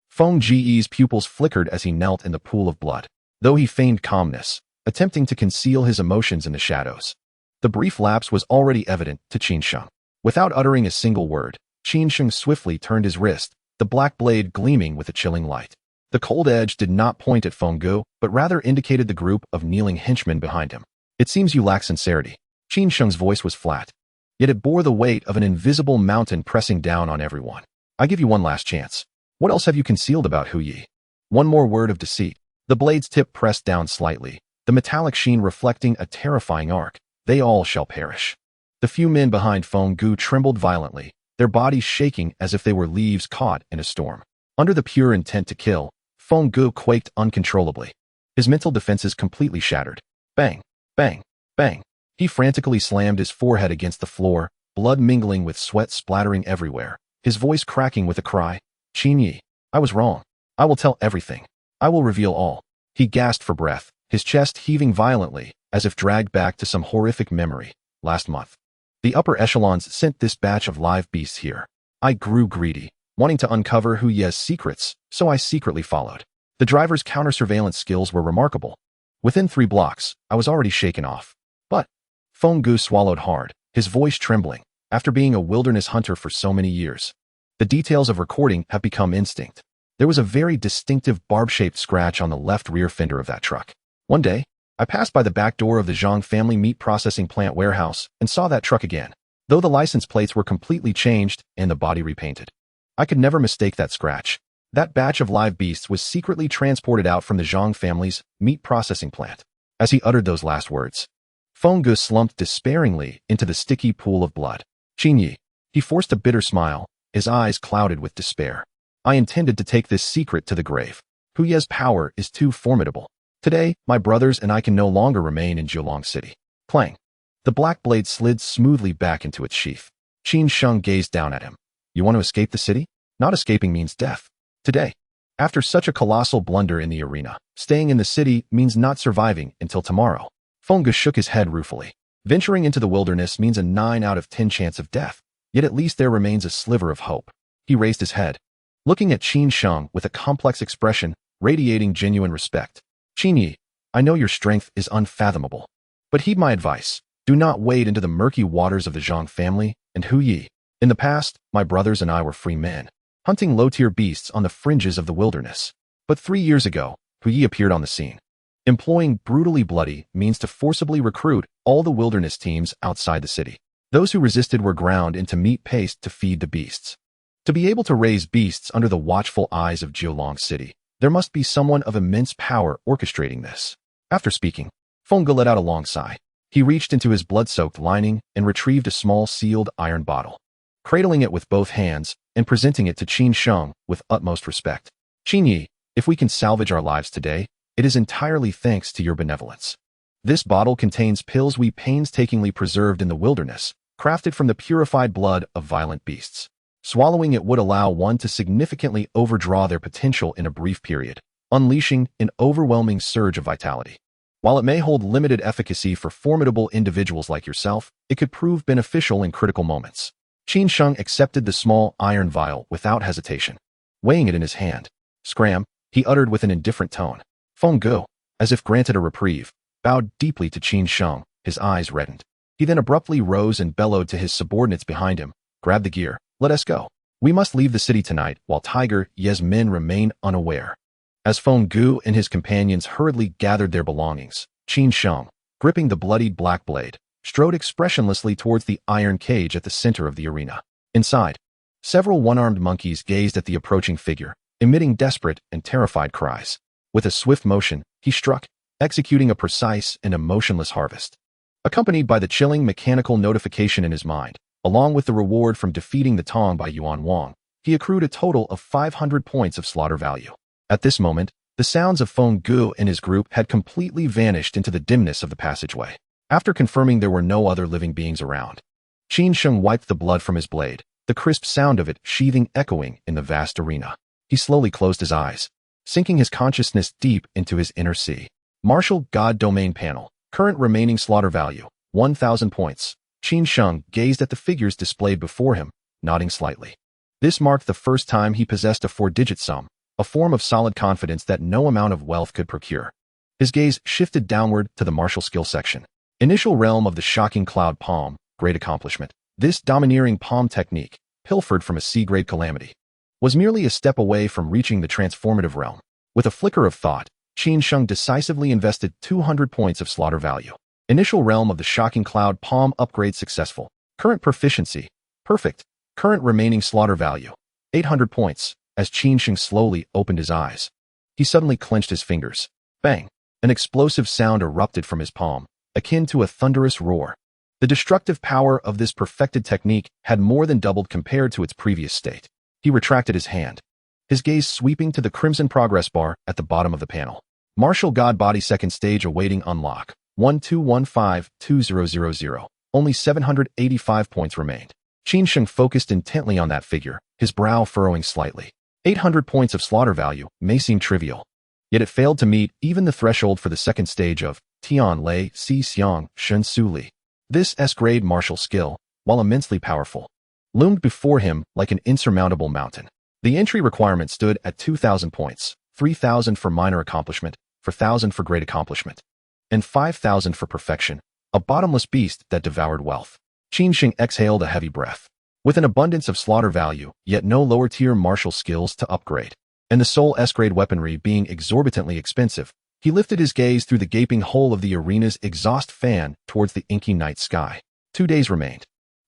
A: Feng Ji's pupils flickered as he knelt in the pool of blood, though he feigned calmness, attempting to conceal his emotions in the shadows. The brief lapse was already evident to Qin Sheng. Without uttering a single word, Qin Sheng swiftly turned his wrist, the black blade gleaming with a chilling light. The cold edge did not point at Fenggu, but rather indicated the group of kneeling henchmen behind him. It seems you lack sincerity. Qin Sheng's voice was flat, yet it bore the weight of an invisible mountain pressing down on everyone. I give you one last chance. What else have you concealed about Hu Yi? One more word of deceit. The blade's tip pressed down slightly, the metallic sheen reflecting a terrifying arc. They all shall perish. The few men behind Fenggu trembled violently, their bodies shaking as if they were leaves caught in a storm. Under the pure intent to kill, Fenggu quaked uncontrollably. His mental defenses completely shattered. Bang, bang, bang. He frantically slammed his forehead against the floor, blood mingling with sweat splattering everywhere, his voice cracking with a cry. Qin Yi, I was wrong. I will tell everything. I will reveal all. He gasped for breath, his chest heaving violently, as if dragged back to some horrific memory. Last month, the upper echelons sent this batch of live beasts here. I grew greedy, wanting to uncover Hu Ye's secrets, so I secretly followed. The driver's counter-surveillance skills were remarkable. Within 3 blocks, I was already shaken off. But Fenggu swallowed hard, his voice trembling, after being a wilderness hunter for so many years. The details of recording have become instinct. There was a very distinctive barb-shaped scratch on the left rear fender of that truck. One day, I passed by the back door of the Zhang family meat processing plant warehouse and saw that truck again, though the license plates were completely changed and the body repainted. I could never mistake that scratch. That batch of live beasts was secretly transported out from the Zhang family's meat processing plant. As he uttered those last words, Fenggu slumped despairingly into the sticky pool of blood. Qin Yi. He forced a bitter smile, his eyes clouded with despair. I intended to take this secret to the grave. Hu Ye's power is too formidable. Today, my brothers and I can no longer remain in Jiulong City. Clang. The black blade slid smoothly back into its sheath. Qin Sheng gazed down at him. You want to escape the city? Not escaping means death. Today, after such a colossal blunder in the arena, staying in the city means not surviving until tomorrow. Fenggu shook his head ruefully. Venturing into the wilderness means a 9 out of 10 chance of death. Yet at least there remains a sliver of hope. He raised his head, looking at Qin Sheng with a complex expression, radiating genuine respect. Qin Yi, I know your strength is unfathomable. But heed my advice. Do not wade into the murky waters of the Zhang family and Hu Yi. In the past, my brothers and I were free men, hunting low-tier beasts on the fringes of the wilderness. But 3 years ago, Hu Yi appeared on the scene. Employing brutally bloody means to forcibly recruit all the wilderness teams outside the city. Those who resisted were ground into meat paste to feed the beasts. To be able to raise beasts under the watchful eyes of Jiulong City, there must be someone of immense power orchestrating this. After speaking, Fenggu let out a long sigh. He reached into his blood-soaked lining and retrieved a small sealed iron bottle, cradling it with both hands and presenting it to Qin Sheng with utmost respect. Qin Yi, if we can salvage our lives today, it is entirely thanks to your benevolence. This bottle contains pills we painstakingly preserved in the wilderness, crafted from the purified blood of violent beasts. Swallowing it would allow one to significantly overdraw their potential in a brief period, unleashing an overwhelming surge of vitality. While it may hold limited efficacy for formidable individuals like yourself, it could prove beneficial in critical moments. Qin Sheng accepted the small iron vial without hesitation. Weighing it in his hand, "Scram," he uttered with an indifferent tone. Feng Gu, as if granted a reprieve, bowed deeply to Qin Sheng, his eyes reddened. He then abruptly rose and bellowed to his subordinates behind him, "Grab the gear, let us go. We must leave the city tonight while Tiger Ye's men remain unaware." As Feng Gu and his companions hurriedly gathered their belongings, Qin Sheng, gripping the bloodied black blade, strode expressionlessly towards the iron cage at the center of the arena. Inside, several one-armed monkeys gazed at the approaching figure, emitting desperate and terrified cries. With a swift motion, he struck, executing a precise and emotionless harvest. Accompanied by the chilling mechanical notification in his mind, along with the reward from defeating the Tong by Yuan Wang, he accrued a total of 500 points of slaughter value. At this moment, the sounds of Feng Gu and his group had completely vanished into the dimness of the passageway. After confirming there were no other living beings around, Qin Sheng wiped the blood from his blade, the crisp sound of it sheathing echoing in the vast arena. He slowly closed his eyes, sinking his consciousness deep into his inner sea. Martial God Domain Panel. Current remaining slaughter value, 1,000 points. Qin Sheng gazed at the figures displayed before him, nodding slightly. This marked the first time he possessed a 4-digit sum, a form of solid confidence that no amount of wealth could procure. His gaze shifted downward to the martial skill section. Initial realm of the shocking cloud palm, great accomplishment. This domineering palm technique, pilfered from a C-grade calamity, was merely a step away from reaching the transformative realm. With a flicker of thought, Qin Sheng decisively invested 200 points of slaughter value. Initial realm of the shocking cloud palm upgrade successful. Current proficiency, perfect. Current remaining slaughter value, 800 points. As Qin Sheng slowly opened his eyes, he suddenly clenched his fingers. Bang! An explosive sound erupted from his palm, akin to a thunderous roar. The destructive power of this perfected technique had more than doubled compared to its previous state. He retracted his hand, his gaze sweeping to the crimson progress bar at the bottom of the panel. Martial God Body Second Stage awaiting unlock. 1215-2000. Only 785 points remained. Qin Sheng focused intently on that figure, his brow furrowing slightly. 800 points of slaughter value may seem trivial, yet it failed to meet even the threshold for the second stage of Tian Lei Si Xiang Shen Su Li. This S-grade martial skill, while immensely powerful, loomed before him like an insurmountable mountain. The entry requirement stood at 2,000 points, 3,000 for minor accomplishment, 4,000 for great accomplishment, and 5,000 for perfection, a bottomless beast that devoured wealth. Qin Sheng exhaled a heavy breath. With an abundance of slaughter value, yet no lower-tier martial skills to upgrade, and the sole S-grade weaponry being exorbitantly expensive, he lifted his gaze through the gaping hole of the arena's exhaust fan towards the inky night sky. 2 days remained.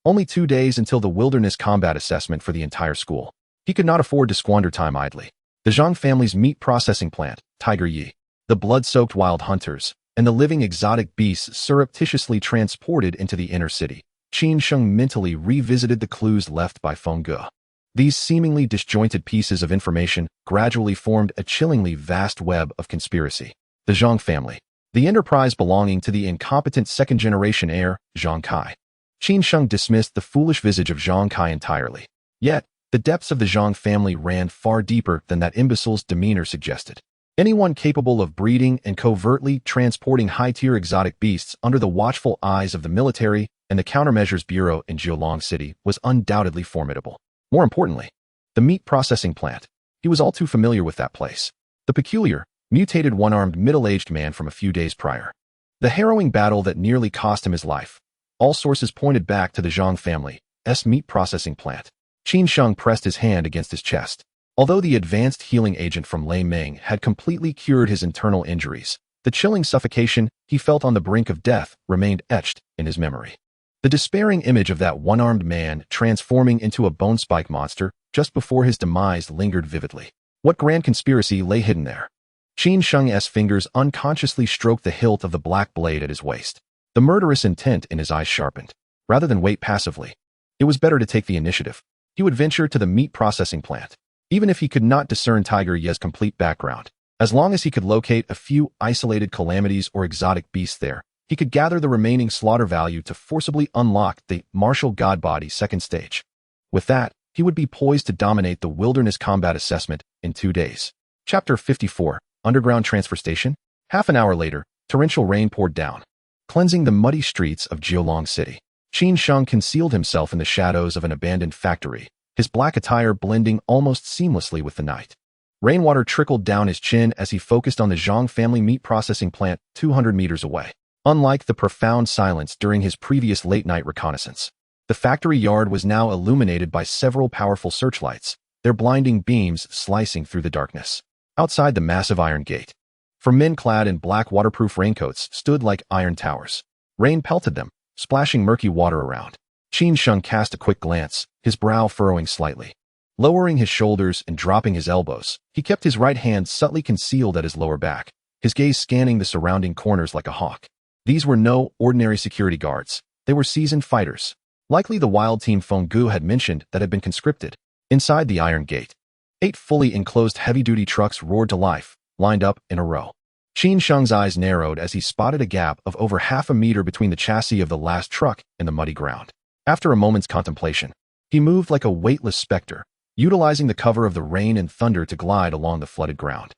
A: Only 2 days until the wilderness combat assessment for the entire school. He could not afford to squander time idly. The Zhang family's meat processing plant, Tiger Yi, the blood-soaked wild hunters, and the living exotic beasts surreptitiously transported into the inner city. Qin Sheng mentally revisited the clues left by Feng Gu. These seemingly disjointed pieces of information gradually formed a chillingly vast web of conspiracy. The Zhang family, the enterprise belonging to the incompetent second-generation heir, Zhang Kai. Qin Sheng dismissed the foolish visage of Zhang Kai entirely. Yet, the depths of the Zhang family ran far deeper than that imbecile's demeanor suggested. Anyone capable of breeding and covertly transporting high-tier exotic beasts under the watchful eyes of the military and the Countermeasures Bureau in Jiulong City was undoubtedly formidable. More importantly, the meat processing plant. He was all too familiar with that place. The peculiar, mutated one-armed middle-aged man from a few days prior. The harrowing battle that nearly cost him his life. All sources pointed back to the Zhang family's meat processing plant. Qin Sheng pressed his hand against his chest. Although the advanced healing agent from Lei Meng had completely cured his internal injuries, the chilling suffocation he felt on the brink of death remained etched in his memory. The despairing image of that one-armed man transforming into a bone-spike monster just before his demise lingered vividly. What grand conspiracy lay hidden there? Qin Sheng's fingers unconsciously stroked the hilt of the black blade at his waist. The murderous intent in his eyes sharpened. Rather than wait passively, it was better to take the initiative. He would venture to the meat processing plant. Even if he could not discern Tiger Ye's complete background, as long as he could locate a few isolated calamities or exotic beasts there, he could gather the remaining slaughter value to forcibly unlock the Martial Godbody second stage. With that, he would be poised to dominate the Wilderness Combat Assessment in 2 days. Chapter 54, Underground Transfer Station. Half an hour later, torrential rain poured down, cleansing the muddy streets of Jiulong City. Qin Sheng concealed himself in the shadows of an abandoned factory, his black attire blending almost seamlessly with the night. Rainwater trickled down his chin as he focused on the Zhang family meat processing plant 200 meters away. Unlike the profound silence during his previous late-night reconnaissance, the factory yard was now illuminated by several powerful searchlights, their blinding beams slicing through the darkness. Outside the massive iron gate, for men clad in black waterproof raincoats stood like iron towers. Rain pelted them, splashing murky water around. Qin Sheng cast a quick glance, his brow furrowing slightly. Lowering his shoulders and dropping his elbows, he kept his right hand subtly concealed at his lower back, his gaze scanning the surrounding corners like a hawk. These were no ordinary security guards. They were seasoned fighters, likely the wild team Feng Gu had mentioned that had been conscripted. Inside the iron gate, 8 fully enclosed heavy-duty trucks roared to life, lined up in a row. Qin Sheng's eyes narrowed as he spotted a gap of over half a meter between the chassis of the last truck and the muddy ground. After a moment's contemplation, he moved like a weightless specter, utilizing the cover of the rain and thunder to glide along the flooded ground.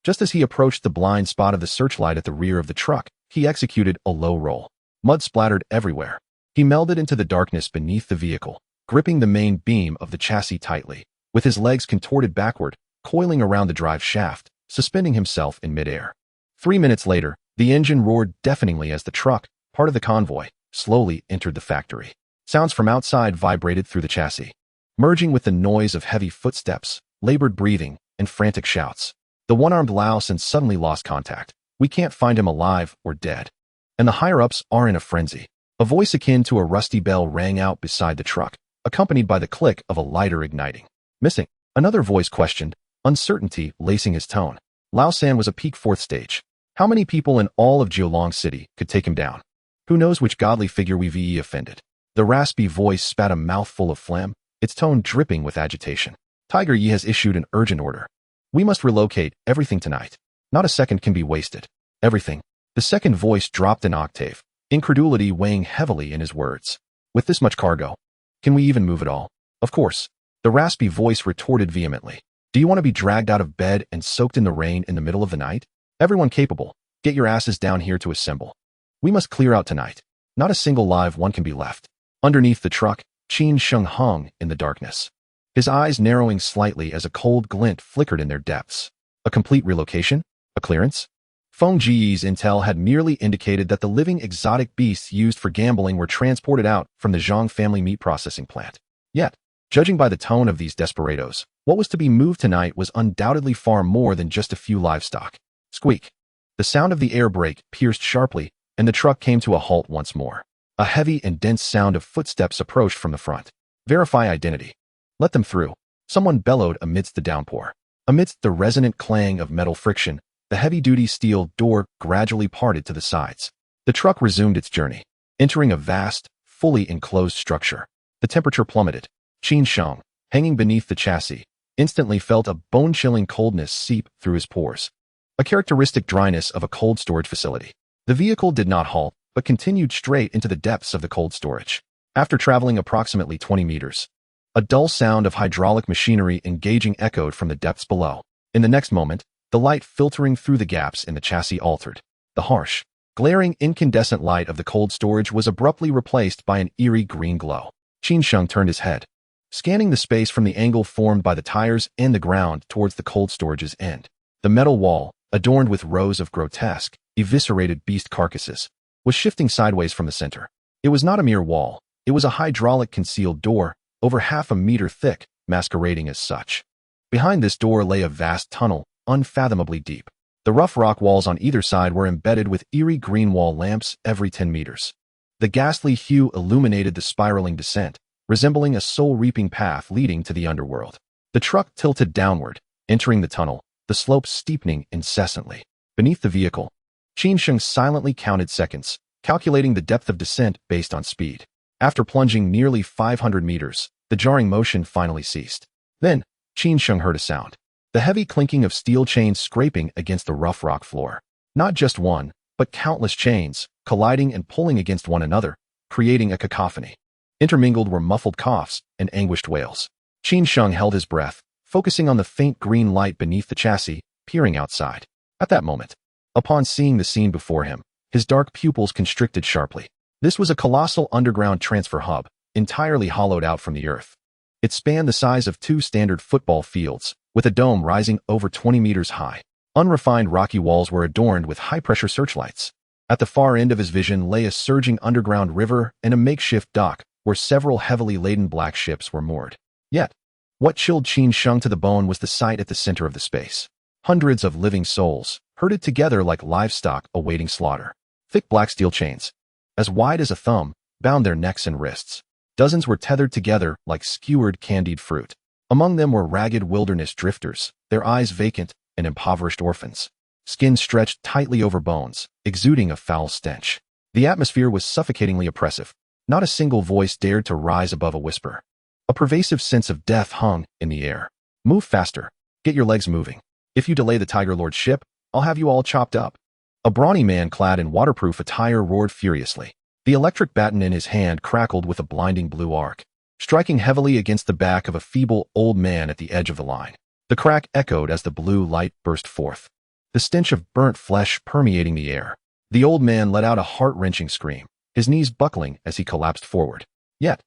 A: Just as he approached the blind spot of the searchlight at the rear of the truck, he executed a low roll. Mud splattered everywhere. He melded into the darkness beneath the vehicle, gripping the main beam of the chassis tightly, with his legs contorted backward, coiling around the drive shaft, suspending himself in midair. 3 minutes later, the engine roared deafeningly as the truck, part of the convoy, slowly entered the factory. Sounds from outside vibrated through the chassis, merging with the noise of heavy footsteps, labored breathing, and frantic shouts. The one-armed Lao San suddenly lost contact. We can't find him alive or dead. And the higher-ups are in a frenzy. A voice akin to a rusty bell rang out beside the truck, accompanied by the click of a lighter igniting. Missing. Another voice questioned, uncertainty lacing his tone. Lao San was a peak 4th stage. How many people in all of Jiulong City could take him down? Who knows which godly figure we VE offended? The raspy voice spat a mouthful of phlegm, its tone dripping with agitation. Tiger Yi has issued an urgent order. We must relocate everything tonight. Not a second can be wasted. Everything. The second voice dropped an octave, incredulity weighing heavily in his words. With this much cargo, can we even move at all? Of course. The raspy voice retorted vehemently. Do you want to be dragged out of bed and soaked in the rain in the middle of the night? Everyone capable, get your asses down here to assemble. We must clear out tonight. Not a single live one can be left. Underneath the truck, Qin Sheng hung in the darkness, his eyes narrowing slightly as a cold glint flickered in their depths. A complete relocation? A clearance? Feng Ji's intel had merely indicated that the living exotic beasts used for gambling were transported out from the Zhang family meat processing plant. Yet, judging by the tone of these desperados, what was to be moved tonight was undoubtedly far more than just a few livestock. Squeak. The sound of the air brake pierced sharply, and the truck came to a halt once more. A heavy and dense sound of footsteps approached from the front. Verify identity. Let them through. Someone bellowed amidst the downpour. Amidst the resonant clang of metal friction, the heavy-duty steel door gradually parted to the sides. The truck resumed its journey, entering a vast, fully enclosed structure. The temperature plummeted. Qin Sheng, hanging beneath the chassis, instantly felt a bone-chilling coldness seep through his pores, a characteristic dryness of a cold storage facility. The vehicle did not halt, but continued straight into the depths of the cold storage. After traveling approximately 20 meters, a dull sound of hydraulic machinery engaging echoed from the depths below. In the next moment, the light filtering through the gaps in the chassis altered. The harsh, glaring incandescent light of the cold storage was abruptly replaced by an eerie green glow. Qin Sheng turned his head, scanning the space from the angle formed by the tires and the ground towards the cold storage's end. The metal wall, adorned with rows of grotesque, eviscerated beast carcasses, was shifting sideways from the center. It was not a mere wall. It was a hydraulic concealed door, over half a meter thick, masquerading as such. Behind this door lay a vast tunnel, unfathomably deep. The rough rock walls on either side were embedded with eerie green wall lamps every 10 meters. The ghastly hue illuminated the spiraling descent, resembling a soul-reaping path leading to the underworld. The truck tilted downward, entering the tunnel, the slope steepening incessantly. Beneath the vehicle, Qin Sheng silently counted seconds, calculating the depth of descent based on speed. After plunging nearly 500 meters, the jarring motion finally ceased. Then, Qin Sheng heard a sound. The heavy clinking of steel chains scraping against the rough rock floor. Not just one, but countless chains, colliding and pulling against one another, creating a cacophony. Intermingled were muffled coughs and anguished wails. Qin Sheng held his breath, focusing on the faint green light beneath the chassis, peering outside. At that moment, upon seeing the scene before him, his dark pupils constricted sharply. This was a colossal underground transfer hub, entirely hollowed out from the earth. It spanned the size of 2 standard football fields, with a dome rising over 20 meters high. Unrefined rocky walls were adorned with high-pressure searchlights. At the far end of his vision lay a surging underground river and a makeshift dock where several heavily laden black ships were moored. Yet, what chilled Qin Sheng to the bone was the sight at the center of the space. Hundreds of living souls, herded together like livestock awaiting slaughter. Thick black steel chains, as wide as a thumb, bound their necks and wrists. Dozens were tethered together like skewered candied fruit. Among them were ragged wilderness drifters, their eyes vacant and impoverished orphans. Skin stretched tightly over bones, exuding a foul stench. The atmosphere was suffocatingly oppressive. Not a single voice dared to rise above a whisper. A pervasive sense of death hung in the air. Move faster. Get your legs moving. If you delay the Tiger Lord's ship, I'll have you all chopped up. A brawny man clad in waterproof attire roared furiously. The electric baton in his hand crackled with a blinding blue arc, striking heavily against the back of a feeble old man at the edge of the line. The crack echoed as the blue light burst forth, the stench of burnt flesh permeating the air. The old man let out a heart-wrenching scream, his knees buckling as he collapsed forward. Yet,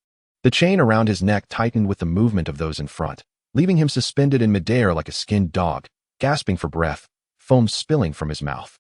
A: the chain around his neck tightened with the movement of those in front, leaving him suspended in midair like a skinned dog, gasping for breath, foam spilling from his mouth.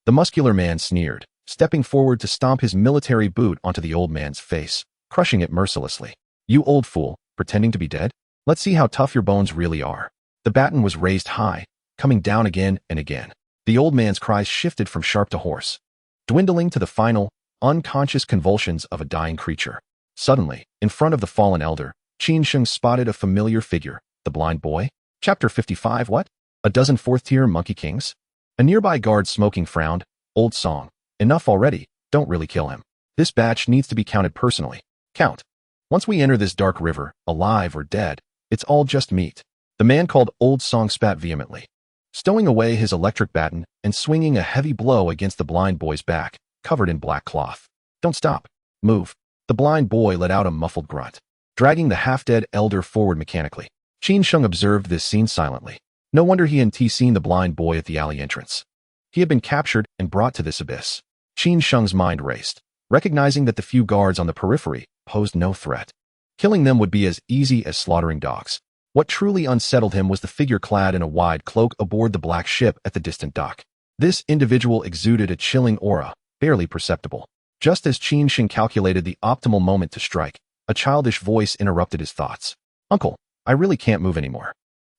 A: The muscular man sneered, stepping forward to stomp his military boot onto the old man's face, crushing it mercilessly. You old fool, pretending to be dead? Let's see how tough your bones really are. The baton was raised high, coming down again and again. The old man's cries shifted from sharp to hoarse, dwindling to the final, unconscious convulsions of a dying creature. Suddenly, in front of the fallen elder, Qin Sheng spotted a familiar figure, the blind boy. Chapter 55. What? A dozen fourth-tier monkey kings? A nearby guard smoking frowned. Old song. Enough already, don't really kill him. This batch needs to be counted personally. Count. Once we enter this dark river, alive or dead, it's all just meat. The man called Old Song spat vehemently, stowing away his electric baton and swinging a heavy blow against the blind boy's back, covered in black cloth. Don't stop. Move. The blind boy let out a muffled grunt, dragging the half-dead elder forward mechanically. Qin Sheng observed this scene silently. No wonder he hadn't seen the blind boy at the alley entrance. He had been captured and brought to this abyss. Qin Sheng's mind raced, recognizing that the few guards on the periphery posed no threat. Killing them would be as easy as slaughtering dogs. What truly unsettled him was the figure clad in a wide cloak aboard the black ship at the distant dock. This individual exuded a chilling aura, barely perceptible. Just as Qin Sheng calculated the optimal moment to strike, a childish voice interrupted his thoughts. Uncle, I really can't move anymore.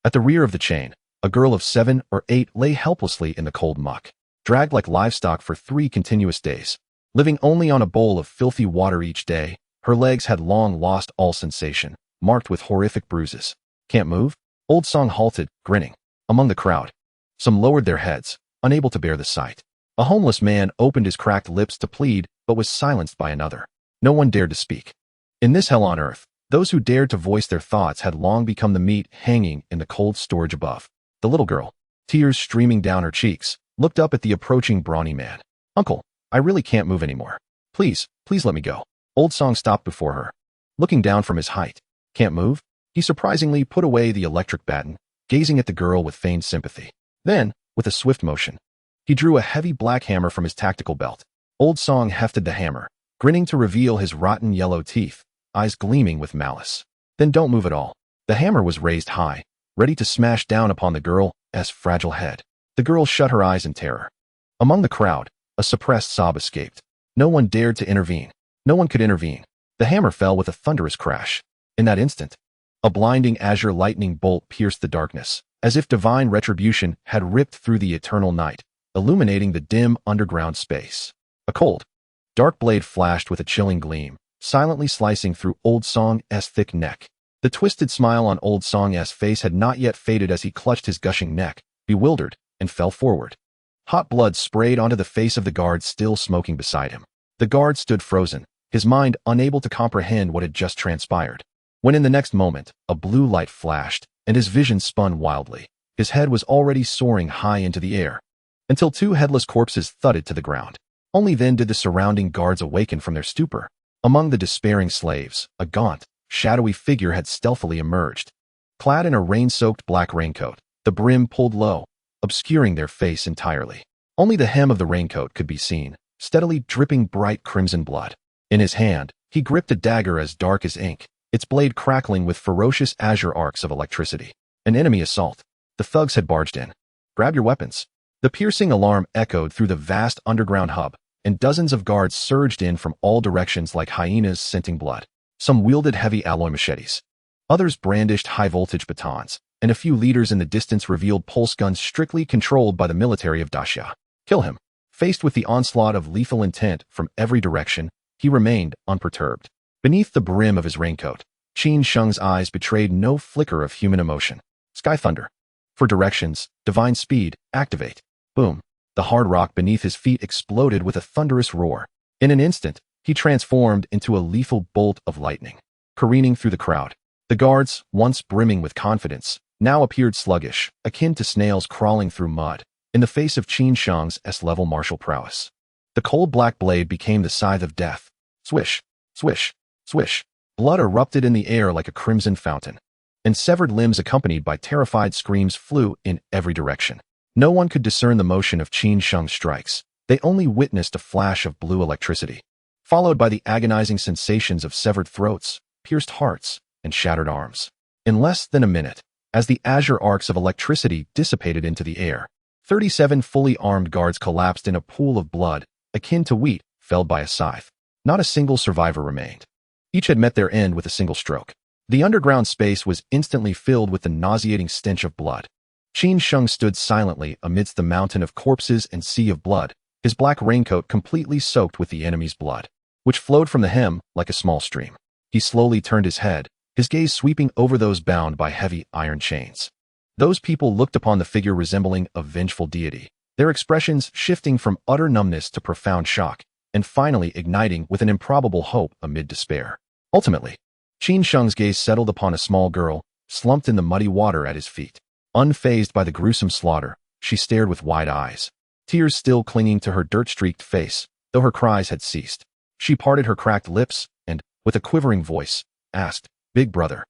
A: At the rear of the chain, a girl of 7 or 8 lay helplessly in the cold muck, dragged like livestock for 3 continuous days. Living only on a bowl of filthy water each day, her legs had long lost all sensation, marked with horrific bruises. Can't move? Old Song halted, grinning. Among the crowd, some lowered their heads, unable to bear the sight. A homeless man opened his cracked lips to plead, but was silenced by another. No one dared to speak. In this hell on earth, those who dared to voice their thoughts had long become the meat hanging in the cold storage above. The little girl, tears streaming down her cheeks, looked up at the approaching brawny man. Uncle, I really can't move anymore. Please let me go. Old Song stopped before her, looking down from his height. Can't move? He surprisingly put away the electric baton, gazing at the girl with feigned sympathy. Then, with a swift motion, he drew a heavy black hammer from his tactical belt. Old Song hefted the hammer, grinning to reveal his rotten yellow teeth, eyes gleaming with malice. Then don't move at all. The hammer was raised high, ready to smash down upon the girl's fragile head. The girl shut her eyes in terror. Among the crowd, a suppressed sob escaped. No one dared to intervene. No one could intervene. The hammer fell with a thunderous crash. In that instant, a blinding azure lightning bolt pierced the darkness, as if divine retribution had ripped through the eternal night, illuminating the dim underground space. A cold, dark blade flashed with a chilling gleam, silently slicing through Old Song's thick neck. The twisted smile on Old Song's face had not yet faded as he clutched his gushing neck, bewildered, and fell forward. Hot blood sprayed onto the face of the guard still smoking beside him. The guard stood frozen, his mind unable to comprehend what had just transpired. When in the next moment, a blue light flashed, and his vision spun wildly. His head was already soaring high into the air. until two headless corpses thudded to the ground. Only then did the surrounding guards awaken from their stupor. Among the despairing slaves, a gaunt, shadowy figure had stealthily emerged. Clad in a rain-soaked black raincoat, the brim pulled low, obscuring their face entirely. Only the hem of the raincoat could be seen, steadily dripping bright crimson blood. In his hand, he gripped a dagger as dark as ink, its blade crackling with ferocious azure arcs of electricity. An enemy assault. The thugs had barged in. Grab your weapons. The piercing alarm echoed through the vast underground hub, and dozens of guards surged in from all directions like hyenas scenting blood. Some wielded heavy alloy machetes. Others brandished high-voltage batons, and a few leaders in the distance revealed pulse guns strictly controlled by the military of Daxia. Kill him. Faced with the onslaught of lethal intent from every direction, he remained unperturbed. Beneath the brim of his raincoat, Qin Sheng's eyes betrayed no flicker of human emotion. Sky Thunder. For directions, Divine Speed, activate. Boom. The hard rock beneath his feet exploded with a thunderous roar. In an instant, he transformed into a lethal bolt of lightning. Careening through the crowd, the guards, once brimming with confidence, now appeared sluggish, akin to snails crawling through mud, in the face of Qin Sheng's S-level martial prowess. The cold black blade became the scythe of death. Swish, swish, swish. Blood erupted in the air like a crimson fountain, and severed limbs accompanied by terrified screams flew in every direction. No one could discern the motion of Qin Sheng's strikes. They only witnessed a flash of blue electricity, followed by the agonizing sensations of severed throats, pierced hearts, and shattered arms. In less than a minute, as the azure arcs of electricity dissipated into the air, 37 fully armed guards collapsed in a pool of blood, akin to wheat felled by a scythe. Not a single survivor remained. Each had met their end with a single stroke. The underground space was instantly filled with the nauseating stench of blood. Qin Sheng stood silently amidst the mountain of corpses and sea of blood, his black raincoat completely soaked with the enemy's blood, which flowed from the hem like a small stream. He slowly turned his head, his gaze sweeping over those bound by heavy iron chains. Those people looked upon the figure resembling a vengeful deity, their expressions shifting from utter numbness to profound shock, and finally igniting with an improbable hope amid despair. Ultimately, Qin Sheng's gaze settled upon a small girl, slumped in the muddy water at his feet. Unfazed by the gruesome slaughter, she stared with wide eyes, tears still clinging to her dirt-streaked face, though her cries had ceased. She parted her cracked lips and, with a quivering voice, asked, "Big brother,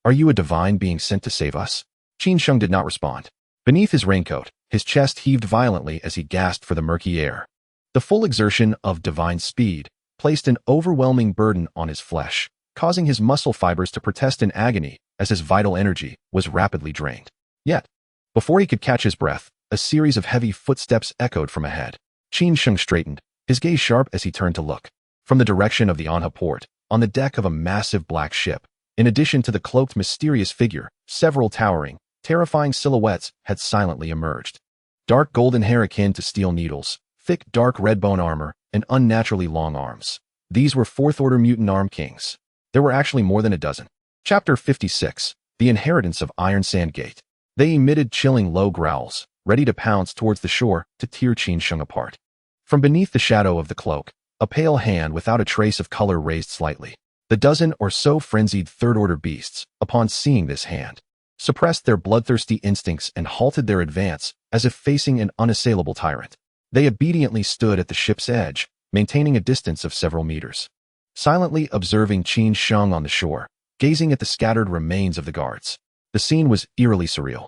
A: are you a divine being sent to save us?" Qin Sheng did not respond. Beneath his raincoat, his chest heaved violently as he gasped for the murky air. The full exertion of divine speed placed an overwhelming burden on his flesh, causing his muscle fibers to protest in agony as his vital energy was rapidly drained. Yet, before he could catch his breath, a series of heavy footsteps echoed from ahead. Qin Sheng straightened, his gaze sharp as he turned to look. From the direction of the Anha port, on the deck of a massive black ship, in addition to the cloaked mysterious figure, several towering, terrifying silhouettes had silently emerged. Dark golden hair akin to steel needles, thick dark red bone armor, and unnaturally long arms. These were Fourth-Order Mutant Arm Kings. There were actually more than a dozen. Chapter 56, The Inheritance of Iron Sand Gate. They emitted chilling low growls, ready to pounce towards the shore to tear Qin Sheng apart. From beneath the shadow of the cloak, a pale hand without a trace of color raised slightly. The dozen or so frenzied third-order beasts, upon seeing this hand, suppressed their bloodthirsty instincts and halted their advance as if facing an unassailable tyrant. They obediently stood at the ship's edge, maintaining a distance of several meters, silently observing Qin Sheng on the shore, gazing at the scattered remains of the guards. The scene was eerily surreal.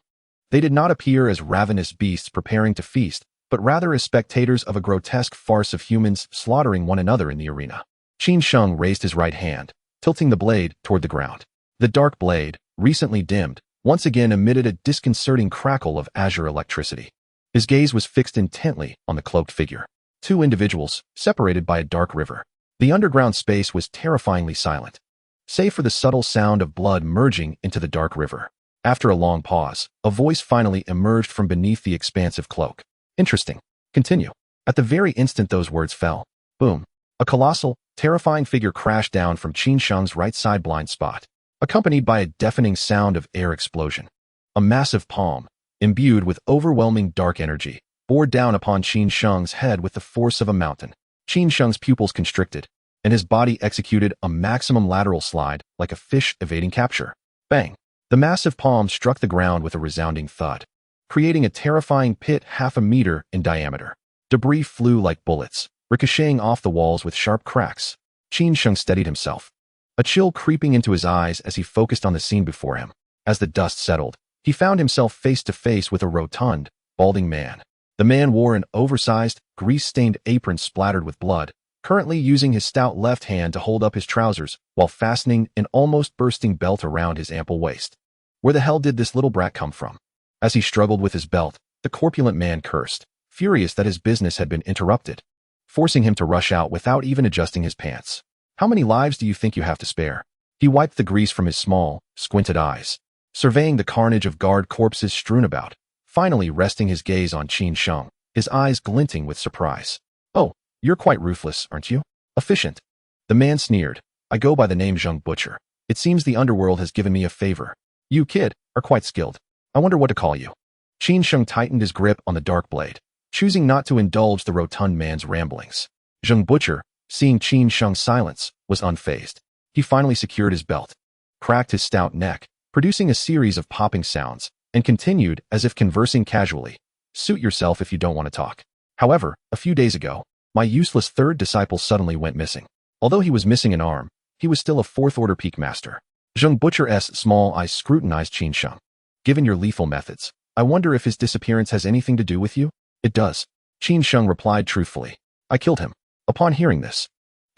A: They did not appear as ravenous beasts preparing to feast, but rather as spectators of a grotesque farce of humans slaughtering one another in the arena. Qin Sheng raised his right hand, tilting the blade toward the ground. The dark blade, recently dimmed, once again emitted a disconcerting crackle of azure electricity. His gaze was fixed intently on the cloaked figure. Two individuals, separated by a dark river. The underground space was terrifyingly silent, save for the subtle sound of blood merging into the dark river. After a long pause, a voice finally emerged from beneath the expansive cloak. Interesting. Continue. At the very instant those words fell, boom, a colossal, terrifying figure crashed down from Qin Sheng's right side blind spot, accompanied by a deafening sound of air explosion. A massive palm, imbued with overwhelming dark energy, bore down upon Qin Sheng's head with the force of a mountain. Qin Sheng's pupils constricted, and his body executed a maximum lateral slide like a fish evading capture. Bang! The massive palm struck the ground with a resounding thud. creating a terrifying pit half a meter in diameter. Debris flew like bullets, ricocheting off the walls with sharp cracks. Qin Sheng steadied himself, a chill creeping into his eyes as he focused on the scene before him. As the dust settled, he found himself face to face with a rotund, balding man. The man wore an oversized, grease-stained apron splattered with blood, currently using his stout left hand to hold up his trousers while fastening an almost bursting belt around his ample waist. Where the hell did this little brat come from? As he struggled with his belt, the corpulent man cursed, furious that his business had been interrupted, forcing him to rush out without even adjusting his pants. How many lives do you think you have to spare? He wiped the grease from his small, squinted eyes, surveying the carnage of guard corpses strewn about, finally resting his gaze on Qin Sheng, his eyes glinting with surprise. Oh, you're quite ruthless, aren't you? Efficient. The man sneered. I go by the name Zheng Butcher. It seems the underworld has given me a favor. You, kid, are quite skilled. I wonder what to call you. Qin Sheng tightened his grip on the dark blade, choosing not to indulge the rotund man's ramblings. Zheng Butcher, seeing Qin Sheng's silence, was unfazed. He finally secured his belt, cracked his stout neck, producing a series of popping sounds, and continued as if conversing casually. Suit yourself if you don't want to talk. However, a few days ago, my useless third disciple suddenly went missing. Although he was missing an arm, he was still a fourth-order peak master. Zheng Butcher's small eyes scrutinized Qin Sheng. Given your lethal methods, I wonder if his disappearance has anything to do with you? It does. Qin Sheng replied truthfully. I killed him. Upon hearing this,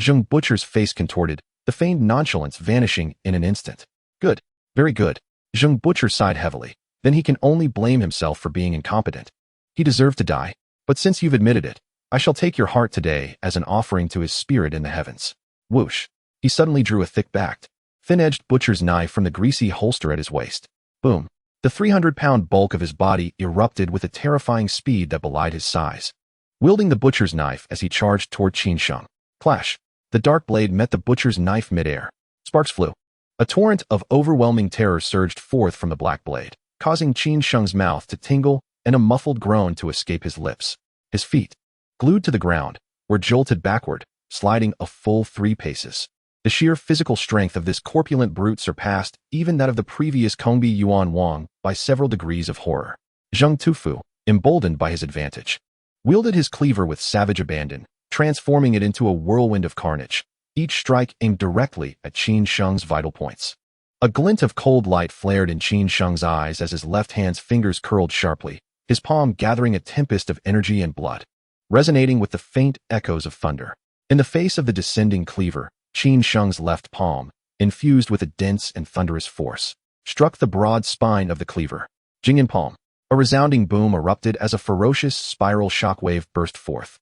A: Zheng Butcher's face contorted, the feigned nonchalance vanishing in an instant. Good. Very good. Zheng Butcher sighed heavily. Then he can only blame himself for being incompetent. He deserved to die, but since you've admitted it, I shall take your heart today as an offering to his spirit in the heavens. Whoosh. He suddenly drew a thick-backed, thin-edged butcher's knife from the greasy holster at his waist. Boom. The 300-pound bulk of his body erupted with a terrifying speed that belied his size. Wielding the butcher's knife as he charged toward Qin Sheng. Clash. The dark blade met the butcher's knife midair. Sparks flew. A torrent of overwhelming terror surged forth from the black blade, causing Qin Sheng's mouth to tingle and a muffled groan to escape his lips. His feet, glued to the ground, were jolted backward, sliding a full 3 paces. The sheer physical strength of this corpulent brute surpassed even that of the previous Kongbi Yuan Wang by several degrees of horror. Zheng Tufu, emboldened by his advantage, wielded his cleaver with savage abandon, transforming it into a whirlwind of carnage, each strike aimed directly at Qin Sheng's vital points. A glint of cold light flared in Qin Sheng's eyes as his left hand's fingers curled sharply, his palm gathering a tempest of energy and blood, resonating with the faint echoes of thunder. In the face of the descending cleaver, Qin Sheng's left palm, infused with a dense and thunderous force, struck the broad spine of the cleaver. Jingyan palm. A resounding boom erupted as a ferocious spiral shockwave burst forth.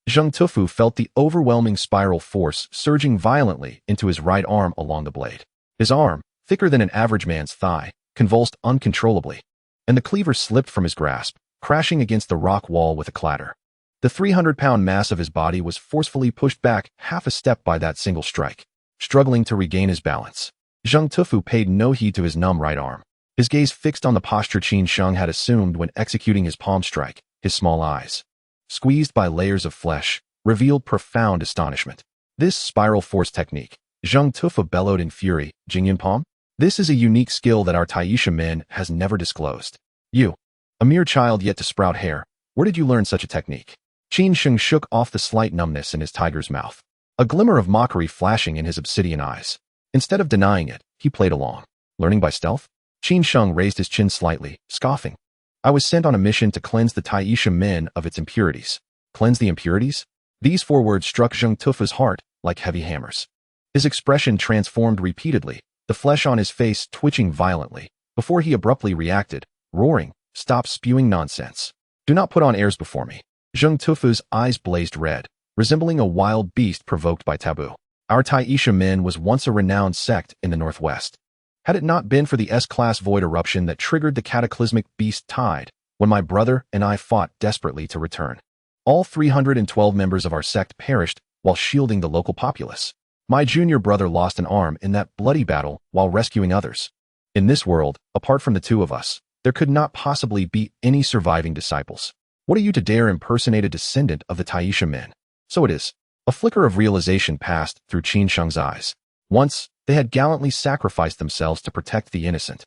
A: Zheng Tufu felt the overwhelming spiral force surging violently into his right arm along the blade. His arm, thicker than an average man's thigh, convulsed uncontrollably, and the cleaver slipped from his grasp, crashing against the rock wall with a clatter. The 300-pound mass of his body was forcefully pushed back half a step by that single strike. Struggling to regain his balance, Zheng Tufu paid no heed to his numb right arm, his gaze fixed on the posture Qin Sheng had assumed when executing his palm strike. His small eyes, squeezed by layers of flesh, revealed profound astonishment. This spiral force technique, Zheng Tufu bellowed in fury. Jingyan palm? This is a unique skill that our Taisha Min has never disclosed. You, a mere child yet to sprout hair, where did you learn such a technique? Qin Sheng shook off the slight numbness in his tiger's mouth, a glimmer of mockery flashing in his obsidian eyes. Instead of denying it, he played along. Learning by stealth? Qin Sheng raised his chin slightly, scoffing. I was sent on a mission to cleanse the Taisha Min of its impurities. Cleanse the impurities? These 4 words struck Zheng Tufu's heart like heavy hammers. His expression transformed repeatedly, the flesh on his face twitching violently, before he abruptly reacted, roaring, Stop spewing nonsense. Do not put on airs before me. Zheng Tufu's eyes blazed red, resembling a wild beast provoked by taboo. Our Taisha Min was once a renowned sect in the northwest. Had it not been for the S-class void eruption that triggered the cataclysmic beast tide, when my brother and I fought desperately to return, all 312 members of our sect perished while shielding the local populace. My junior brother lost an arm in that bloody battle while rescuing others. In this world, apart from the 2 of us, there could not possibly be any surviving disciples. What are you to dare impersonate a descendant of the Taisha Min? So it is. A flicker of realization passed through Qin Sheng's eyes. Once, they had gallantly sacrificed themselves to protect the innocent.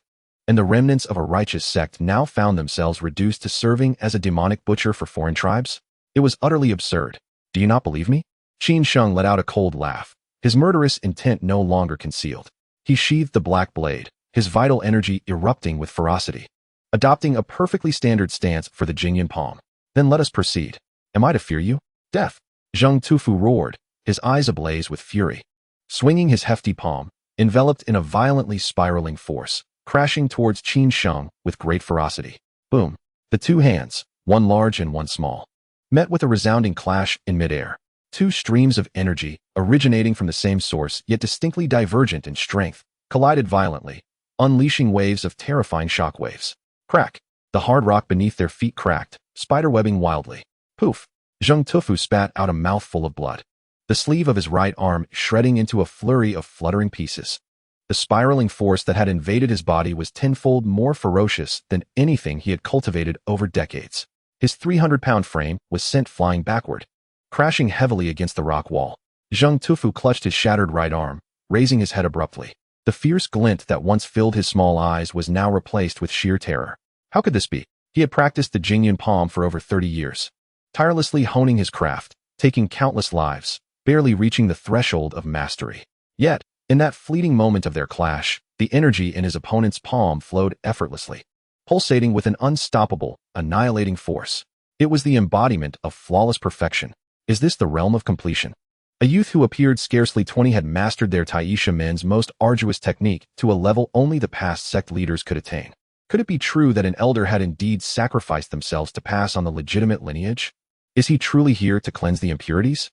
A: and the remnants of a righteous sect now found themselves reduced to serving as a demonic butcher for foreign tribes? It was utterly absurd. Do you not believe me? Qin Sheng let out a cold laugh, his murderous intent no longer concealed. He sheathed the black blade, his vital energy erupting with ferocity, adopting a perfectly standard stance for the Jingyan palm. Then let us proceed. Am I to fear you? Death! Zheng Tufu roared, his eyes ablaze with fury. Swinging his hefty palm, enveloped in a violently spiraling force, crashing towards Qin Sheng with great ferocity. Boom! The two hands, one large and one small, met with a resounding clash in midair. Two streams of energy, originating from the same source yet distinctly divergent in strength, collided violently, unleashing waves of terrifying shockwaves. Crack! The hard rock beneath their feet cracked, spiderwebbing wildly. Poof! Zheng Tufu spat out a mouthful of blood, the sleeve of his right arm shredding into a flurry of fluttering pieces. The spiraling force that had invaded his body was tenfold more ferocious than anything he had cultivated over decades. His 300-pound frame was sent flying backward, crashing heavily against the rock wall. Zheng Tufu clutched his shattered right arm, raising his head abruptly. The fierce glint that once filled his small eyes was now replaced with sheer terror. How could this be? He had practiced the Jingyan palm for over 30 years, tirelessly honing his craft, taking countless lives, barely reaching the threshold of mastery. Yet, in that fleeting moment of their clash, the energy in his opponent's palm flowed effortlessly, pulsating with an unstoppable, annihilating force. It was the embodiment of flawless perfection. Is this the realm of completion? A youth who appeared scarcely 20 had mastered their Taisha men's most arduous technique to a level only the past sect leaders could attain. Could it be true that an elder had indeed sacrificed themselves to pass on the legitimate lineage? Is he truly here to cleanse the impurities?